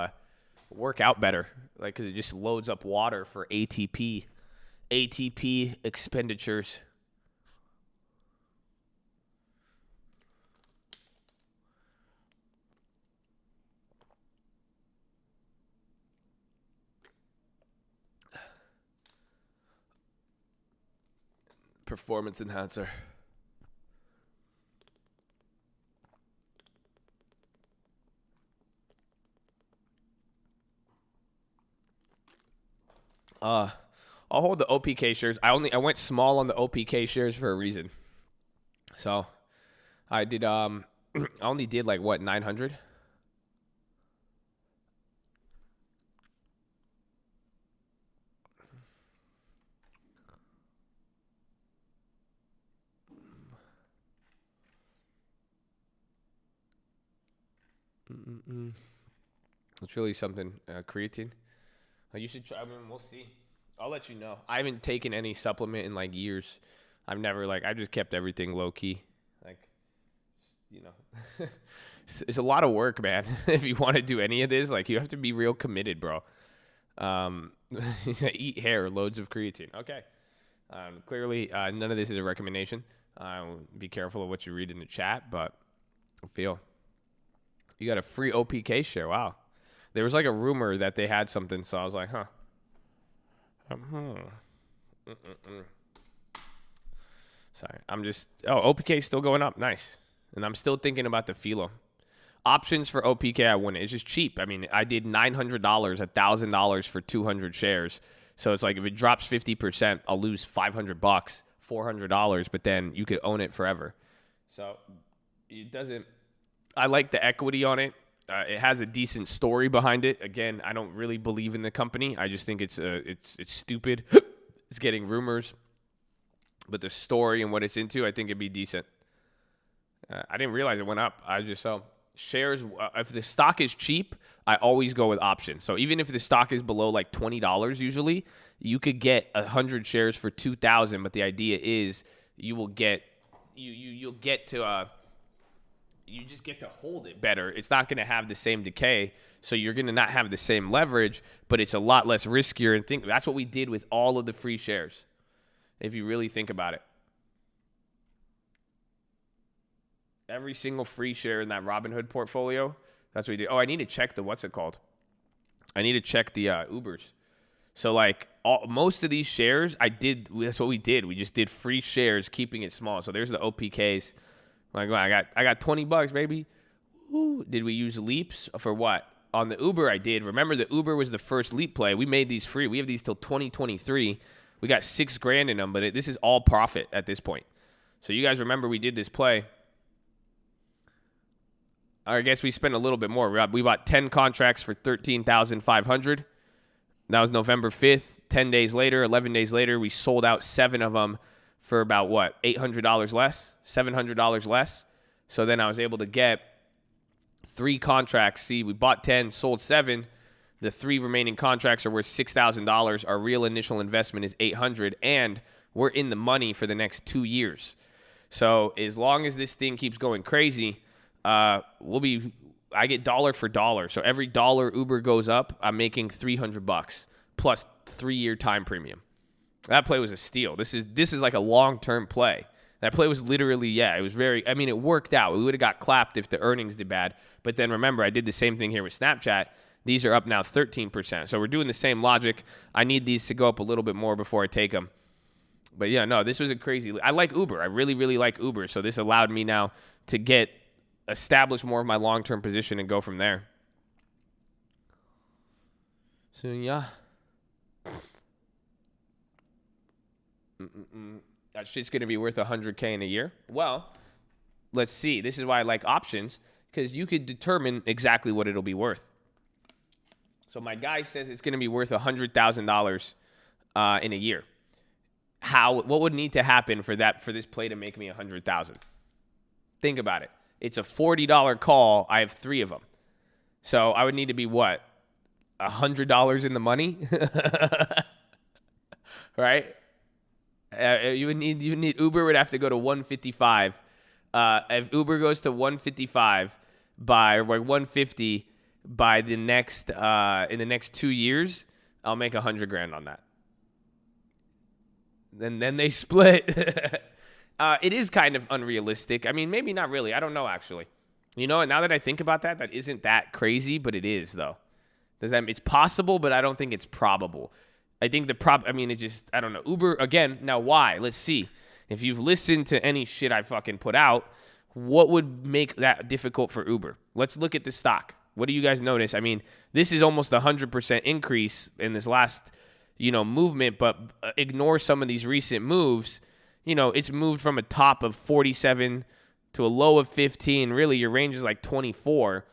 work out better, like because it just loads up water for ATP expenditures. Performance enhancer. I'll hold the OPK shares. I went small on the OPK shares for a reason. So I did I only did like what, 900? It's really something. Creatine. You should try. I mean, we'll see. I'll let you know. I haven't taken any supplement in like years. I've never I just kept everything low key. Like, you know, it's a lot of work, man. If you want to do any of this, like you have to be real committed, bro. Eat hair, loads of creatine. Okay. Clearly, none of this is a recommendation. Be careful of what you read in the chat, but I feel you got a free OPK share. Wow. There was like a rumor that they had something, so I was like, huh. Sorry. OPK is still going up. Nice. And I'm still thinking about the PHILO. Options for OPK, I wouldn't. It's just cheap. I mean, I did $900, $1,000 for 200 shares. So it's like if it drops 50%, I'll lose $500, $400, but then you could own it forever. So it doesn't. I like the equity on it. It has a decent story behind it. Again, I don't really believe in the company. I just think it's stupid. It's getting rumors, but the story and what it's into, I think it'd be decent. I didn't realize it went up. I just saw shares. If the stock is cheap, I always go with options. So even if the stock is below like $20, usually you could get 100 shares for $2,000. But the idea is you will get you'll get to you just get to hold it better. It's not going to have the same decay, so you're going to not have the same leverage, but it's a lot less riskier. And that's what we did with all of the free shares, if you really think about it. Every single free share in that Robinhood portfolio, that's what we did. Oh, I need to check what's it called? I need to check the Ubers. So, like, most of these shares, that's what we did. We just did free shares, keeping it small. So there's the OPKs. Like, well, I got $20, baby. Ooh, did we use leaps for what? On the Uber, I did. Remember, the Uber was the first leap play. We made these free. We have these till 2023. We got $6,000 in them, but this is all profit at this point. So you guys remember we did this play. I guess we spent a little bit more. We bought 10 contracts for $13,500. That was November 5th. 10 days later, 11 days later, we sold out 7 of them for about what? $800 less, $700 less. So then I was able to get 3 contracts. See, we bought 10, sold 7. The 3 remaining contracts are worth $6,000. Our real initial investment is $800, and we're in the money for the next 2 years. So as long as this thing keeps going crazy, I get dollar for dollar. So every dollar Uber goes up, I'm making $300 plus 3-year time premium. That play was a steal. This is like a long-term play. That play was literally, it was it worked out. We would have got clapped if the earnings did bad. But then remember, I did the same thing here with Snapchat. These are up now 13%. So we're doing the same logic. I need these to go up a little bit more before I take them. But yeah, no, this was a crazy. I like Uber. I really, really like Uber. So this allowed me now to establish more of my long-term position and go from there. So yeah. That shit's going to be worth $100K in a year. Well, let's see. This is why I like options, because you could determine exactly what it'll be worth. So my guy says it's going to be worth $100,000 in a year. What would need to happen for this play to make me $100,000? Think about it. It's a $40 call. I have 3 of them. So I would need to be what? $100 in the money? Right? You would need Uber would have to go to 155. If Uber goes to 155 by 150 by the next in the next 2 years, I'll make $100,000 on that. Then they split. It is kind of unrealistic. I mean, maybe not really. I don't know, actually. You know, now that I think about that isn't that crazy, but it is, though. It's possible, but I don't think it's probable. I think I don't know. Uber, again, now why? Let's see. If you've listened to any shit I fucking put out, what would make that difficult for Uber? Let's look at the stock. What do you guys notice? I mean, this is almost 100% increase in this last, movement, but ignore some of these recent moves. It's moved from a top of 47 to a low of 15. Really, your range is like 24.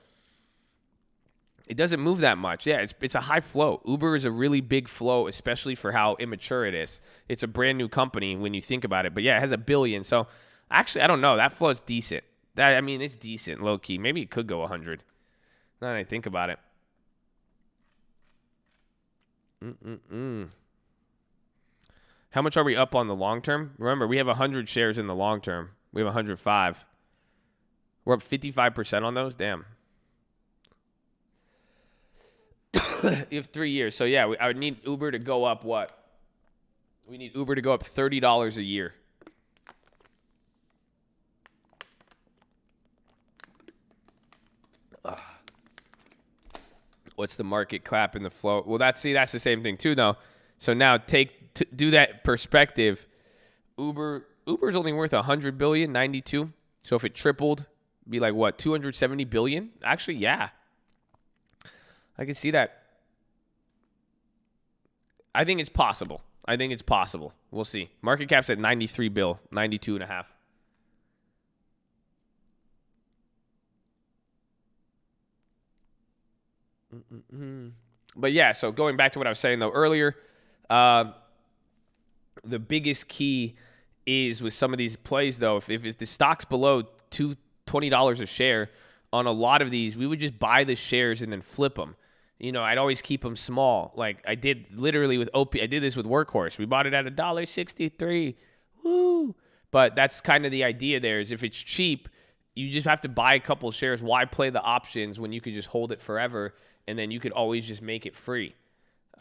It doesn't move that much. Yeah, it's a high flow. Uber is a really big flow, especially for how immature it is. It's a brand new company when you think about it. But yeah, it has $1 billion. So actually, I don't know. That flow is decent. It's decent, low key. Maybe it could go 100. Now that I think about it. How much are we up on the long term? Remember, we have 100 shares in the long term. We have 105. We're up 55% on those? Damn. You have 3 years. So, yeah, I would need Uber to go up what? We need Uber to go up $30 a year. What's the market cap and the float? Well, that's the same thing too, though. So now do that perspective. Uber's only worth $100 billion, 92. So if it tripled, it'd be like what, 270 billion? Actually, yeah, I can see that. I think it's possible. We'll see. Market cap's at 93 bill, 92 and a half. But yeah, so going back to what I was saying though earlier, the biggest key is with some of these plays though, if the stock's below $20 a share on a lot of these, we would just buy the shares and then flip them. You know, I'd always keep them small. Like I did literally with OP. I did this with Workhorse. We bought it at $1.63. Woo! But that's kind of the idea there is if it's cheap, you just have to buy a couple of shares. Why play the options when you could just hold it forever? And then you could always just make it free.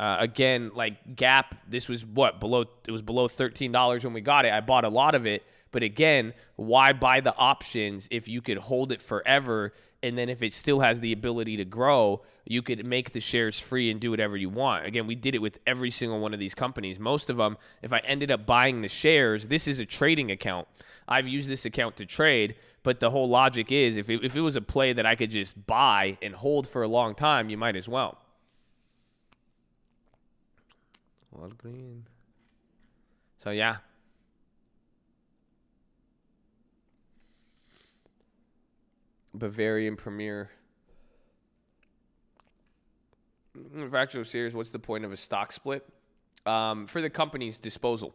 Again, like Gap, this was below $13 when we got it. I bought a lot of it. But again, why buy the options if you could hold it forever? And then if it still has the ability to grow, you could make the shares free and do whatever you want. Again, we did it with every single one of these companies. Most of them, if I ended up buying the shares, this is a trading account. I've used this account to trade. But the whole logic is if it was a play that I could just buy and hold for a long time, you might as well. All green. So, yeah. Bavarian Premier. Fractional shares, what's the point of a stock split? For the company's disposal.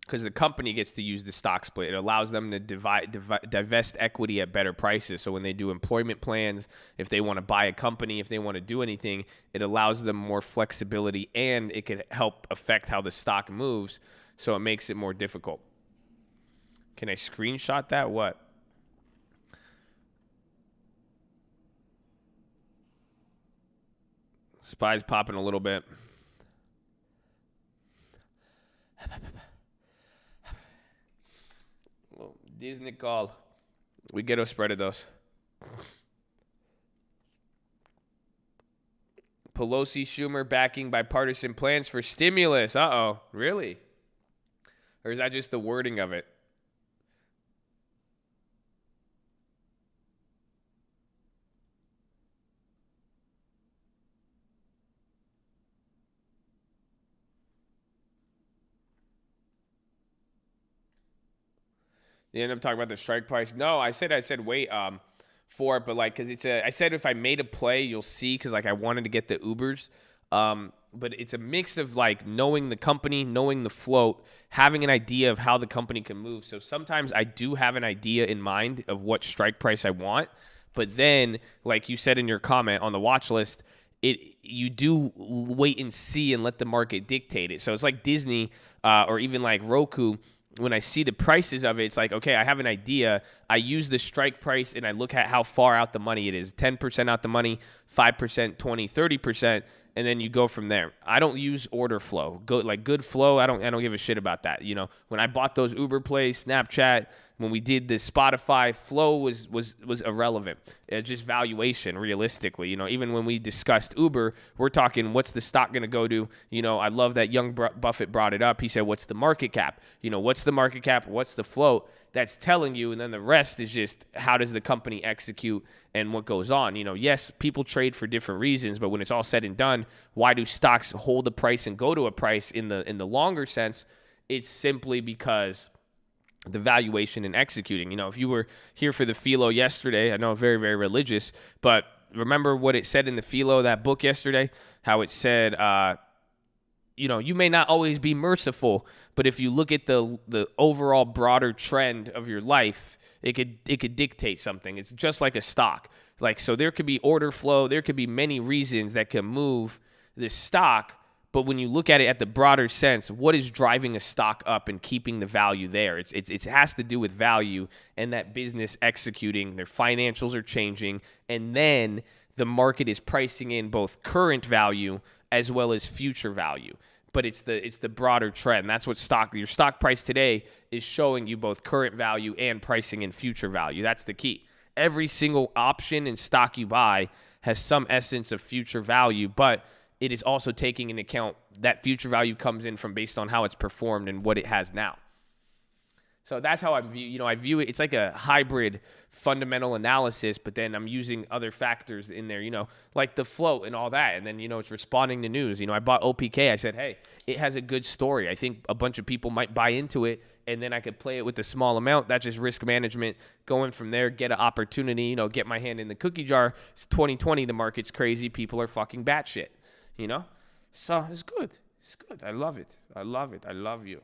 Because the company gets to use the stock split. It allows them to divest equity at better prices. So when they do employment plans, if they want to buy a company, if they want to do anything, it allows them more flexibility and it could help affect how the stock moves. So it makes it more difficult. Can I screenshot that? What? SPY's popping a little bit. Disney call. We Ghetto Spread those. Pelosi, Schumer backing bipartisan plans for stimulus. Uh-oh. Really? Or is that just the wording of it? You end up talking about the strike price. No, I said wait for it, but like because I said if I made a play, you'll see because like I wanted to get the Ubers. But it's a mix of like knowing the company, knowing the float, having an idea of how the company can move. So sometimes I do have an idea in mind of what strike price I want, but then like you said in your comment on the watch list, you do wait and see and let the market dictate it. So it's like Disney or even like Roku. When I see the prices of it, it's like, okay, I have an idea. I use the strike price and I look at how far out the money it is. 10% out the money, 5%, 20, 30%, and then you go from there. I don't use order flow. Good flow, I don't give a shit about that. You know, when I bought those Uber plays, Snapchat, when we did the Spotify, flow was irrelevant. It's just valuation, realistically. You know, even when we discussed Uber, we're talking what's the stock going to go to. You know, I love that young Buffett brought it up. He said, what's the market cap? You know, what's the market cap? What's the float? That's telling you. And then the rest is just how does the company execute and what goes on. You know, yes, people trade for different reasons, but when it's all said and done, why do stocks hold a price and go to a price in the longer sense? It's simply because the valuation and executing. You know, if you were here for the PHILO yesterday, I know very, very religious, but remember what it said in the PHILO, that book yesterday, how it said, you know, you may not always be merciful, but if you look at the overall broader trend of your life, it could dictate something. It's just like a stock. Like, so there could be order flow. There could be many reasons that can move this stock, But when you look at it at the broader sense, what is driving a stock up and keeping the value there? It has to do with value and that business executing. Their financials are changing, and then the market is pricing in both current value as well as future value. But it's the broader trend. That's what your stock price today is showing you, both current value and pricing in future value. That's the key. Every single option and stock you buy has some essence of future value, but it is also taking into account that future value comes in from based on how it's performed and what it has now. So that's how I view it. It's like a hybrid fundamental analysis, but then I'm using other factors in there, like the float and all that. And then, it's responding to news. I bought OPK. I said, hey, it has a good story. I think a bunch of people might buy into it, and then I could play it with a small amount. That's just risk management. Going from there, get an opportunity, get my hand in the cookie jar. It's 2020. The market's crazy. People are fucking batshit. So it's good. It's good. I love it. I love it. I love you.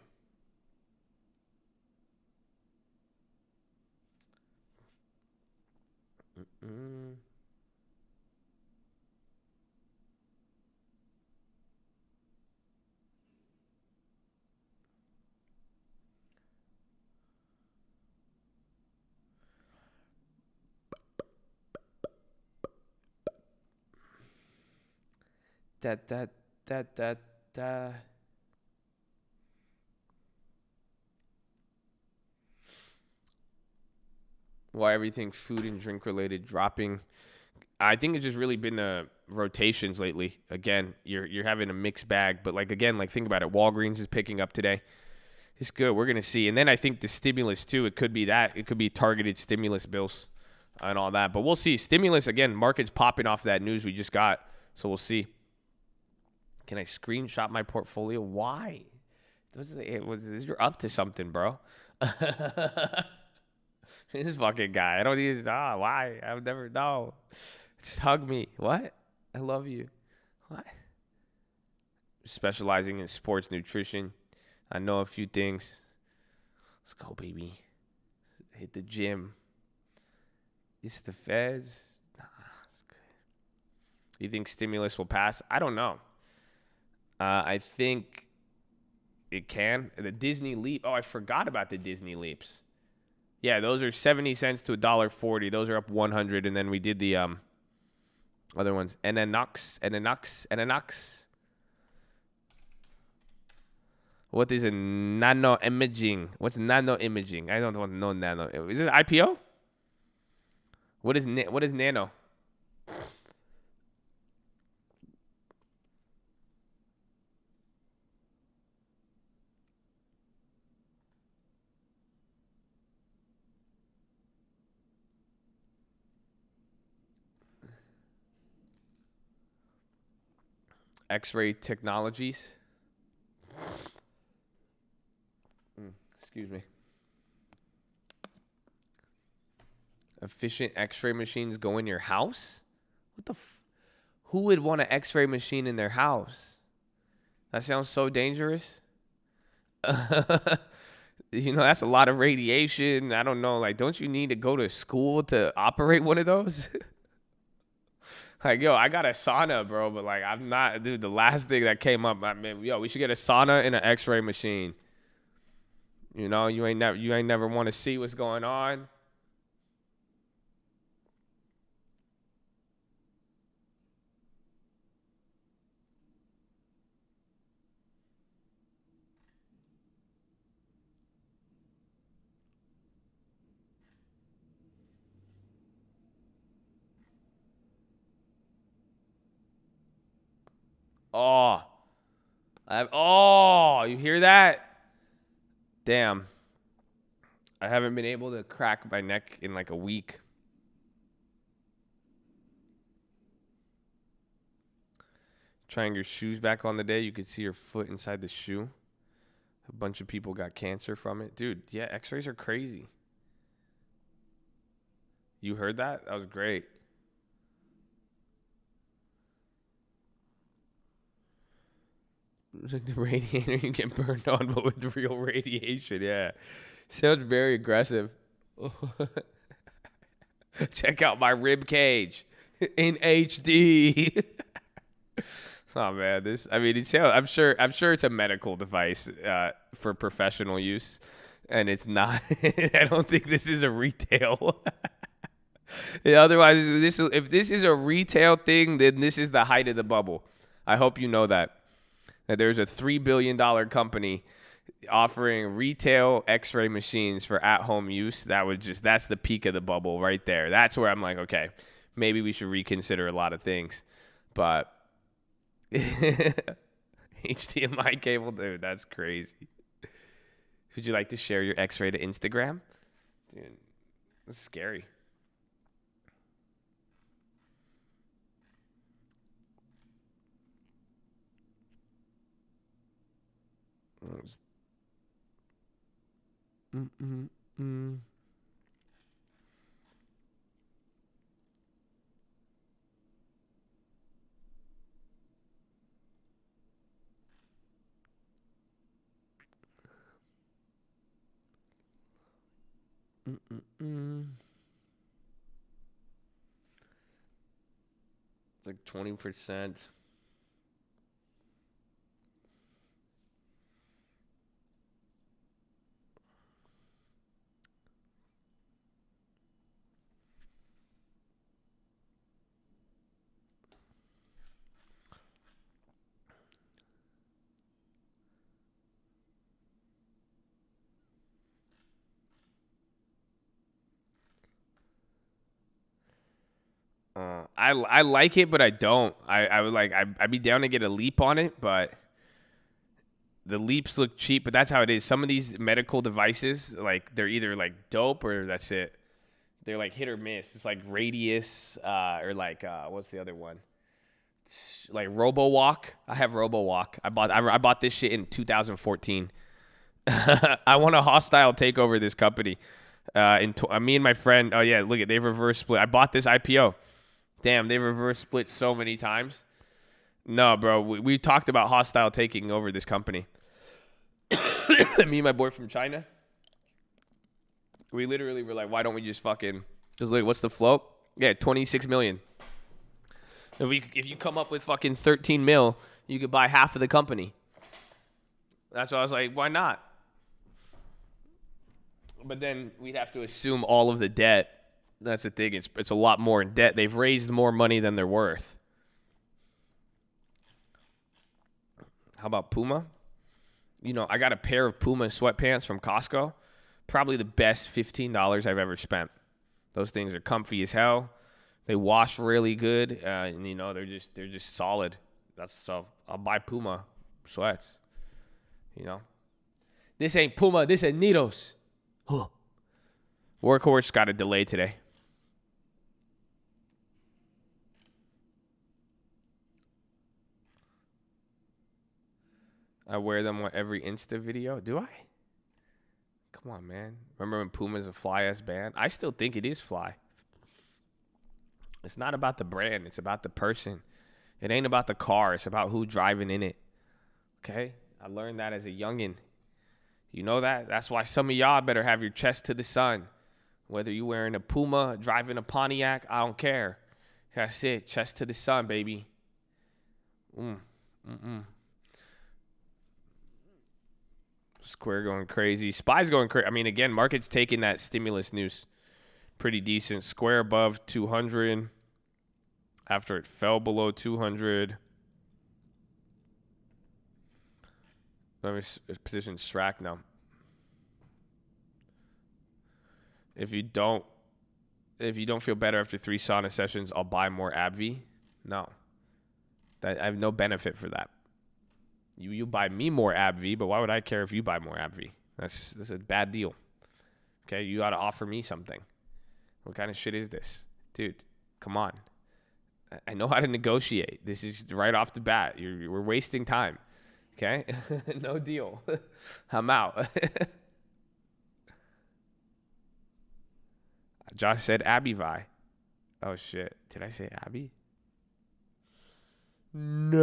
Da. Why everything food and drink related dropping? I think it's just really been the rotations lately. Again, you're having a mixed bag, but think about it. Walgreens is picking up today. It's good. We're gonna see, and then I think the stimulus too. It could be that. It could be targeted stimulus bills and all that. But we'll see. Stimulus again. Market's popping off that news we just got, so we'll see. Can I screenshot my portfolio? Why? You're up to something, bro. This fucking guy. I don't even know. Why? I would never know. Just hug me. What? I love you. What? Specializing in sports nutrition. I know a few things. Let's go, baby. Hit the gym. It's the feds. Nah, it's good. You think stimulus will pass? I don't know. I think it can. The Disney Leap. Oh, I forgot about the Disney Leaps. Yeah, those are 70 cents to $1.40. Those are up 100. And then we did the other ones. And then Nux. What is a nano imaging? What's nano imaging? I don't want to know nano. Is it IPO? What is nano? X-ray technologies. Excuse me. Efficient X-ray machines go in your house? What the who would want an X-ray machine in their house? That sounds so dangerous. That's a lot of radiation. I don't know. Don't you need to go to school to operate one of those? I got a sauna, bro, but I'm not, dude. The last thing that came up, we should get a sauna and an X-ray machine. You ain't never want to see what's going on. You hear that? Damn. I haven't been able to crack my neck in a week. Trying your shoes back on the day, you could see your foot inside the shoe. A bunch of people got cancer from it. Dude, yeah, X-rays are crazy. You heard that? That was great. It's like the radiator you get burned on, but with real radiation. Yeah. Sounds very aggressive. Check out my rib cage in HD. Oh man, I'm sure it's a medical device for professional use, and it's not. I don't think this is a retail. Yeah, otherwise, if this is a retail thing, then this is the height of the bubble. I hope you know that there's a $3 billion company offering retail X-ray machines for at-home use. That's the peak of the bubble right there. That's where I'm like, okay, maybe we should reconsider a lot of things, but. HDMI cable, dude, that's crazy. Would you like to share your X-ray to Instagram? Dude, that's scary. It's like 20%. I like it, but I don't. I'd be down to get a leap on it, but the leaps look cheap. But that's how it is. Some of these medical devices, like they're either like dope or that's it. They're like hit or miss. It's like Radius or like what's the other one? Like RoboWalk. I have RoboWalk. I bought this shit in 2014. I want a hostile takeover this company. Me and my friend. Oh yeah, look at they reverse split. I bought this IPO. Damn, they reverse split so many times. No, bro, we talked about hostile taking over this company. Me and my boy from China. We literally were like, why don't we just look, what's the float? Yeah, 26 million. If you come up with fucking 13 mil, you could buy half of the company. That's why I was like, why not? But then we'd have to assume all of the debt. That's the thing. It's a lot more in debt. They've raised more money than they're worth. How about Puma? I got a pair of Puma sweatpants from Costco. Probably the best $15 I've ever spent. Those things are comfy as hell. They wash really good, and they're just solid. So I'll buy Puma sweats. This ain't Puma. This is Nidos. Workhorse got a delay today. I wear them on every Insta video. Do I? Come on, man. Remember when Puma's a fly-ass band? I still think it is fly. It's not about the brand. It's about the person. It ain't about the car. It's about who driving in it. Okay? I learned that as a youngin'. You know that? That's why some of y'all better have your chest to the sun. Whether you wearing a Puma, driving a Pontiac, I don't care. That's it. Chest to the sun, baby. Square going crazy. SPY's going crazy. I mean, again, market's taking that stimulus news pretty decent. Square above 200 after it fell below 200. Let me position Strack now. If you don't feel better after 3 sauna sessions, I'll buy more AbbVie. No. I have no benefit for that. You buy me more AbbVie, but why would I care if you buy more AbbVie? That's a bad deal. Okay, you got to offer me something. What kind of shit is this? Dude, come on. I know how to negotiate. This is right off the bat. We're wasting time. Okay? No deal. I'm out. Josh said AbbVie. Oh, shit. Did I say Abby? No.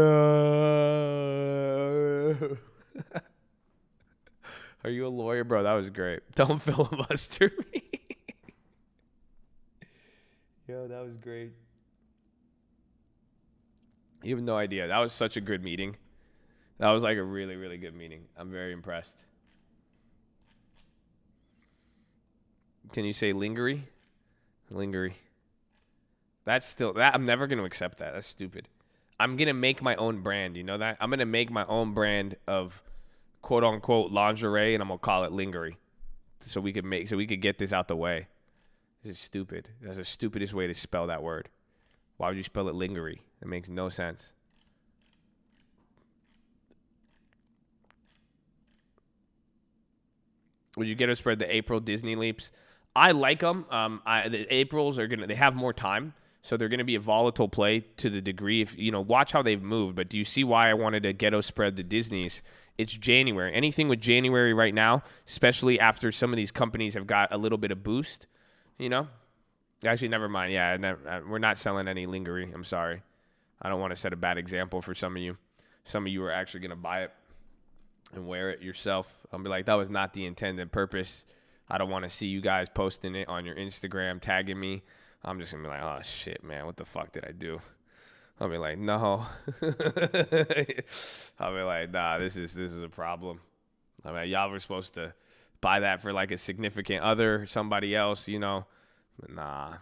Are you a lawyer, bro? That was great. Don't filibuster me. Yo, that was great. You have no idea. That was such a good meeting. That was like a really, really good meeting. I'm very impressed. Can you say lingerie? Lingerie. That's still, that I'm never going to accept that. That's stupid. I'm going to make my own brand. You know that? I'm going to make my own brand of quote unquote lingerie, and I'm going to call it lingerie. So we could get this out the way. This is stupid. That's the stupidest way to spell that word. Why would you spell it lingerie? That makes no sense. Would you Ghetto Spread the April Disney leaps? I like them. The Aprils they have more time, so they're gonna be a volatile play to the degree. If watch how they've moved. But do you see why I wanted to Ghetto Spread the Disneys? It's January. Anything with January right now, especially after some of these companies have got a little bit of boost. Actually, never mind. Yeah, we're not selling any lingerie. I'm sorry. I don't want to set a bad example for some of you. Some of you are actually going to buy it and wear it yourself. I'll be like, that was not the intended purpose. I don't want to see you guys posting it on your Instagram, tagging me. I'm just going to be like, oh, shit, man. What the fuck did I do? I'll be like, no. I'll be like, nah, this is a problem. I mean, y'all were supposed to buy that for like a significant other, somebody else, But nah.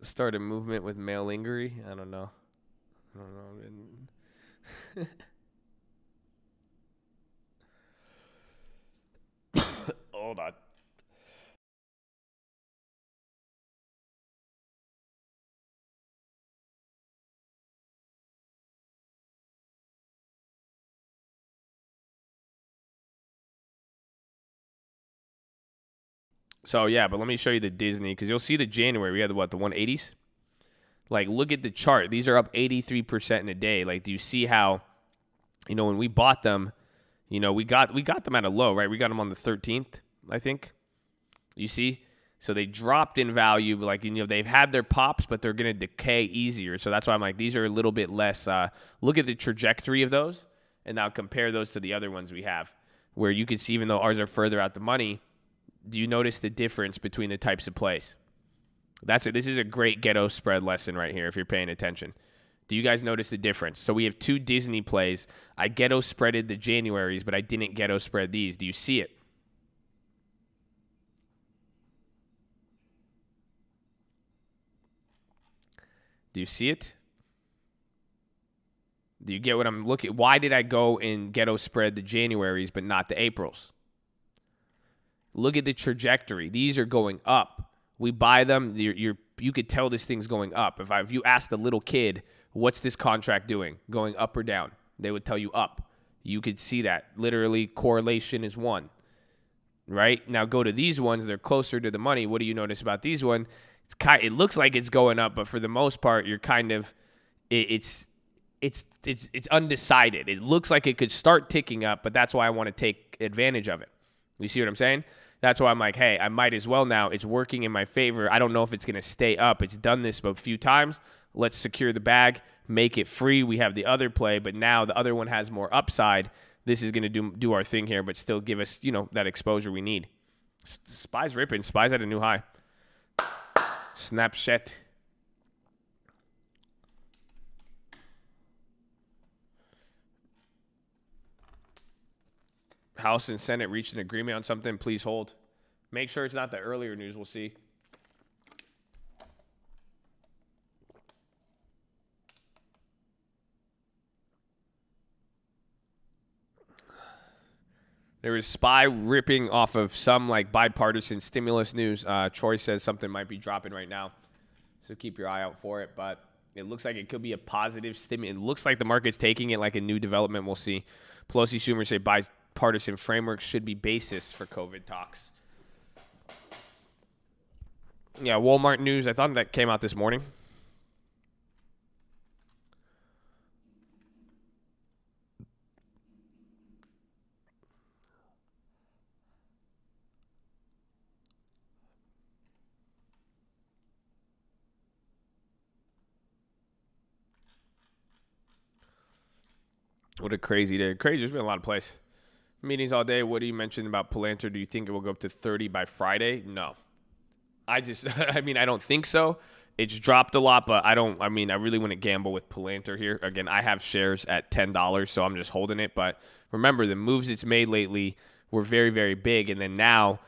Start a movement with male lingerie? I don't know. Hold on. So, yeah, but let me show you the Disney, because you'll see the January. We had the 180s? Like, look at the chart. These are up 83% in a day. Like, do you see how, when we bought them, we got them at a low, right? We got them on the 13th, I think. You see? So they dropped in value. Like, they've had their pops, but they're going to decay easier. So that's why I'm like, these are a little bit less. Look at the trajectory of those, and now compare those to the other ones we have, where you can see, even though ours are further out the money, do you notice the difference between the types of plays? That's it. This is a great Ghetto Spread lesson right here if you're paying attention. Do you guys notice the difference? So we have two Disney plays. I Ghetto Spreaded the Januaries, but I didn't Ghetto Spread these. Do you see it? Do you see it? Do you get what I'm looking at? Why did I go and Ghetto Spread the Januaries but not the Aprils? Look at the trajectory. These are going up. We buy them. You could tell this thing's going up. If you ask the little kid, what's this contract doing? Going up or down? They would tell you up. You could see that. Literally, correlation is 1. Right? Now go to these ones. They're closer to the money. What do you notice about these one? It looks like it's going up, but for the most part, you're kind of it's undecided. It looks like it could start ticking up, but that's why I want to take advantage of it. You see what I'm saying? That's why I'm like, hey, I might as well now. It's working in my favor. I don't know if it's going to stay up. It's done this a few times. Let's secure the bag, make it free. We have the other play, but now the other one has more upside. This is going to do our thing here, but still give us, that exposure we need. SPY's ripping. SPY's at a new high. Snapchat. House and Senate reached an agreement on something. Please hold. Make sure it's not the earlier news. We'll see. There was SPY ripping off of some bipartisan stimulus news. Troy says something might be dropping right now, so keep your eye out for it. But it looks like it could be a positive stimulus. It looks like the market's taking it like a new development. We'll see. Pelosi, Schumer say bipartisan framework should be basis for COVID talks. Yeah, Walmart news. I thought that came out this morning. What a crazy day. Crazy. There's been a lot of plays. Meetings all day. What do you mention about Palantir? Do you think it will go up to 30 by Friday? No. I don't think so. It's dropped a lot, but I really wouldn't gamble with Palantir here. Again, I have shares at $10, so I'm just holding it. But remember, the moves it's made lately were very, very big. And then now,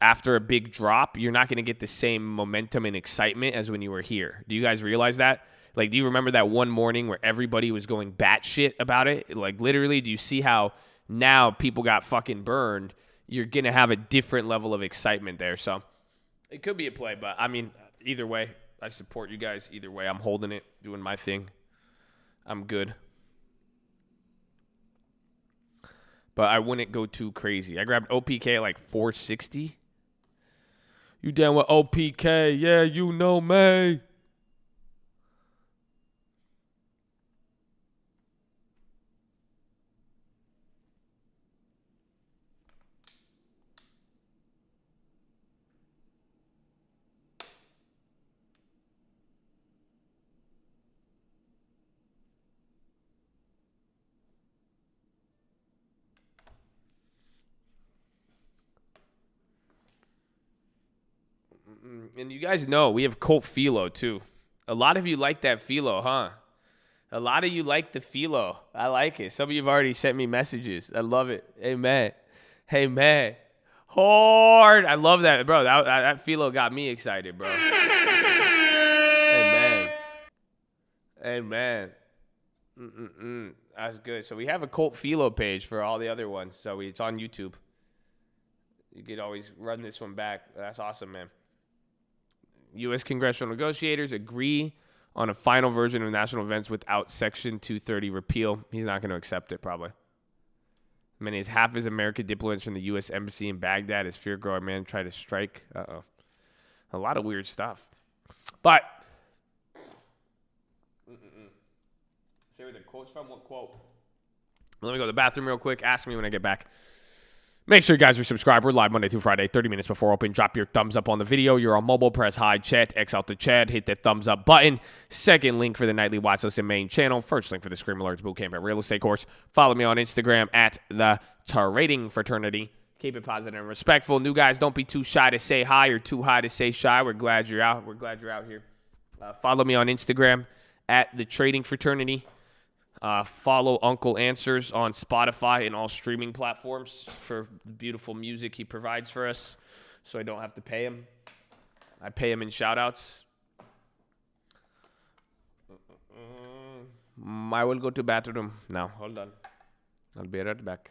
after a big drop, you're not going to get the same momentum and excitement as when you were here. Do you guys realize that? Like, do you remember that one morning where everybody was going batshit about it? Like, literally, do you see how now people got fucking burned? You're going to have a different level of excitement there. So it could be a play, but either way, I support you guys. Either way, I'm holding it, doing my thing. I'm good. But I wouldn't go too crazy. I grabbed OPK at like 460. You down with OPK? Yeah, you know me. And you guys know we have Colt PHILO too. A lot of you like that PHILO, huh? A lot of you like the PHILO. I like it. Some of you have already sent me messages. I love it. Amen. Hey, man. Hard. I love that, bro. That PHILO got me excited, bro. Amen. Amen. That's good. So we have a Colt PHILO page for all the other ones. So it's on YouTube. You could always run this one back. That's awesome, man. U.S. congressional negotiators agree on a final version of national events without Section 230 repeal. He's not going to accept it, probably. Many as half his American diplomats from the U.S. Embassy in Baghdad as fear-growing man tried to strike. A lot of weird stuff. But, say where the quote's from. What quote? Let me go to the bathroom real quick. Ask me when I get back. Make sure you guys are subscribed. We're live Monday through Friday, 30 minutes before open. Drop your thumbs up on the video. You're on mobile. Press hide chat. X out the chat. Hit that thumbs up button. Second link for the nightly watch list and main channel. First link for the Scream Alerts Bootcamp at Real Estate Course. Follow me on Instagram at the Trading Fraternity. Keep it positive and respectful. New guys, don't be too shy to say hi or too high to say shy. We're glad you're out. We're glad you're out here. Follow me on Instagram at the Trading Fraternity. Follow Uncle Answers on Spotify and all streaming platforms for the beautiful music he provides for us, so I don't have to pay him. I pay him in shout-outs. I will go to bathroom now. Hold on. I'll be right back.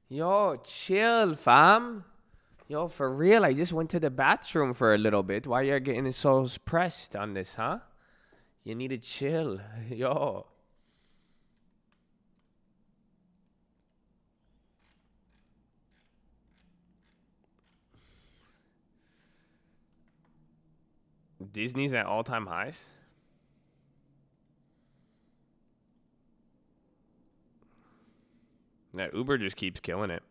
Yo, chill, fam. Yo, for real, I just went to the bathroom for a little bit. Why you getting so pressed on this, huh? You need to chill. Yo. Disney's at all-time highs? That Uber just keeps killing it.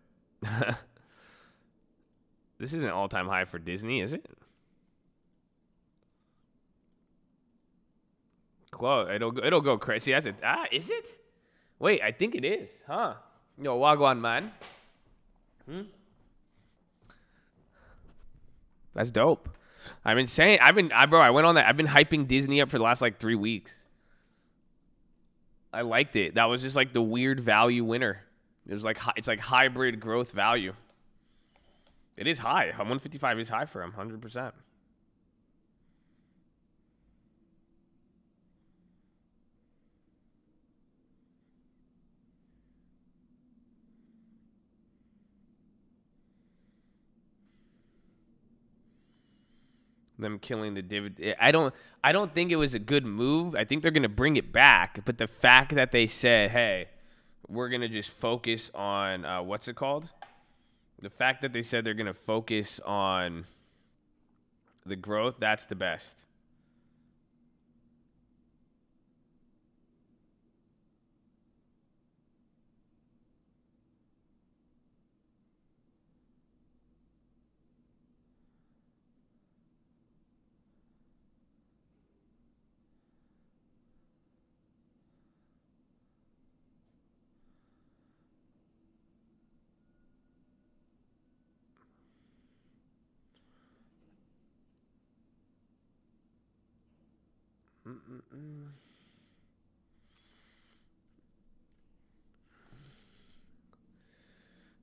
This isn't all-time high for Disney, is it? Close. It'll go crazy. That's it. Is it? Wait, I think it is, huh? Yo, wagwan, man. That's dope. I've been saying, bro, I went on that. I've been hyping Disney up for the last like 3 weeks. I liked it. That was just like the weird value winner. It was like, it's like hybrid growth value. It is high. 155 is high for him, 100%. Them killing the dividend. I don't think it was a good move. I think they're gonna bring it back. But the fact that they said, "Hey, we're gonna just focus on what's it called?" The fact that they said they're gonna focus on the growth. That's the best.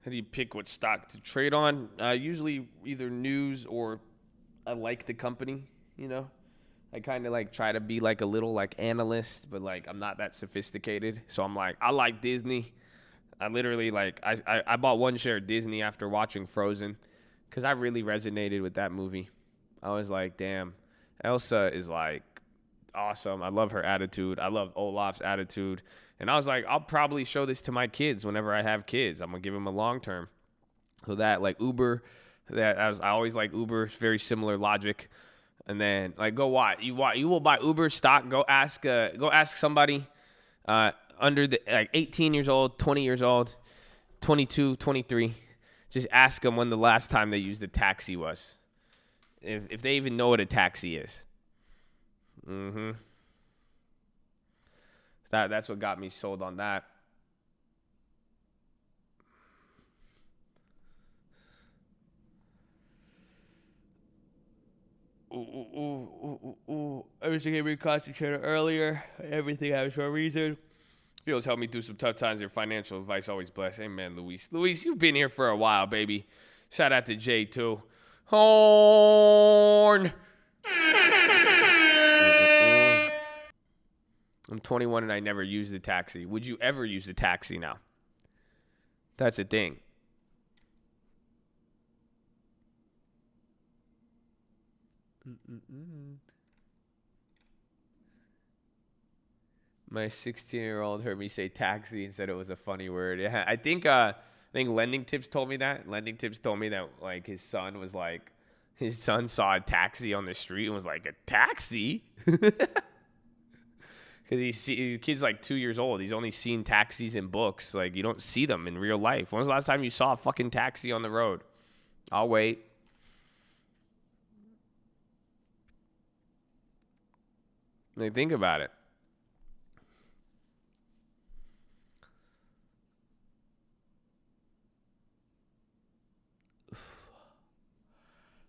How do you pick what stock to trade on? Usually either news or I like the company, you know? I kind of like try to be like a little like analyst, but like I'm not that sophisticated. So I'm like, I like Disney. I literally like, I bought one share of Disney after watching Frozen because I really resonated with that movie. I was like, damn, Elsa is like awesome. I love her attitude. I love Olaf's attitude. And I was like, I'll probably show this to my kids whenever I have kids. I'm going to give them a long term. So that like Uber, I always like Uber. It's very similar logic. And then like go watch. You will buy Uber stock. Go ask somebody under the like 18 years old, 20 years old, 22, 23. Just ask them when the last time they used a taxi was. If they even know what a taxi is. That's what got me sold on that. Everything gave me concentrated earlier. Everything happens for a reason. Feels helped me through some tough times. Your financial advice always blessed. Amen, Luis. Luis, you've been here for a while, baby. Shout out to Jay too. Horn. I'm 21 and I never used a taxi. Would you ever use a taxi now? That's the thing. My 16-year-old heard me say taxi and said it was a funny word. Yeah, I think Lending Tips told me that. Lending Tips told me that like his son saw a taxi on the street and was like, a taxi? Because his kid's like 2 years old. He's only seen taxis in books. Like, you don't see them in real life. When was the last time you saw a fucking taxi on the road? I'll wait. Like, think about it.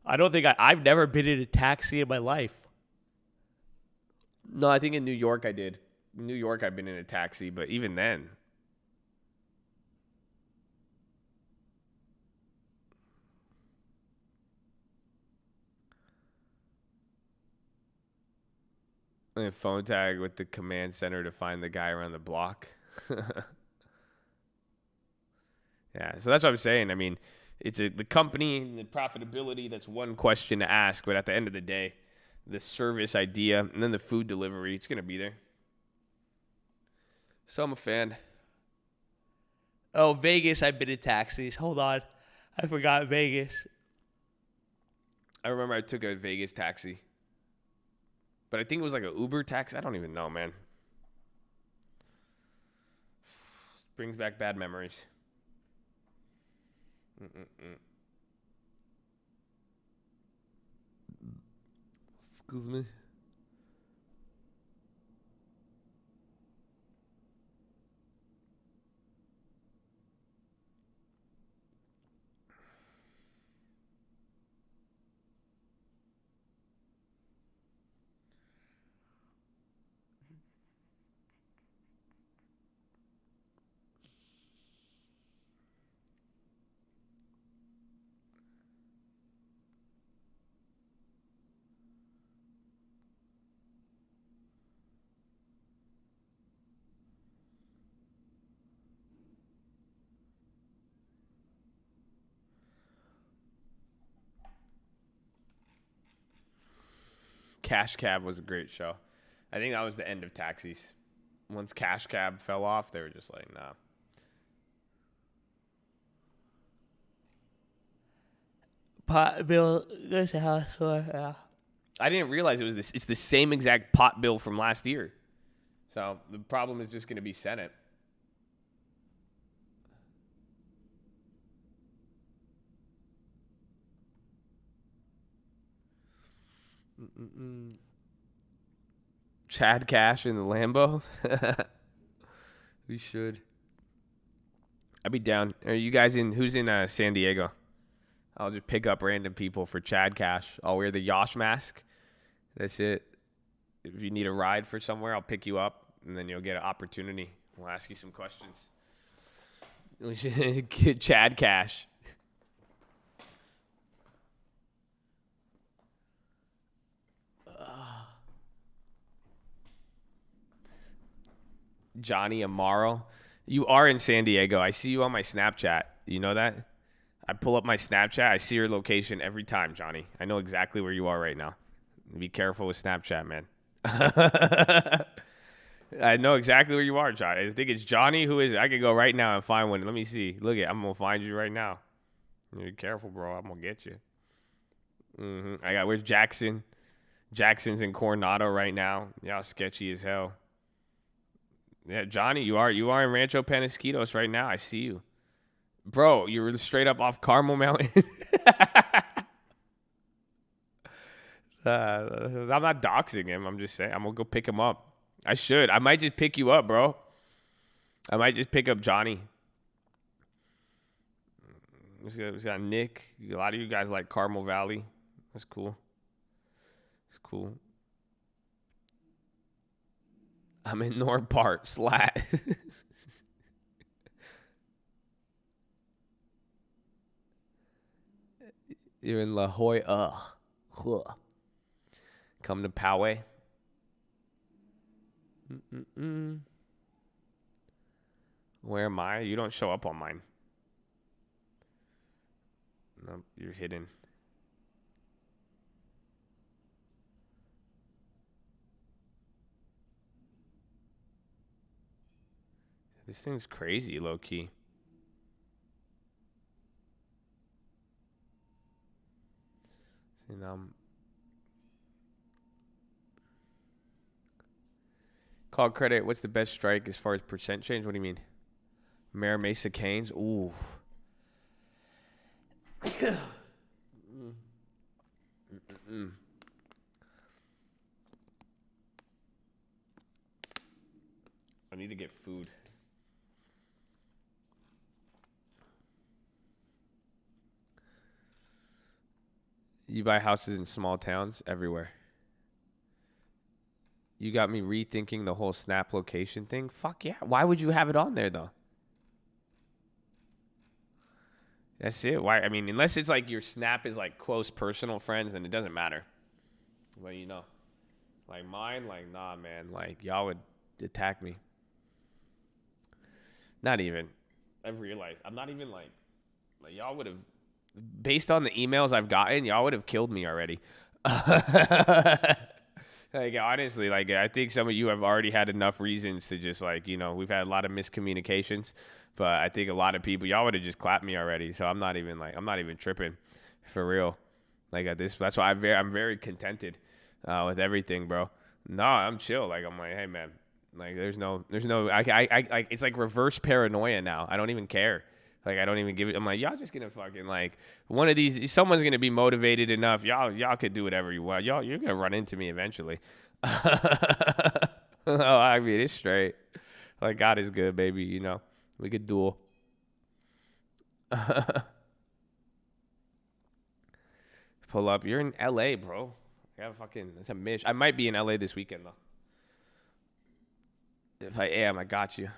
I don't think I've never been in a taxi in my life. No, I think in New York I did. In New York I've been in a taxi, but even then. And phone tag with the command center to find the guy around the block. Yeah, Yeah, so that's what I'm saying. I mean, it's the company and the profitability, that's one question to ask. But at the end of the day, the service idea and then the food delivery, it's going to be there. So I'm a fan. Oh, Vegas, I've been in taxis. Hold on. I forgot Vegas. I remember I took a Vegas taxi. But I think it was like an Uber taxi. I don't even know, man. Brings back bad memories. Excuse me. Cash Cab was a great show. I think that was the end of taxis. Once Cash Cab fell off, they were just like, nah. Pot bill, there's a house for, yeah. I didn't realize it was this. It's the same exact pot bill from last year. So the problem is just going to be Senate. Chad Cash in the Lambo. We should. I'd be down. Are you guys in? Who's in San Diego? I'll just pick up random people for Chad Cash. I'll wear the Yosh mask. That's it. If you need a ride for somewhere, I'll pick you up, and then you'll get an opportunity. We'll ask you some questions. We should get Chad Cash. Johnny Amaro. You are in San Diego. I see you on my Snapchat. You know that? I pull up my Snapchat. I see your location every time, Johnny. I know exactly where you are right now. Be careful with Snapchat, man. I know exactly where you are, Johnny. I think it's Johnny. Who is it? I could go right now and find one. Let me see. Look I'm going to find you right now. Be careful, bro. I'm going to get you. Where's Jackson? Jackson's in Coronado right now. Y'all sketchy as hell. Yeah, Johnny, you are in Rancho Penasquitos right now. I see you. Bro, you're straight up off Carmel Mountain. I'm not doxing him. I'm just saying I'm going to go pick him up. I should. I might just pick you up, bro. I might just pick up Johnny. We got Nick. A lot of you guys like Carmel Valley. That's cool. It's cool. I'm in North Park. Slat. You're in La Jolla. Come to Poway. Where am I? You don't show up on mine. No, you're hidden. This thing's crazy, low key. See, now call credit. What's the best strike as far as percent change? What do you mean? Mara Mesa Canes? Ooh. I need to get food. You buy houses in small towns everywhere. You got me rethinking the whole Snap location thing. Fuck yeah. Why would you have it on there, though? That's it. Why? I mean, unless it's like your Snap is like close personal friends, then it doesn't matter. Well, you know. Like mine, like, nah, man. Like, y'all would attack me. Not even. I've realized I'm not even like y'all would have, based on the emails I've gotten, y'all would have killed me already. Like, honestly, like, I think some of you have already had enough reasons to just, like, you know, we've had a lot of miscommunications, but I think a lot of people, y'all would have just clapped me already. So I'm not even tripping for real. Like, at this, that's why I'm very contented with everything, bro. No, I'm chill. Like, I'm like, hey, man, like, there's no, I it's like reverse paranoia now. I don't even care. Like, I don't even give it. I'm like, y'all just gonna fucking, like, one of these, someone's gonna be motivated enough. Y'all could do whatever you want. You're gonna run into me eventually. Oh, I mean, it's straight. Like, God is good, baby. You know, we could duel. Pull up. You're in LA, bro. It's a mish. I might be in LA this weekend, though. If I am, I got you.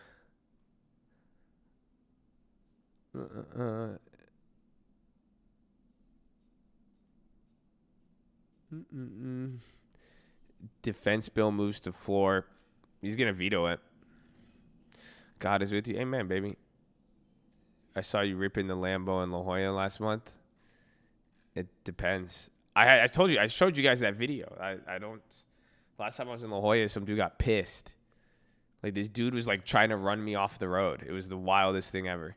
Defense bill moves to floor. He's gonna veto it. God is with you. Amen, baby. I saw you ripping the Lambo in La Jolla last month. It depends. I told you, I showed you guys that video. I don't. Last time I was in La Jolla, some dude got pissed. Like, this dude was like trying to run me off the road. It was the wildest thing ever.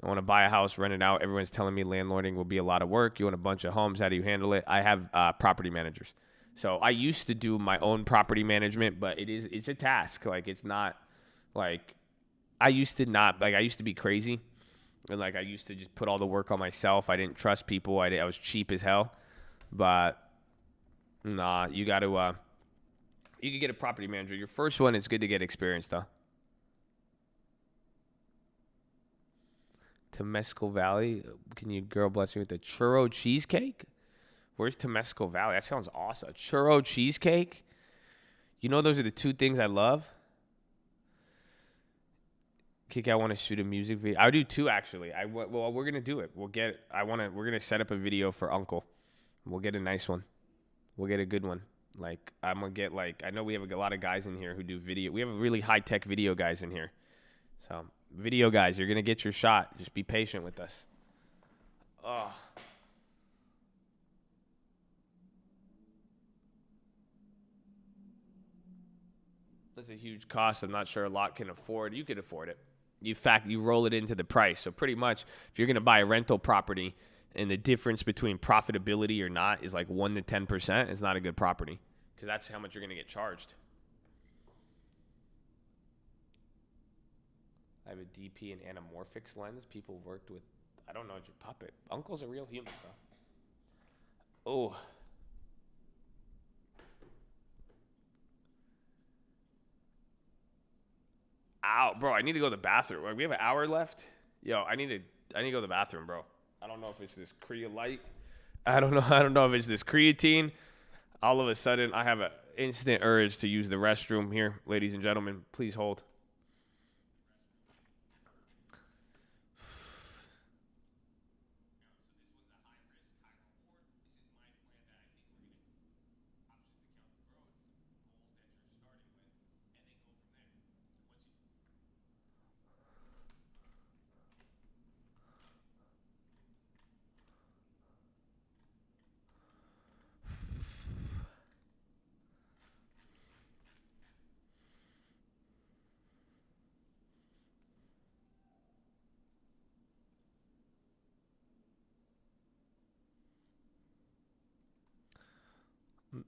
I want to buy a house, rent it out. Everyone's telling me landlording will be a lot of work. You want a bunch of homes. How do you handle it? I have property managers. So I used to do my own property management, but it's a task. Like, it's not like I used to be crazy. And like, I used to just put all the work on myself. I didn't trust people. I was cheap as hell. But nah, you got to, you can get a property manager. Your first one, it's good to get experience though. Temescal Valley. Can you, girl, bless me with the churro cheesecake? Where's Temescal Valley? That sounds awesome. Churro cheesecake? You know, those are the two things I love. Kick, I want to shoot a music video. I do too, actually. Well, we're gonna do it. We're gonna set up a video for Uncle. We'll get a nice one. We'll get a good one. Like, I'm gonna get, like, I know we have a lot of guys in here who do video. We have really high tech video guys in here. So, video guys, you're gonna get your shot. Just be patient with us. Oh. That's a huge cost. I'm not sure a lot can afford. You could afford it. You roll it into the price. So pretty much, if you're going to buy a rental property and the difference between profitability or not is like 1 to 10%, it's not a good property because that's how much you're going to get charged. I have a DP and anamorphics lens. People worked with, I don't know, your puppet. Uncle's a real human, bro. Oh. Ow, bro, I need to go to the bathroom. We have an hour left. Yo, I need to go to the bathroom, bro. I don't know if it's this Creolite. I don't know if it's this creatine. All of a sudden, I have an instant urge to use the restroom here. Ladies and gentlemen, please hold.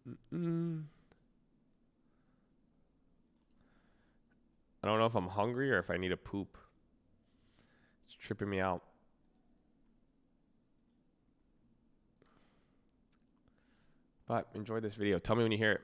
I don't know if I'm hungry or if I need a poop. It's tripping me out. But enjoy this video. Tell me when you hear it.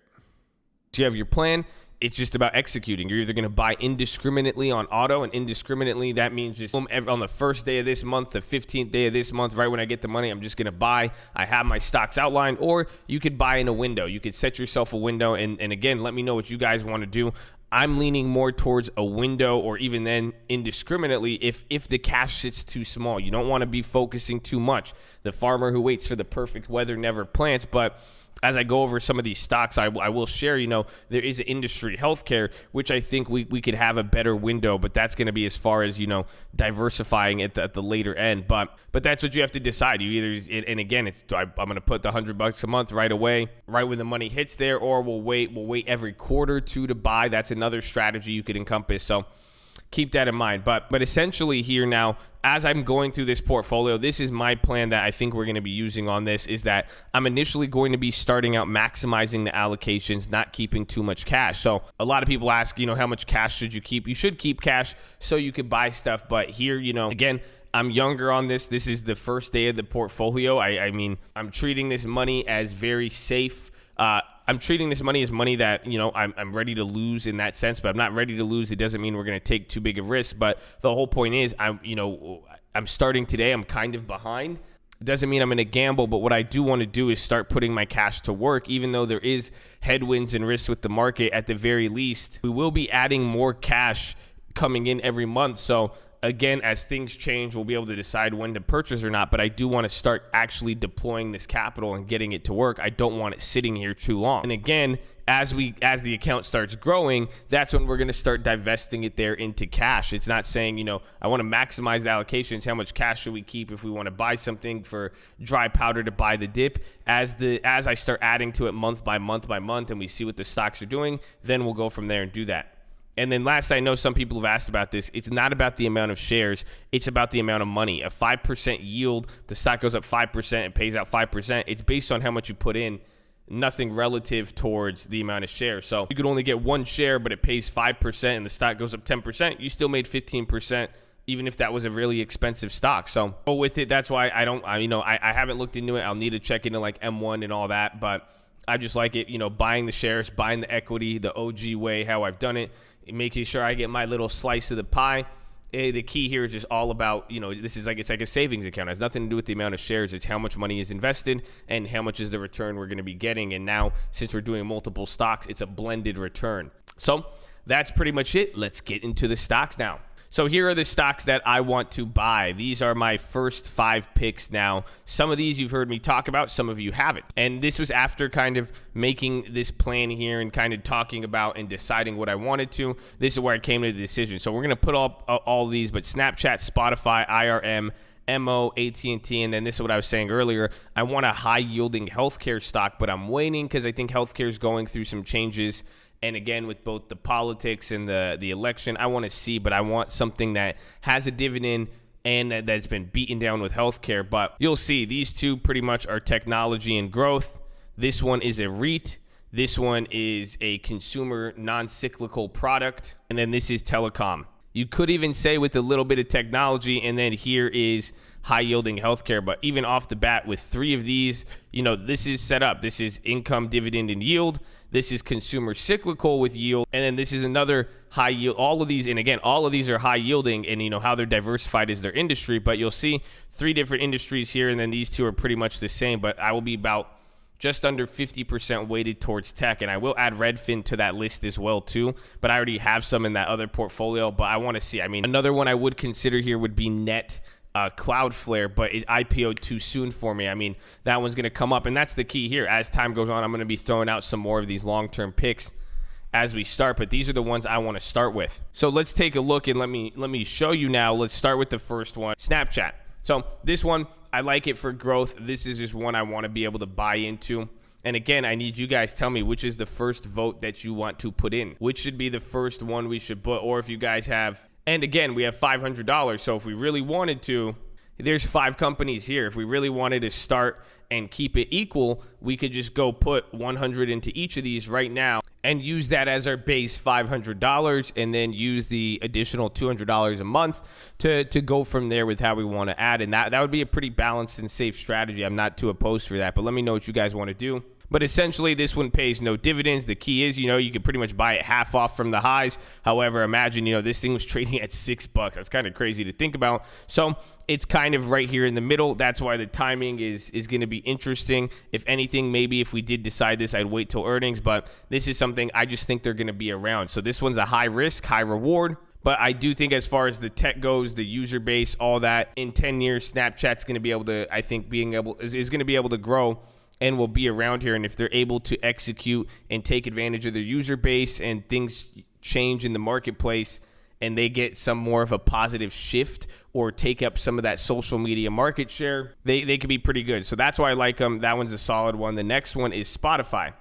So you have your plan. It's just about executing. You're either going to buy indiscriminately on auto, and indiscriminately, that means just on the first day of this month, the 15th day of this month, right when I get the money, I'm just going to buy. I have my stocks outlined, or you could buy in a window. You could set yourself a window, and again, let me know what you guys want to do. I'm leaning more towards a window, or even then indiscriminately if the cash sits too small. You don't want to be focusing too much. The farmer who waits for the perfect weather never plants, but as I go over some of these stocks, I will share, there is an industry, healthcare, which I think we could have a better window, but that's going to be as far as, diversifying at the later end. But that's what you have to decide. You either, and again, I'm going to put the $100 a month right away, right when the money hits there, or we'll wait every quarter or two to buy. That's another strategy you could encompass. So keep that in mind. But essentially here now, as I'm going through this portfolio, this is my plan that I think we're going to be using on this, is that I'm initially going to be starting out maximizing the allocations, not keeping too much cash. So a lot of people ask, how much cash should you keep? You should keep cash so you could buy stuff. But here, again, I'm younger on this. This is the first day of the portfolio. I mean, I'm treating this money as very safe. I'm treating this money as money that, I'm ready to lose in that sense, but I'm not ready to lose. It doesn't mean we're going to take too big of risk. But the whole point is I'm starting today. I'm kind of behind. It doesn't mean I'm going to gamble, but what I do want to do is start putting my cash to work. Even though there is headwinds and risks with the market, at the very least, we will be adding more cash coming in every month. So again, as things change, we'll be able to decide when to purchase or not, but I do want to start actually deploying this capital and getting it to work. I don't want it sitting here too long. And again, as the account starts growing, that's when we're going to start divesting it there into cash. It's not saying, I want to maximize the allocations. How much cash should we keep if we want to buy something for dry powder to buy the dip? As I start adding to it month by month by month, and we see what the stocks are doing, then we'll go from there and do that. And then last, I know some people have asked about this. It's not about the amount of shares. It's about the amount of money. A 5% yield, the stock goes up 5%, it pays out 5%. It's based on how much you put in, nothing relative towards the amount of shares. So you could only get one share, but it pays 5% and the stock goes up 10%. You still made 15%, even if that was a really expensive stock. So go with it. That's why I haven't looked into it. I'll need to check into like M1 and all that, but I just like it, buying the shares, buying the equity, the OG way, how I've done it, making sure I get my little slice of the pie. The key here is just all about, this is it's like a savings account. It has nothing to do with the amount of shares. It's how much money is invested and how much is the return we're going to be getting. And now, since we're doing multiple stocks, it's a blended return. So that's pretty much it. Let's get into the stocks now. So here are the stocks that I want to buy. These are my first 5 picks now. Some of these you've heard me talk about, some of you haven't. And this was after kind of making this plan here and kind of talking about and deciding what I wanted to. This is where I came to the decision. So we're going to put all these, but Snapchat, Spotify, IRM, MO, AT&T, and then this is what I was saying earlier. I want a high-yielding healthcare stock, but I'm waiting because I think healthcare is going through some changes. And again, with both the politics and the election, I want to see, but I want something that has a dividend and that's been beaten down with healthcare. But you'll see these two pretty much are technology and growth. This one is a REIT. This one is a consumer non-cyclical product. And then this is telecom. You could even say with a little bit of technology, and then here is high-yielding healthcare. But even off the bat with 3 of these, this is set up. This is income, dividend, and yield. This is consumer cyclical with yield. And then this is another high yield. All of these, and again, all of these are high-yielding, and how they're diversified is their industry. But you'll see 3 different industries here, and then these 2 are pretty much the same. But I will be about just under 50% weighted towards tech, and I will add Redfin to that list as well too, but I already have some in that other portfolio. But I want to see, another one I would consider here would be Net, Cloudflare, but it IPO'd too soon for me. That one's going to come up, and that's the key here. As time goes on, I'm going to be throwing out some more of these long-term picks as we start, but these are the ones I want to start with. So let's take a look, and let me show you now. Let's start with the first one, Snapchat. So this one, I like it for growth. This is just one I want to be able to buy into. And again, I need you guys to tell me which is the first vote that you want to put in. Which should be the first one we should put, or if you guys have. And again, we have $500. So if we really wanted to, there's 5 companies here. If we really wanted to start and keep it equal, we could just go put 100 into each of these right now and use that as our base $500, and then use the additional $200 a month to go from there with how we want to add. And that would be a pretty balanced and safe strategy. I'm not too opposed for that, but let me know what you guys want to do. But essentially, this one pays no dividends. The key is, you can pretty much buy it half off from the highs. However, imagine, this thing was trading at $6. That's kind of crazy to think about. So it's kind of right here in the middle. That's why the timing is going to be interesting. If anything, maybe if we did decide this, I'd wait till earnings. But this is something I just think they're going to be around. So this one's a high risk, high reward. But I do think as far as the tech goes, the user base, all that, in 10 years, Snapchat's going to be able to, I think, is going to be able to grow and will be around here. And if they're able to execute and take advantage of their user base and things change in the marketplace and they get some more of a positive shift or take up some of that social media market share, they could be pretty good. So that's why I like them. That one's a solid one. The next one is Spotify.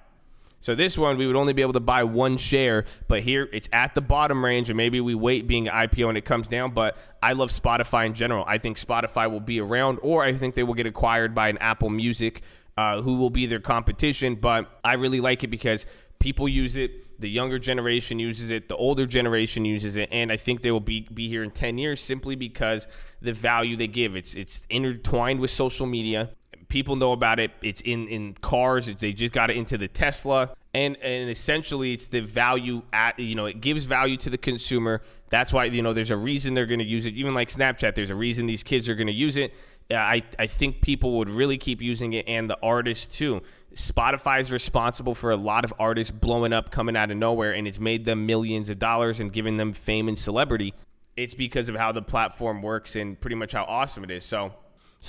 So this one, we would only be able to buy one share, but here it's at the bottom range, and maybe we wait being an IPO and it comes down, but I love Spotify in general. I think Spotify will be around, or I think they will get acquired by an Apple Music, who will be their competition, but I really like it because people use it, the younger generation uses it, the older generation uses it, and I think they will be here in 10 years simply because the value they give. It's intertwined with social media. People know about it. It's in cars. They just got it into the Tesla. And essentially, it's the value it gives value to the consumer. That's why, there's a reason they're going to use it. Even like Snapchat, there's a reason these kids are going to use it. I think people would really keep using it, and the artists too. Spotify is responsible for a lot of artists blowing up, coming out of nowhere, and it's made them millions of dollars and given them fame and celebrity. It's because of how the platform works and pretty much how awesome it is. So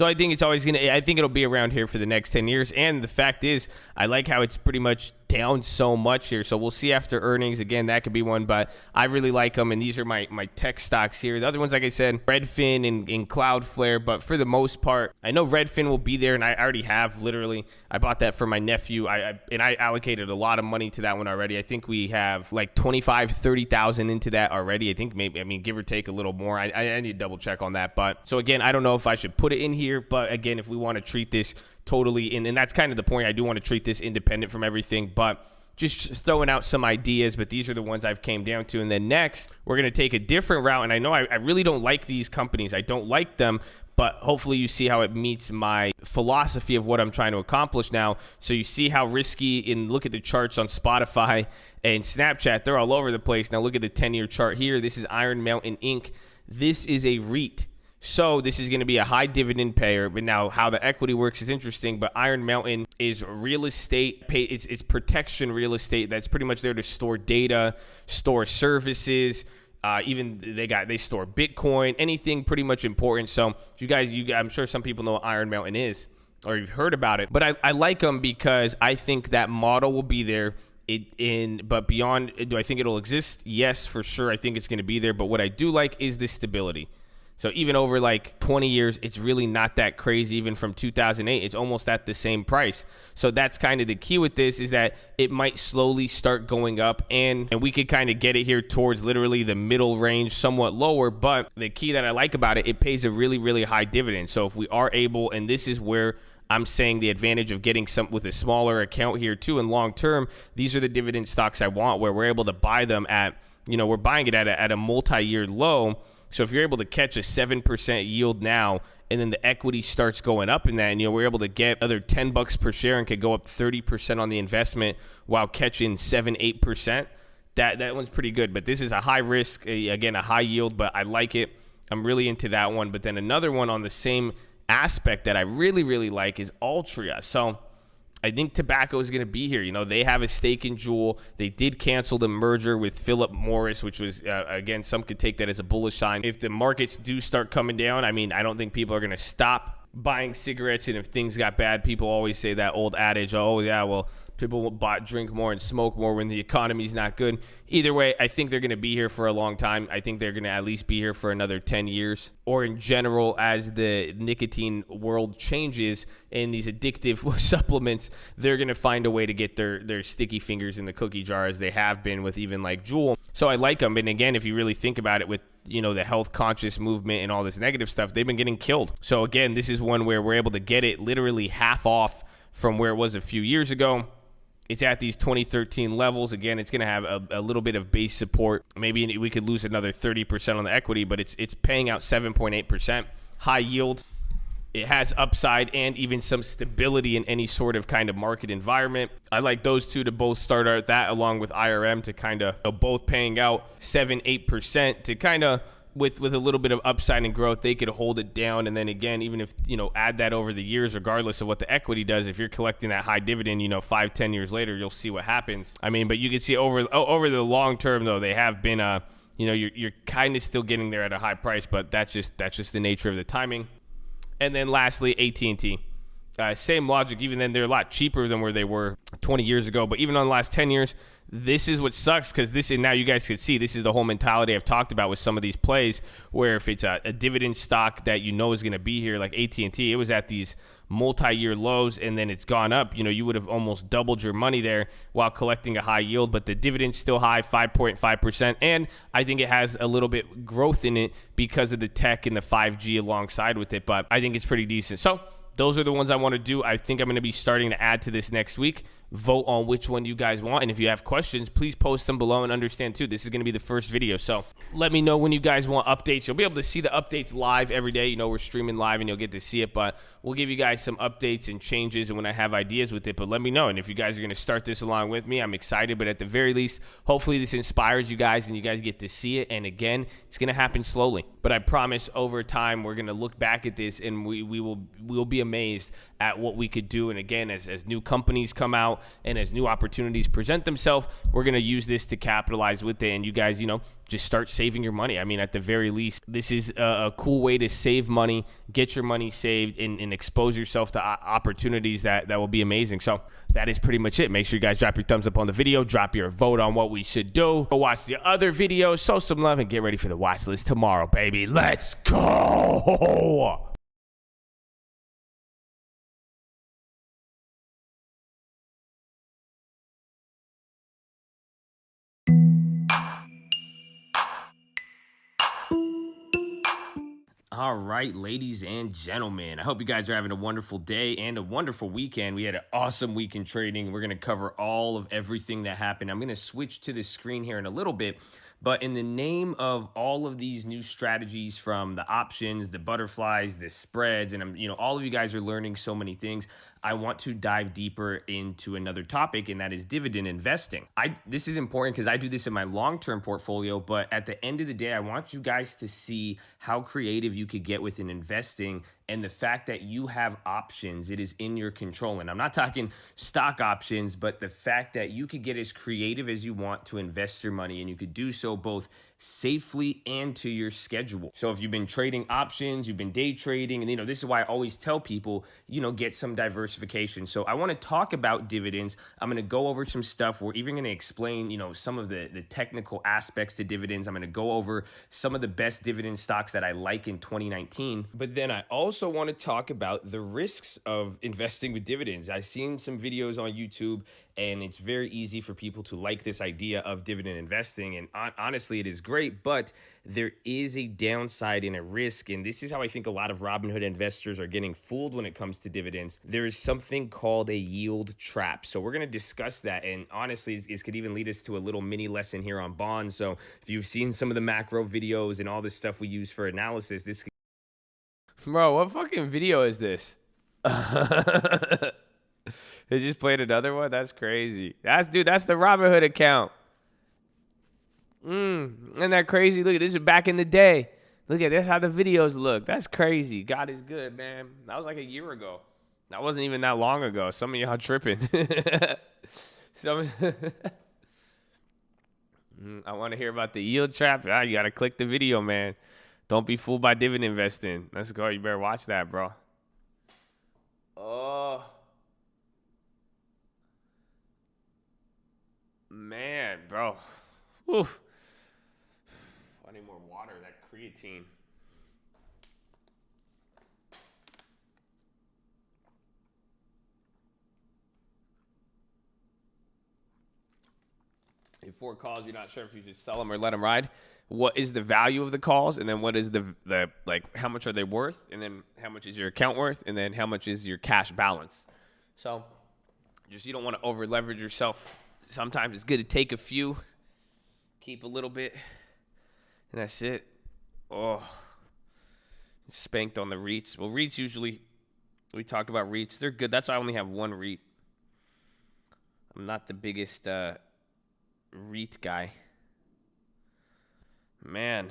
I think it's always I think it'll be around here for the next 10 years. And the fact is, I like how it's pretty much down so much here. So we'll see after earnings. Again, that could be one, but I really like them. And these are my tech stocks here. The other ones, like I said, Redfin and Cloudflare. But for the most part, I know Redfin will be there, and I already have literally. I bought that for my nephew. I allocated a lot of money to that one already. I think we have like 30,000 into that already. I think maybe, give or take a little more. I need to double check on that. But so again, I don't know if I should put it in here. But again, if we want to treat this totally, and that's kind of the point, I do want to treat this independent from everything, but just throwing out some ideas, but these are the ones I've came down to. And then next, we're going to take a different route, and I know I really don't like these companies. I don't like them, but hopefully you see how it meets my philosophy of what I'm trying to accomplish now. So you see how risky, and look at the charts on Spotify and Snapchat. They're all over the place. Now look at the 10-year chart here. This is Iron Mountain Inc. This is a REIT. So this is going to be a high dividend payer. But now how the equity works is interesting. But Iron Mountain is real estate. It's protection real estate. That's pretty much there to store data, store services. Even they store Bitcoin, anything pretty much important. So you guys, I'm sure some people know what Iron Mountain is, or you've heard about it. But I like them because I think that model will be there. But beyond, do I think it'll exist? Yes, for sure. I think it's going to be there. But what I do like is the stability. So even over like 20 years, it's really not that crazy. Even from 2008, it's almost at the same price. So that's kind of the key with this, is that it might slowly start going up, and we could kind of get it here towards literally the middle range, somewhat lower. But the key that I like about it, it pays a really, really high dividend. So if we are able, and this is where I'm saying the advantage of getting some with a smaller account here too, and long term, these are the dividend stocks I want, where we're able to buy them at, we're buying it at a multi-year low. So if you're able to catch a 7% yield now, and then the equity starts going up in that, and we're able to get another $10 per share and could go up 30% on the investment while catching 7-8%, that one's pretty good. But this is a high risk, again, a high yield, but I like it. I'm really into that one. But then another one on the same aspect that I really, really like is Altria. So I think tobacco is going to be here. They have a stake in Juul. They did cancel the merger with Philip Morris, which was, again, some could take that as a bullish sign. If the markets do start coming down, I don't think people are going to stop buying cigarettes. And if things got bad, people always say that old adage, oh, yeah, well, people will drink more and smoke more when the economy's not good. Either way, I think they're going to be here for a long time. I think they're going to at least be here for another 10 years. Or in general, as the nicotine world changes and these addictive supplements, they're going to find a way to get their sticky fingers in the cookie jar, as they have been with even like Juul. So I like them. And again, if you really think about it, with the health conscious movement and all this negative stuff, they've been getting killed. So again, this is one where we're able to get it literally half off from where it was a few years ago. It's at these 2013 levels. Again, it's going to have a little bit of base support. Maybe we could lose another 30% on the equity, but it's paying out 7.8%. High yield. It has upside and even some stability in any sort of kind of market environment. I like those two to both start out that, along with IRM, to kind of both paying out 7-8% to kind of with a little bit of upside and growth, they could hold it down. And then again, even if, add that over the years, regardless of what the equity does, if you're collecting that high dividend, 5-10 years later, you'll see what happens. But you can see over the long term, though, they have been, you're kind of still getting there at a high price, but that's just the nature of the timing. And then lastly, AT&T. Same logic, even then they're a lot cheaper than where they were 20 years ago. But even on the last 10 years, this is what sucks, because this is, now you guys can see, this is the whole mentality I've talked about with some of these plays, where if it's a dividend stock that you know is going to be here, like AT&T, it was at these multi-year lows and then it's gone up. You know, you would have almost doubled your money there while collecting a high yield, but the dividend's still high, 5.5%. And I think it has a little bit growth in it because of the tech and the 5G alongside with it, but I think it's pretty decent. So those are the ones I want to do. I think I'm going to be starting to add to this next week. Vote on which one you guys want. And if you have questions, please post them below, and understand too, this is going to be the first video. So let me know when you guys want updates. You'll be able to see the updates live every day. You know, we're streaming live and you'll get to see it, but we'll give you guys some updates and changes and when I have ideas with it. But let me know. And if you guys are going to start this along with me, I'm excited. But at the very least, hopefully this inspires you guys and you guys get to see it. And again, it's going to happen slowly. But I promise over time, we're going to look back at this and we'll be amazed at what we could do. And again, as new companies come out and as new opportunities present themselves, we're going to use this to capitalize with it. And you guys, you know, just start saving your money. I mean, at the very least, this is a cool way to save money, get your money saved, and expose yourself to opportunities that will be amazing. So that is pretty much it. Make sure you guys drop your thumbs up on the video, drop your vote on what we should do. Go watch the other videos, show some love, and get ready for the watch list tomorrow, baby. Let's go! All right, ladies and gentlemen, I hope you guys are having a wonderful day and a wonderful weekend. We had an awesome week in trading. We're going to cover all of everything that happened. I'm going to switch to the screen here in a little bit, but in the name of all of these new strategies, from the options, the butterflies, the spreads, and all of you guys are learning so many things, I want to dive deeper into another topic, and that is dividend investing. This is important because I do this in my long-term portfolio, but at the end of the day, I want you guys to see how creative you could get within investing, and the fact that you have options, it is in your control. And I'm not talking stock options, but the fact that you could get as creative as you want to invest your money, and you could do so both safely and to your schedule. So if you've been trading options, you've been day trading, and this is why I always tell people, get some diversification. So I want to talk about dividends. I'm going to go over some stuff. We're even going to explain, some of the technical aspects to dividends. I'm going to go over some of the best dividend stocks that I like in 2019. But then I also want to talk about the risks of investing with dividends. I've seen some videos on YouTube, and it's very easy for people to like this idea of dividend investing. And honestly, it is great, but there is a downside and a risk. And this is how I think a lot of Robinhood investors are getting fooled when it comes to dividends. There is something called a yield trap. So we're going to discuss that. And honestly, this could even lead us to a little mini lesson here on bonds. So if you've seen some of the macro videos and all this stuff we use for analysis, this could... Bro, what fucking video is this? They just played another one? That's crazy. That's the Robinhood account. Isn't that crazy? Look, this is back in the day. Look at this, how the videos look. That's crazy. God is good, man. That was like a year ago. That wasn't even that long ago. Some of y'all tripping. I want to hear about the yield trap. You got to click the video, man. Don't be fooled by dividend investing. Let's go. You better watch that, bro. Oh. Man, bro. Oof. I need more water, that creatine. Before calls, you're not sure if you just sell them or let them ride. What is the value of the calls? And then what is the how much are they worth? And then how much is your account worth? And then how much is your cash balance? So you don't want to over leverage yourself. Sometimes it's good to take a few, keep a little bit, and that's it. Oh, spanked on the REITs. Well, REITs usually, we talk about REITs. They're good. That's why I only have one REIT. I'm not the biggest REIT guy. Man.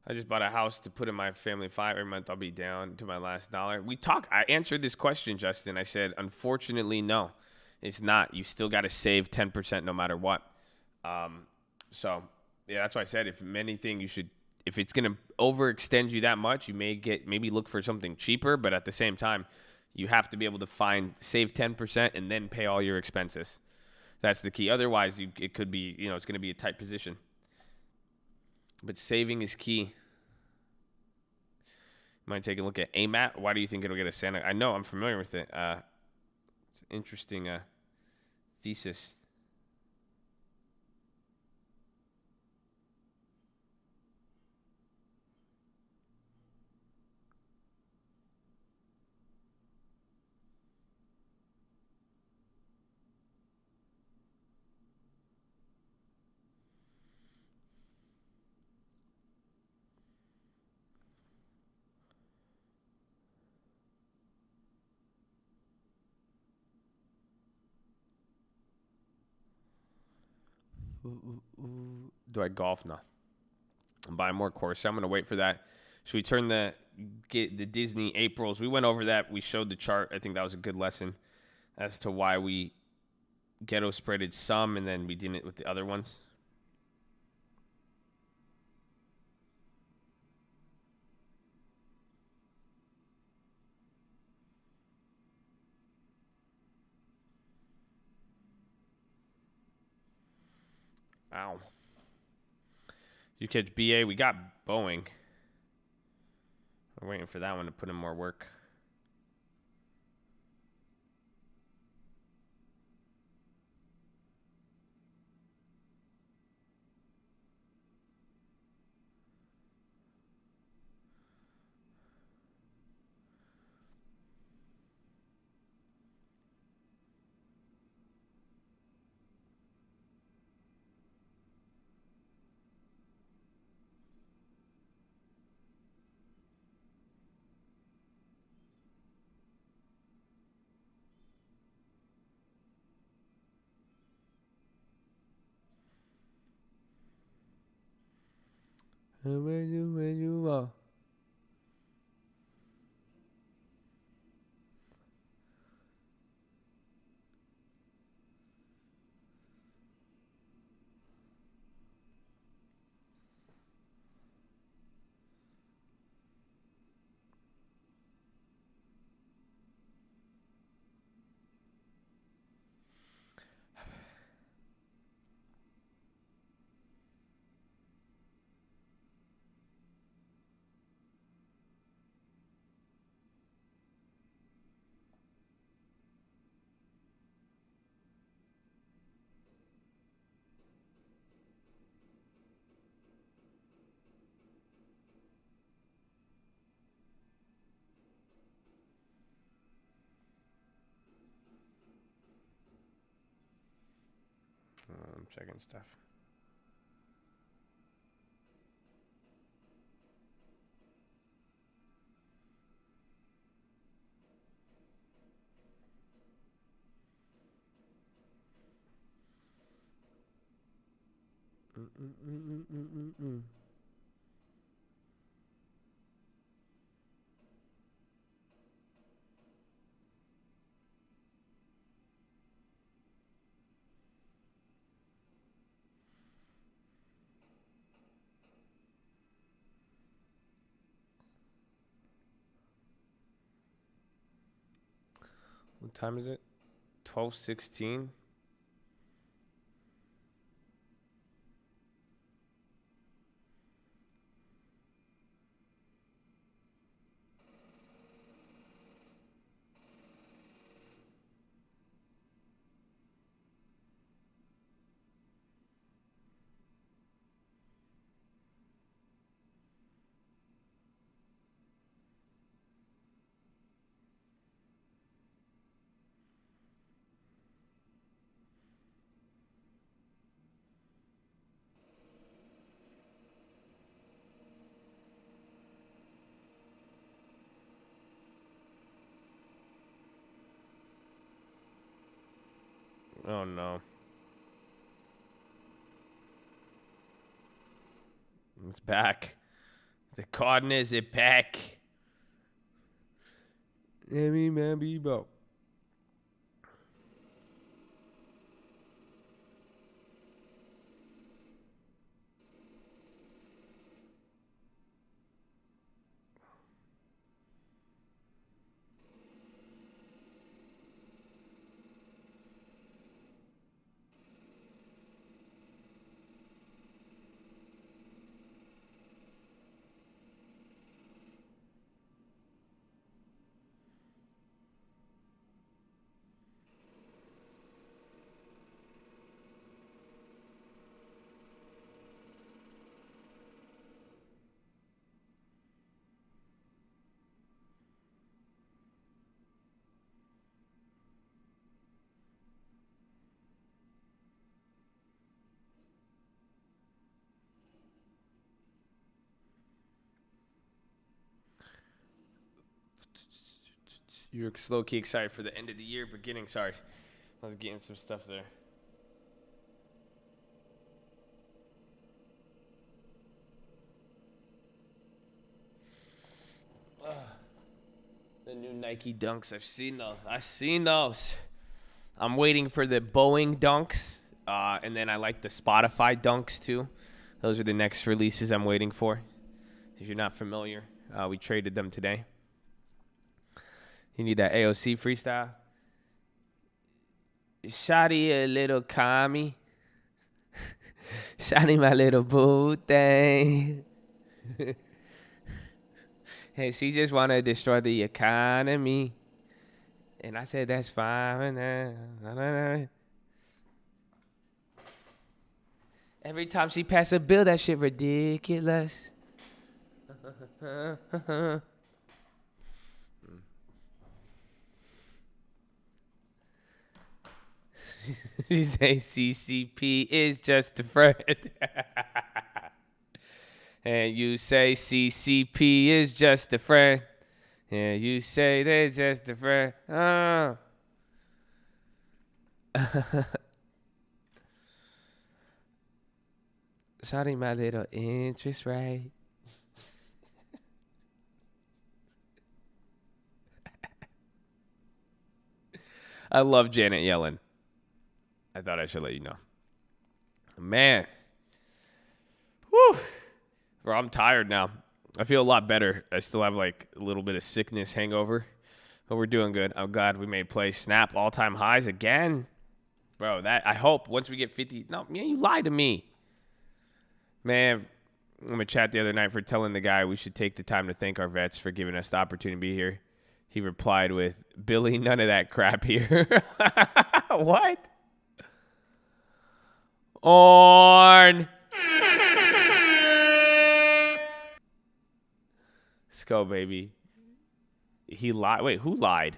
I just bought a house to put in my family $5 every month. I'll be down to my last dollar. I answered this question, Justin. I said, unfortunately, no, it's not. You still got to save 10% no matter what. So, yeah, that's why I said, if anything, you should if it's going to overextend you that much, you maybe look for something cheaper, but at the same time, you have to be able to save 10% and then pay all your expenses. That's the key. Otherwise, it could be, it's going to be a tight position. But saving is key. Might take a look at AMAT. Why do you think it'll get a Santa? I know, I'm familiar with it. It's an interesting thesis. Do I golf? No. I'm buying more course. I'm going to wait for that. Should we turn the Disney Aprils? We went over that. We showed the chart. I think that was a good lesson as to why we ghetto spreaded some and then we didn't with the other ones. Ow. You catch BA. We got Boeing. I'm waiting for that one to put in more work. Where you are. I'm checking stuff. What time is it? 12:16. Oh no. It's back. The Cardinals is back. Amy man Bebo. You're low-key excited for the end of the year beginning. Sorry. I was getting some stuff there. The new Nike Dunks. I've seen those. I'm waiting for the Boeing Dunks. And then I like the Spotify Dunks too. Those are the next releases I'm waiting for. If you're not familiar, we traded them today. You need that AOC freestyle. Shawty a little commie. Shawty my little boo thing. Hey, she just want to destroy the economy. And I said, that's fine. Every time she pass a bill, that shit ridiculous. You say CCP is just a friend. And you say CCP is just a friend. And you say they're just a friend. Oh. Shawty my little interest rate. I love Janet Yellen. I thought I should let you know. Man. Whew. Bro, I'm tired now. I feel a lot better. I still have like a little bit of sickness hangover. But we're doing good. I'm glad we made plays. Snap all-time highs again. Bro, that I hope once we get 50. No, man, you lied to me. Man, I'm in a chat the other night for telling the guy we should take the time to thank our vets for giving us the opportunity to be here. He replied with, Billy, none of that crap here. What? Orn. Let's go, baby. He lied. Wait, who lied?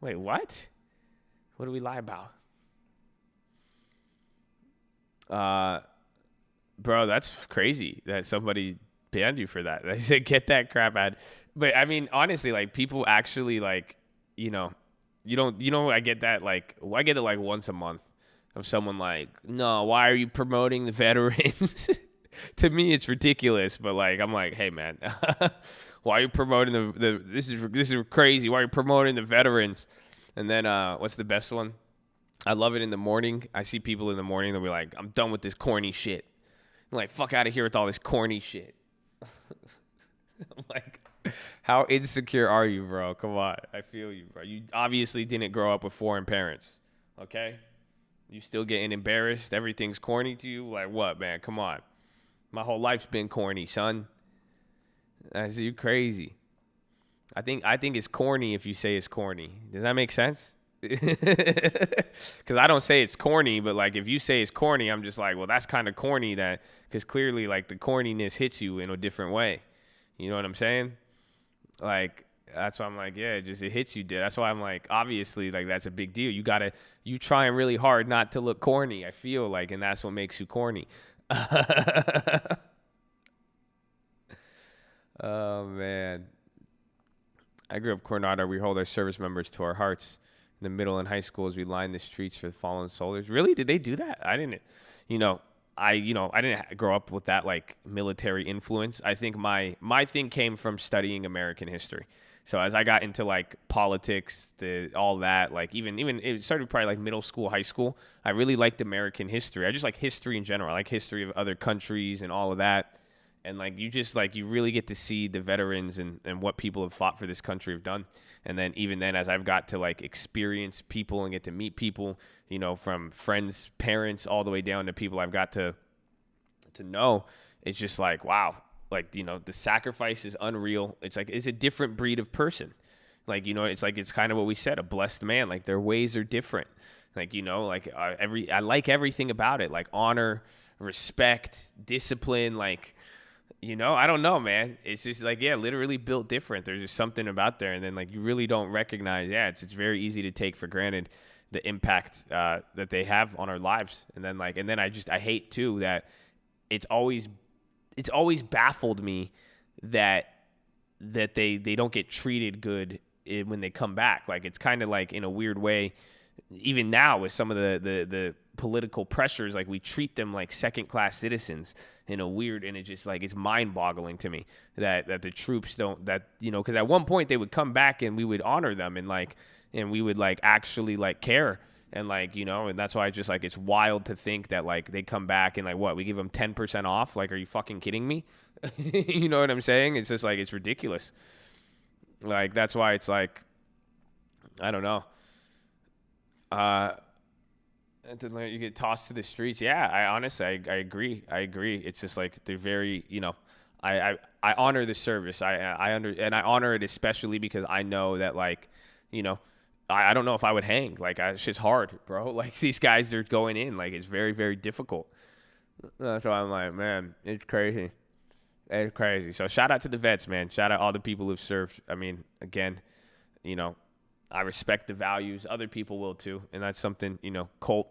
Wait, what? What did we lie about? Bro, that's crazy that somebody banned you for that. They said, get that crap out. But I mean, honestly, like people actually like, I get that like, I get it like once a month of someone like, no, why are you promoting the veterans? To me, it's ridiculous. But like, I'm like, hey man, why are you promoting the this is crazy. Why are you promoting the veterans? And then what's the best one? I love it in the morning. I see people in the morning, they'll be like, I'm done with this corny shit. I'm like, fuck out of here with all this corny shit. I'm like, how insecure are you, bro? Come on. I feel you, bro. You obviously didn't grow up with foreign parents, okay? You still getting embarrassed? Everything's corny to you? Like what, man? Come on. My whole life's been corny, son. I see you crazy. I think it's corny if you say it's corny. Does that make sense? Because I don't say it's corny, but like if you say it's corny, I'm just like, well, that's kind of corny. That because clearly like the corniness hits you in a different way. You know what I'm saying? Like that's why I'm like, yeah, it hits you. That's why I'm like, obviously, like that's a big deal. You trying really hard not to look corny. I feel like, and that's what makes you corny. Oh man, I grew up Coronado. We hold our service members to our hearts. In the middle and high school, as we line the streets for the fallen soldiers. Really? Did they do that? I didn't. I didn't grow up with that like military influence. I think my thing came from studying American history. So as I got into like politics, all that, like even it started probably like middle school, high school. I really liked American history. I just like history in general. I like history of other countries and all of that. And like you really get to see the veterans and what people have fought for this country have done. And then even then, as I've got to like experience people and get to meet people, from friends, parents, all the way down to people I've got to know, it's just like, wow, like, the sacrifice is unreal. It's like, it's a different breed of person. Like, it's kind of what we said, a blessed man. Like their ways are different. Like, I like everything about it, like honor, respect, discipline, like, I don't know, man. It's just like, yeah, literally built different. There's just something about there. And then like, you really don't recognize, it's very easy to take for granted the impact that they have on our lives. And then I hate too, that it's always baffled me that they don't get treated good when they come back. Like, it's kind of like, in a weird way, even now with some of the political pressures, like, we treat them like second-class citizens in a weird, and it just, like, it's mind-boggling to me that the troops don't, that, you know, because at one point they would come back and we would honor them, and we would, like, actually, like, care. And, like, you know, and that's why it's just, like, it's wild to think that, like, they come back and, like, what, we give them 10% off? Like, are you fucking kidding me? You know what I'm saying? It's just, like, it's ridiculous. Like, that's why it's, like, I don't know. You get tossed to the streets. Yeah, I agree. It's just, like, they're very, you know, I honor the service. I honor it especially because I know that, like, you know, I don't know if I would hang. Like, it's just hard, bro. Like, these guys, they're going in. Like, it's very, very difficult. That's why I'm like, man, it's crazy. It's crazy. So shout out to the vets, man. Shout out all the people who've served. I mean, again, you know, I respect the values. Other people will too. And that's something, you know, Colt,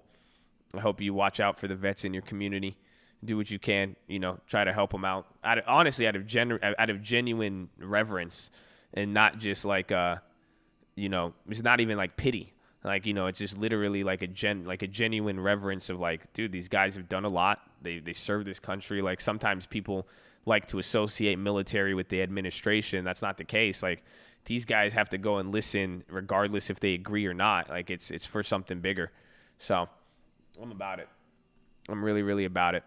I hope you watch out for the vets in your community. Do what you can, you know, try to help them out. Honestly, out of genuine reverence, and not just like, you know, it's not even like pity. Like, you know, it's just literally like a genuine reverence of, like, dude, these guys have done a lot. They serve this country. Like, sometimes people like to associate military with the administration. That's not the case. Like, these guys have to go and listen regardless if they agree or not. Like, it's for something bigger. So I'm about it. I'm really, really about it.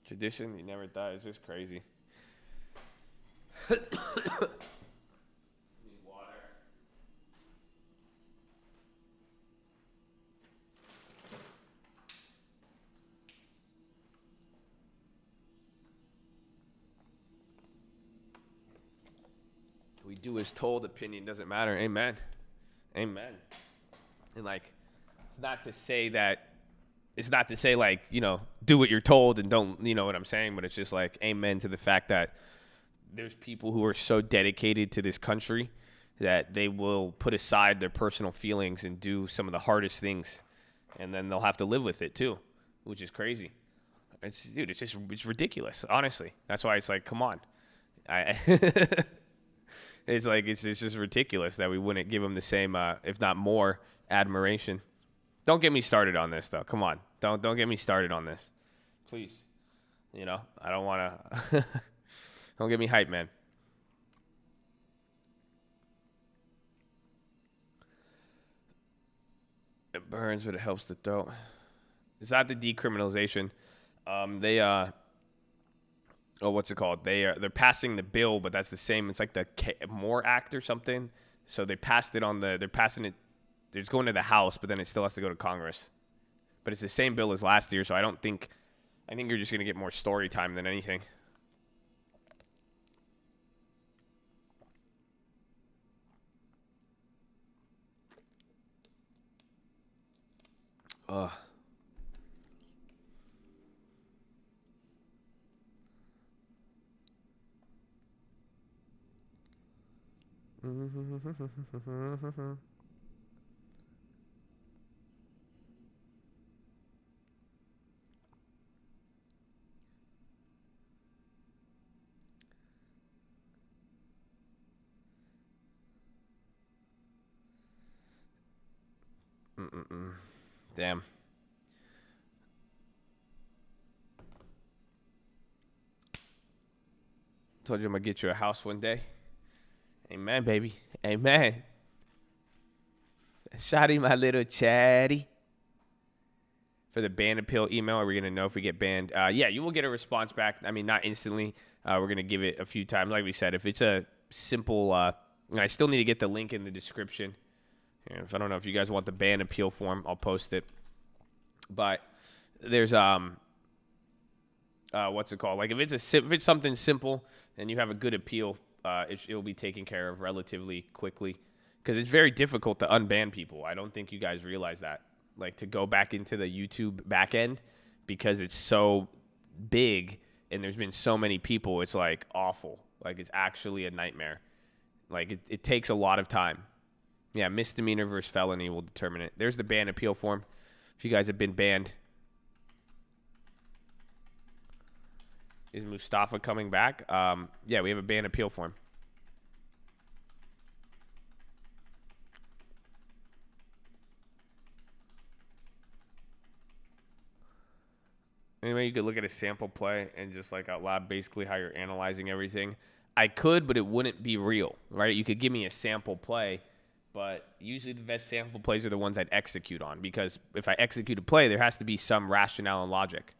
Tradition, you never thought. It's just crazy. Need water. We do as told. Opinion doesn't matter. Amen. Amen. And, like, it's not to say like, you know, do what you're told and don't, you know what I'm saying, but it's just like, amen to the fact that there's people who are so dedicated to this country that they will put aside their personal feelings and do some of the hardest things, and then they'll have to live with it too, which is crazy. It's ridiculous, honestly. That's why it's like, come on. It's like, it's just ridiculous that we wouldn't give them the same, if not more, admiration. Don't get me started on this, though. Come on. Don't get me started on this. Please. You know, I don't want to. Don't get me hyped, man. It burns, but it helps the throat. It's not the decriminalization. What's it called? They're passing the bill, but that's the same. It's like the Moore Act or something. So they passed it they're passing it. It's going to the House, but then it still has to go to Congress. But it's the same bill as last year, so I think you're just going to get more story time than anything. Ugh. Damn. Told you I'm gonna get you a house one day. Amen, baby. Amen. Shotty, my little chatty. For the ban appeal email, are we gonna know if we get banned? Yeah, you will get a response back. I mean, not instantly. We're gonna give it a few times. Like we said, if it's a simple, I still need to get the link in the description. If I don't know if you guys want the ban appeal form, I'll post it. But there's what's it called? Like, if it's something simple and you have a good appeal, it'll be taken care of relatively quickly, because it's very difficult to unban people. I don't think you guys realize that. Like, to go back into the YouTube back end, because it's so big and there's been so many people, it's like awful. Like, it's actually a nightmare. Like, it takes a lot of time. Yeah, misdemeanor versus felony will determine it. There's the ban appeal form. If you guys have been banned, Is Mustafa coming back? Yeah, we have a ban appeal for him. Anyway, you could look at a sample play and just like out loud basically how you're analyzing everything. I could, but it wouldn't be real, right? You could give me a sample play, but usually the best sample plays are the ones I'd execute on, because if I execute a play, there has to be some rationale and logic.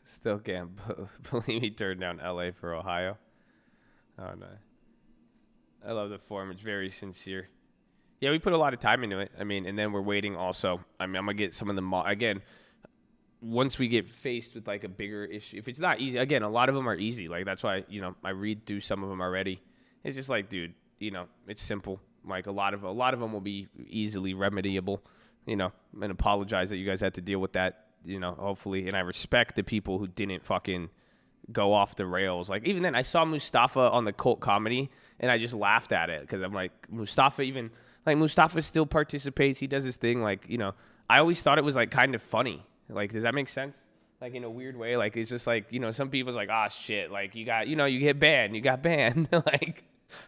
Still can't believe he turned down LA for Ohio. Oh, no. I love the form. It's very sincere. Yeah, we put a lot of time into it. I mean, and then we're waiting also. I mean, I'm going to get some of them. Again, once we get faced with like a bigger issue, if it's not easy, again, a lot of them are easy. Like, that's why, you know, I read through some of them already. It's just like, dude, you know, it's simple. Like a lot of them will be easily remediable, you know, and apologize that you guys had to deal with that, you know, hopefully. And I respect the people who didn't fucking go off the rails. Like, even then, I saw Mustafa on the cult comedy, and I just laughed at it because I'm like, Mustafa still participates. He does his thing. Like, you know, I always thought it was like kind of funny. Like, does that make sense? Like, in a weird way. Like, it's just like, you know, some people's like, ah, shit. Like, you got, you know, you get banned. You got banned. Like,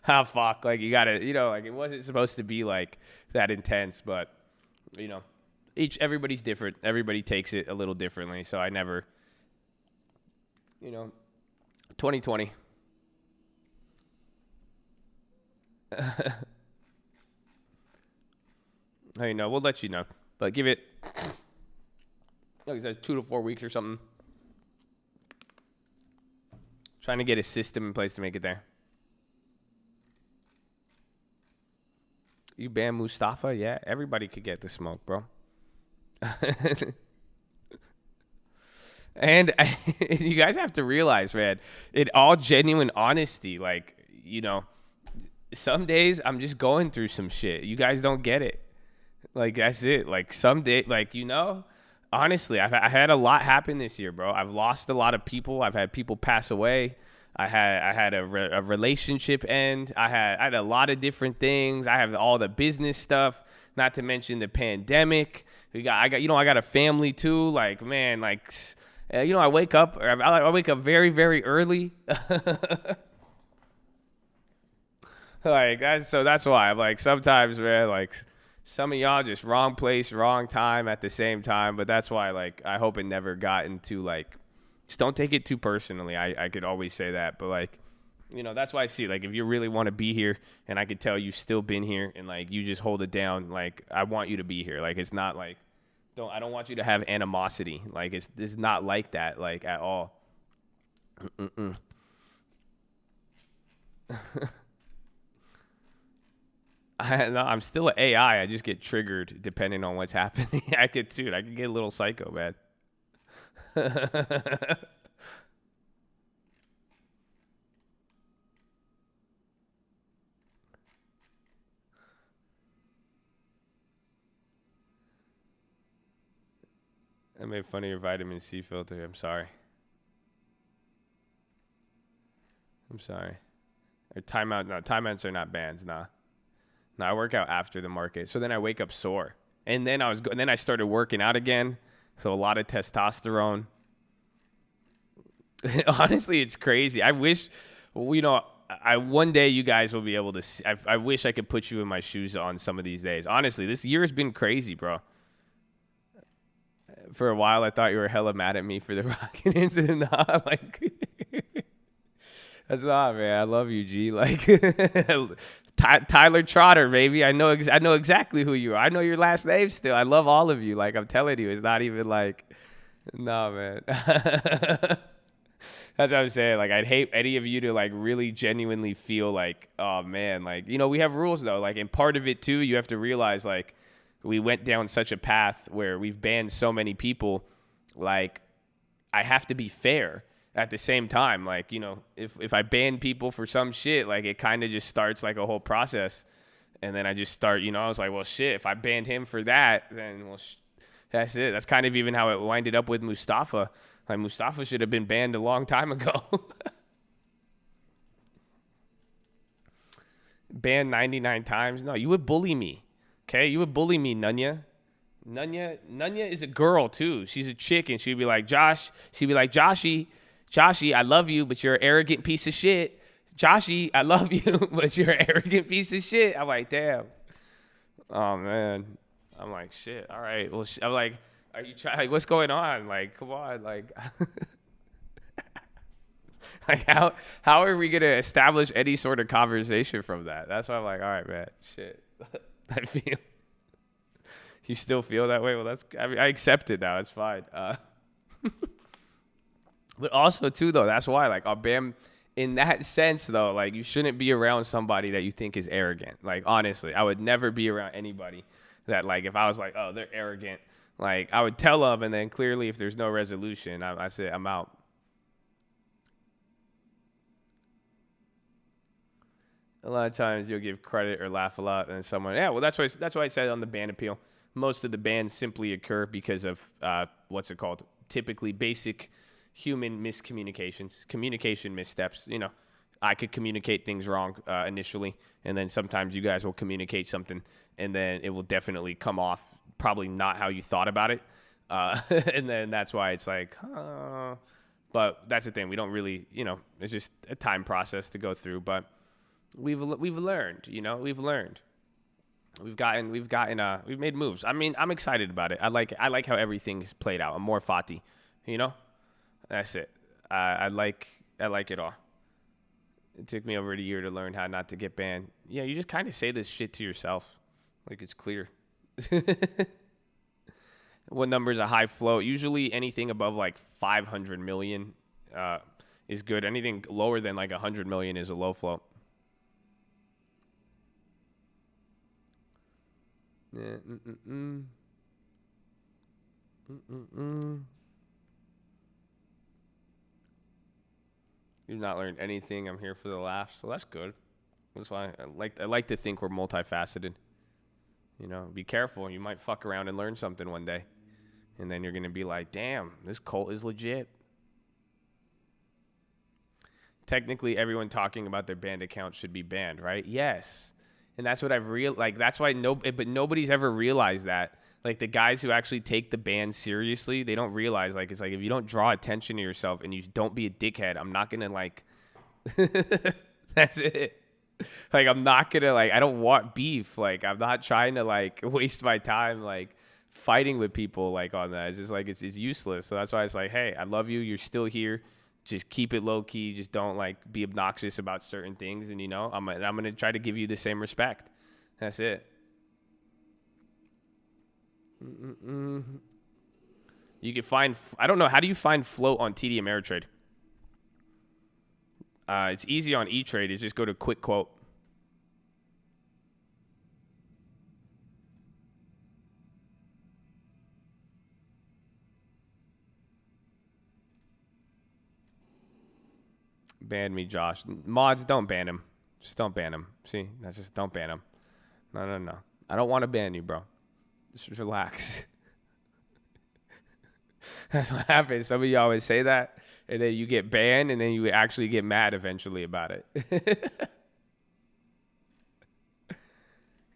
ah, fuck. Like, you got to, you know, like, it wasn't supposed to be like that intense, but, you know, everybody's different. Everybody takes it a little differently. So I never, you know, 2020. You know, we'll let you know, but give it, like I said, 2 to 4 weeks or something. Trying to get a system in place to make it there. You ban Mustafa? Yeah, everybody could get the smoke, bro. And you guys have to realize, man, in all genuine honesty, like, you know, some days I'm just going through some shit. You guys don't get it. Like, that's it. Like, some day, like, you know, honestly, I had a lot happen this year, bro. I've lost a lot of people. I've had people pass away. I had a relationship end. I had a lot of different things. I have all the business stuff, not to mention the pandemic. I got a family too. Like, man, like, you know, I wake up very, very early. Like, that's why I'm like, sometimes, man, like, some of y'all just wrong place, wrong time at the same time. But that's why, like, I hope it never got into, like, just don't take it too personally. I could always say that. But, like, you know, that's why I see, like, if you really want to be here, and I could tell you've still been here, and, like, you just hold it down, like, I want you to be here. Like, it's not like, I don't want you to have animosity. Like, it's not like that, like, at all. I'm still an AI. I just get triggered depending on what's happening. I could get a little psycho, man. I made fun of your vitamin C filter. I'm sorry. Or timeout. No, timeouts are not bans. Nah. No, I work out after the market. So then I wake up sore. And then I started working out again. So a lot of testosterone. Honestly, it's crazy. I wish, you know, I one day you guys will be able to see. I wish I could put you in my shoes on some of these days. Honestly, this year has been crazy, bro. For a while, I thought you were hella mad at me for the rocket incident. Nah, like, that's not, man. I love you, G. Like, Tyler Trotter, baby. I know exactly who you are. I know your last name still. I love all of you. Like, I'm telling you, it's not even like, no, man. That's what I'm saying. Like, I'd hate any of you to, like, really genuinely feel like, oh, man. Like, you know, we have rules, though. Like, and part of it, too, you have to realize, like, we went down such a path where we've banned so many people. Like, I have to be fair at the same time. Like, you know, if I ban people for some shit, like, it kind of just starts, like, a whole process. And then I just start, you know, I was like, well, shit, if I banned him for that, then, well, that's it. That's kind of even how it winded up with Mustafa. Like, Mustafa should have been banned a long time ago. Banned 99 times? No, you would bully me. Okay? You would bully me, Nunya. Nunya is a girl, too. She's a chick, and she'd be like, Joshy, I love you, but you're an arrogant piece of shit. Joshy, I love you, but you're an arrogant piece of shit. I'm like, damn. Oh, man. I'm like, shit. All right. Well, I'm like, are you trying? Like, what's going on? Like, come on. Like, like how are we gonna establish any sort of conversation from that? That's why I'm like, all right, man. Shit. I feel. You still feel that way? Well, I accept it now. It's fine. But also too, though, that's why, like, Bam, in that sense, though, like, you shouldn't be around somebody that you think is arrogant. Like, honestly, I would never be around anybody that, like, if I was like, oh, they're arrogant. Like, I would tell them, and then clearly if there's no resolution, I say, I'm out. A lot of times you'll give credit or laugh a lot, and someone, yeah, well, that's why I said on the ban appeal, most of the bans simply occur because of, typically basic human miscommunications, communication missteps. You know, I could communicate things wrong initially, and then sometimes you guys will communicate something, and then it will definitely come off probably not how you thought about it. And then that's why it's like, but that's the thing. We don't really, you know, it's just a time process to go through, but we've learned, you know, we've made moves. I mean, I'm excited about it. I like how everything's played out. I'm more Fati, you know, that's it. I like it all. It took me over a year to learn how not to get banned. Yeah. You just kind of say this shit to yourself. Like, it's clear. What number is a high float? Usually anything above like 500 million is good. Anything lower than like 100 million is a low float. Yeah. You've not learned anything. I'm here for the laughs, so that's good. That's why I like to think we're multifaceted. You know, be careful. You might fuck around and learn something one day. And then you're going to be like, damn, this cult is legit. Technically, everyone talking about their banned account should be banned, right? Yes. And that's what I've like, that's why but nobody's ever realized that. Like, the guys who actually take the ban seriously, they don't realize, like, it's like, if you don't draw attention to yourself and you don't be a dickhead, I'm not going to, like, that's it. Like, I'm not going to, like, I don't want beef. Like, I'm not trying to, like, waste my time, like, fighting with people, like, on that. It's just, like, it's useless. So that's why it's like, hey, I love you. You're still here. Just keep it low key. Just don't, like, be obnoxious about certain things. And, you know, I'm going to try to give you the same respect. That's it. You can find, I don't know, how do you find float on TD Ameritrade? It's easy on E-Trade. You just go to quick quote. Ban me, Josh. Mods, don't ban him. Just don't ban him. See, that's just, don't ban him. No. I don't want to ban you, bro. Just relax. That's what happens. Some of you always say that, and then you get banned, and then you actually get mad eventually about it.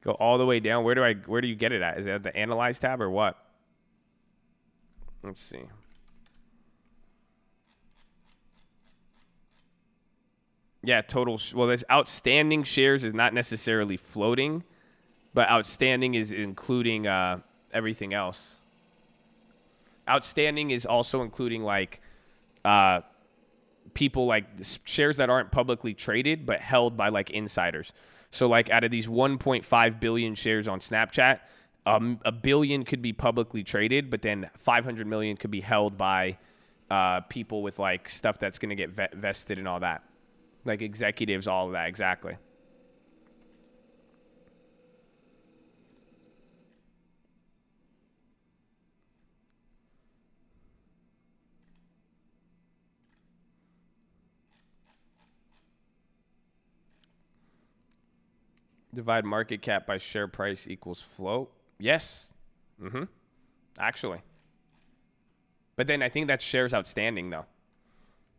Go all the way down. Where do you get it at? Is it at the Analyze tab or what? Let's see. Yeah, total. Well, there's outstanding shares is not necessarily floating, but outstanding is including everything else. Outstanding is also including like people like shares that aren't publicly traded but held by like insiders. So like out of these 1.5 billion shares on Snapchat, a billion could be publicly traded, but then 500 million could be held by people with like stuff that's going to get vested and all that. Like executives, all of that, exactly. Divide market cap by share price equals float. Yes. Actually. But then I think that's shares outstanding though.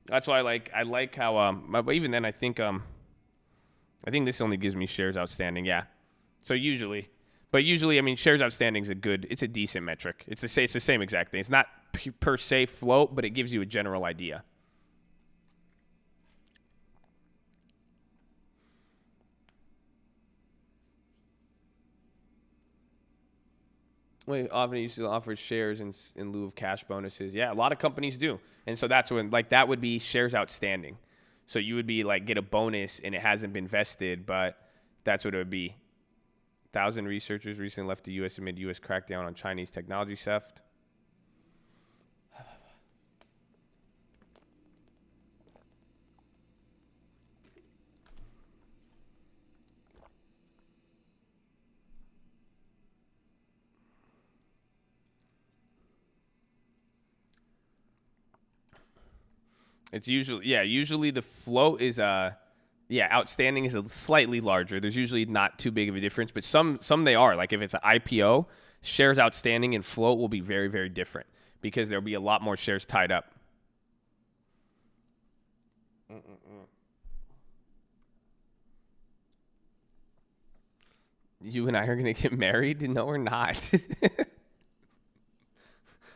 That's why I like how but even then I think this only gives me shares outstanding. Yeah. So usually I mean shares outstanding is it's a decent metric. It's the same exact thing. It's not per se float, but it gives you a general idea. Well, often used to offer shares in lieu of cash bonuses. Yeah, a lot of companies do. And so that's when, like, that would be shares outstanding. So you would be, like, get a bonus and it hasn't been vested, but that's what it would be. 1,000 researchers recently left the U.S. amid U.S. crackdown on Chinese technology theft. It's usually the float is outstanding is a slightly larger. There's usually not too big of a difference, but some they are. Like if it's an IPO, shares outstanding and float will be very, very different because there'll be a lot more shares tied up. You and I are going to get married? No, we're not.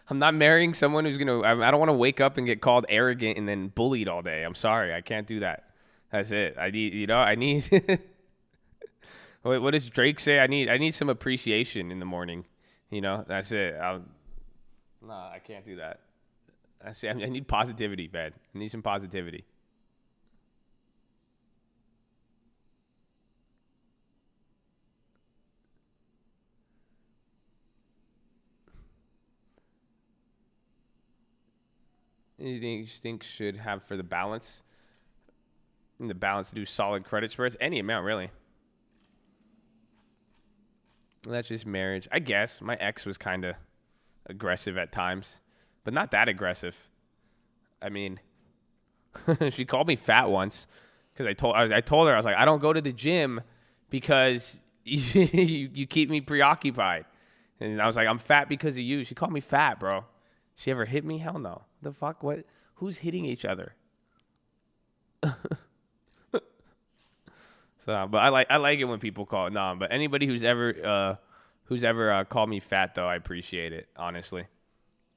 I'm not marrying someone who's going to, I don't want to wake up and get called arrogant and then bullied all day. I'm sorry. I can't do that. That's it. I need, what does Drake say? I need some appreciation in the morning. That's it. I can't do that. I need positivity, man. I need some positivity. Anything you think should have for the balance? And the balance to do solid credit spreads? Any amount, really. That's just marriage. I guess. My ex was kind of aggressive at times, but not that aggressive. I mean, she called me fat once because I told her, I was like, I don't go to the gym because you keep me preoccupied. And I was like, I'm fat because of you. She called me fat, bro. She ever hit me? Hell no. The fuck? What? Who's hitting each other? So, but I like it when people call it. No, but anybody who's ever called me fat though, I appreciate it. Honestly,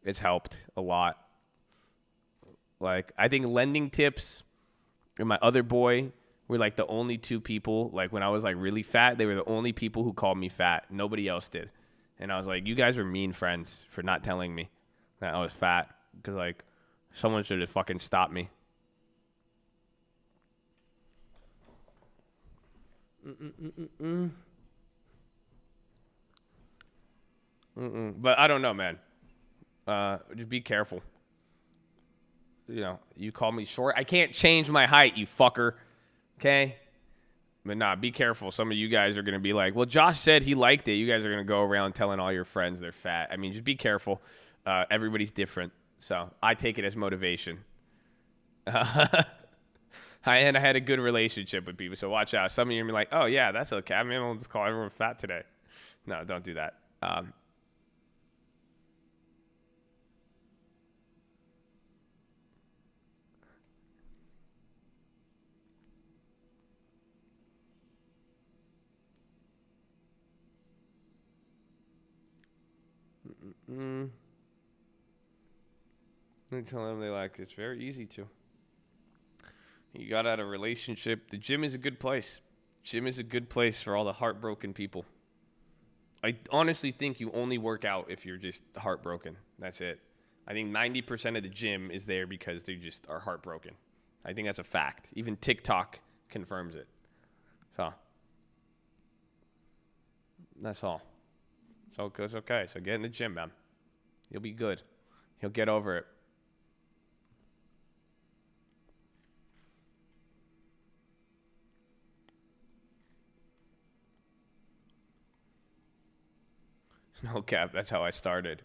it's helped a lot. Like I think lending tips and my other boy were like the only two people. Like when I was like really fat, they were the only people who called me fat. Nobody else did. And I was like, you guys were mean friends for not telling me that I was fat because like someone should have fucking stopped me. But I don't know, man. Just be careful. You call me short. I can't change my height, you fucker. Okay? But nah, be careful. Some of you guys are going to be like, well, Josh said he liked it. You guys are going to go around telling all your friends they're fat. I mean, just be careful. Everybody's different. So I take it as motivation. And I had a good relationship with people, so watch out. Some of you are like, oh, yeah, that's okay. I mean, we'll just call everyone fat today. No, don't do that. They tell them it's very easy to. You got out of a relationship. The gym is a good place. Gym is a good place for all the heartbroken people. I honestly think you only work out if you're just heartbroken. That's it. I think 90% of the gym is there because they just are heartbroken. I think that's a fact. Even TikTok confirms it. So that's all. So it's okay. So get in the gym, man. You'll be good. You'll get over it. No cap. That's how I started.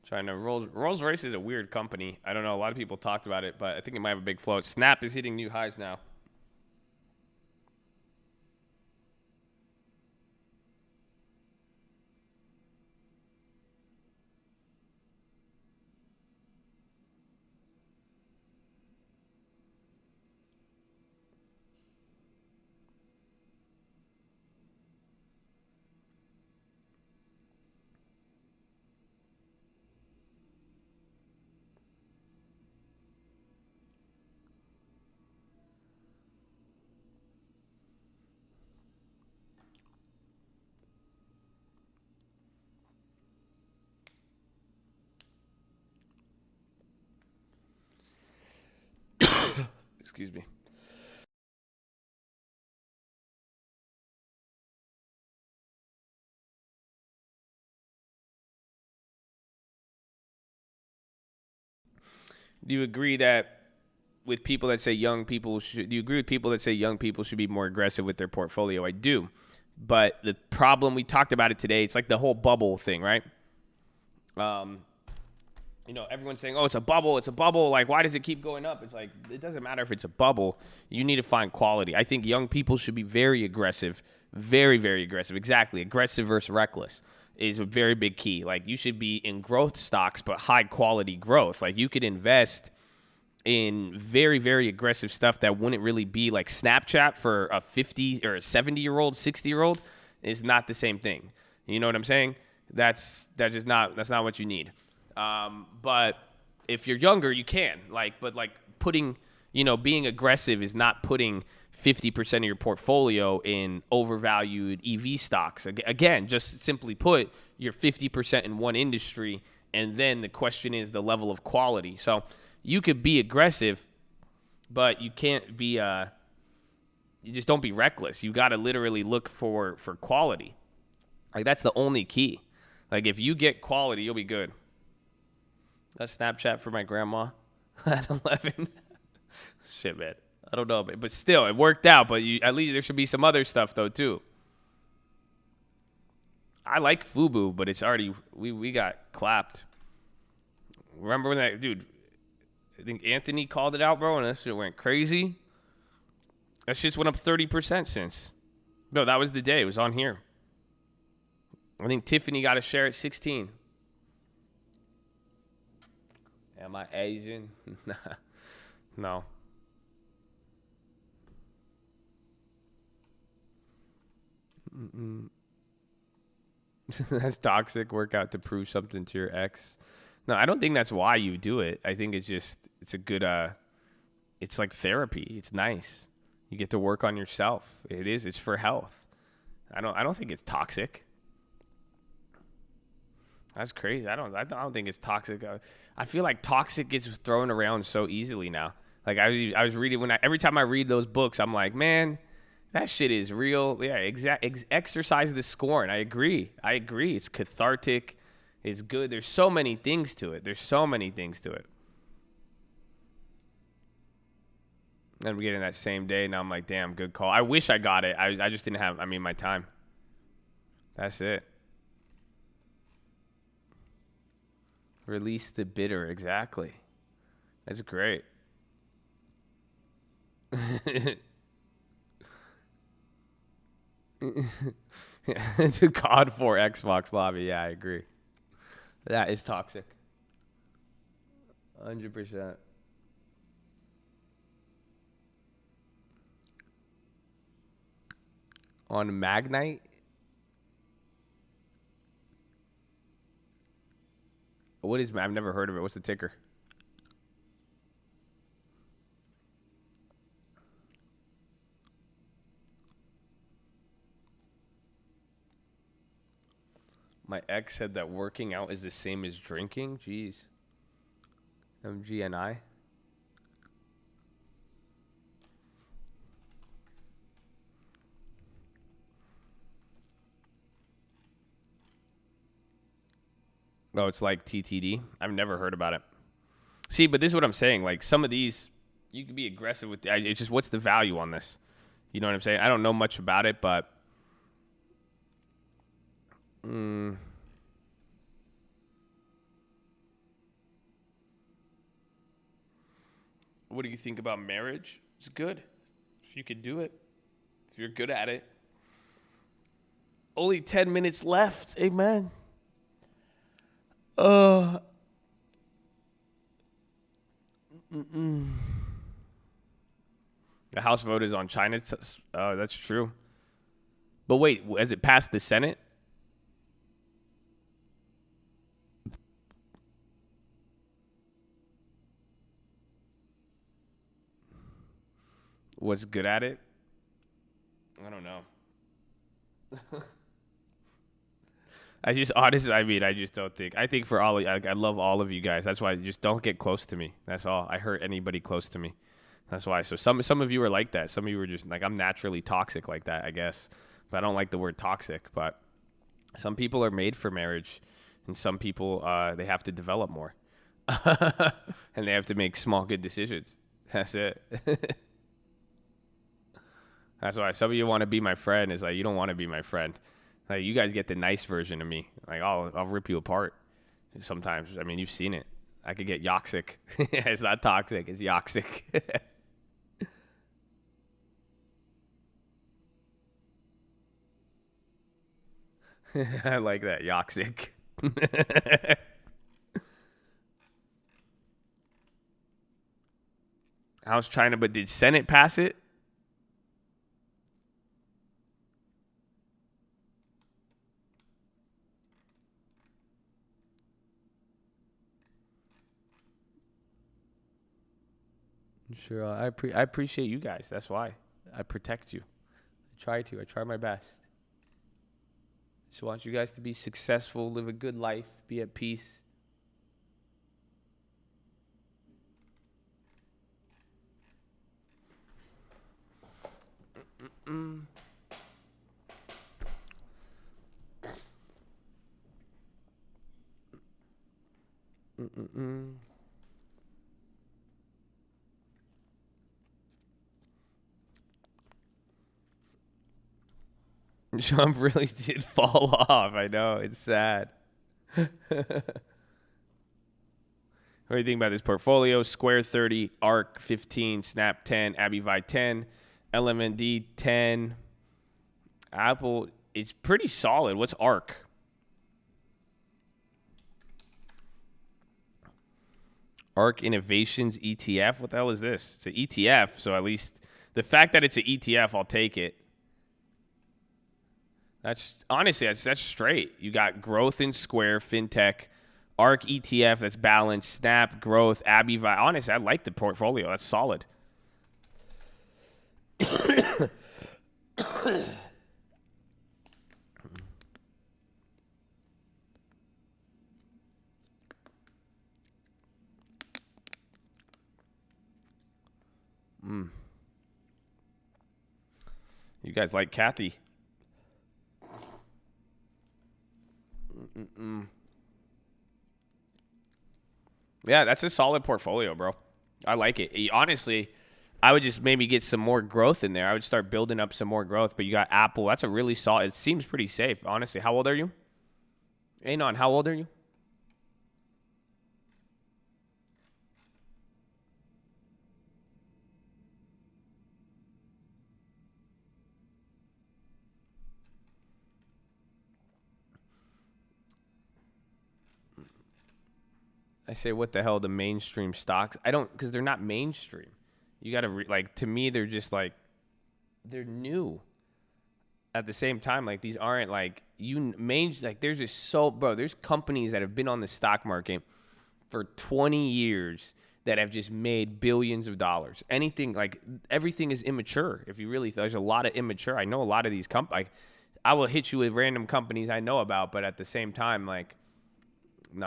Trying to Rolls-Royce is a weird company. I don't know. A lot of people talked about it, but I think it might have a big float. Snap is hitting new highs now. Excuse me. Do you agree that with people that say young people should, do you agree with people that say young people should be more aggressive with their portfolio? I do. But the problem, we talked about it today, it's like the whole bubble thing, right? You know, everyone's saying, oh, it's a bubble. It's a bubble. Like, why does it keep going up? It's like, it doesn't matter if it's a bubble. You need to find quality. I think young people should be very aggressive, very, very aggressive. Exactly. Aggressive versus reckless is a very big key. Like, you should be in growth stocks, but high quality growth. Like, you could invest in very, very aggressive stuff that wouldn't really be like Snapchat for a 50 or a 70-year-old, 60-year-old is not the same thing. You know what I'm saying? That's not what you need. But if you're younger, you can but putting, being aggressive is not putting 50% of your portfolio in overvalued EV stocks. Again, just simply put, you're 50% in one industry. And then the question is the level of quality. So you could be aggressive, but you can't be, you just don't be reckless. You got to literally look for quality. Like, that's the only key. Like, if you get quality, you'll be good. That's Snapchat for my grandma at 11. Shit, man. I don't know, but still, it worked out. But at least there should be some other stuff, though, too. I like FUBU, but it's already, we got clapped. Remember when that, dude, I think Anthony called it out, bro, and that shit went crazy. That shit's went up 30% since. No, that was the day. It was on here. I think Tiffany got a share at 16. Am I Asian? No. That's toxic. Work out to prove something to your ex. No, I don't think that's why you do it. I think it's a good, it's like therapy. It's nice. You get to work on yourself. It's for health. I don't think it's toxic. That's crazy. I don't think it's toxic. I feel like toxic gets thrown around so easily now. Like I was reading every time I read those books, I'm like, man, that shit is real. Yeah, exercise the scorn. I agree. It's cathartic. It's good. There's so many things to it. And we get in that same day. Now I'm like, damn, good call. I wish I got it. I just didn't have, my time. That's it. Release the bitter. Exactly. That's great. It's a COD 4 Xbox lobby. Yeah, I agree. That is toxic. 100%. on Magnite. What is? I've never heard of it. What's the ticker? My ex said that working out is the same as drinking. Jeez. MGNI. Oh, it's like TTD. I've never heard about it. See, but this is what I'm saying. Like, some of these, you can be aggressive with. It's just, what's the value on this? You know what I'm saying? I don't know much about it, but what do you think about marriage? It's good. If you could do it, if you're good at it. Only 10 minutes left. Amen. The House vote is on China. Oh, that's true. But wait, has it passed the Senate? Was good at it? I don't know. I just don't think. I think for all of, I love all of you guys. That's why just don't get close to me. That's all. I hurt anybody close to me. That's why. So some of you are like that. Some of you are just like, I'm naturally toxic like that, I guess. But I don't like the word toxic. But some people are made for marriage, and some people they have to develop more, and they have to make small good decisions. That's it. That's why some of you want to be my friend. It's like, you don't want to be my friend. Like, you guys get the nice version of me. Like, I'll rip you apart sometimes. I mean, you've seen it. I could get yoxic. It's not toxic. It's yoxic. I like that. Yoxic. How's China? But did Senate pass it? Sure, I appreciate you guys. That's why I protect you. I try my best. Just want you guys to be successful, live a good life, be at peace. Trump really did fall off. I know. It's sad. What do you think about this portfolio? Square 30, ARC 15, Snap 10, AbbVie 10, LMND 10. Apple, it's pretty solid. What's ARC? ARC Innovations ETF. What the hell is this? It's an ETF, so at least the fact that it's an ETF, I'll take it. That's honestly, that's straight. You got growth in Square, FinTech, ARC ETF, that's balanced, Snap, growth, AbbVie. Honestly, I like the portfolio. That's solid. You guys like Kathy? Yeah, that's a solid portfolio, bro. I like it. Honestly, I would just maybe get some more growth in there. I would start building up some more growth. But you got Apple. That's a really solid. It seems pretty safe, honestly. How old are you? Anon, how old are you? I say, what the hell, the mainstream stocks? I don't, because they're not mainstream. You got to, like, to me, they're just like, they're new. at the same time, like, these aren't like there's just there's companies that have been on the stock market for 20 years that have just made billions of dollars. Everything is immature. If you really, there's a lot of immature. I know a lot of these companies. I will hit you with random companies I know about, but at the same time,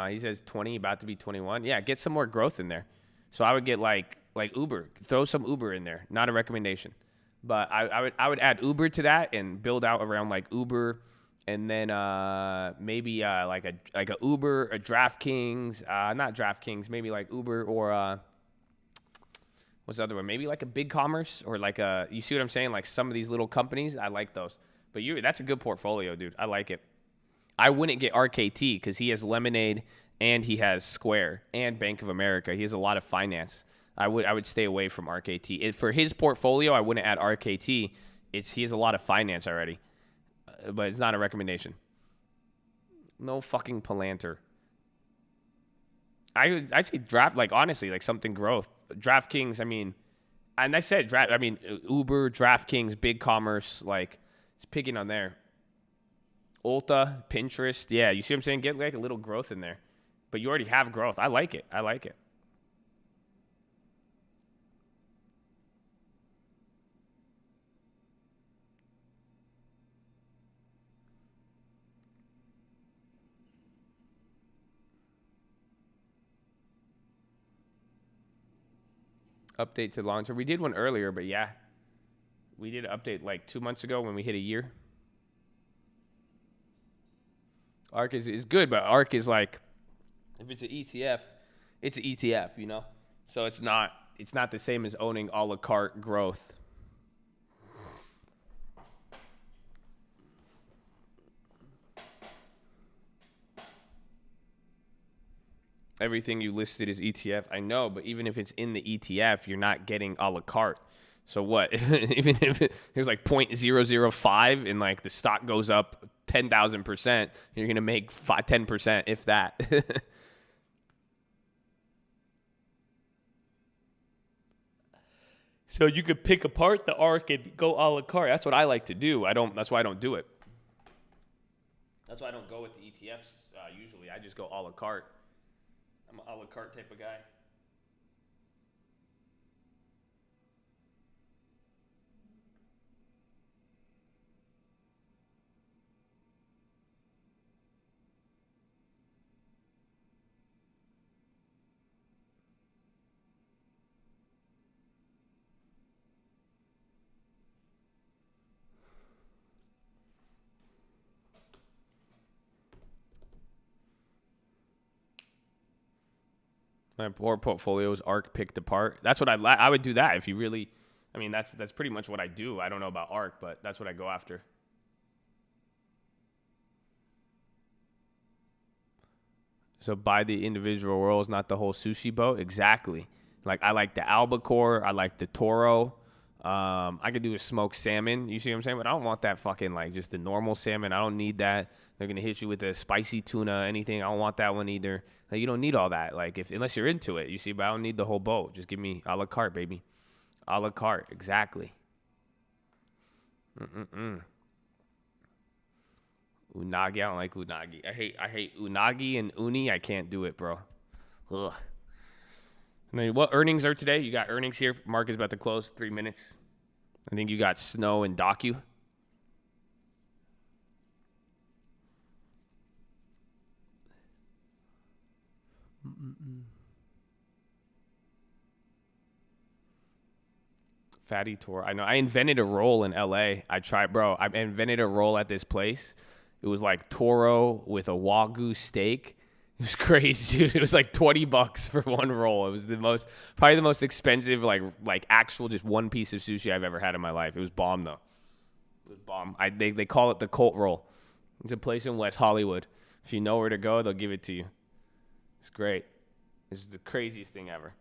he says 20, about to be 21. Yeah, get some more growth in there. So I would get like Uber, throw some Uber in there. Not a recommendation, but I would add Uber to that and build out around like Uber, and then maybe like a Uber, a DraftKings, not DraftKings, maybe like Uber or what's the other one? Maybe like a Big Commerce or like you see what I'm saying? Like some of these little companies, I like those. But that's a good portfolio, dude. I like it. I wouldn't get RKT because he has Lemonade and he has Square and Bank of America. He has a lot of finance. I would stay away from RKT. For his portfolio, I wouldn't add RKT. He has a lot of finance already. But it's not a recommendation. No fucking Palantir. I say honestly, like something growth. DraftKings, and I said Uber, DraftKings, Big Commerce, like, it's picking on there. Ulta, Pinterest. Yeah, you see what I'm saying? Get like a little growth in there. But you already have growth. I like it. Update to long term. We did one earlier, but yeah. We did an update like 2 months ago when we hit a year. ARK is good, but ARK is like, if it's an ETF, it's an ETF, you know? So it's not the same as owning a la carte growth. Everything you listed is ETF. I know, but even if it's in the ETF, you're not getting a la carte. So what? Even if there's like 0.005 and like the stock goes up 10,000%, you're going to make 10%, if that. So you could pick apart the ARK and go a la carte. That's what I like to do. That's why I don't do it. That's why I don't go with the ETFs usually. I just go a la carte. I'm an a la carte type of guy. My poor portfolio is ARK picked apart. That's what I would do that if you really, that's pretty much what I do. I don't know about ARK, but that's what I go after. So buy the individual rolls, not the whole sushi boat. Exactly. Like I like the albacore. I like the toro. I could do a smoked salmon. You see what I'm saying? But I don't want that fucking like just the normal salmon. I don't need that. They're gonna hit you with the spicy tuna, anything. I don't want that one either. Like, you don't need all that. Like unless you're into it, you see. But I don't need the whole boat. Just give me a la carte, baby. A la carte, exactly. Unagi, I don't like unagi. I hate unagi and uni. I can't do it, bro. Ugh. I mean, what earnings are today? You got earnings here. Market's about to close. 3 minutes. I think you got Snow and Docu. Fatty Tour. I know. I invented a roll in LA. I invented a roll at this place. It was like Toro with a Wagyu steak. It was crazy, dude. It was like $20 for one roll. It was probably the most expensive, like actual just one piece of sushi I've ever had in my life. It was bomb though. It was bomb. They call it the Colt Roll. It's a place in West Hollywood. If you know where to go, they'll give it to you. It's great. This is the craziest thing ever.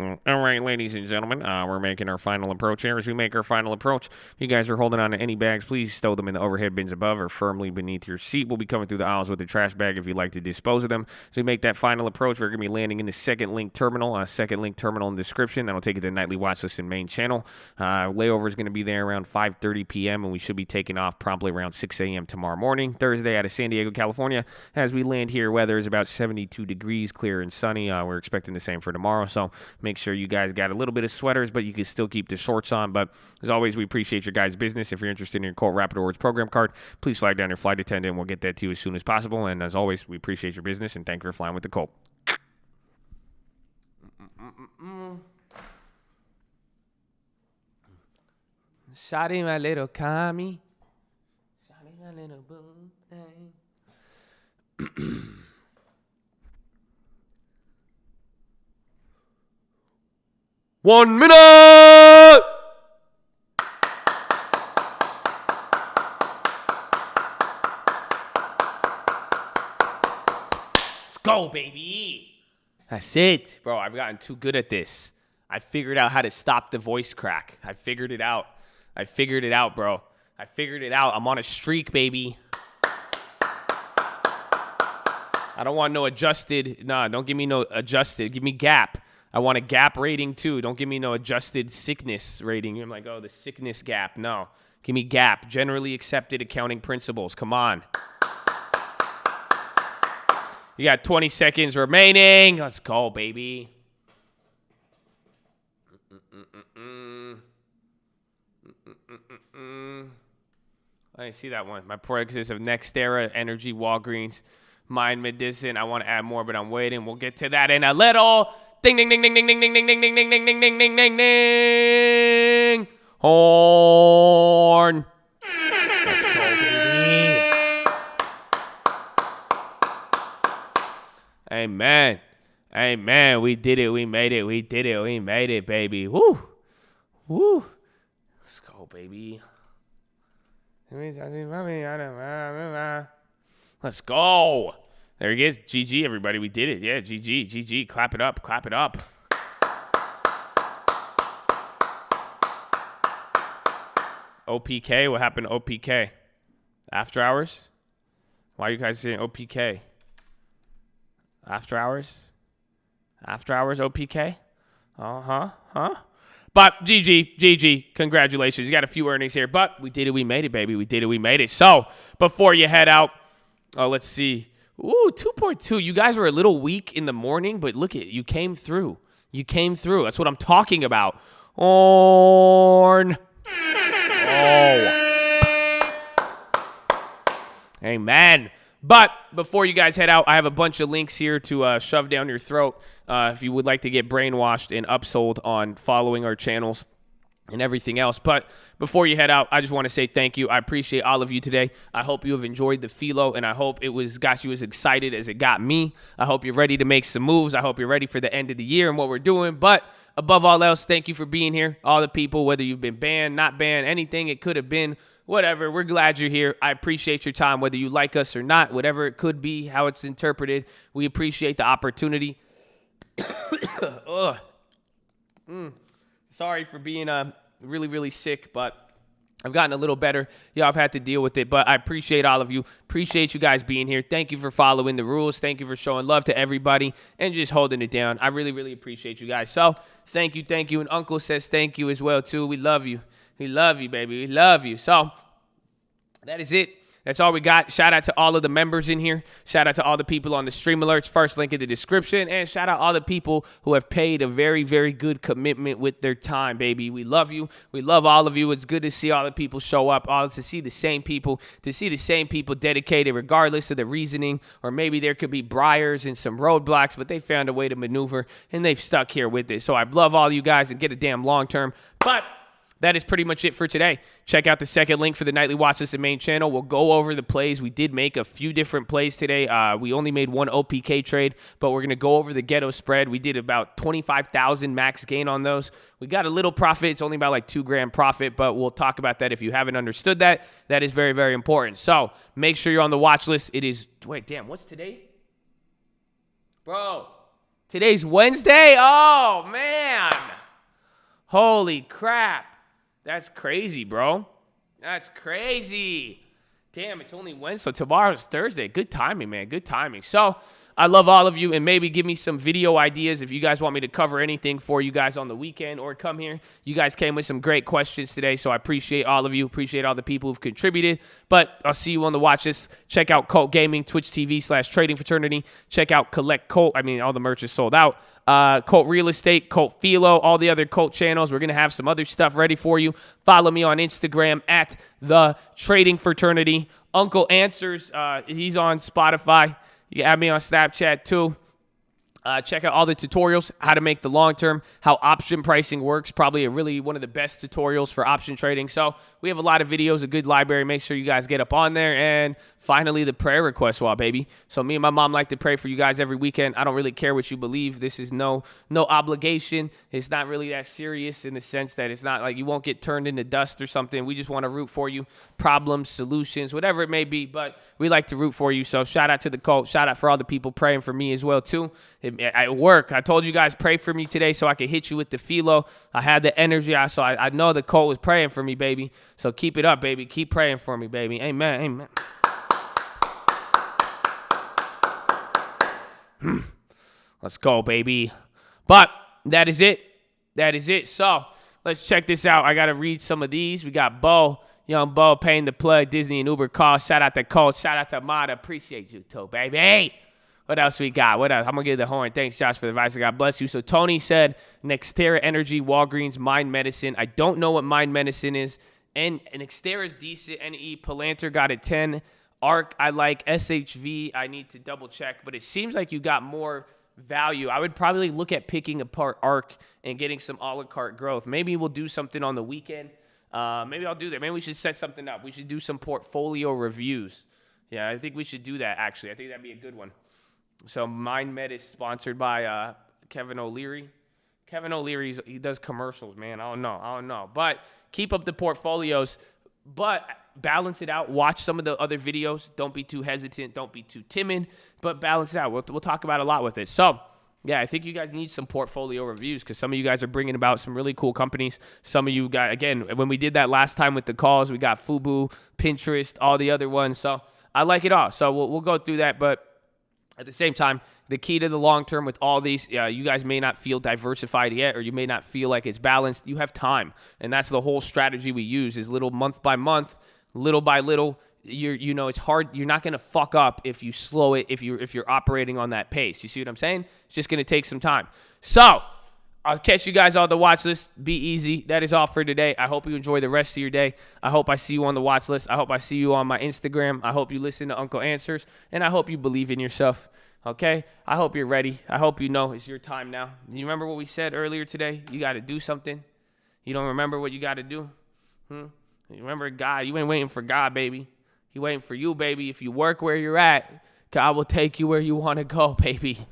All right, ladies and gentlemen, we're making our final approach here. As we make our final approach, if you guys are holding on to any bags, please stow them in the overhead bins above or firmly beneath your seat. We'll be coming through the aisles with a trash bag if you'd like to dispose of them. As we make that final approach, we're going to be landing in the second link terminal in the description. That'll take you to the nightly watch list and main channel. Layover is going to be there around 5:30 p.m., and we should be taking off promptly around 6 a.m. tomorrow morning, Thursday, out of San Diego, California. As we land here, weather is about 72 degrees, clear and sunny. We're expecting the same for tomorrow, so make sure you guys got a little bit of sweaters, but you can still keep the shorts on. But as always, we appreciate your guys' business. If you're interested in your Colt Rapid Rewards program card, please flag down your flight attendant. We'll get that to you as soon as possible. And as always, we appreciate your business, and thank you for flying with the Colt. Shawty, my little commie. Shawty, my little boo thing. 1 minute! Let's go, baby. That's it. Bro, I've gotten too good at this. I figured out how to stop the voice crack. I figured it out, bro. I figured it out. I'm on a streak, baby. I don't want no adjusted. Nah, don't give me no adjusted. Give me gap. I want a gap rating, too. Don't give me no adjusted sickness rating. I'm like, oh, the sickness gap. No. Give me gap. Generally accepted accounting principles. Come on. You got 20 seconds remaining. Let's go, baby. I didn't see that one. My consists of Nextera, Energy, Walgreens, Mind Medicine. I want to add more, but I'm waiting. We'll get to that in a little. Ding, ding, ding, ding, ding, ding, ding, ding, ding, ding, ding, ding, ding, ding, ding, ding. Horn. Let's go, baby. Amen. Amen. We did it. We made it. We did it. We made it, baby. Woo. Woo. Let's go, baby. Let's go. There he is. GG, everybody. We did it. Yeah, GG. GG. Clap it up. Clap it up. OPK? What happened to OPK? After hours? Why are you guys saying OPK? After hours? After hours OPK? Huh? But GG. Congratulations. You got a few earnings here, but we did it. We made it, baby. We did it. We made it. So before you head out, let's see. Ooh, 2.2. You guys were a little weak in the morning, but look at it. You came through. You came through. That's what I'm talking about. Oh. Amen. But before you guys head out, I have a bunch of links here to shove down your throat if you would like to get brainwashed and upsold on following our channels and everything else. But before you head out, I just want to say thank you. I appreciate all of you today. I hope you have enjoyed the PHILO, and I hope it got you as excited as it got me. I hope you're ready to make some moves. I hope you're ready for the end of the year and what we're doing. But above all else, thank you for being here. All the people, whether you've been banned, not banned, anything it could have been, whatever, we're glad you're here. I appreciate your time, whether you like us or not, whatever it could be, how it's interpreted. We appreciate the opportunity. Sorry for being really, really sick, but I've gotten a little better. Yeah, I've had to deal with it, but I appreciate all of you. Appreciate you guys being here. Thank you for following the rules. Thank you for showing love to everybody and just holding it down. I really, really appreciate you guys. So thank you. And Uncle says thank you as well, too. We love you. We love you, baby. We love you. So that is it. That's all we got. Shout out to all of the members in here. Shout out to all the people on the stream alerts. First link in the description. And shout out all the people who have paid a very, very good commitment with their time, baby. We love you. We love all of you. It's good to see all the people show up, to see the same people dedicated regardless of the reasoning. Or maybe there could be briars and some roadblocks, but they found a way to maneuver, and they've stuck here with it. So I love all you guys and get a damn long term. But that is pretty much it for today. Check out the second link for the Nightly Watch List and main channel. We'll go over the plays. We did make a few different plays today. We only made one OPK trade, but we're going to go over the Ghetto Spread. We did about 25,000 max gain on those. We got a little profit. It's only about like $2,000 profit, but we'll talk about that if you haven't understood that. That is very, very important. So make sure you're on the watch list. It is, wait, damn, what's today? Bro, Today's Wednesday? Oh, man. Holy crap. That's crazy, bro. That's crazy. Damn, it's only Wednesday. So tomorrow's Thursday. Good timing, man. Good timing. So I love all of you, and maybe give me some video ideas if you guys want me to cover anything for you guys on the weekend or come here. You guys came with some great questions today, so I appreciate all of you. Appreciate all the people who've contributed. But I'll see you on the watch list. Check out Colt Gaming, Twitch TV/Trading Fraternity. Check out Collect Colt. I mean, all the merch is sold out. Colt Real Estate, Colt PHILO, all the other Colt channels. We're going to have some other stuff ready for you. Follow me on Instagram at The Trading Fraternity. Uncle Answers, he's on Spotify. You can add me on Snapchat too. Check out all the tutorials, how to make the long term, how option pricing works. Probably one of the best tutorials for option trading. So we have a lot of videos, a good library. Make sure you guys get up on there. And finally, the prayer request wall, baby. So me and my mom like to pray for you guys every weekend. I don't really care what you believe. This is no obligation. It's not really that serious in the sense that it's not like you won't get turned into dust or something. We just want to root for you. Problems, solutions, whatever it may be. But we like to root for you. So shout out to the cult. Shout out for all the people praying for me as well too. At work, I told you guys pray for me today so I could hit you with the PHILO. I had the energy. I know the cult was praying for me, baby. So keep it up, baby. Keep praying for me, baby. Amen. Amen. Let's go, baby. But that is it. That is it. So let's check this out. I got to read some of these. We got Bo, young Bo, paying the plug, Disney and Uber calls. Shout out to Colt. Shout out to Mata. Appreciate you, too, baby. Hey. What else we got? What else? I'm going to give the horn. Thanks, Josh, for the advice. God bless you. So Tony said, Nextera Energy, Walgreens, Mind Medicine. I don't know what Mind Medicine is. And Nextera is decent. NE, Palantir got a 10. ARC, I like. SHV, I need to double check. But it seems like you got more value. I would probably look at picking apart ARC and getting some a la carte growth. Maybe we'll do something on the weekend. Maybe I'll do that. Maybe we should set something up. We should do some portfolio reviews. Yeah, I think we should do that, actually. I think that'd be a good one. So Mind Med is sponsored by Kevin O'Leary. Kevin O'Leary, he does commercials, man. I don't know. But keep up the portfolios, but balance it out. Watch some of the other videos. Don't be too hesitant. Don't be too timid, but balance it out. We'll talk about a lot with it. So, yeah, I think you guys need some portfolio reviews because some of you guys are bringing about some really cool companies. Some of you guys, again, when we did that last time with the calls, we got Fubu, Pinterest, all the other ones. So I like it all. So we'll go through that, but at the same time, the key to the long term with all these, you guys may not feel diversified yet, or you may not feel like it's balanced. You have time, and that's the whole strategy we use is little month by month, little by little. It's hard. You're not going to fuck up if you slow it, if you're operating on that pace. You see what I'm saying? It's just going to take some time. So I'll catch you guys on the watch list. Be easy. That is all for today. I hope you enjoy the rest of your day. I hope I see you on the watch list. I hope I see you on my Instagram. I hope you listen to Uncle Answers, and I hope you believe in yourself. Okay? I hope you're ready. I hope you know it's your time now. You remember what we said earlier today? You got to do something. You don't remember what you got to do? You remember God. You ain't waiting for God, baby. He waiting for you, baby. If you work where you're at, God will take you where you want to go, baby.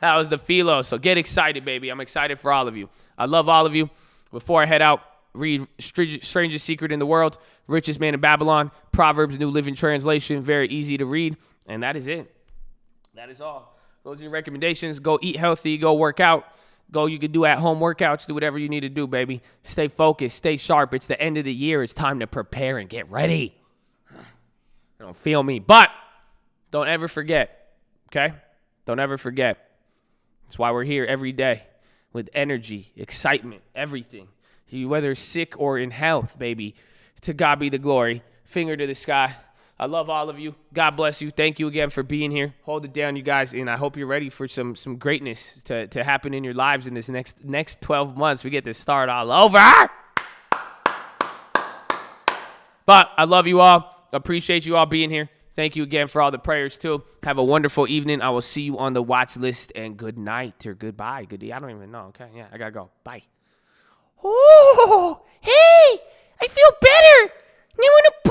That was the PHILO. So get excited, baby. I'm excited for all of you. I love all of you. Before I head out, read Strangest Secret in the World, Richest Man in Babylon, Proverbs New Living Translation. Very easy to read. And that is it. That is all. Those are your recommendations. Go eat healthy. Go work out. You can do at-home workouts. Do whatever you need to do, baby. Stay focused. Stay sharp. It's the end of the year. It's time to prepare and get ready. You don't feel me. But don't ever forget, okay? Don't ever forget. That's why we're here every day with energy, excitement, everything. Whether sick or in health, baby. To God be the glory. Finger to the sky. I love all of you. God bless you. Thank you again for being here. Hold it down, you guys, and I hope you're ready for some greatness to happen in your lives in this next 12 months. We get to start all over. But I love you all. Appreciate you all being here. Thank you again for all the prayers, too. Have a wonderful evening. I will see you on the watch list, and good night or goodbye. Good day. I don't even know. Okay, yeah, I got to go. Bye. Oh, hey, I feel better. I want to